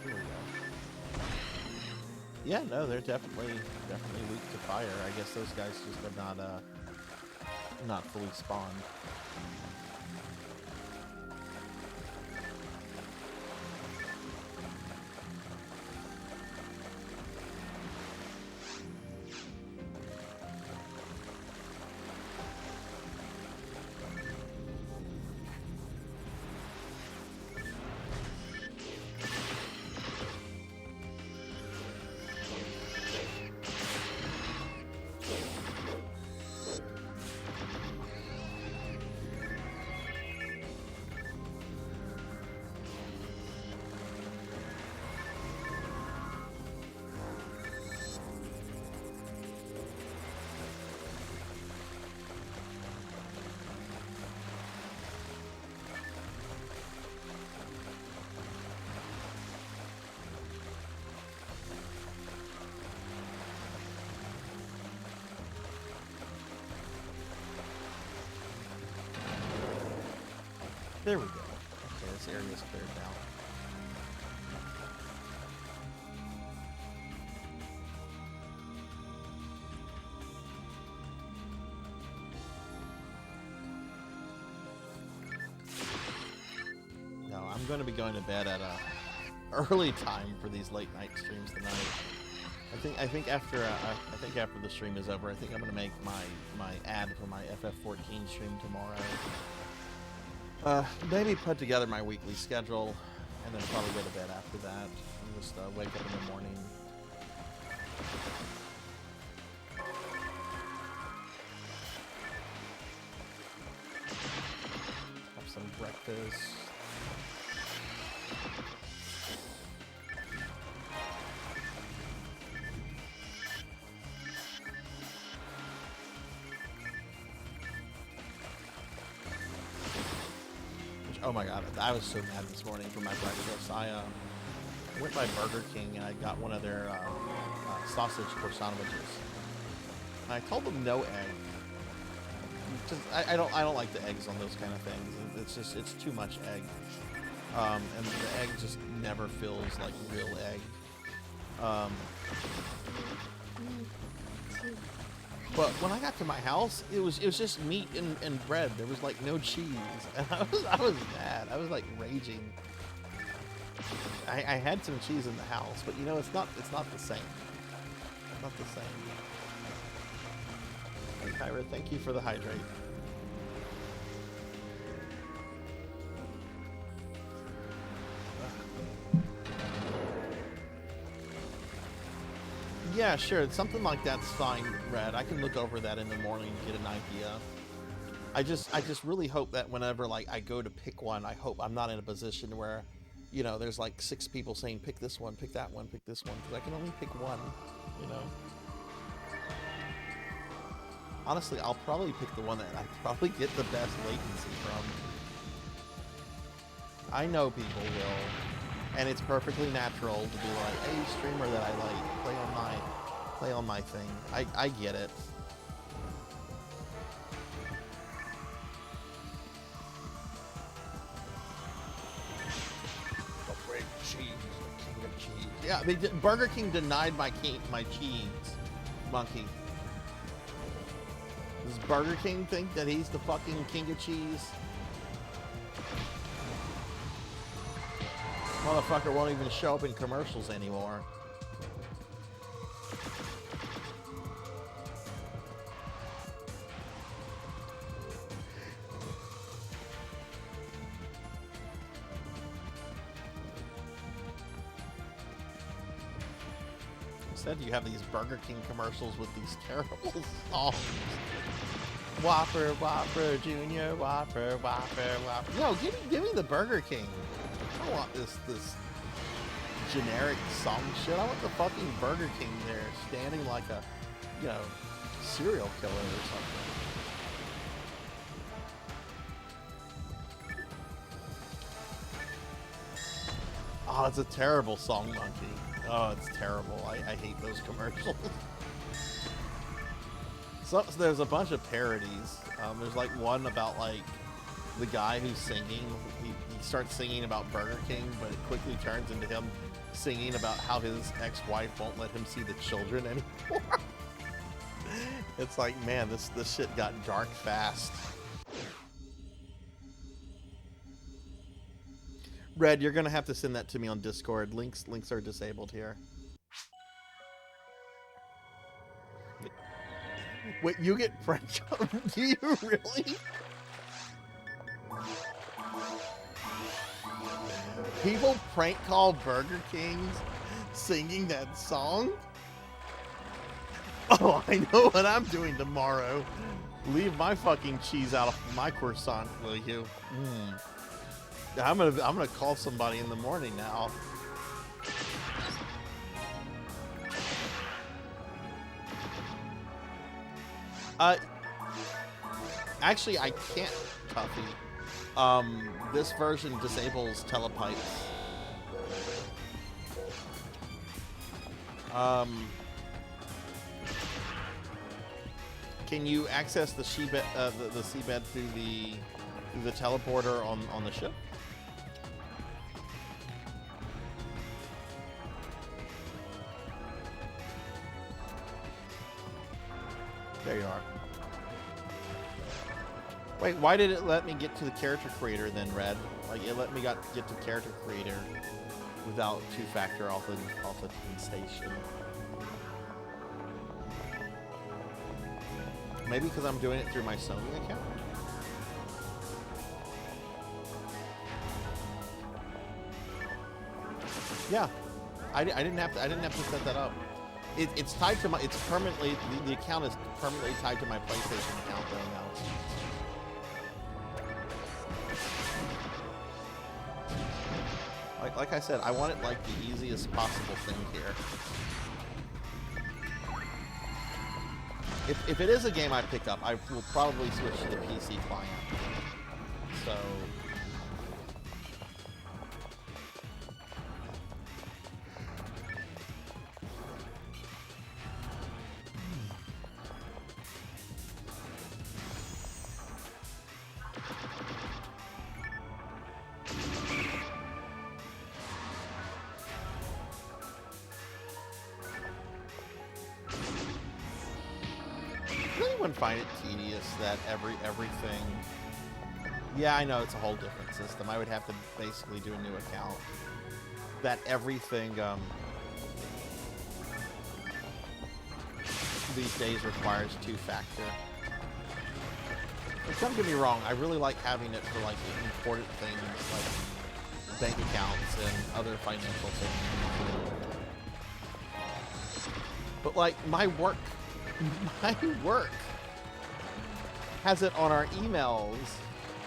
Here we go. Yeah, no, they're definitely weak to fire. I guess those guys just are not fully spawned. There we go. Okay, this area's cleared now. No, I'm going to be going to bed at a early time for these late night streams tonight. I think after the stream is over, I think I'm going to make my ad for my FF14 stream tomorrow. Maybe put together my weekly schedule, and then probably go to bed after that, and just wake up in the morning. Have some breakfast. Oh my god, I was so mad this morning for my breakfast. I went by Burger King and I got one of their sausage croissantwiches. And I told them no egg. Just, I don't like the eggs on those kind of things. It's too much egg. And the egg just never feels like real egg. But when I got to my house, it was just meat and bread. There was like no cheese, and I was mad. I was like raging. I had some cheese in the house, but you know it's not the same. It's not the same. Hey Kyra, thank you for the hydrate. Yeah, sure. Something like that's fine, Red. I can look over that in the morning and get an idea. I just really hope that whenever like I go to pick one, I hope I'm not in a position where, you know, there's like 6 people saying pick this one, pick that one, pick this one, because I can only pick one, you know. Honestly, I'll probably pick the one that I probably get the best latency from. I know people will. And it's perfectly natural to be like, hey, streamer that I like, play on my thing. I get it. The great cheese, the king of cheese. Yeah, Burger King denied my cheese, monkey. Does Burger King think that he's the fucking king of cheese? Motherfucker won't even show up in commercials anymore. Instead, you have these Burger King commercials with these terrible songs. Whopper, Whopper, Junior, Whopper, Whopper, Whopper. No, give me the Burger King. I don't want this generic song shit. I want the fucking Burger King there, standing like a, you know, serial killer or something. Oh, it's a terrible song, Monkey. Oh, it's terrible. I hate those commercials. So there's a bunch of parodies. There's like one about like the guy who's singing. He starts singing about Burger King, but it quickly turns into him singing about how his ex-wife won't let him see the children anymore. It's like, man, this shit got dark fast. Red, you're gonna have to send that to me on Discord. Links are disabled here. Wait, you get French? Do you really? People prank call Burger Kings singing that song? Oh, I know what I'm doing tomorrow. Leave my fucking cheese out of my croissant, will you? I'm gonna call somebody in the morning now. Actually, I can't, Tuffy. This version disables telepipes. Can you access the seabed through the teleporter on the ship? There you are. Wait, why did it let me get to the character creator then, Red? Like, it let me get to character creator without two-factor authentication. Maybe because I'm doing it through my Sony account? Yeah, I didn't have to set that up. It's tied to my. It's permanently. The account is permanently tied to my PlayStation account though now. Like I said, I want it like the easiest possible thing here. If it is a game I pick up, I will probably switch to the PC client. So. Find it tedious that everything. Yeah, I know it's a whole different system. I would have to basically do a new account. That everything these days requires two-factor. But don't get me wrong, I really like having it for like important things like bank accounts and other financial things. But like my work has it on our emails,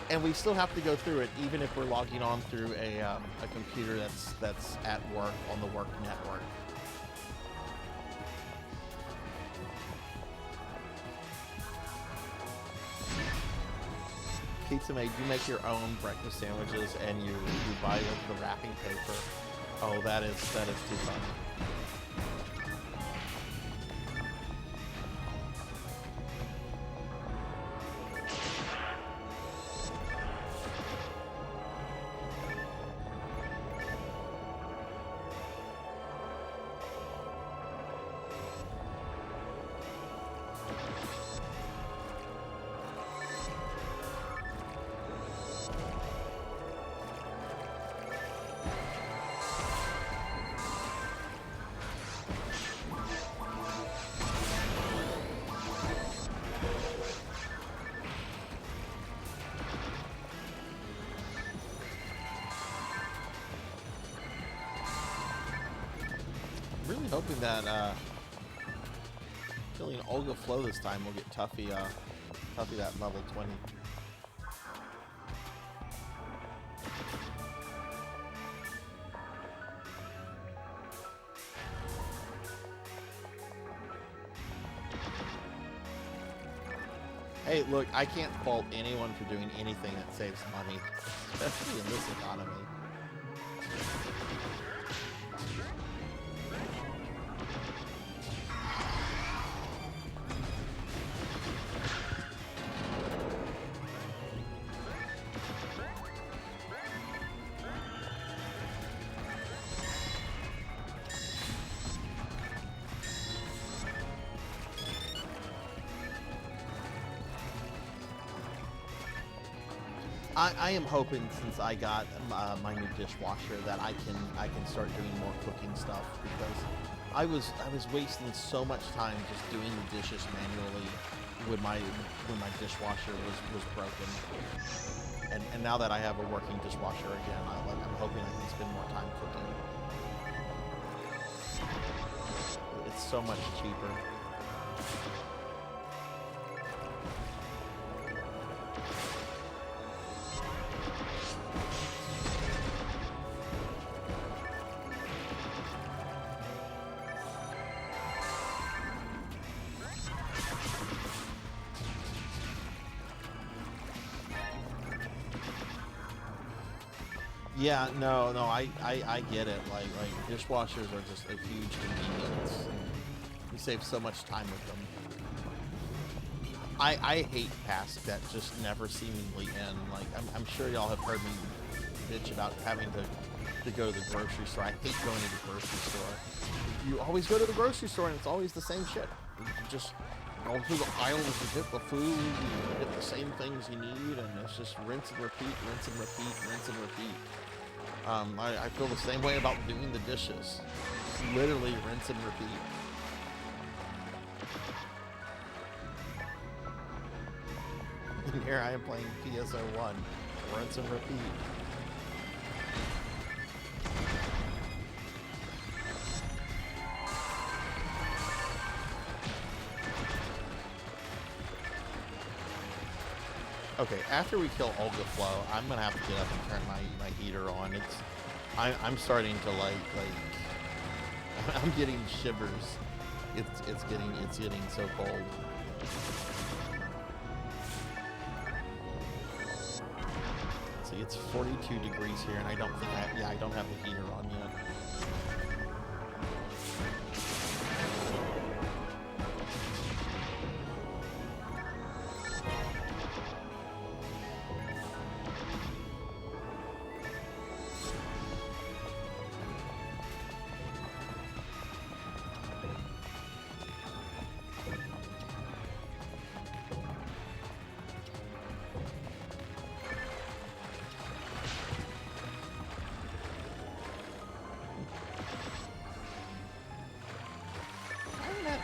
and we still have to go through it, even if we're logging on through a computer that's at work on the work network. Pizza Maid, you make your own breakfast sandwiches, and you buy the wrapping paper. Oh, that is too funny. really hoping that killing Olga Flo this time will get Tuffy that level 20. Hey, look, I can't fault anyone for doing anything that saves money, especially in this economy. I am hoping, since I got my new dishwasher, that I can start doing more cooking stuff, because I was wasting so much time just doing the dishes manually when my dishwasher was broken. And now that I have a working dishwasher again, I'm hoping I can spend more time cooking. It's so much cheaper. Yeah, no, I get it. Like dishwashers are just a huge convenience. You save so much time with them. I hate tasks that just never seemingly end. Like I'm sure y'all have heard me bitch about having to go to the grocery store. I hate going to the grocery store. You always go to the grocery store and it's always the same shit. You just go through the aisles, you get the food, you get the same things you need, and it's just rinse and repeat, rinse and repeat, rinse and repeat. I feel the same way about doing the dishes. It's literally rinse and repeat. And here I am playing PSO1. Rinse and repeat. Okay, after we kill Olga Flo, I'm gonna have to get up and turn my heater on. I'm starting to like I'm getting shivers. It's getting so cold. See, it's 42 degrees here, and I don't think I don't have the heater on yet.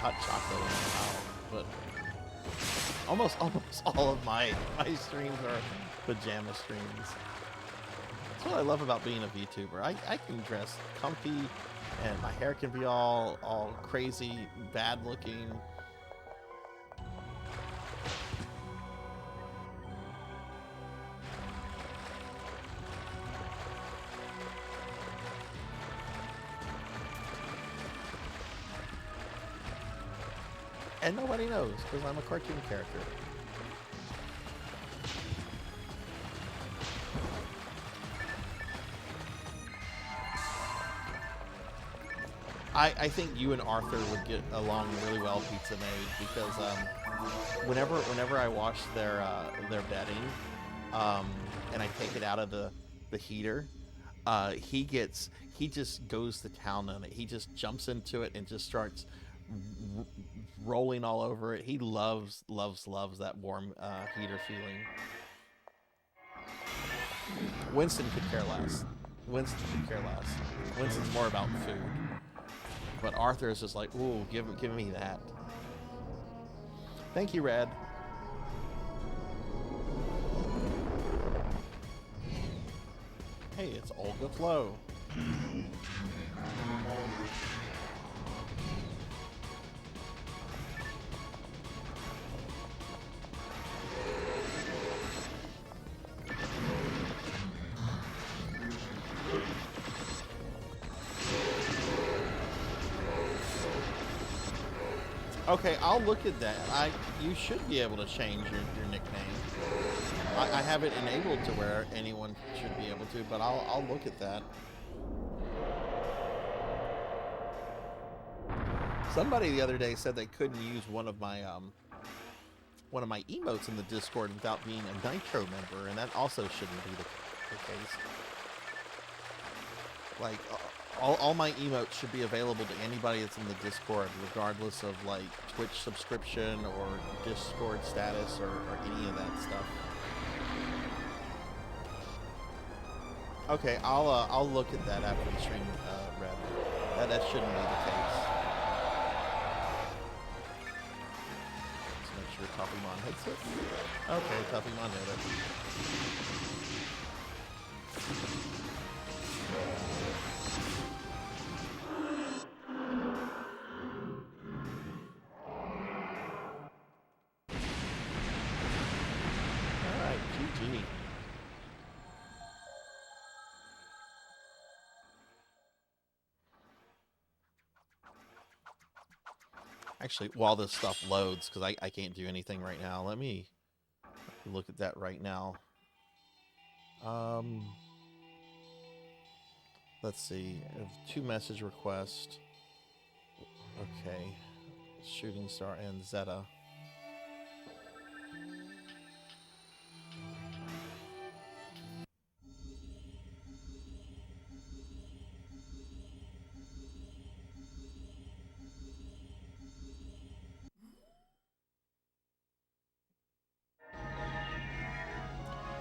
Hot chocolate in a while, but almost all of my streams are pajama streams. That's what I love about being a VTuber. I can dress comfy, and my hair can be all crazy, bad looking. And nobody knows, because I'm a cartoon character. I think you and Arthur would get along really well, Pizza Maid, because whenever I wash their bedding, and I take it out of the heater, he just goes to town on it. He just jumps into it and just starts rolling all over it. He loves that warm heater feeling. Winston could care less. Winston's more about food. But Arthur is just like, ooh, give me that. Thank you, Red. Hey, it's Olga Flo. Okay, I'll look at that. You should be able to change your nickname. I have it enabled to where anyone should be able to, but I'll look at that. Somebody the other day said they couldn't use one of my emotes in the Discord without being a Nitro member, and that also shouldn't be the case. Like, all my emotes should be available to anybody that's in the Discord, regardless of like Twitch subscription or Discord status or any of that stuff. Okay, I'll look at that after the stream, Red. That shouldn't be the case. Let's make sure Toppymon hits it. Okay, Toppymon hit it. Alright, GG. Actually, while this stuff loads, because I can't do anything right now, let me look at that right now. Let's see. I have 2 message requests. Okay. Shooting Star and Zeta.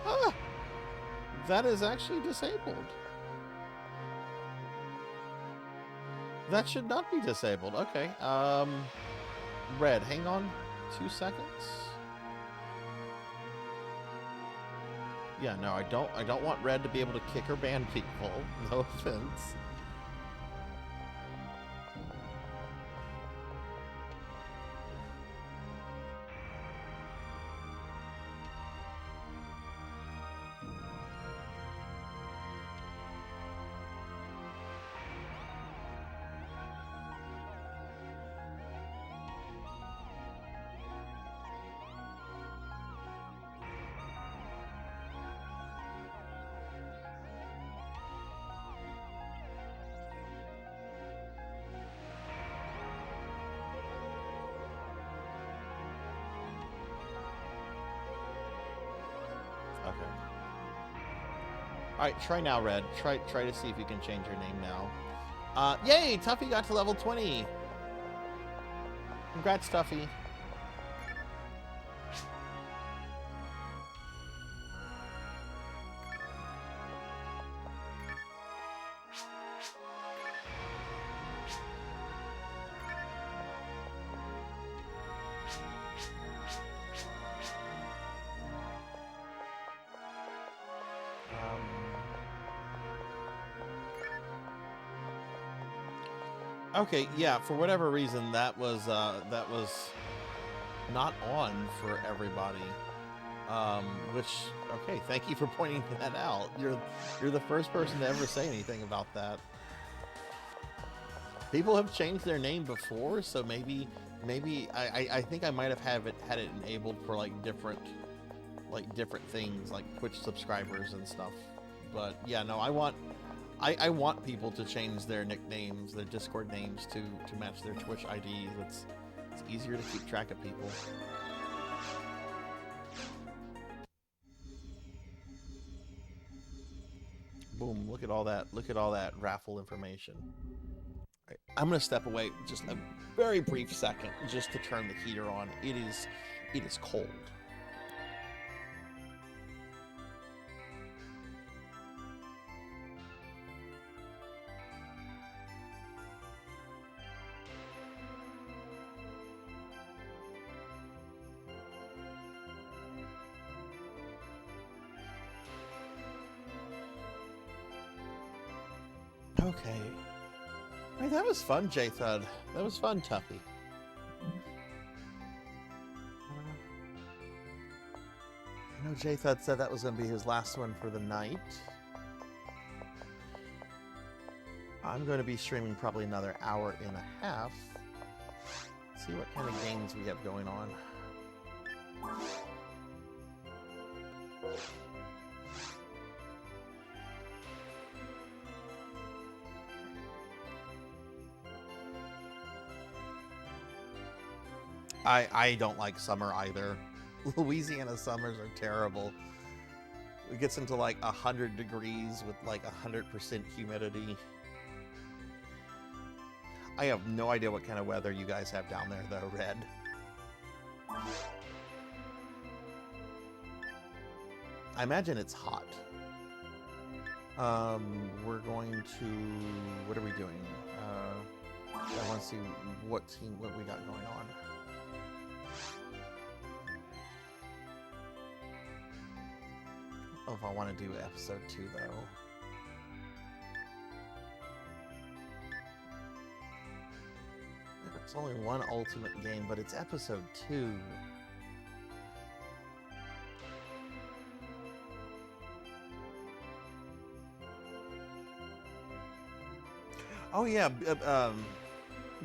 Ah! That is actually disabled. That should not be disabled. Okay. Red, hang on 2 seconds. Yeah, no, I don't want Red to be able to kick or ban people. No offense. Alright, try now, Red. Try to see if you can change your name now. Yay! Tuffy got to level 20! Congrats, Tuffy. Okay, yeah, for whatever reason that was not on for everybody. Which, okay, thank you for pointing that out. You're the first person to ever say anything about that. People have changed their name before, so maybe I think I might have had it enabled for like different things, like Twitch subscribers and stuff. But yeah, no, I want people to change their nicknames, their Discord names to match their Twitch IDs. It's easier to keep track of people. Boom, look at all that raffle information. Right, I'm gonna step away just a very brief second just to turn the heater on. It is cold. Okay. Right, that was fun, J-Thud. That was fun, Tuffy. I know J-Thud said that was going to be his last one for the night. I'm going to be streaming probably another hour and a half. Let's see what kind of games we have going on. I don't like summer either. Louisiana summers are terrible. It gets into like 100 degrees with like 100% humidity. I have no idea what kind of weather you guys have down there though, Red. I imagine it's hot. We're going to... What are we doing? I want to see what we got going on. I don't know if I want to do episode 2 though. It's only one ultimate game, but it's episode 2. Oh yeah,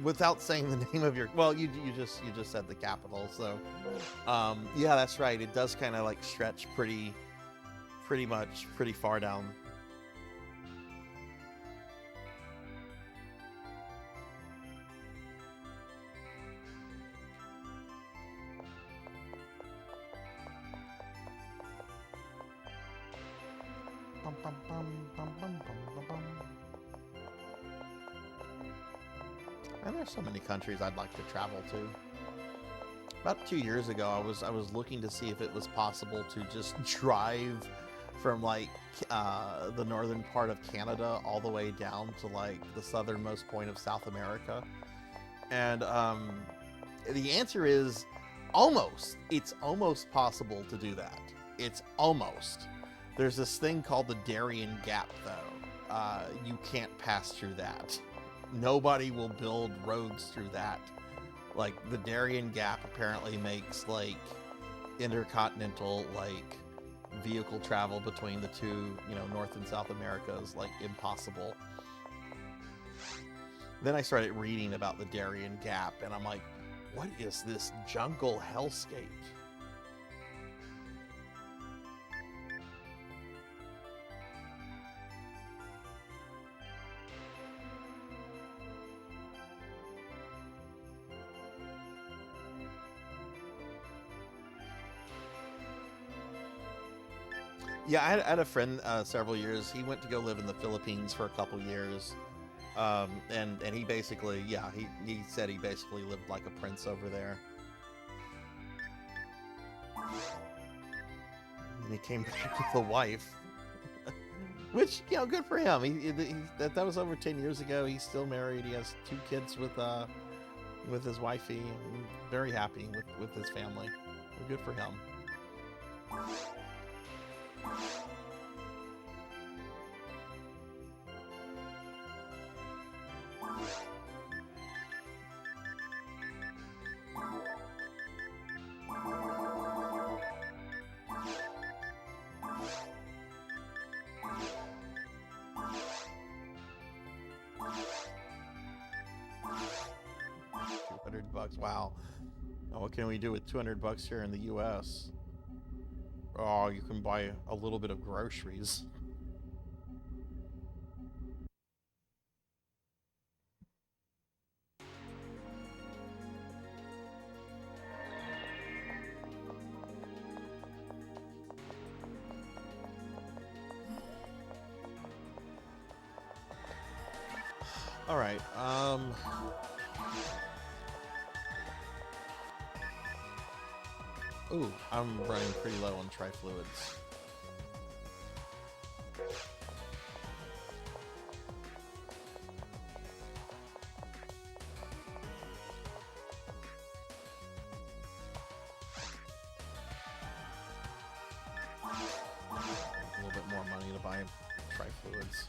without saying the name of your, well, you just said the capital, so yeah, that's right. It does kind of like stretch pretty far down. Bum, bum, bum, bum, bum, bum, bum, bum. And there's so many countries I'd like to travel to. About 2 years ago, I was looking to see if it was possible to just drive from like the northern part of Canada all the way down to like the southernmost point of South America. And the answer is almost. It's almost possible to do that. It's almost. There's this thing called the Darien Gap, though. You can't pass through that. Nobody will build roads through that. Like, the Darien Gap apparently makes, like, intercontinental, like, vehicle travel between the two, you know, North and South America is, like, impossible. Then I started reading about the Darien Gap, and I'm like, what is this jungle hellscape? Yeah, I had a friend several years. He went to go live in the Philippines for a couple years. And he basically, yeah, he said he basically lived like a prince over there. And he came back with a wife. Which, you know, good for him. That was over 10 years ago. He's still married. He has 2 kids with his wifey. And very happy with his family. Well, good for him. $200, wow. Now what can we do with $200 here in the US? Oh, you can buy a little bit of groceries. All right. Ooh, I'm running pretty low on trifluids. A little bit more money to buy trifluids.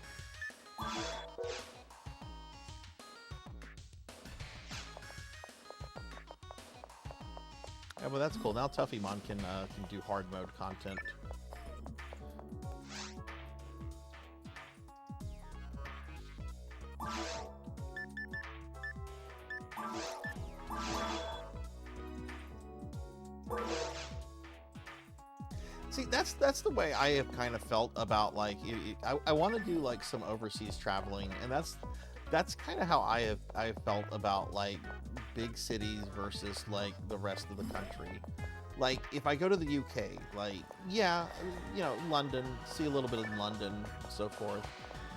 Yeah, well, that's cool. Now Tuffymon can do hard mode content. See, that's the way I have kind of felt about like I want to do like some overseas traveling, and that's kind of how I felt about like big cities versus like the rest of the country. Like if I go to the UK, like yeah, you know, London, see a little bit of London, and so forth.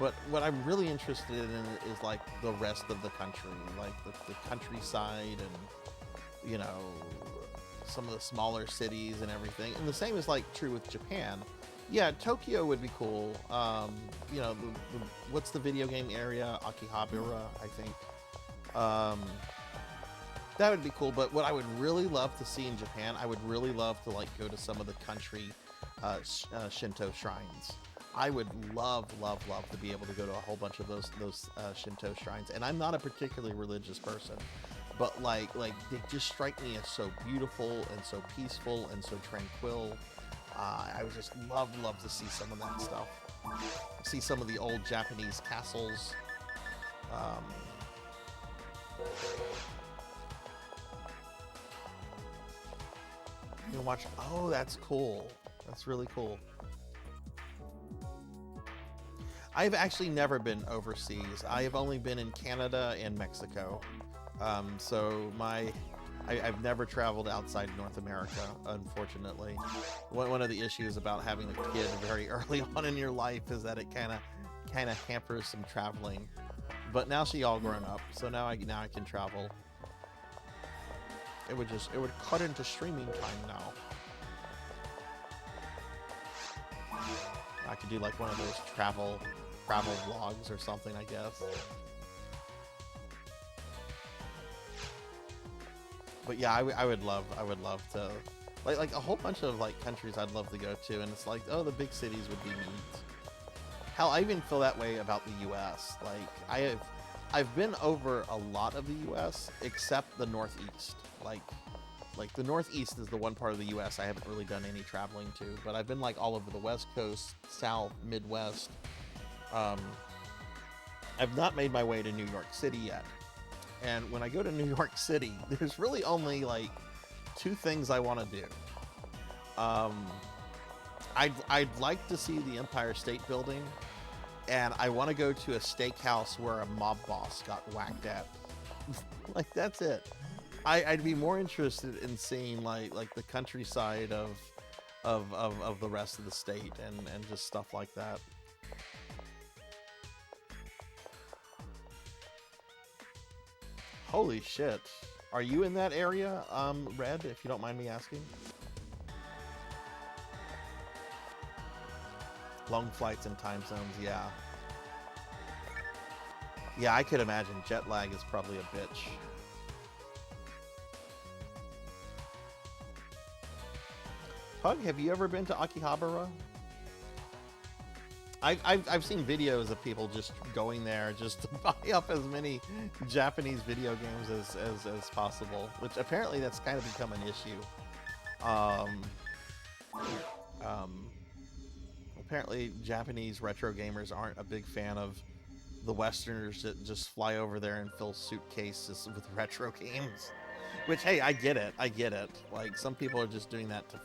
But what I'm really interested in is like the rest of the country, like the countryside and, you know, some of the smaller cities and everything. And the same is like true with Japan. Yeah, Tokyo would be cool. You know, what's the video game area? Akihabara, I think. That would be cool. But what I would really love to see in Japan, I would really love to like go to some of the country Shinto shrines. I would love to be able to go to a whole bunch of those Shinto shrines. And I'm not a particularly religious person, but like they just strike me as so beautiful and so peaceful and so tranquil. I would just love to see some of that stuff. See some of the old Japanese castles. You can watch. Oh, that's cool. That's really cool. I've actually never been overseas. I have only been in Canada and Mexico. So I've never traveled outside North America, unfortunately. One of the issues about having a kid very early on in your life is that it kind of hampers some traveling. But now she's all grown up, so now I can travel. It would cut into streaming time now. I could do like one of those travel vlogs or something, I guess. But yeah, I would love to like a whole bunch of like countries I'd love to go to, and it's like, oh, the big cities would be neat. Hell, I even feel that way about the US. Like I've been over a lot of the US except the Northeast. Like the Northeast is the one part of the US I haven't really done any traveling to, but I've been like all over the West Coast, South, Midwest. I've not made my way to New York City yet. And when I go to New York City, there's really only like two things I want to do. I'd like to see the Empire State Building, and I want to go to a steakhouse where a mob boss got whacked at. Like that's it. I'd be more interested in seeing like the countryside of the rest of the state and just stuff like that. Holy shit. Are you in that area, Red, if you don't mind me asking? Long flights and time zones, yeah. Yeah, I could imagine jet lag is probably a bitch. Pug, have you ever been to Akihabara? I've seen videos of people just going there just to buy up as many Japanese video games as possible, which apparently that's kind of become an issue. Apparently Japanese retro gamers aren't a big fan of the Westerners that just fly over there and fill suitcases with retro games. Which, hey, I get it. Like, some people are just doing that to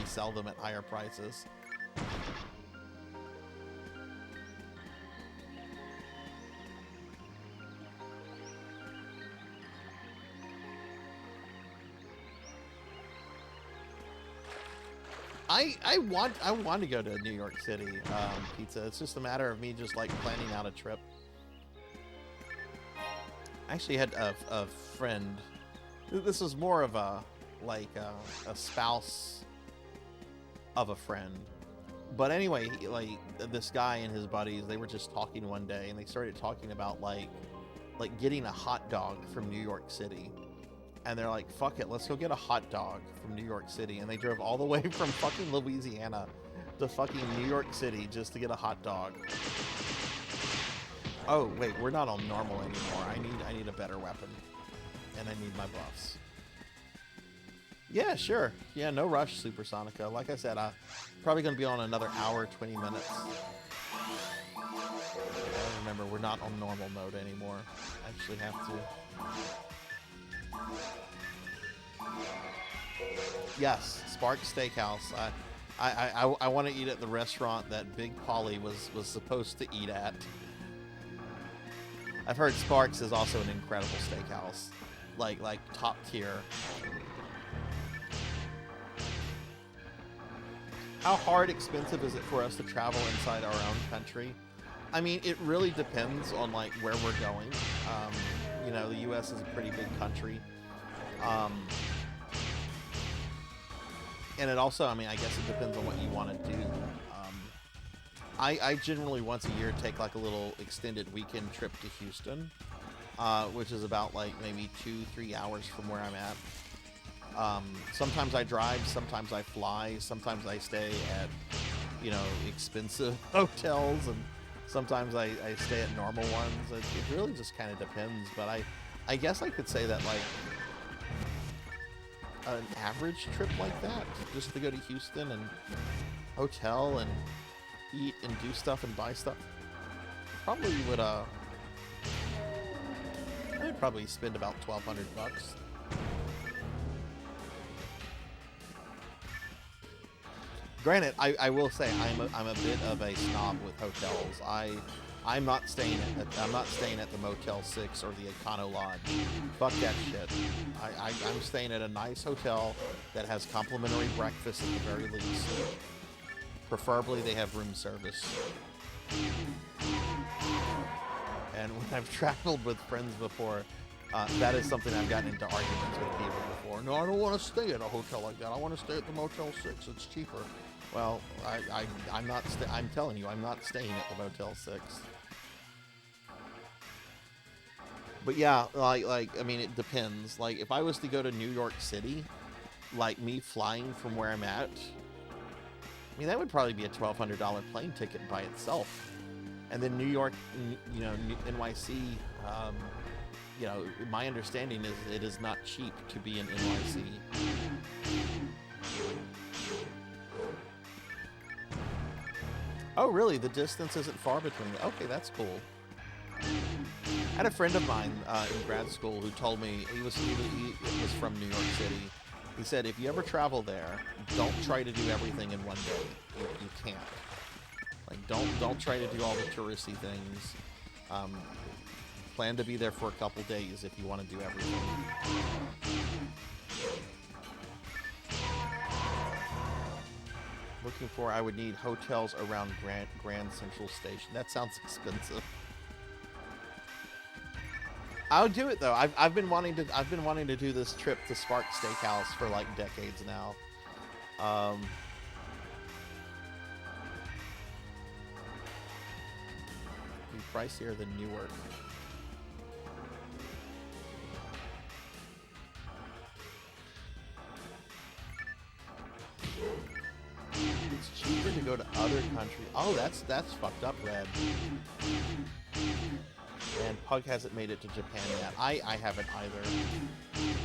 resell them at higher prices. I want to go to New York City, pizza. It's just a matter of me just like planning out a trip. I actually had a friend. This was more of a spouse of a friend. But anyway, this guy and his buddies, they were just talking one day, and they started talking about like getting a hot dog from New York City. And they're like, fuck it, let's go get a hot dog from New York City. And they drove all the way from fucking Louisiana to fucking New York City just to get a hot dog. Oh, wait, we're not on normal anymore. I need a better weapon. And I need my buffs. Yeah, sure. Yeah, no rush, Supersonica. Like I said, I'm probably going to be on another hour, 20 minutes. Remember, we're not on normal mode anymore. I actually have to... Yes, Spark Steakhouse. I want to eat at the restaurant that Big Polly was supposed to eat at. I've heard Sparks is also an incredible steakhouse, like top tier. How expensive is it for us to travel inside our own country? I mean, it really depends on like where we're going. You know, the U.S. is a pretty big country. And it also, I mean, I guess it depends on what you want to do. I generally once a year take like a little extended weekend trip to Houston, which is about like maybe 2-3 hours from where I'm at. Sometimes I drive, sometimes I fly, sometimes I stay at, you know, expensive hotels, and sometimes I stay at normal ones. It really just kind of depends, but I guess I could say that like an average trip like that, just to go to Houston and hotel and eat and do stuff and buy stuff, probably would I'd probably spend about $1,200. Granted, I will say I'm a bit of a snob with hotels. I'm not staying at the Motel 6 or the Econo Lodge. Fuck that shit. I'm staying at a nice hotel that has complimentary breakfast at the very least. Preferably they have room service. And when I've traveled with friends before, that is something I've gotten into arguments with people before. No, I don't want to stay at a hotel like that. I want to stay at the Motel 6. It's cheaper. Well, I'm telling you, I'm not staying at the Motel 6. But yeah, like I mean, it depends. Like, if I was to go to New York City, like me flying from where I'm at, I mean, that would probably be a $1,200 plane ticket by itself. And then New York, you know, NYC, you know, my understanding is it is not cheap to be in NYC. Oh, really? The distance isn't far between. Okay, that's cool. I had a friend of mine in grad school who told me he was from New York City. He said, if you ever travel there, don't try to do everything in one day. You can't. Like, don't try to do all the touristy things. Plan to be there for a couple days if you want to do everything. Looking for, I would need hotels around Grand Central Station. That sounds expensive. I would do it though. I've been wanting to do this trip to Spark Steakhouse for like decades now. Be pricier than Newark. It's cheaper to go to other countries. Oh, that's fucked up, Red. And Pug hasn't made it to Japan yet. I haven't either.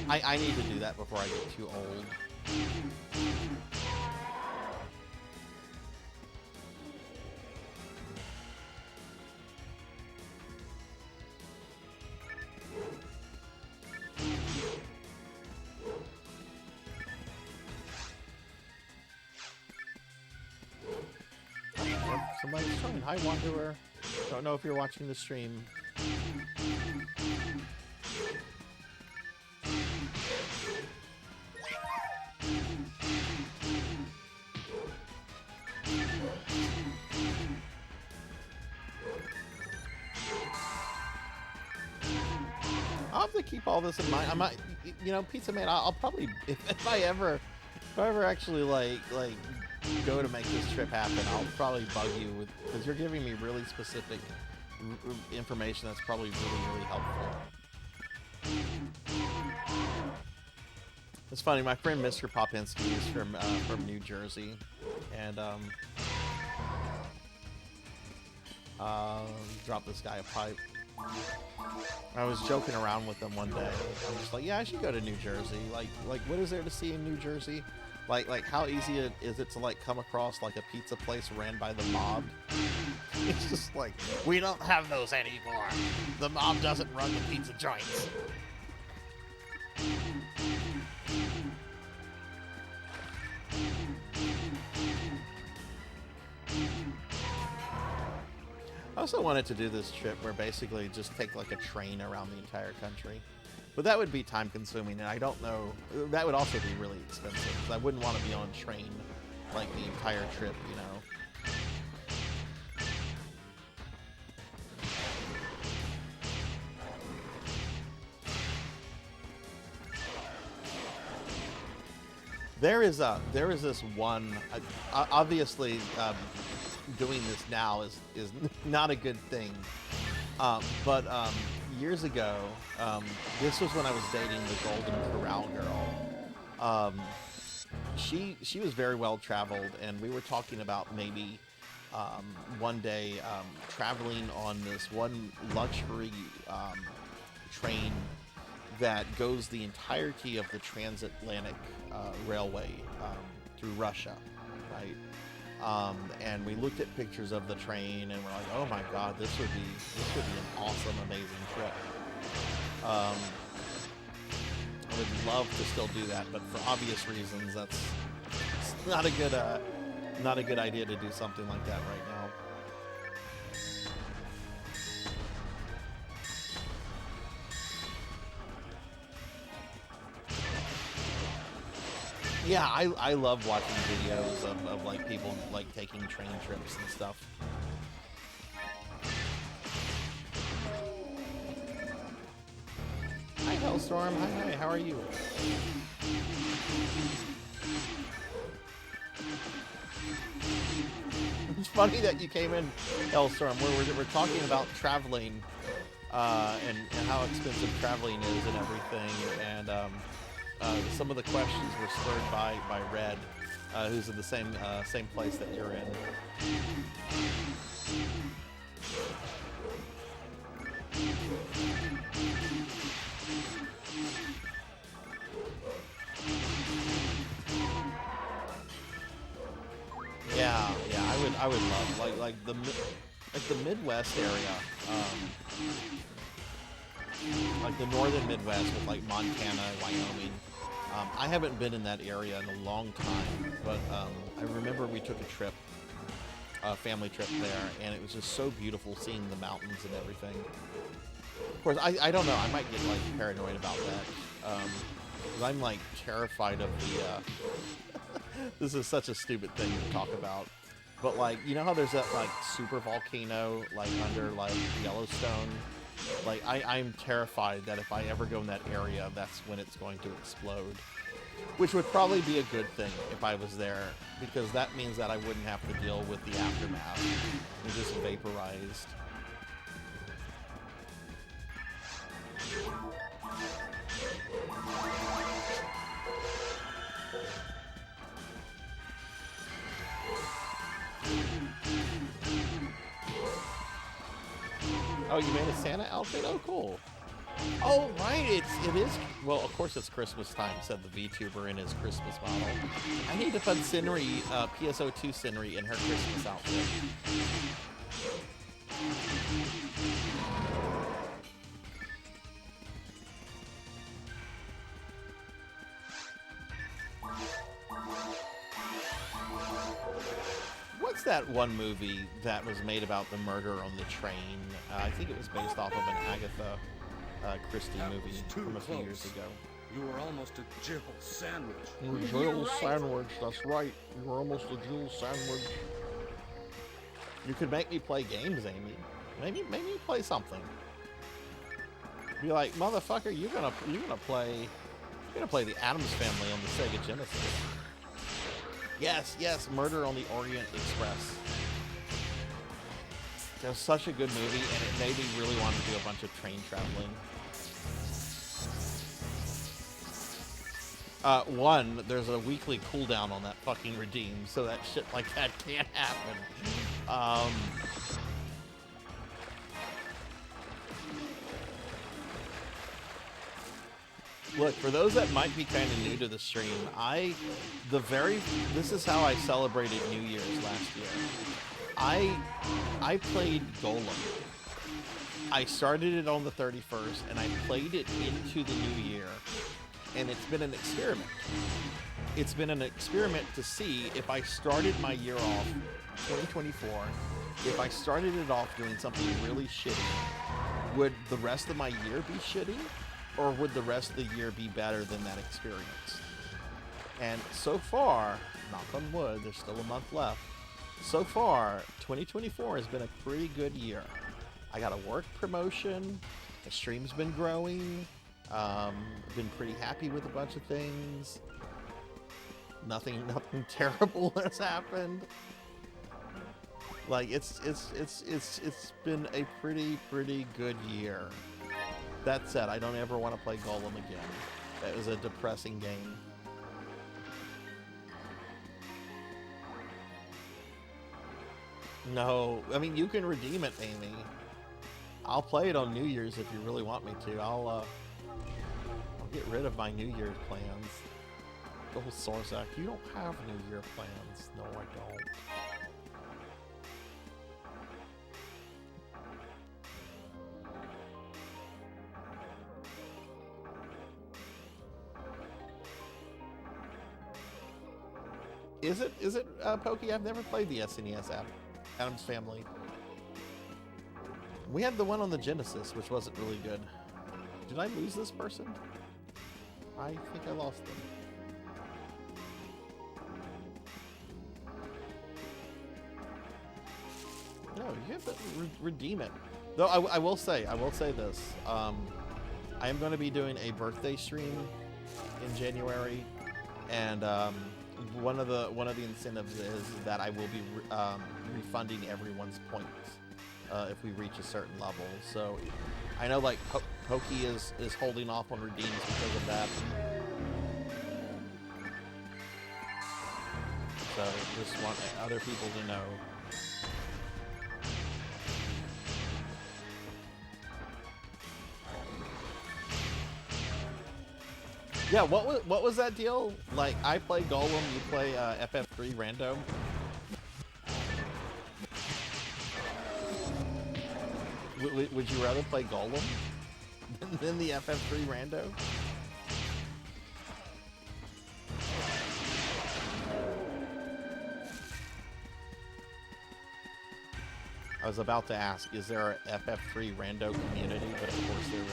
I need to do that before I get too old. Somebody's trying. Hi, Wanderer. Don't know if you're watching the stream. I'll have to keep all this in mind. I might, you know, Pizza Man, I'll probably, if I ever actually like go to make this trip happen, I'll probably bug you with, because you're giving me really specific information that's probably really helpful. It's funny, my friend Mr. Popinski is from New Jersey, and dropped this guy a pipe. I was joking around with him one day. I'm just like, yeah, I should go to New Jersey. Like what is there to see in New Jersey? Like how easy is it to like come across like a pizza place ran by the mob? It's just like, we don't have those anymore. The mob doesn't run the pizza joints. also wanted to do this trip where basically just take like a train around the entire country. But that would be time consuming, and I don't know, that would also be really expensive, because I wouldn't want to be on a train like the entire trip, you know. There is this one, obviously doing this now is not a good thing, but years ago, this was when I was dating the Golden Corral girl. She was very well traveled, and we were talking about maybe one day traveling on this one luxury train that goes the entirety of the transatlantic railway through Russia, right? And we looked at pictures of the train, and we're like, oh my god, this would be an awesome, amazing trip. I would love to still do that, but for obvious reasons, it's not a good idea to do something like that right now. Yeah, I love watching videos of like people like taking train trips and stuff. Hi Hellstorm, hi, how are you? It's funny that you came in, Hellstorm, where we're talking about traveling and how expensive traveling is and everything, and some of the questions were spurred by Red, who's in the same place that you're in. Yeah, I would love like the Midwest area, like the northern Midwest with like Montana, Wyoming. I haven't been in that area in a long time, but I remember we took a trip, a family trip there, and it was just so beautiful seeing the mountains and everything. Of course, I don't know, I might get like paranoid about that, because I'm like terrified of the, this is such a stupid thing to talk about, but like, you know how there's that like super volcano like under like Yellowstone? Like, I'm terrified that if I ever go in that area, that's when it's going to explode. Which would probably be a good thing if I was there, because that means that I wouldn't have to deal with the aftermath. It just vaporized. Oh, you made a Santa outfit? Oh, cool. Oh, right, it is, well, of course it's Christmas time, said the VTuber in his Christmas model. I need to put Sinri, PSO2 Sinri in her Christmas outfit. What's that one movie that was made about the murder on the train? I think it was based off of an Agatha Christie movie from a few years ago. You were almost a Jill sandwich. Jill sandwich, that's right. You were almost a Jill sandwich. You could make me play games, Amy. Maybe play something. Be like, motherfucker, you're gonna play the Addams Family on the Sega Genesis. Yes, Murder on the Orient Express. It was such a good movie, and it made me really want to do a bunch of train traveling. One, there's a weekly cooldown on that fucking redeem, so that shit like that can't happen. Look, for those that might be kind of new to the stream, this is how I celebrated New Year's last year. I played Golem. I started it on the 31st, and I played it into the new year, and it's been an experiment. It's been an experiment to see if I started my year off, 2024, if I started it off doing something really shitty, would the rest of my year be shitty? Or would the rest of the year be better than that experience? And so far, knock on wood, there's still a month left. So far, 2024 has been a pretty good year. I got a work promotion, the stream's been growing, been pretty happy with a bunch of things. Nothing terrible has happened. Like it's been a pretty good year. That said, I don't ever want to play Golem again. That was a depressing game. No, I mean you can redeem it, Amy. I'll play it on New Year's if you really want me to. I'll get rid of my New Year's plans. Oh, Sarzac, you don't have New Year plans. No, I don't. Is it Pokey? I've never played the SNES app. Adam's Family. We had the one on the Genesis, which wasn't really good. Did I lose this person? I think I lost them. No, you have to redeem it. Though I will say this. I am going to be doing a birthday stream in January, and one of the incentives is that I will be refunding everyone's points if we reach a certain level. So I know like Pokey is holding off on redeems because of that. So just want other people to know. Yeah, what was that deal? Like, I play Golem, you play FF3 Rando? Would you rather play Golem than the FF3 Rando? I was about to ask, is there a FF3 Rando community? But of course there is.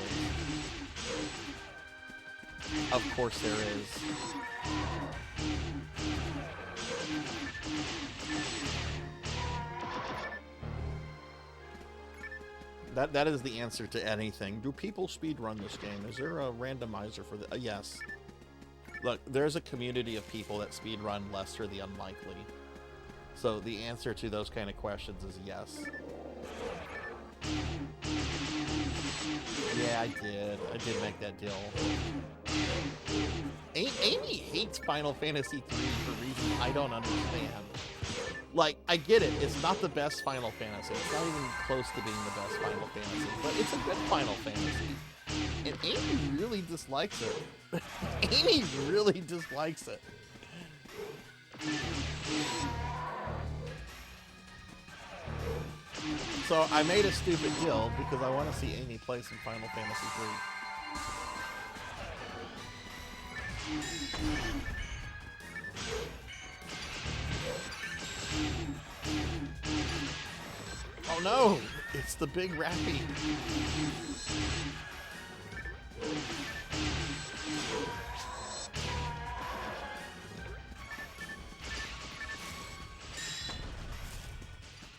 Of course there is. That is the answer to anything. Do people speedrun this game? Is there a randomizer for the? Yes. Look, there's a community of people that speedrun Lesser the Unlikely. So the answer to those kind of questions is yes. Yeah, I did make that deal. Amy hates Final Fantasy III for reasons I don't understand. Like, I get it, it's not the best Final Fantasy. It's not even close to being the best Final Fantasy, but it's a good Final Fantasy. And Amy really dislikes it. Amy really dislikes it. So I made a stupid deal because I want to see Amy play some Final Fantasy III. Oh no! It's the big rappy.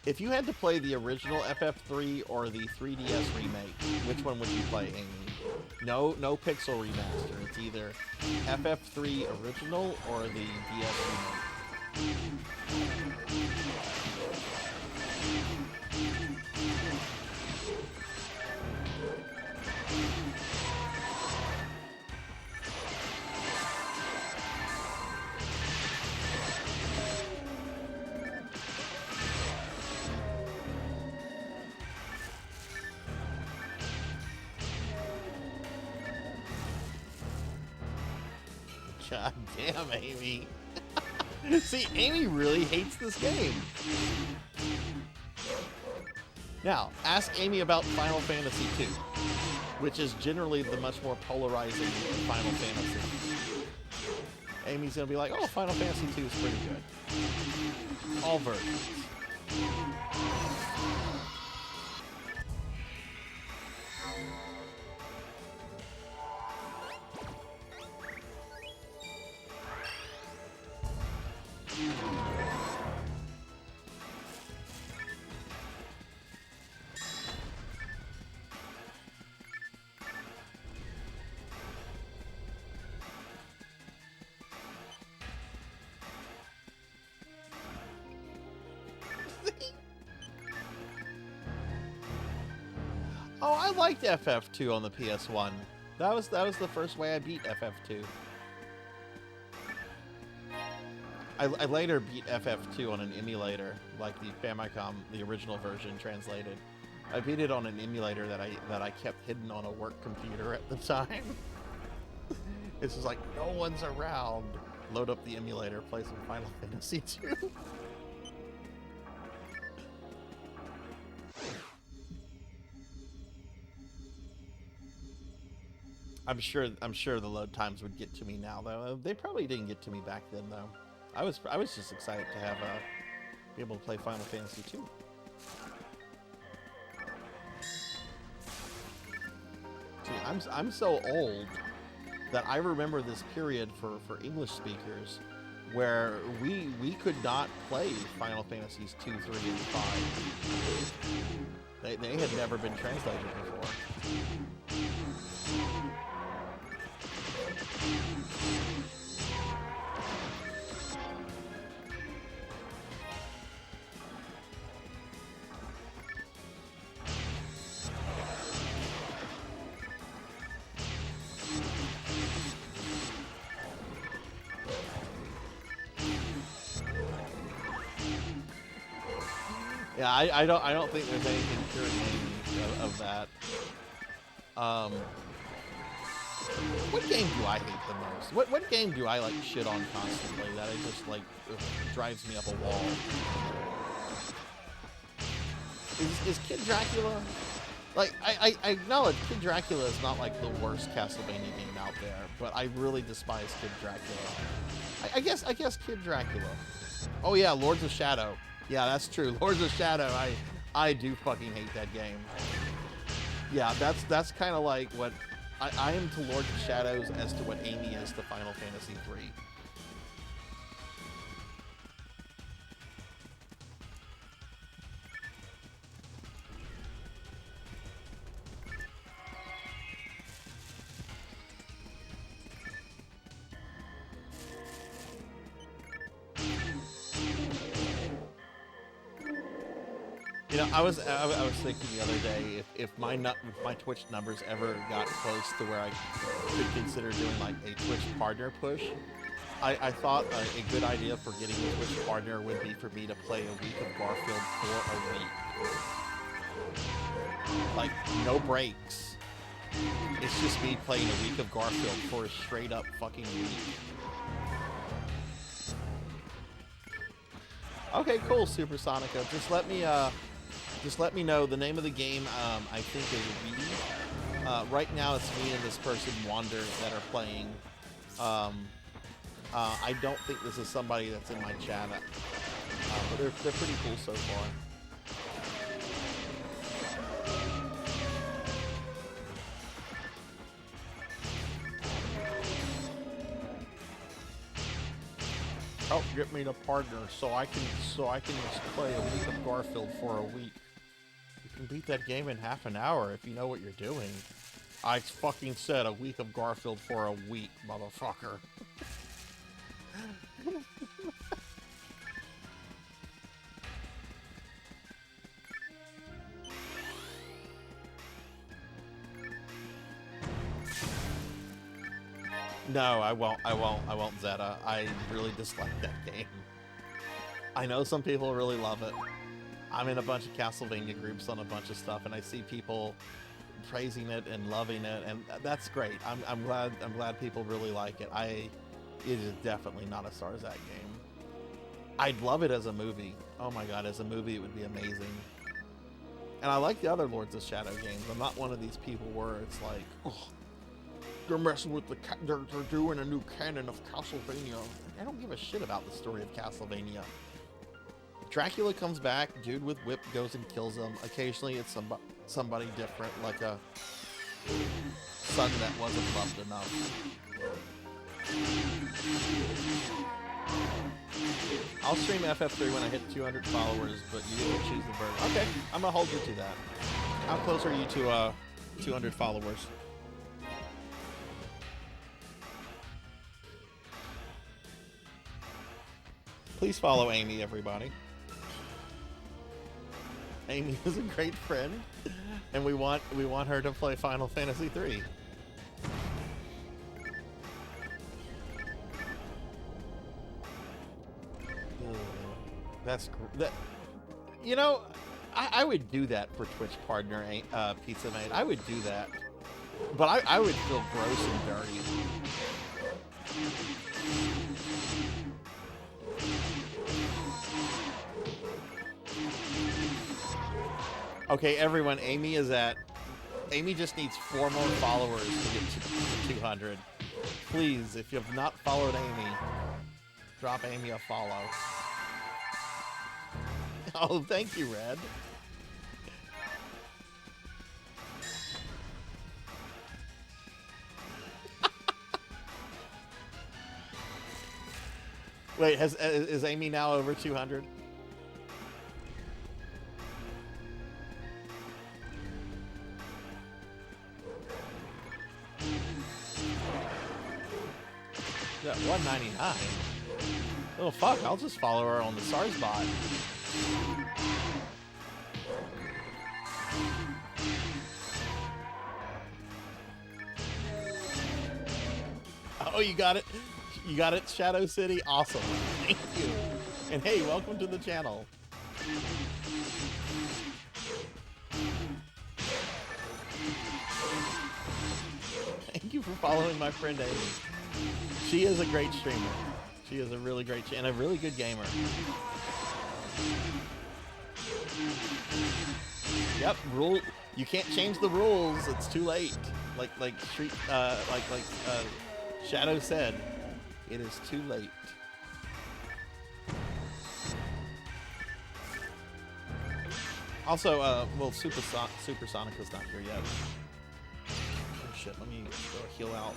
If you had to play the original FF3 or the 3DS remake, which one would you play, Amy? No Pixel remaster. It's either FF3 original or the DS remake. God damn, Amy. See, Amy really hates this game. Now, ask Amy about Final Fantasy II, which is generally the much more polarizing Final Fantasy. Amy's gonna be like, oh, Final Fantasy II is pretty good. All versions. liked FF2 on the PS1. That was the first way I beat FF2. I later beat FF2 on an emulator, like the Famicom, the original version translated. I beat it on an emulator that I kept hidden on a work computer at the time. It's just like, no one's around. Load up the emulator, play some Final Fantasy 2. I'm sure the load times would get to me now, though. They probably didn't get to me back then, though. I was just excited to have be able to play Final Fantasy 2. See, I'm so old that I remember this period for English speakers where we could not play Final Fantasies 2, 3, and 5. They had never been translated before. Yeah, I don't think there's anything curing of that. What game do I hate the most? What game do I like shit on constantly that it just like drives me up a wall? Is Kid Dracula? Like I acknowledge Kid Dracula is not like the worst Castlevania game out there, but I really despise Kid Dracula. I guess Kid Dracula. Oh yeah, Lords of Shadow. Yeah, that's true. Lords of Shadow, I do fucking hate that game. Yeah, that's kind of like what I am to Lords of Shadows as to what Amy is to Final Fantasy 3. You know, I was thinking the other day if my Twitch numbers ever got close to where I could consider doing like a Twitch partner push, I thought a good idea for getting a Twitch partner would be for me to play a week of Garfield for a week. Like, no breaks. It's just me playing a week of Garfield for a straight up fucking week. Okay, cool, Supersonica. Just let me know. The name of the game, I think, is Reed. Right now, it's me and this person, Wander, that are playing. I don't think this is somebody that's in my chat, but they're pretty cool so far. Help get me the partner so I can just play a week of Garfield for a week. You can beat that game in half an hour if you know what you're doing. I fucking said a week of Garfield for a week, motherfucker. No, I won't Zeta. I really dislike that game. I know some people really love it. I'm in a bunch of Castlevania groups on a bunch of stuff, and I see people praising it and loving it, and that's great. I'm glad people really like it. It is definitely not a Sarzac game. I'd love it as a movie. Oh my god, as a movie it would be amazing. And I like the other Lords of Shadow games. I'm not one of these people where it's like, oh, they're messing with they're doing a new canon of Castlevania. I don't give a shit about the story of Castlevania. Dracula comes back, dude with whip goes and kills him. Occasionally it's somebody different, like a son that wasn't loved enough. I'll stream FF3 when I hit 200 followers, but you didn't choose the bird. Okay, I'm gonna hold you to that. How close are you to 200 followers? Please follow Amy, everybody. Amy is a great friend, and we want her to play Final Fantasy 3. That. You know, I would do that for Twitch partner Pizza Mate. I would do that, but I would feel gross and dirty. Okay, everyone, Amy just needs 4 more followers to get to 200. Please, if you have not followed Amy, drop Amy a follow. Oh, thank you, Red. Wait, is Amy now over 200? Yeah, 199. Oh fuck! I'll just follow her on the Sarzac. Oh, you got it. You got it, Shadow City. Awesome. Thank you. And hey, welcome to the channel. Thank you for following my friend Amy. She is a great streamer. She is a really great and a really good gamer. Yep, you can't change the rules. It's too late. Like Shadow said, it is too late. Also, well, Supersonica's not here yet. Oh shit, let me go heal out.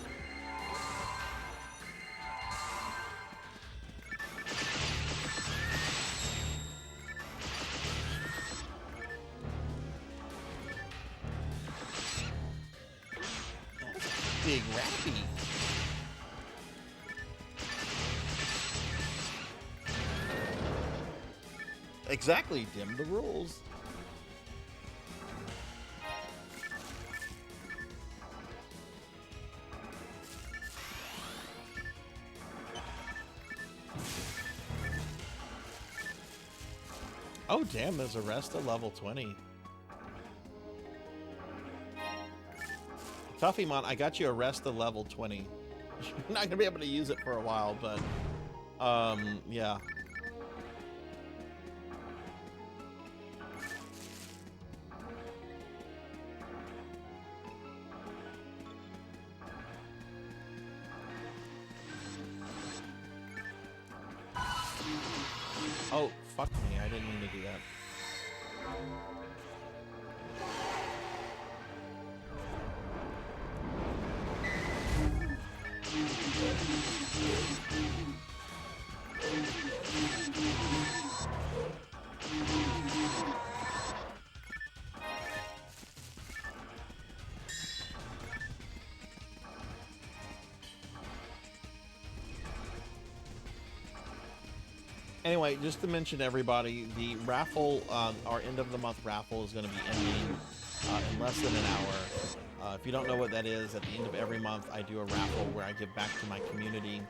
Big Rappy. Exactly, dim the rules. Oh damn, there's a rest at level 20. Tuffymon, I got you a rest of level 20. You're not gonna be able to use it for a while, but yeah. Oh, fuck me, I didn't mean to do that. Anyway, just to mention everybody, the raffle, our end of the month raffle is going to be ending in less than an hour. If you don't know what that is, at the end of every month I do a raffle where I give back to my community.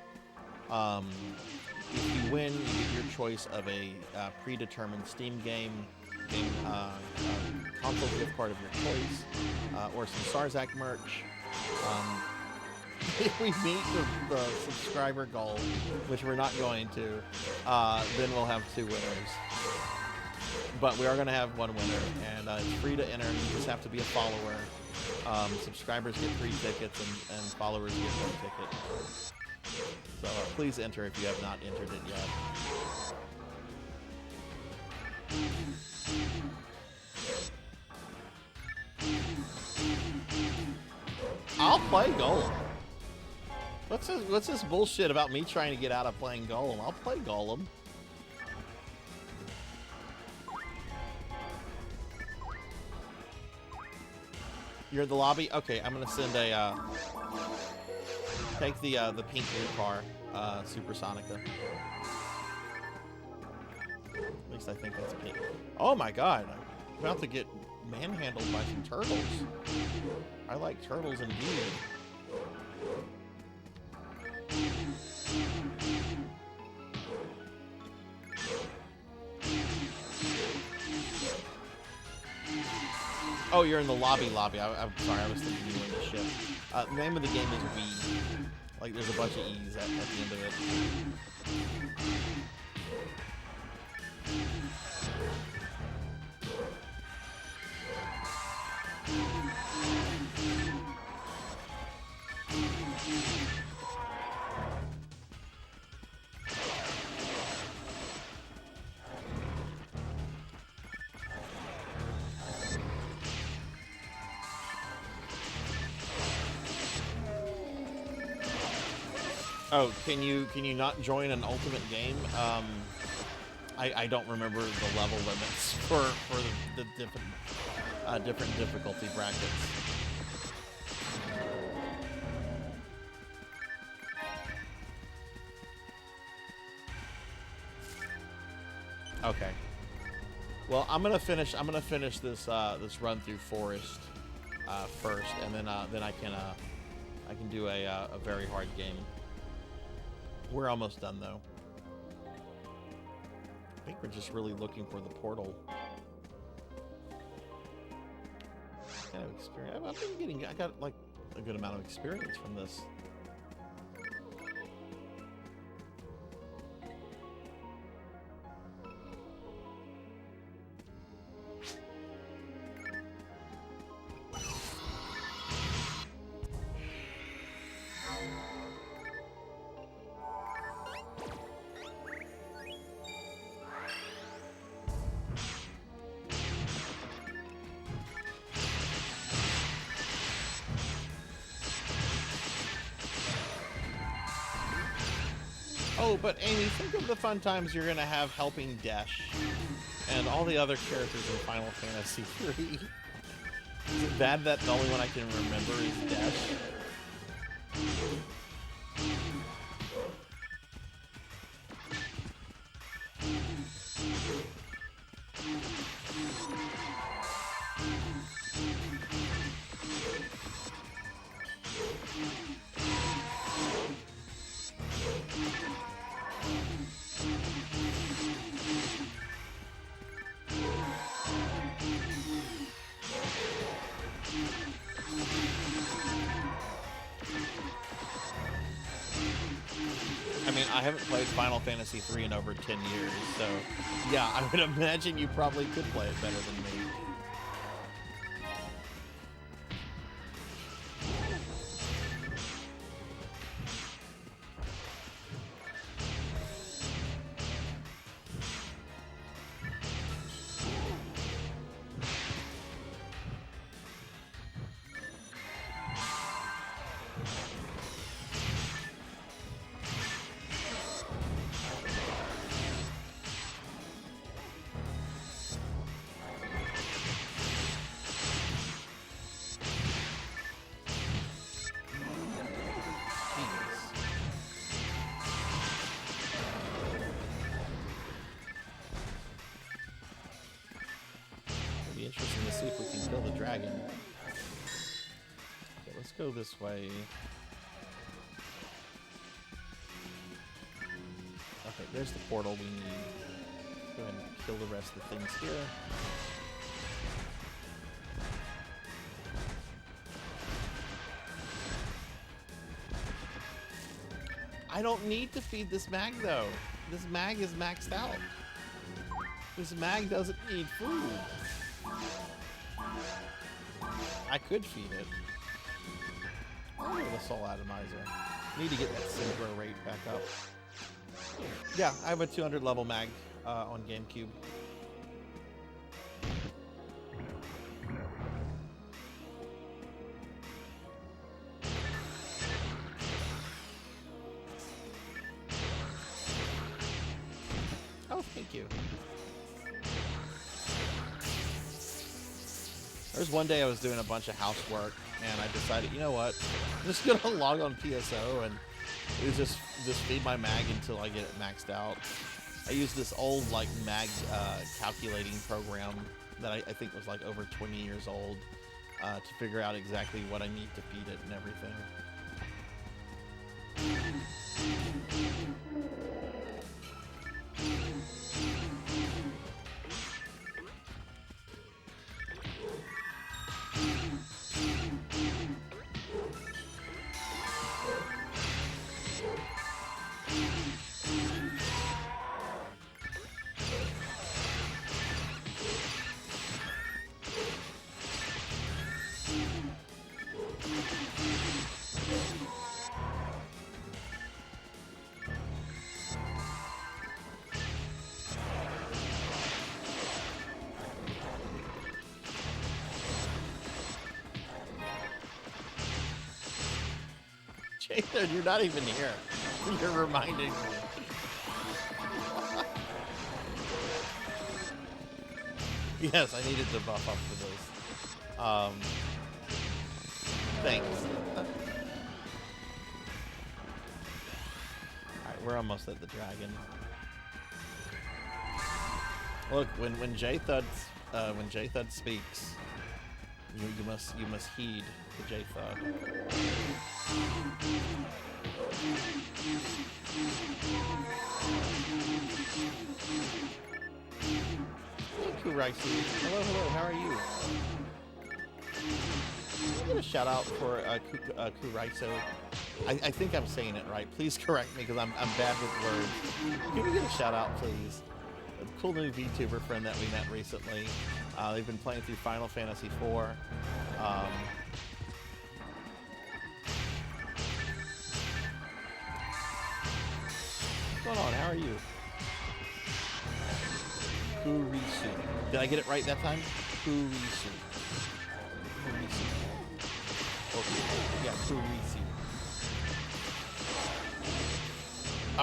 If you win, you get your choice of a predetermined Steam game, console gift card of your choice, or some Sarzac merch. If we meet the subscriber goal, which we're not going to, then we'll have 2 winners. But we are going to have 1 winner, and it's free to enter. You just have to be a follower. Subscribers get free tickets, and followers get 1 ticket. So please enter if you have not entered it yet. I'll play Golem. What's this bullshit about me trying to get out of playing Golem? I'll play Golem. You're in the lobby? Okay, I'm gonna send a take the pink blue car, Supersonica. At least I think that's pink. Oh my god. About to get manhandled by some turtles. I like turtles indeed. Oh, you're in the lobby. I'm sorry, I was thinking you were in the ship. The name of the game is Wii. Like, there's a bunch of E's at the end of it. Oh, can you not join an ultimate game? I don't remember the level limits for the different difficulty brackets. Okay. Well, I'm gonna finish this this run through Forest first, and then I can do a very hard game. We're almost done though. I think we're just really looking for the portal. Kind of experience. I got like a good amount of experience from this. Oh, but Amy, think of the fun times you're gonna have helping Dash and all the other characters in Final Fantasy III. Is it bad that the only one I can remember is Dash? I haven't played Final Fantasy III in over 10 years, so yeah, I would imagine you probably could play it better than me. Interesting to see if we can kill the dragon. Okay, let's go this way. Okay, there's the portal we need. Go ahead and kill the rest of the things here. I don't need to feed this mag though. This mag is maxed out. This mag doesn't need food. I could feed it. Oh, the soul atomizer. Need to get that synchro rate back up. Yeah, I have a 200 level mag on GameCube. Oh, thank you. There was one day I was doing a bunch of housework and I decided, you know what, I'm just gonna log on PSO and it was just feed my mag until I get it maxed out. I use this old like mag calculating program that I think was like over 20 years old to figure out exactly what I need to feed it and everything. Jason, you're not even here. You're reminding me. Yes, I needed to buff up for this. Thanks. Alright, we're almost at the dragon. Look, when J-Thud speaks, you must heed the J-Thud. Kuraisu. Hello, how are you? Can I get a shout out for Kuraisu? I think I'm saying it right. Please correct me because I'm bad with words. Can we get a shout out, please? A cool new VTuber friend that we met recently. They've been playing through Final Fantasy IV. What's going on? How are you? Kurisu. Did I get it right that time? Kurisu. Kurisu. Okay. Yeah, Kurisu.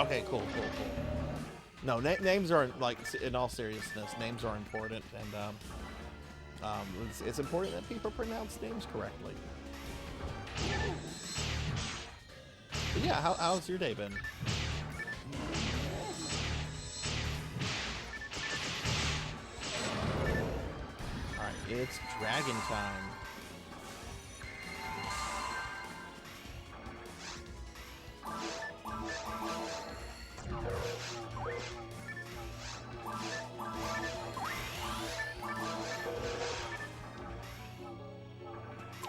Okay, cool. No, names are, like, in all seriousness, names are important, and it's important that people pronounce names correctly. But yeah, how's your day been? Alright, it's dragon time.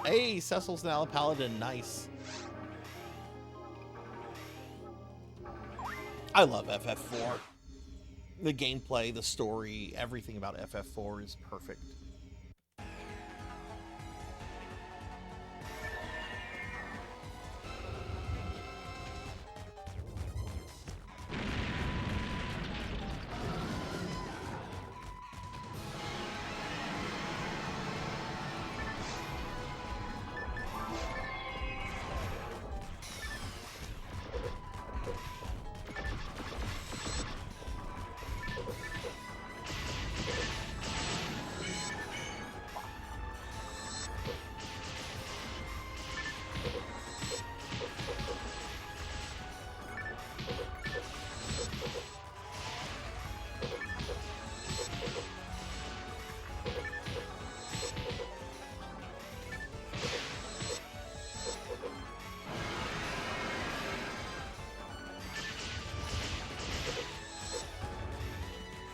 Hey, Cecil's now a paladin. Nice. I love FF4. The gameplay, the story, everything about FF4 is perfect.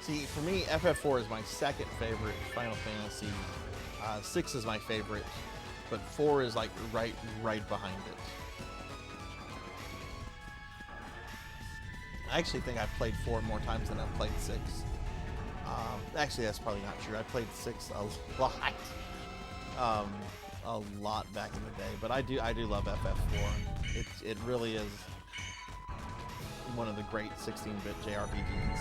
See, for me, FF4 is my second favorite Final Fantasy. 6 is my favorite, but 4 is like right behind it. I actually think I've played 4 more times than I've played 6. Actually, that's probably not true. I played 6 a lot back in the day. But I do love FF4. It really is one of the great 16-bit JRPGs.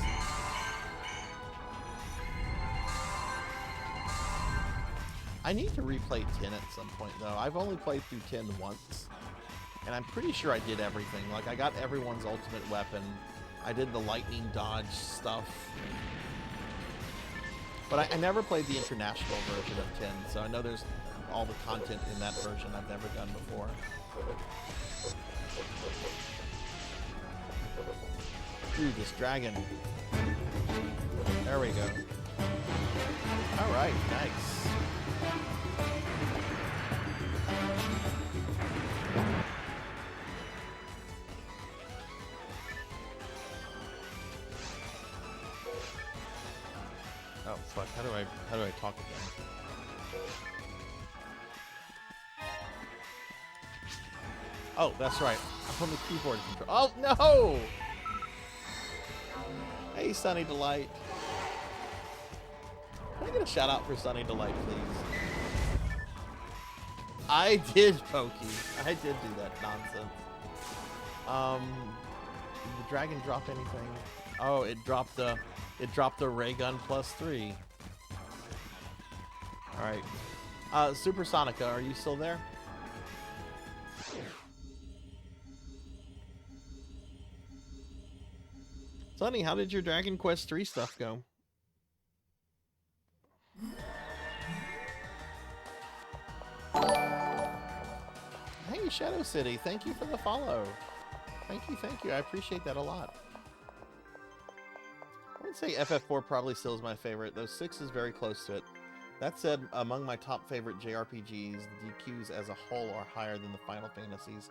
I need to replay 10 at some point, though. I've only played through 10 once, and I'm pretty sure I did everything. Like, I got everyone's ultimate weapon. I did the lightning dodge stuff. But I never played the international version of 10, so I know there's all the content in that version I've never done before. Ooh, this dragon. There we go. All right, nice. Oh fuck! How do I talk again? Oh, that's right. I'm on the keyboard control. Oh no! Hey, Sunny Delight. Can I get a shout out for Sunny Delight, please? I did, Pokey. I did do that nonsense. Did the dragon drop anything? Oh, it dropped the ray gun +3. All right. Super Sonica, are you still there? Sunny, how did your Dragon Quest 3 stuff go? Hey, Shadow City, thank you for the follow. Thank you. I appreciate that a lot. I would say FF4 probably still is my favorite, though 6 is very close to it. That said, among my top favorite JRPGs, the DQs as a whole are higher than the Final Fantasies.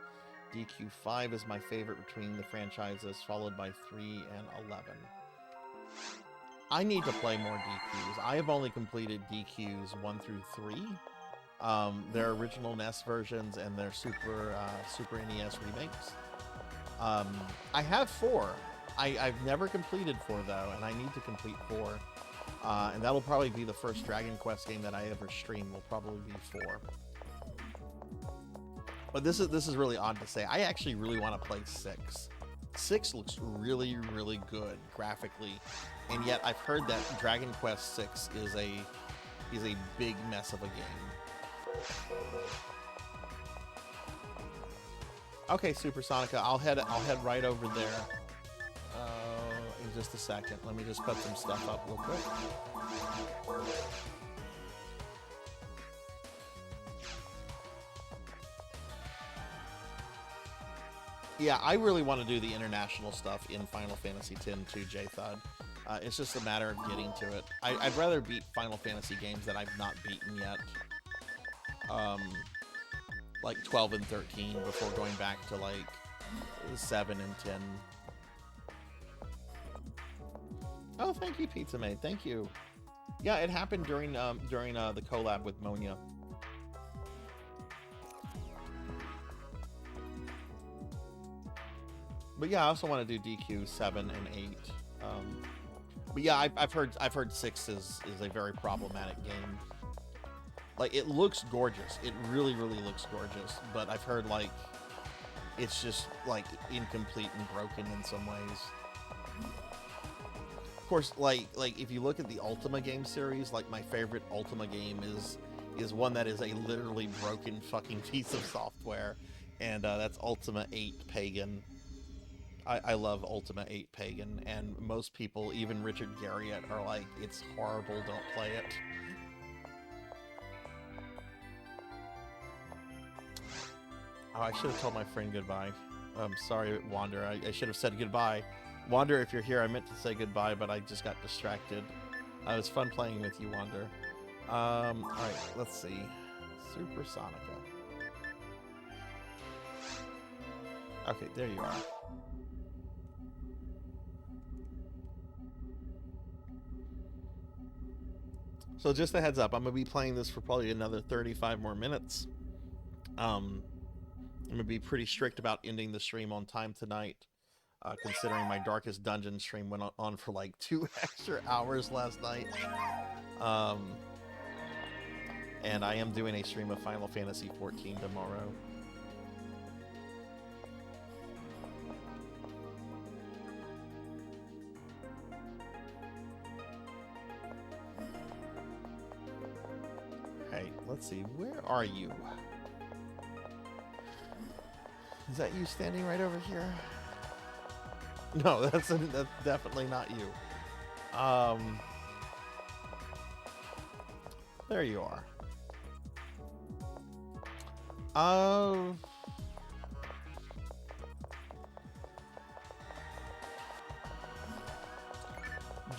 DQ5 is my favorite between the franchises, followed by 3 and 11. I need to play more DQs. I have only completed DQs 1 through 3. Their original NES versions and their Super NES remakes. I have 4. I've never completed 4 though, and I need to complete 4. And that'll probably be the first Dragon Quest game that I ever stream. Will probably be 4. But this is really odd to say. I actually really want to play 6. 6 looks really, really good graphically, and yet I've heard that Dragon Quest 6 is a big mess of a game. Okay, Super Sonica, I'll head right over there in just a second. Let me just put some stuff up real quick. Yeah, I really want to do the international stuff in Final Fantasy X too, J-Thud. It's just a matter of getting to it. I'd rather beat Final Fantasy games that I've not beaten yet. Like 12 and 13 before going back to like 7 and 10. Oh, thank you, Pizza Maid. Thank you. Yeah, it happened during the collab with Monia. But yeah, I also want to do DQ 7 and 8. But yeah, I've heard 6 is a very problematic game. Like, it looks gorgeous. It really, really looks gorgeous. But I've heard like it's just like incomplete and broken in some ways. Of course, like if you look at the Ultima game series, like my favorite Ultima game is one that is a literally broken fucking piece of software, and that's Ultima 8 Pagan. I love Ultima 8 Pagan, and most people, even Richard Garriott, are like, it's horrible, don't play it. Oh, I should have told my friend goodbye. I'm sorry, Wander. I should have said goodbye. Wander, if you're here, I meant to say goodbye, but I just got distracted. It was fun playing with you, Wander. Alright, let's see. Super Sonica. Okay, there you are. So just a heads up, I'm going to be playing this for probably another 35 more minutes. I'm going to be pretty strict about ending the stream on time tonight, considering my Darkest Dungeon stream went on for like 2 extra hours last night. And I am doing a stream of Final Fantasy XIV tomorrow. Hey, let's see, where are you? Is that you standing right over here? No, that's definitely not you. There you are.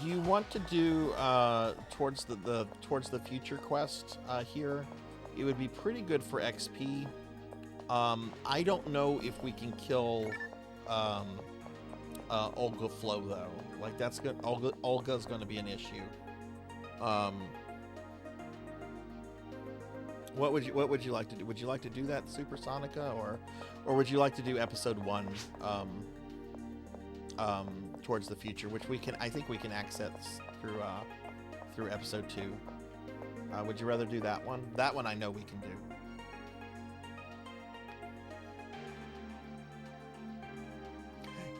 Do you want to do towards the future quest here? It would be pretty good for XP. I don't know if we can kill Olga Flow though. Like that's good. Olga's going to be an issue. What would you like to do? Would you like to do that Supersonica, or would you like to do episode 1 towards the future, which I think we can access through episode 2. Would you rather do that one? That one I know we can do.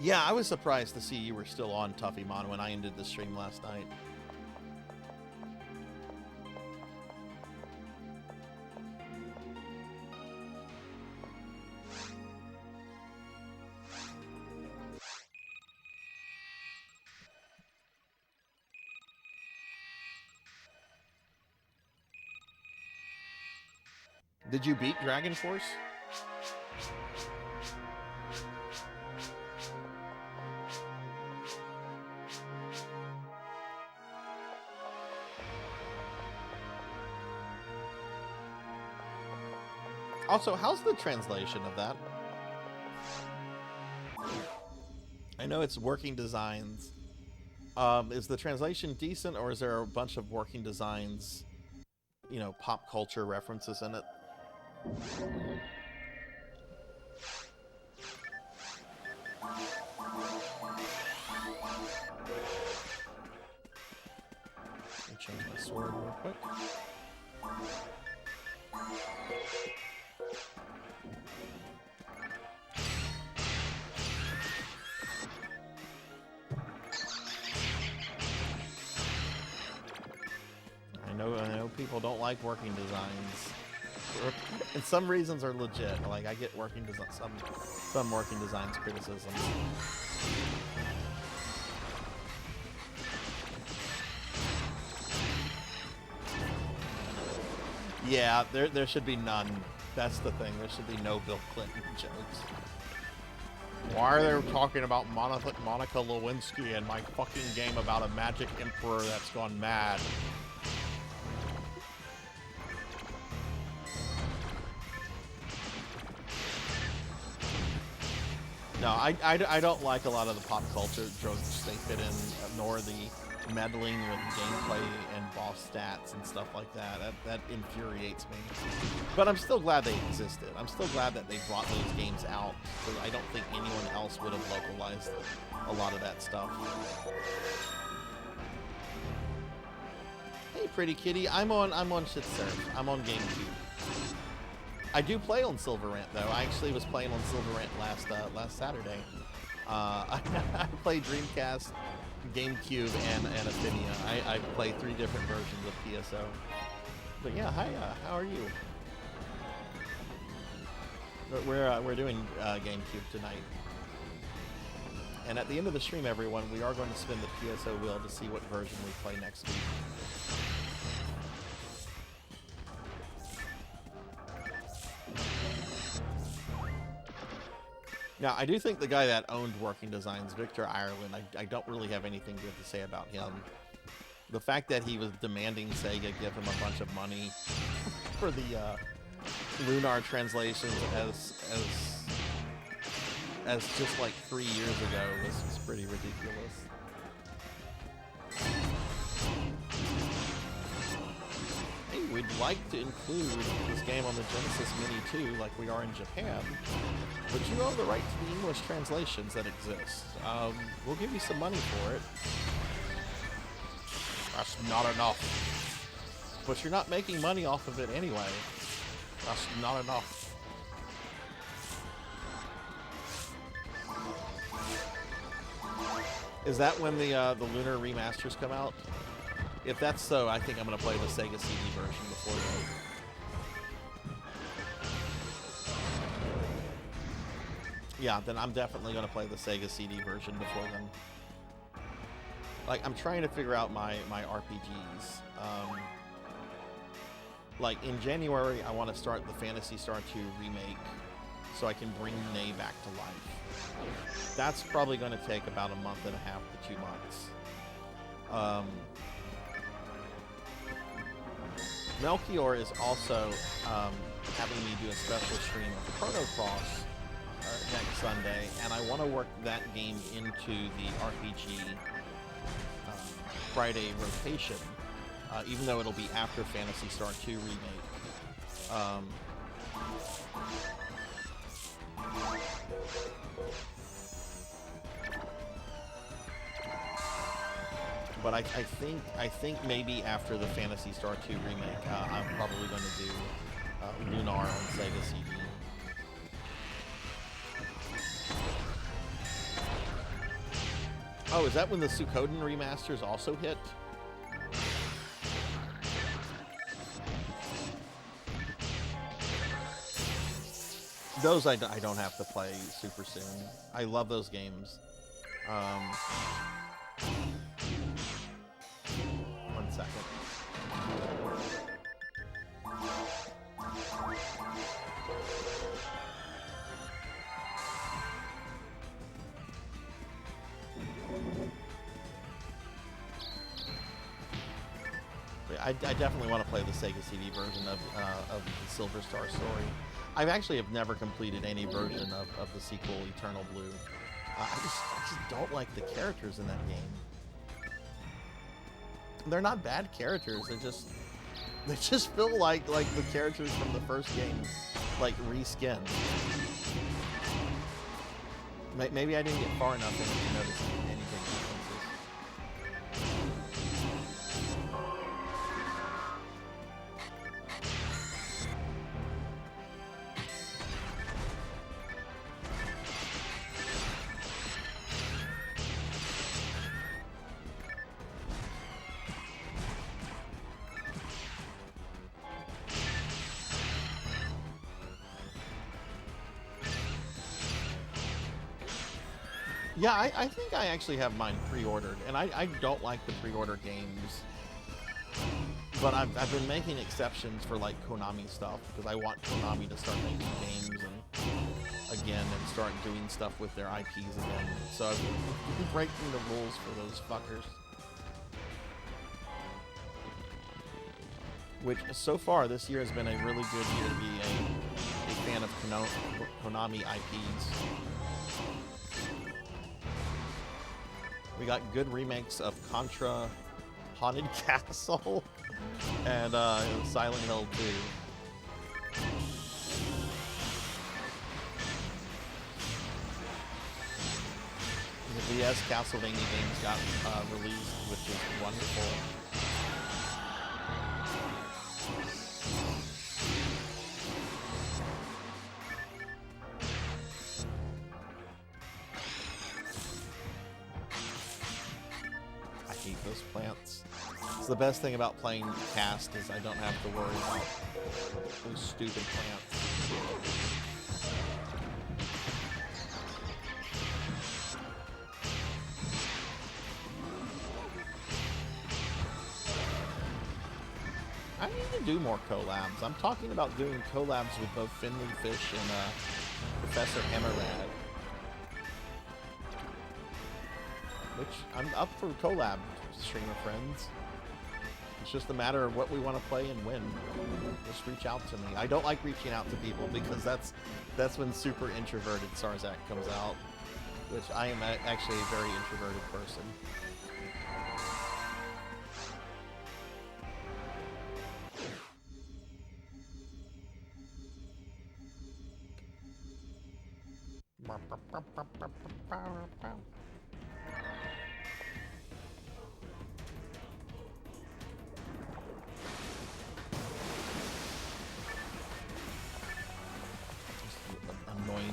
Yeah, I was surprised to see you were still on Tuffymon when I ended the stream last night. Did you beat Dragon Force? Also, how's the translation of that? I know it's working designs. Is the translation decent, or is there a bunch of working designs, you know, pop culture references in it? Let me change my sword real quick. I know people don't like working designs. And some reasons are legit. Like I get working design, some working designs criticism. Yeah, there should be none. That's the thing. There should be no Bill Clinton jokes. Why are they talking about Monica Lewinsky in my fucking game about a magic emperor that's gone mad? No, I don't like a lot of the pop culture jokes they fit in, nor the meddling with gameplay and boss stats and stuff like that. That infuriates me. But I'm still glad they existed. I'm still glad that they brought those games out, because I don't think anyone else would have localized a lot of that stuff. Hey, pretty kitty. I'm on Shit Surf. I'm on GameCube. I do play on Silverant though. I actually was playing on Silverant last Saturday. I play Dreamcast, GameCube, and Affinia. I play 3 different versions of PSO. But yeah, hi. How are you? We're doing GameCube tonight. And at the end of the stream, everyone, we are going to spin the PSO wheel to see what version we play next week. Now, I do think the guy that owned Working Designs, Victor Ireland, I don't really have anything good to say about him. The fact that he was demanding Sega give him a bunch of money for the Lunar translations as just like 3 years ago was pretty ridiculous. Hey, we'd like to include this game on the Genesis Mini 2 like we are in Japan, but you own the right to the English translations that exist. We'll give you some money for it. That's not enough. But you're not making money off of it anyway. That's not enough. Is that when the Lunar remasters come out? If that's so, I think I'm going to play the Sega CD version before that. Yeah, then I'm definitely going to play the Sega CD version before then. Like, I'm trying to figure out my RPGs. Like, in January, I want to start the Phantasy Star 2 remake so I can bring Ney back to life. That's probably going to take about a month and a half to 2 months. Melchior is also having me do a special stream of Chrono Cross next Sunday, and I want to work that game into the RPG Friday rotation, even though it'll be after Phantasy Star 2 Remake. But I think maybe after the Phantasy Star 2 Remake, I'm probably going to do Lunar on Sega CD. Oh, is that when the Suikoden remasters also hit? Those I don't have to play super soon. I love those games. One second. I definitely want to play the Sega CD version of the Silver Star story. I actually have never completed any version of the sequel, Eternal Blue. I just don't like the characters in that game. They're not bad characters. They just feel like the characters from the first game, like reskinned. Maybe I didn't get far enough in it to notice any big differences. Yeah, I think I actually have mine pre-ordered, and I don't like the pre-order games, but I've been making exceptions for like Konami stuff, because I want Konami to start making games and start doing stuff with their IPs again, so I've been breaking the rules for those fuckers. Which, so far, this year has been a really good year to be a fan of Konami IPs. We got good remakes of Contra, Haunted Castle, and Silent Hill 2. The DS Castlevania games got released, which is wonderful. Those plants. It's the best thing about playing cast is I don't have to worry about those stupid plants. I need to do more collabs. I'm talking about doing collabs with both Finley Fish and Professor Hammerrad. Which I'm up for collab, streamer friends. It's just a matter of what we want to play and when. Just reach out to me. I don't like reaching out to people because that's when super introverted Sarzac comes out, which I am actually a very introverted person.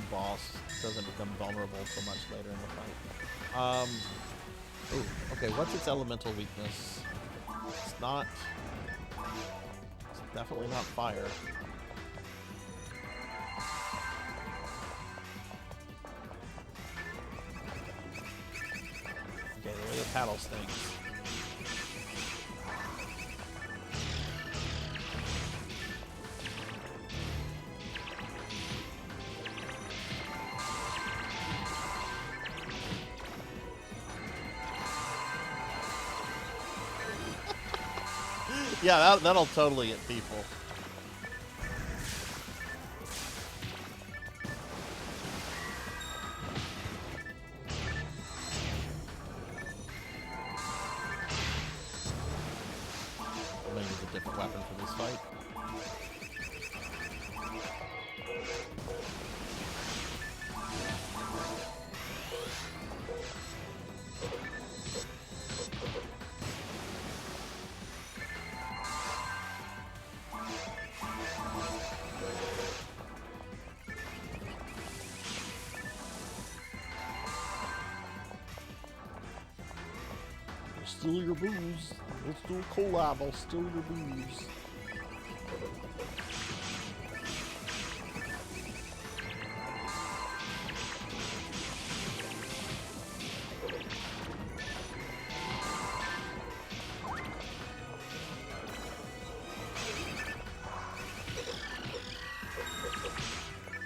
Boss doesn't become vulnerable so much later in the fight. Ooh, okay, what's its elemental weakness? It's definitely not fire. Okay, the way the paddle stinks. Yeah, that'll totally get people. I'm gonna use a different weapon for this fight. Steal your booze. Let's do a collab. I'll steal your booze.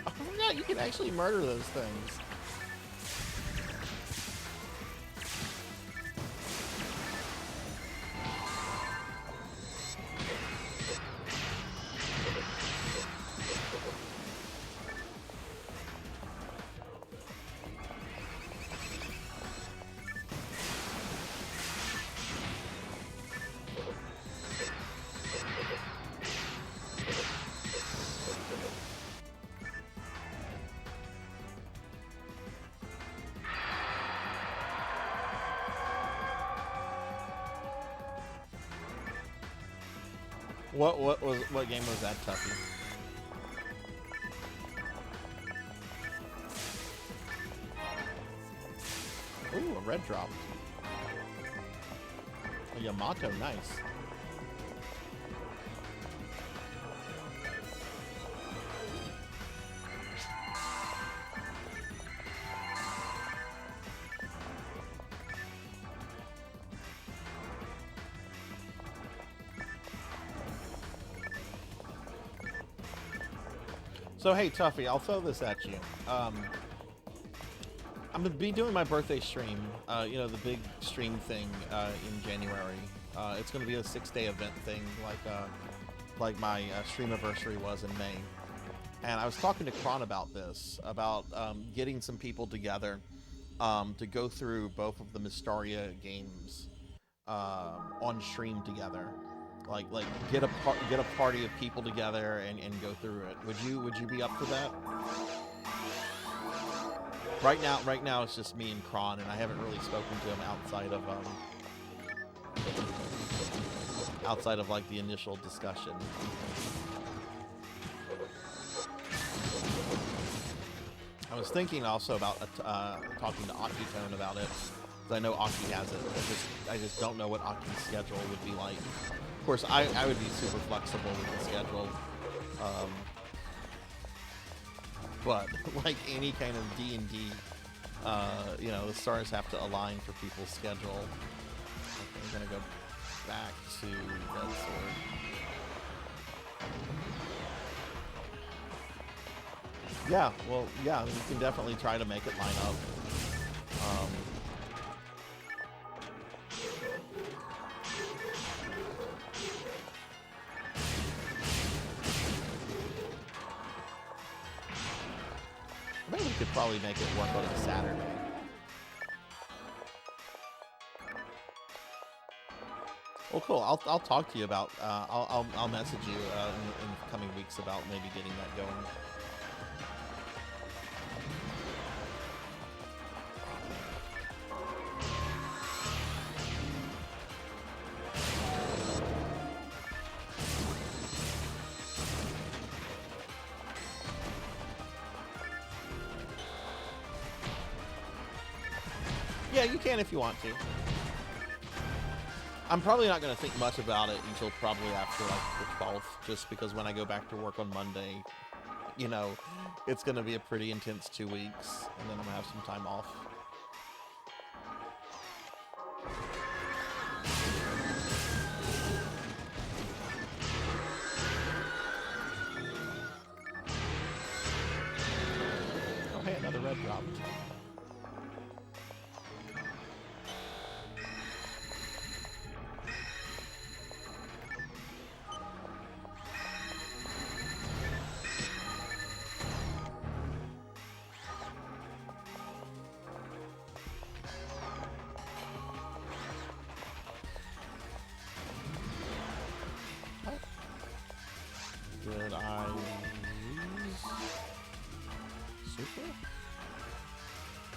I forgot you can actually murder those things. What game was that, Tuffy? Ooh, a red drop. A Yamato, nice. So hey, Tuffy, I'll throw this at you. I'm gonna be doing my birthday stream, you know, the big stream thing in January. It's gonna be a 6-day event thing, like my streamiversary was in May. And I was talking to Kron about this, about getting some people together to go through both of the Mystaria games on stream together. Like get a party of people together and go through it. Would you be up for that? Right now it's just me and Kron, and I haven't really spoken to him outside of like the initial discussion. I was thinking also about talking to Akitone about it, because I know Aki has it. I just don't know what Aki's schedule would be like. Of course, I would be super flexible with the schedule, but like any kind of D&D, you know, the stars have to align for people's schedule. I'm gonna go back to Red Sword. Yeah, well, yeah, we can definitely try to make it line up. I think we could probably make it work on a Saturday. Well, cool. I'll talk to you about. I'll message you in coming weeks about maybe getting that going. Yeah, you can if you want to. I'm probably not going to think much about it until probably after like the 12th, just because when I go back to work on Monday, you know, it's going to be a pretty intense 2 weeks, and then I'm going to have some time off. Oh, hey, another red dropped.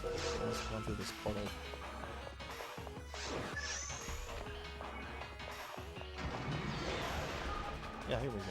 Let's go through this portal. Yeah, here we go.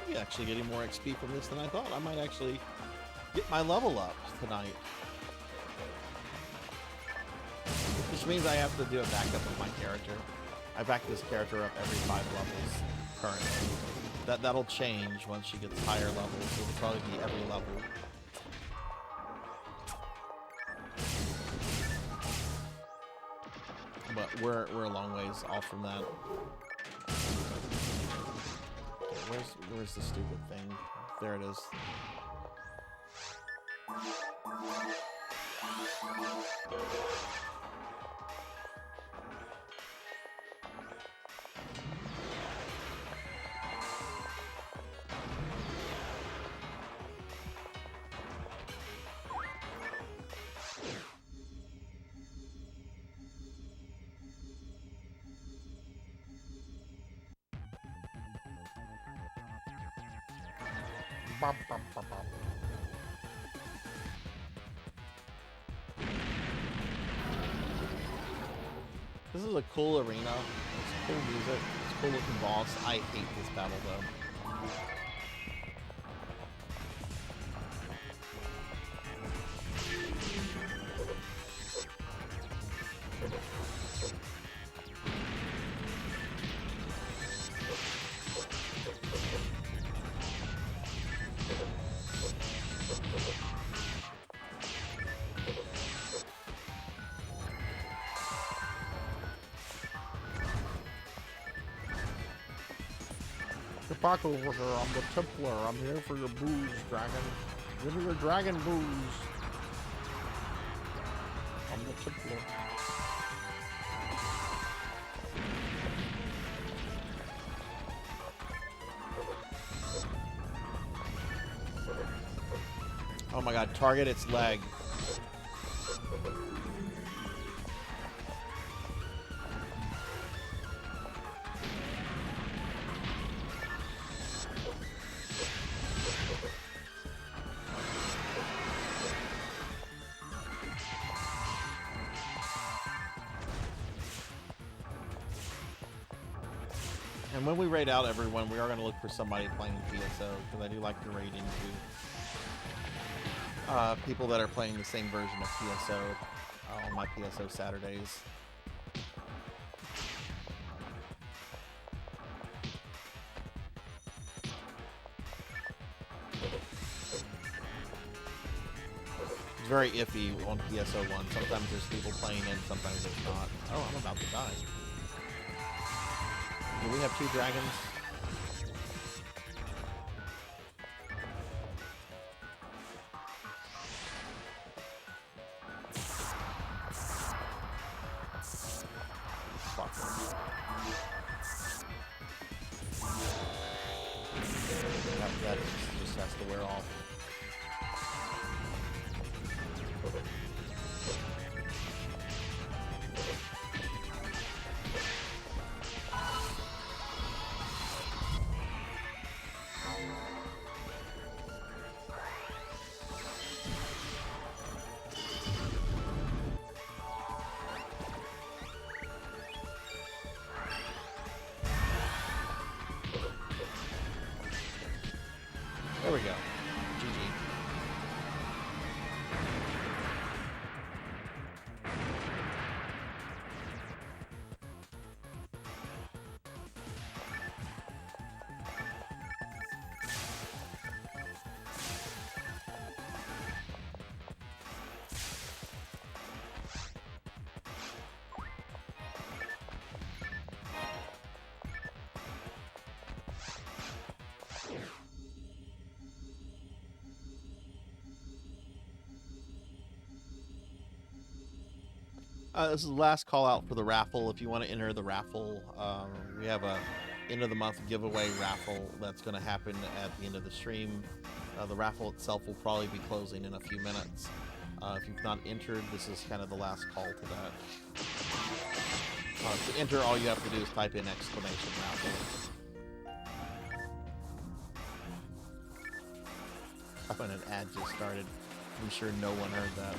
I'm actually getting more XP from this than I thought. I might actually get my level up tonight. Which means I have to do a backup of my character. I back this character up every 5 levels currently. That'll change once she gets higher levels. It'll probably be every level. But we're a long ways off from that. Where's the stupid thing? There it is. This is a cool arena. It's cool music. It's cool looking boss. I hate this battle though. Get back over here, I'm the Templar. I'm here for your booze, dragon. Give me your dragon booze. I'm the Templar. Oh my god, target its leg. And when we raid out everyone, we are going to look for somebody playing PSO, because I do like the raiding to people that are playing the same version of PSO on my PSO Saturdays. It's very iffy on PSO1. Sometimes there's people playing it, sometimes there's not. Oh, I'm about to die. Do we have 2 dragons? Fuck. That just has to wear off. This is the last call out for the raffle. If you want to enter the raffle, we have a end of the month giveaway raffle that's going to happen at the end of the stream. The raffle itself will probably be closing in a few minutes. If you've not entered, this is kind of the last call to that. To enter, all you have to do is type in exclamation raffle. When an ad just started, I'm sure no one heard that.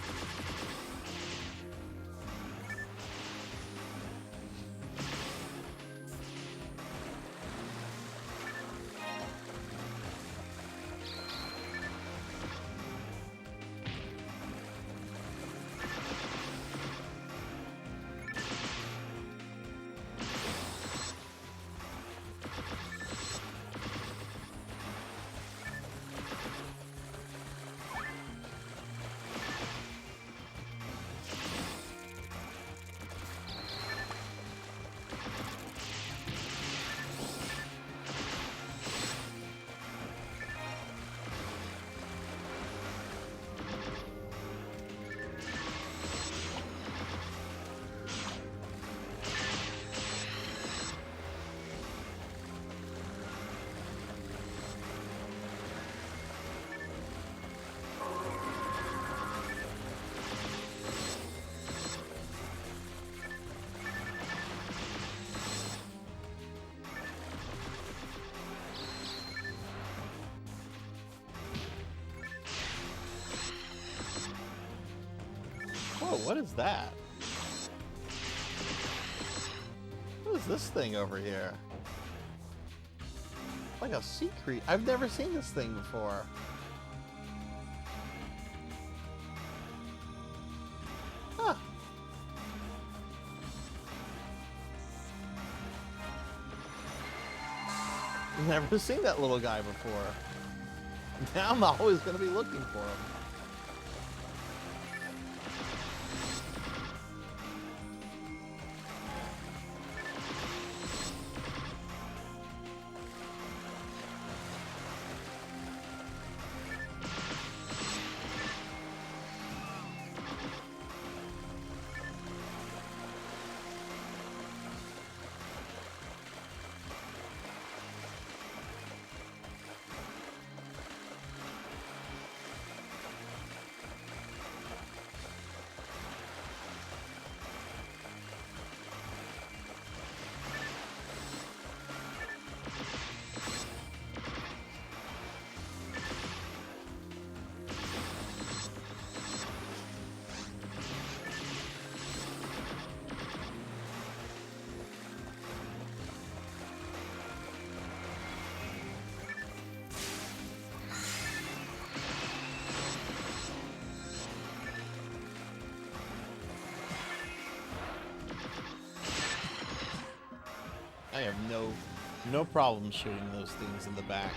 Whoa, what is that? What is this thing over here? Like a sea creature. I've never seen this thing before. Huh. Never seen that little guy before. Now I'm always going to be looking for him. I have no problem shooting those things in the back.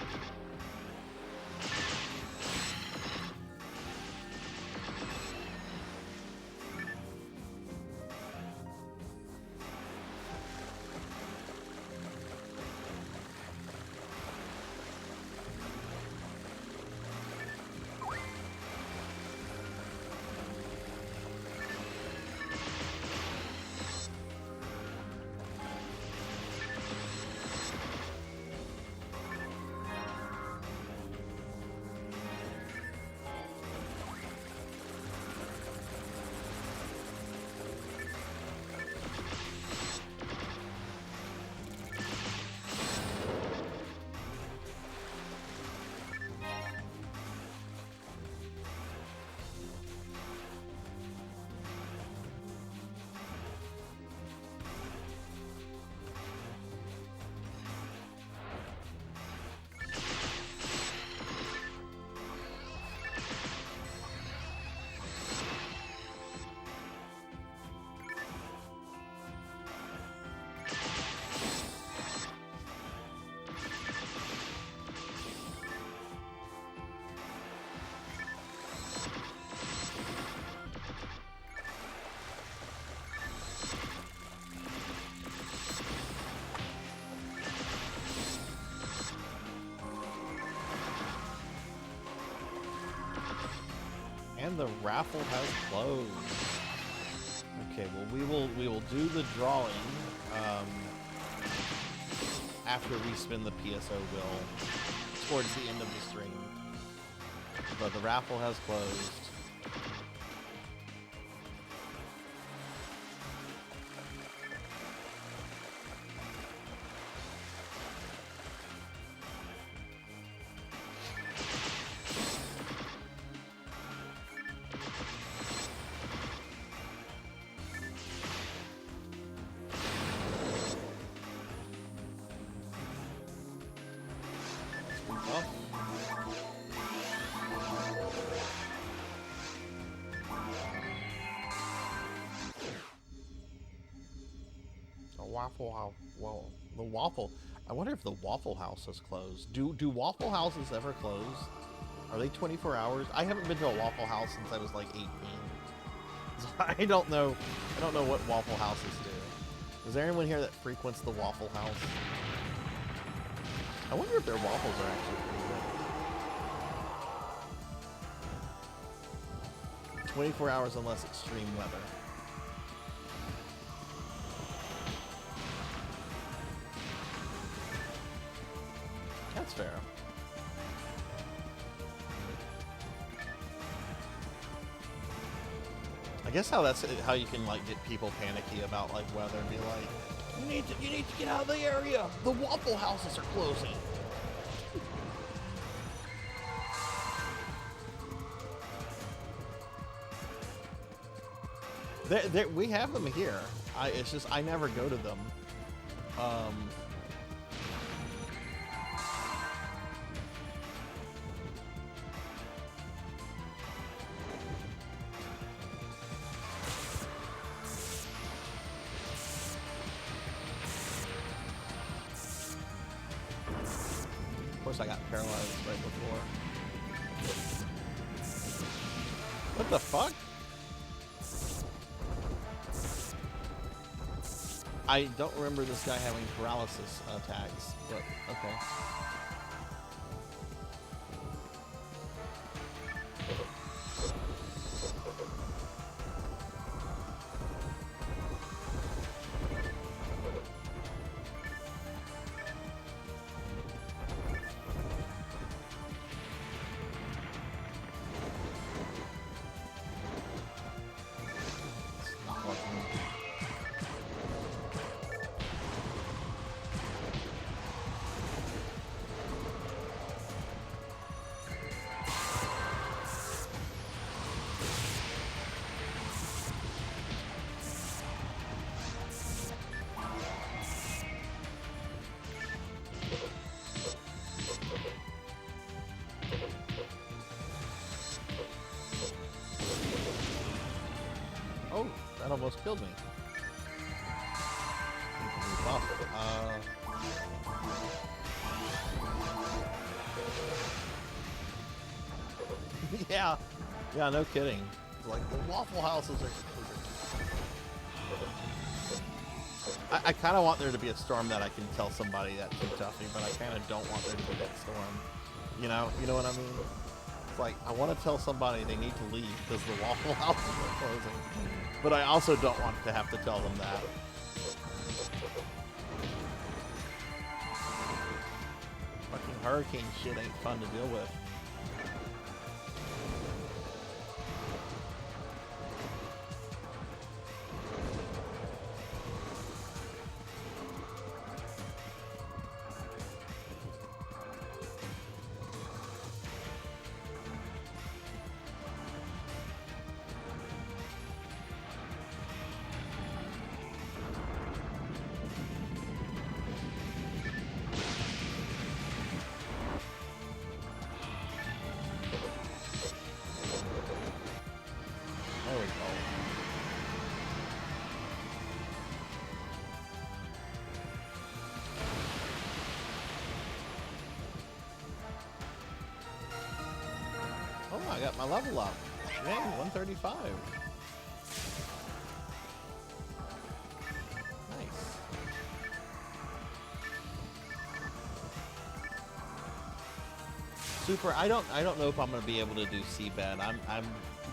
And the raffle has closed. Okay, well we will do the drawing after we spin the PSO wheel towards the end of the stream. But the raffle has closed. Waffle House. Well, the Waffle. I wonder if the Waffle House is closed. Do Waffle Houses ever close? Are they 24 hours? I haven't been to a Waffle House since I was like 18. So I don't know. I don't know what Waffle Houses do. Is there anyone here that frequents the Waffle House? I wonder if their waffles are actually pretty good. 24 hours unless extreme weather. That's fair. I guess that's how you can like get people panicky about like weather and be like, you need to get out of the area. The Waffle Houses are closing. We have them here. It's just I never go to them. Of course, I got paralyzed right before. What the fuck? I don't remember this guy having paralysis attacks, but okay. Oh, that almost killed me. Yeah, no kidding. Like the Waffle Houses are. I kind of want there to be a storm that I can tell somebody that too toughy, but I kind of don't want there to be that storm. You know what I mean? It's like I want to tell somebody they need to leave because the Waffle Houses are closing, but I also don't want to have to tell them that. Fucking hurricane shit ain't fun to deal with. I got my level up. Yay, 135. Nice. Super. I don't know if I'm gonna be able to do seabed. I'm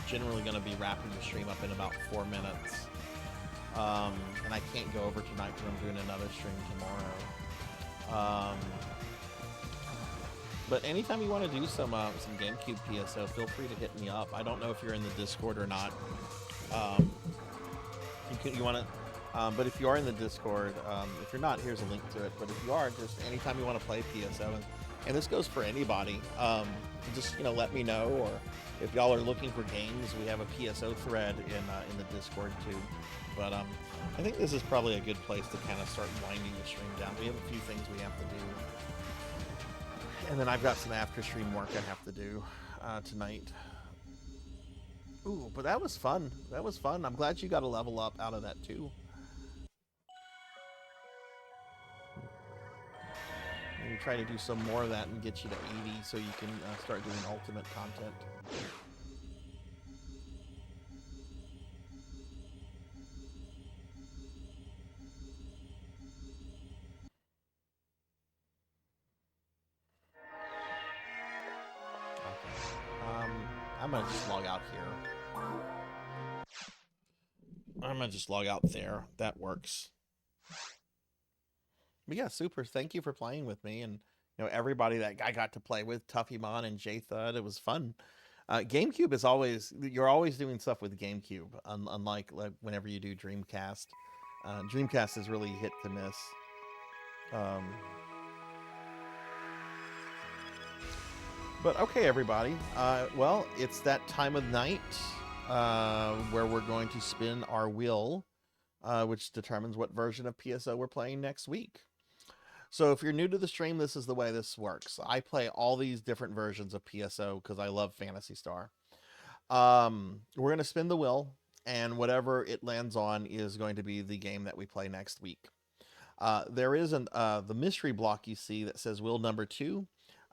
generally gonna be wrapping the stream up in about 4 minutes. And I can't go over tonight because I'm doing another stream tomorrow. But anytime you want to do some GameCube PSO, feel free to hit me up. I don't know if you're in the Discord or not. You want to, but if you are in the Discord, if you're not, here's a link to it. But if you are, just anytime you want to play PSO, and this goes for anybody, just let me know. Or if y'all are looking for games, we have a PSO thread in the Discord too. But I think this is probably a good place to kind of start winding the stream down. We have a few things we have to do. And then I've got some after stream work I have to do tonight. Ooh, but that was fun. That was fun. I'm glad you got a level up out of that too. Maybe try to do some more of that and get you to 80 so you can start doing ultimate content. I'm gonna just log out here. I'm gonna just log out there. That works. But yeah, super. Thank you for playing with me, and everybody that I got to play with, Tuffymon and J-Thud. It was fun. GameCube is you're always doing stuff with GameCube, unlike whenever you do Dreamcast. Dreamcast is really hit to miss. But okay, everybody. Well, it's that time of night where we're going to spin our wheel, which determines what version of PSO we're playing next week. So if you're new to the stream, this is the way this works. I play all these different versions of PSO because I love Phantasy Star. We're going to spin the wheel, and whatever it lands on is going to be the game that we play next week. There is the mystery block you see that says wheel number 2.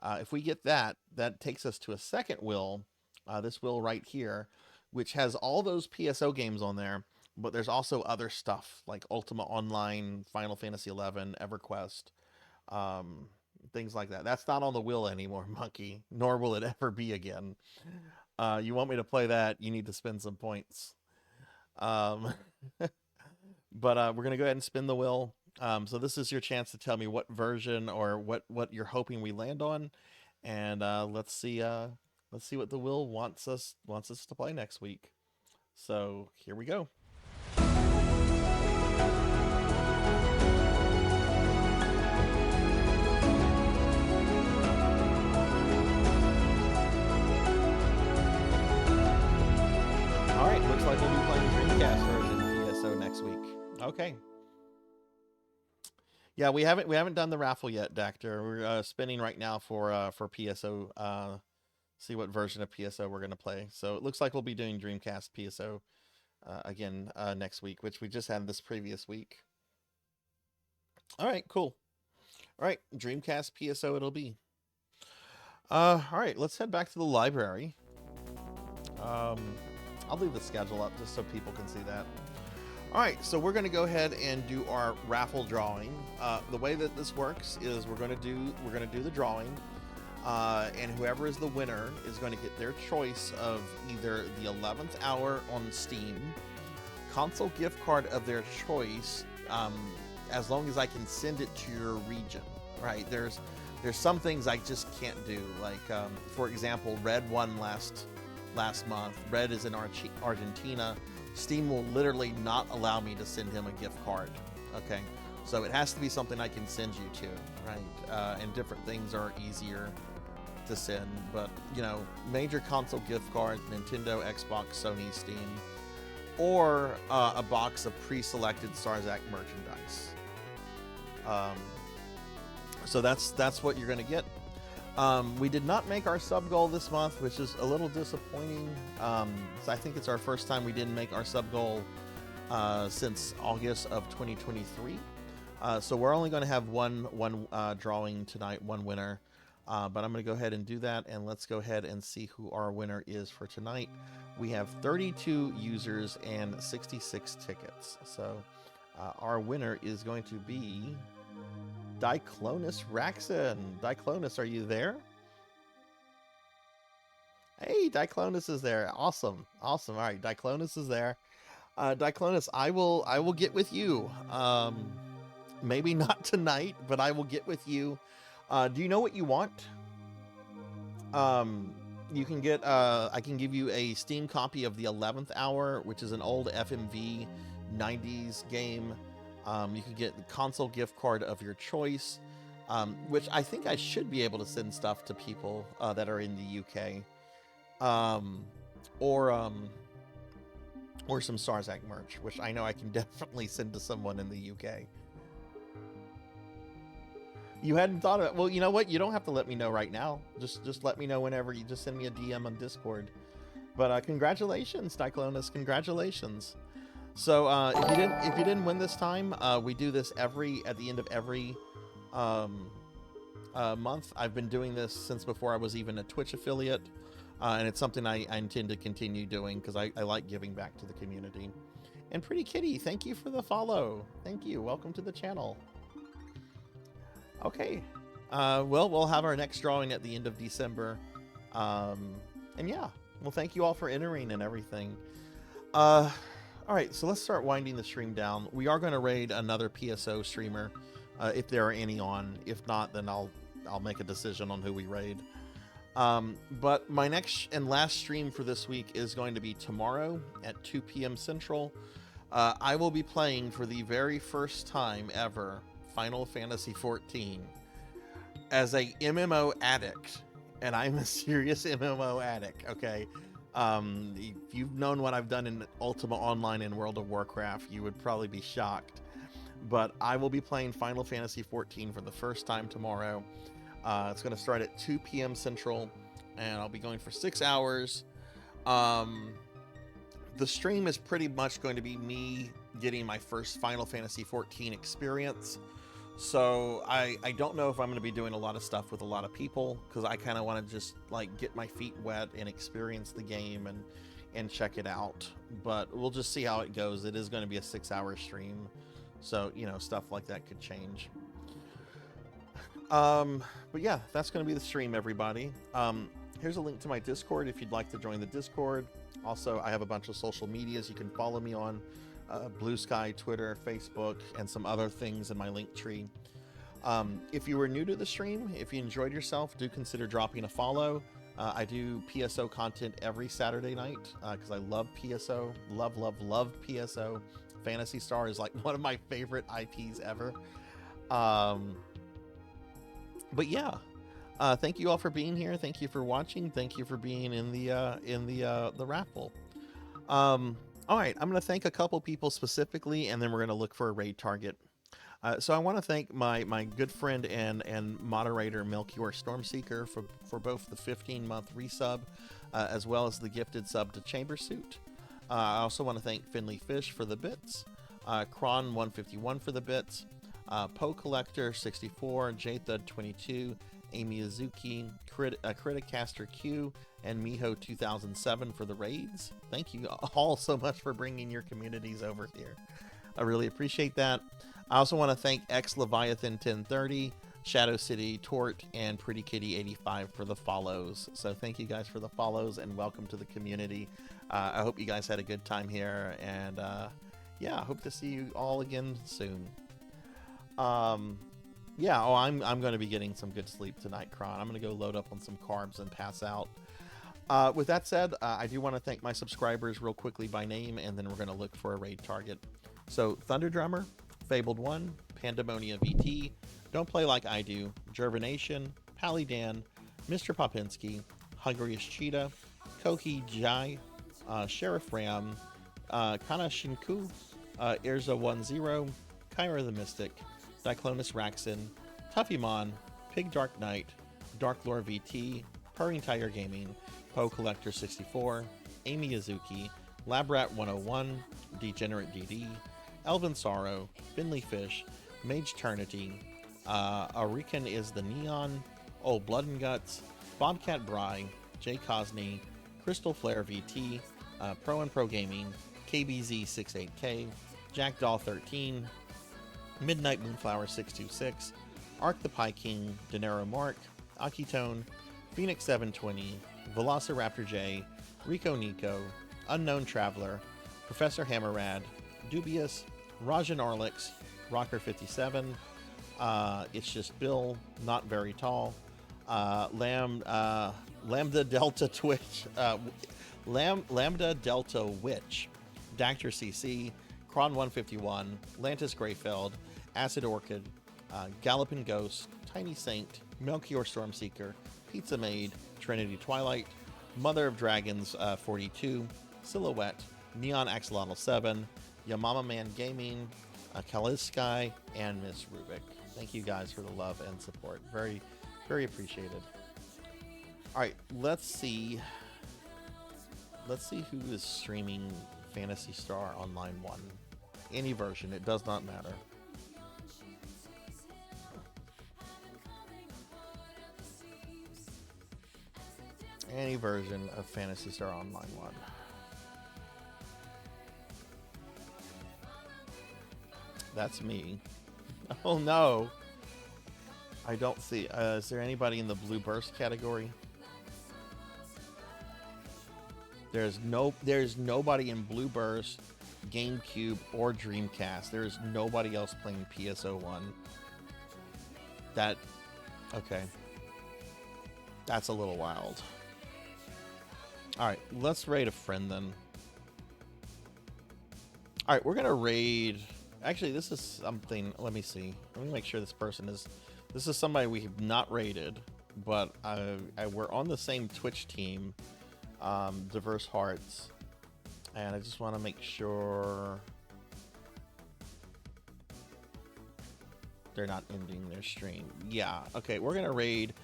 If we get that, that takes us to a second wheel, this wheel right here, which has all those PSO games on there, but there's also other stuff like Ultima Online, Final Fantasy XI, EverQuest, things like that. That's not on the wheel anymore, Monkey, nor will it ever be again. You want me to play that, you need to spend some points. But we're going to go ahead and spin the wheel. So this is your chance to tell me what version or what you're hoping we land on, and let's see what the wheel wants us to play next week. So here we go. All right, looks like we'll be playing Dreamcast version PSO next week. Okay. Yeah, we haven't done the raffle yet, Dactor. We're spinning right now for PSO. See what version of PSO we're gonna play. So it looks like we'll be doing Dreamcast PSO again next week, which we just had this previous week. All right, cool. All right, Dreamcast PSO it'll be. All right, let's head back to the library. I'll leave the schedule up just so people can see that. All right, so we're going to go ahead and do our raffle drawing. The way that this works is we're going to do the drawing, and whoever is the winner is going to get their choice of either the 11th hour on Steam, console gift card of their choice, as long as I can send it to your region. Right? There's some things I just can't do. Like for example, Red won last month. Red is in Argentina. Steam will literally not allow me to send him a gift card. Okay, so it has to be something I can send you to, right? And different things are easier to send, but major console gift cards, Nintendo, Xbox, Sony, Steam, or a box of pre-selected Sarzac merchandise. So that's what you're gonna get. We did not make our sub goal this month, which is a little disappointing. So I think it's our first time we didn't make our sub goal since August of 2023. So we're only going to have one drawing tonight, one winner. But I'm going to go ahead and do that, and let's go ahead and see who our winner is for tonight. We have 32 users and 66 tickets. So our winner is going to be Diclonus Raxon. Diclonus, are you there? Hey, Diclonus is there. Awesome. All right, Diclonus is there. Diclonus, I will get with you. Maybe not tonight, but I will get with you. Do you know what you want? You can get, I can give you a Steam copy of the 11th Hour, which is an old FMV 90s game. You can get the console gift card of your choice, which I think I should be able to send stuff to people that are in the UK. Or some Sarzac merch, which I know I can definitely send to someone in the UK. You hadn't thought of it. Well, you know what? You don't have to let me know right now. Just let me know whenever. You just send me a DM on Discord. But congratulations, Diclonus. Congratulations. So if you didn't win this time, we do this at the end of every month. I've been doing this since before I was even a Twitch affiliate, and it's something I intend to continue doing because I like giving back to the community. And Pretty Kitty, thank you for the follow. Thank you. Welcome to the channel. Okay, well, we'll have our next drawing at the end of December, and yeah, well, thank you all for entering and everything. All right, so let's start winding the stream down. We are going to raid another PSO streamer, if there are any on. If not, then I'll make a decision on who we raid. But my next and last stream for this week is going to be tomorrow at 2 p.m. Central. I will be playing for the very first time ever Final Fantasy XIV as a MMO addict, and I'm a serious MMO addict. Okay, if you've known what I've done in Ultima Online and World of Warcraft, you would probably be shocked. But I will be playing Final Fantasy XIV for the first time tomorrow. It's going to start at 2 p.m. Central, and I'll be going for 6 hours. The stream is pretty much going to be me getting my first Final Fantasy XIV experience. So I don't know if I'm going to be doing a lot of stuff with a lot of people, because I kind of want to just like get my feet wet and experience the game and check it out. But we'll just see how it goes. It is going to be a 6-hour stream, so you know, stuff like that could change. But yeah, that's going to be the stream, everybody. Here's a link to my Discord if you'd like to join the Discord. Also, I have a bunch of social medias you can follow me on. Blue Sky, Twitter, Facebook, and some other things in my link tree. If you were new to the stream, if you enjoyed yourself, do consider dropping a follow. I do PSO content every Saturday night because I love PSO. Love PSO. Phantasy Star is like one of my favorite IPs ever. But yeah, thank you all for being here. Thank you for watching. Thank you for being in the raffle. All right, I'm going to thank a couple people specifically, and then we're going to look for a raid target. So I want to thank my good friend and moderator Melchior Stormseeker for both the 15-month resub as well as the gifted sub to Chambersuit. I also want to thank Finley Fish for the bits, Kron151 for the bits, Poe Collector 64, Jathud 22, Amy Azuki, Criticaster Q, and Miho 2007 for the raids. Thank you all so much for bringing your communities over here. I really appreciate that. I also want to thank X Leviathan 1030, Shadow City Tort, and Pretty Kitty 85 for the follows. So thank you guys for the follows and welcome to the community. I hope you guys had a good time here, and yeah, I hope to see you all again soon. Yeah, I'm going to be getting some good sleep tonight, Kron. I'm going to go load up on some carbs and pass out. With that said, I do want to thank my subscribers real quickly by name, and then we're going to look for a raid target. So, Thunder Drummer, Fabled One, Pandemonia VT, Don't Play Like I Do, Jervination, Pally Dan, Mr. Popinski, Hungriest Cheetah, Kohi Jai, Sheriff Ram, Kana Shinku, Irza10, Kyra the Mystic, Diclonus Raxon, Tuffymon, Pig Dark Knight, Dark Lore VT, Purring Tiger Gaming, Poe Collector 64, Amy Azuki, Labrat 101, Degenerate DD, Elvin Sorrow, Finley Fish, Mage Ternity, Arikan is the Neon, Old Blood and Guts, Bobcat Bry, Jay Cosney, Crystal Flare VT, Pro and Pro Gaming, KBZ68K, Jackdaw 13, Midnight Moonflower 626, Arc the Pie King, Dinero Mark, Akitone, Phoenix 720, Velociraptor J, Rico Nico, Unknown Traveler, Professor Hammerrad, Dubious, Rajan Orlix, Rocker57, It's Just Bill, Not Very Tall, Lambda Delta Twitch, Lambda Delta Witch, Dactor CC, Kron151, Lantis Greyfeld, Acid Orchid, Galloping Ghost, Tiny Saint, Melchior Stormseeker, Pizza Maid, Trinity Twilight, Mother of Dragons 42, Silhouette, Neon Axolotl 7, Yamama Man Gaming, Kaliz Sky, and Miss Rubik. Thank you guys for the love and support. Very, very appreciated. All right, let's see. Let's see who is streaming Phantasy Star Online 1. Any version, it does not matter. Any version of Phantasy Star Online 1. That's me. Oh no. I don't see. Is there anybody in the Blue Burst category? There's nobody in Blue Burst, GameCube, or Dreamcast. There's nobody else playing PSO1. Okay. That's a little wild. Alright, let's raid a friend then. Alright, we're gonna raid... Actually, this is something... Let me see. Let me make sure this person is... This is somebody we have not raided, but we're on the same Twitch team, Diverse Hearts, and I just want to make sure they're not ending their stream. Yeah, okay, we're gonna raid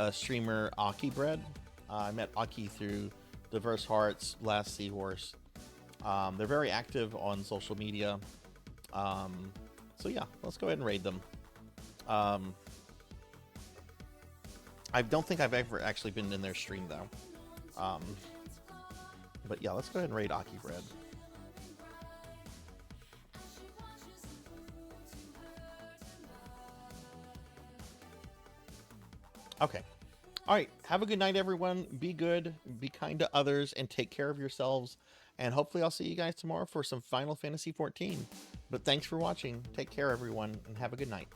streamer Aki Bread. I met Aki through Diverse Hearts, Last Seahorse. They're very active on social media. So yeah, let's go ahead and raid them. I don't think I've ever actually been in their stream though. But yeah, let's go ahead and raid Aki Bread. Okay. All right. Have a good night, everyone. Be good, be kind to others, and take care of yourselves. And hopefully I'll see you guys tomorrow for some Final Fantasy XIV. But thanks for watching. Take care, everyone, and have a good night.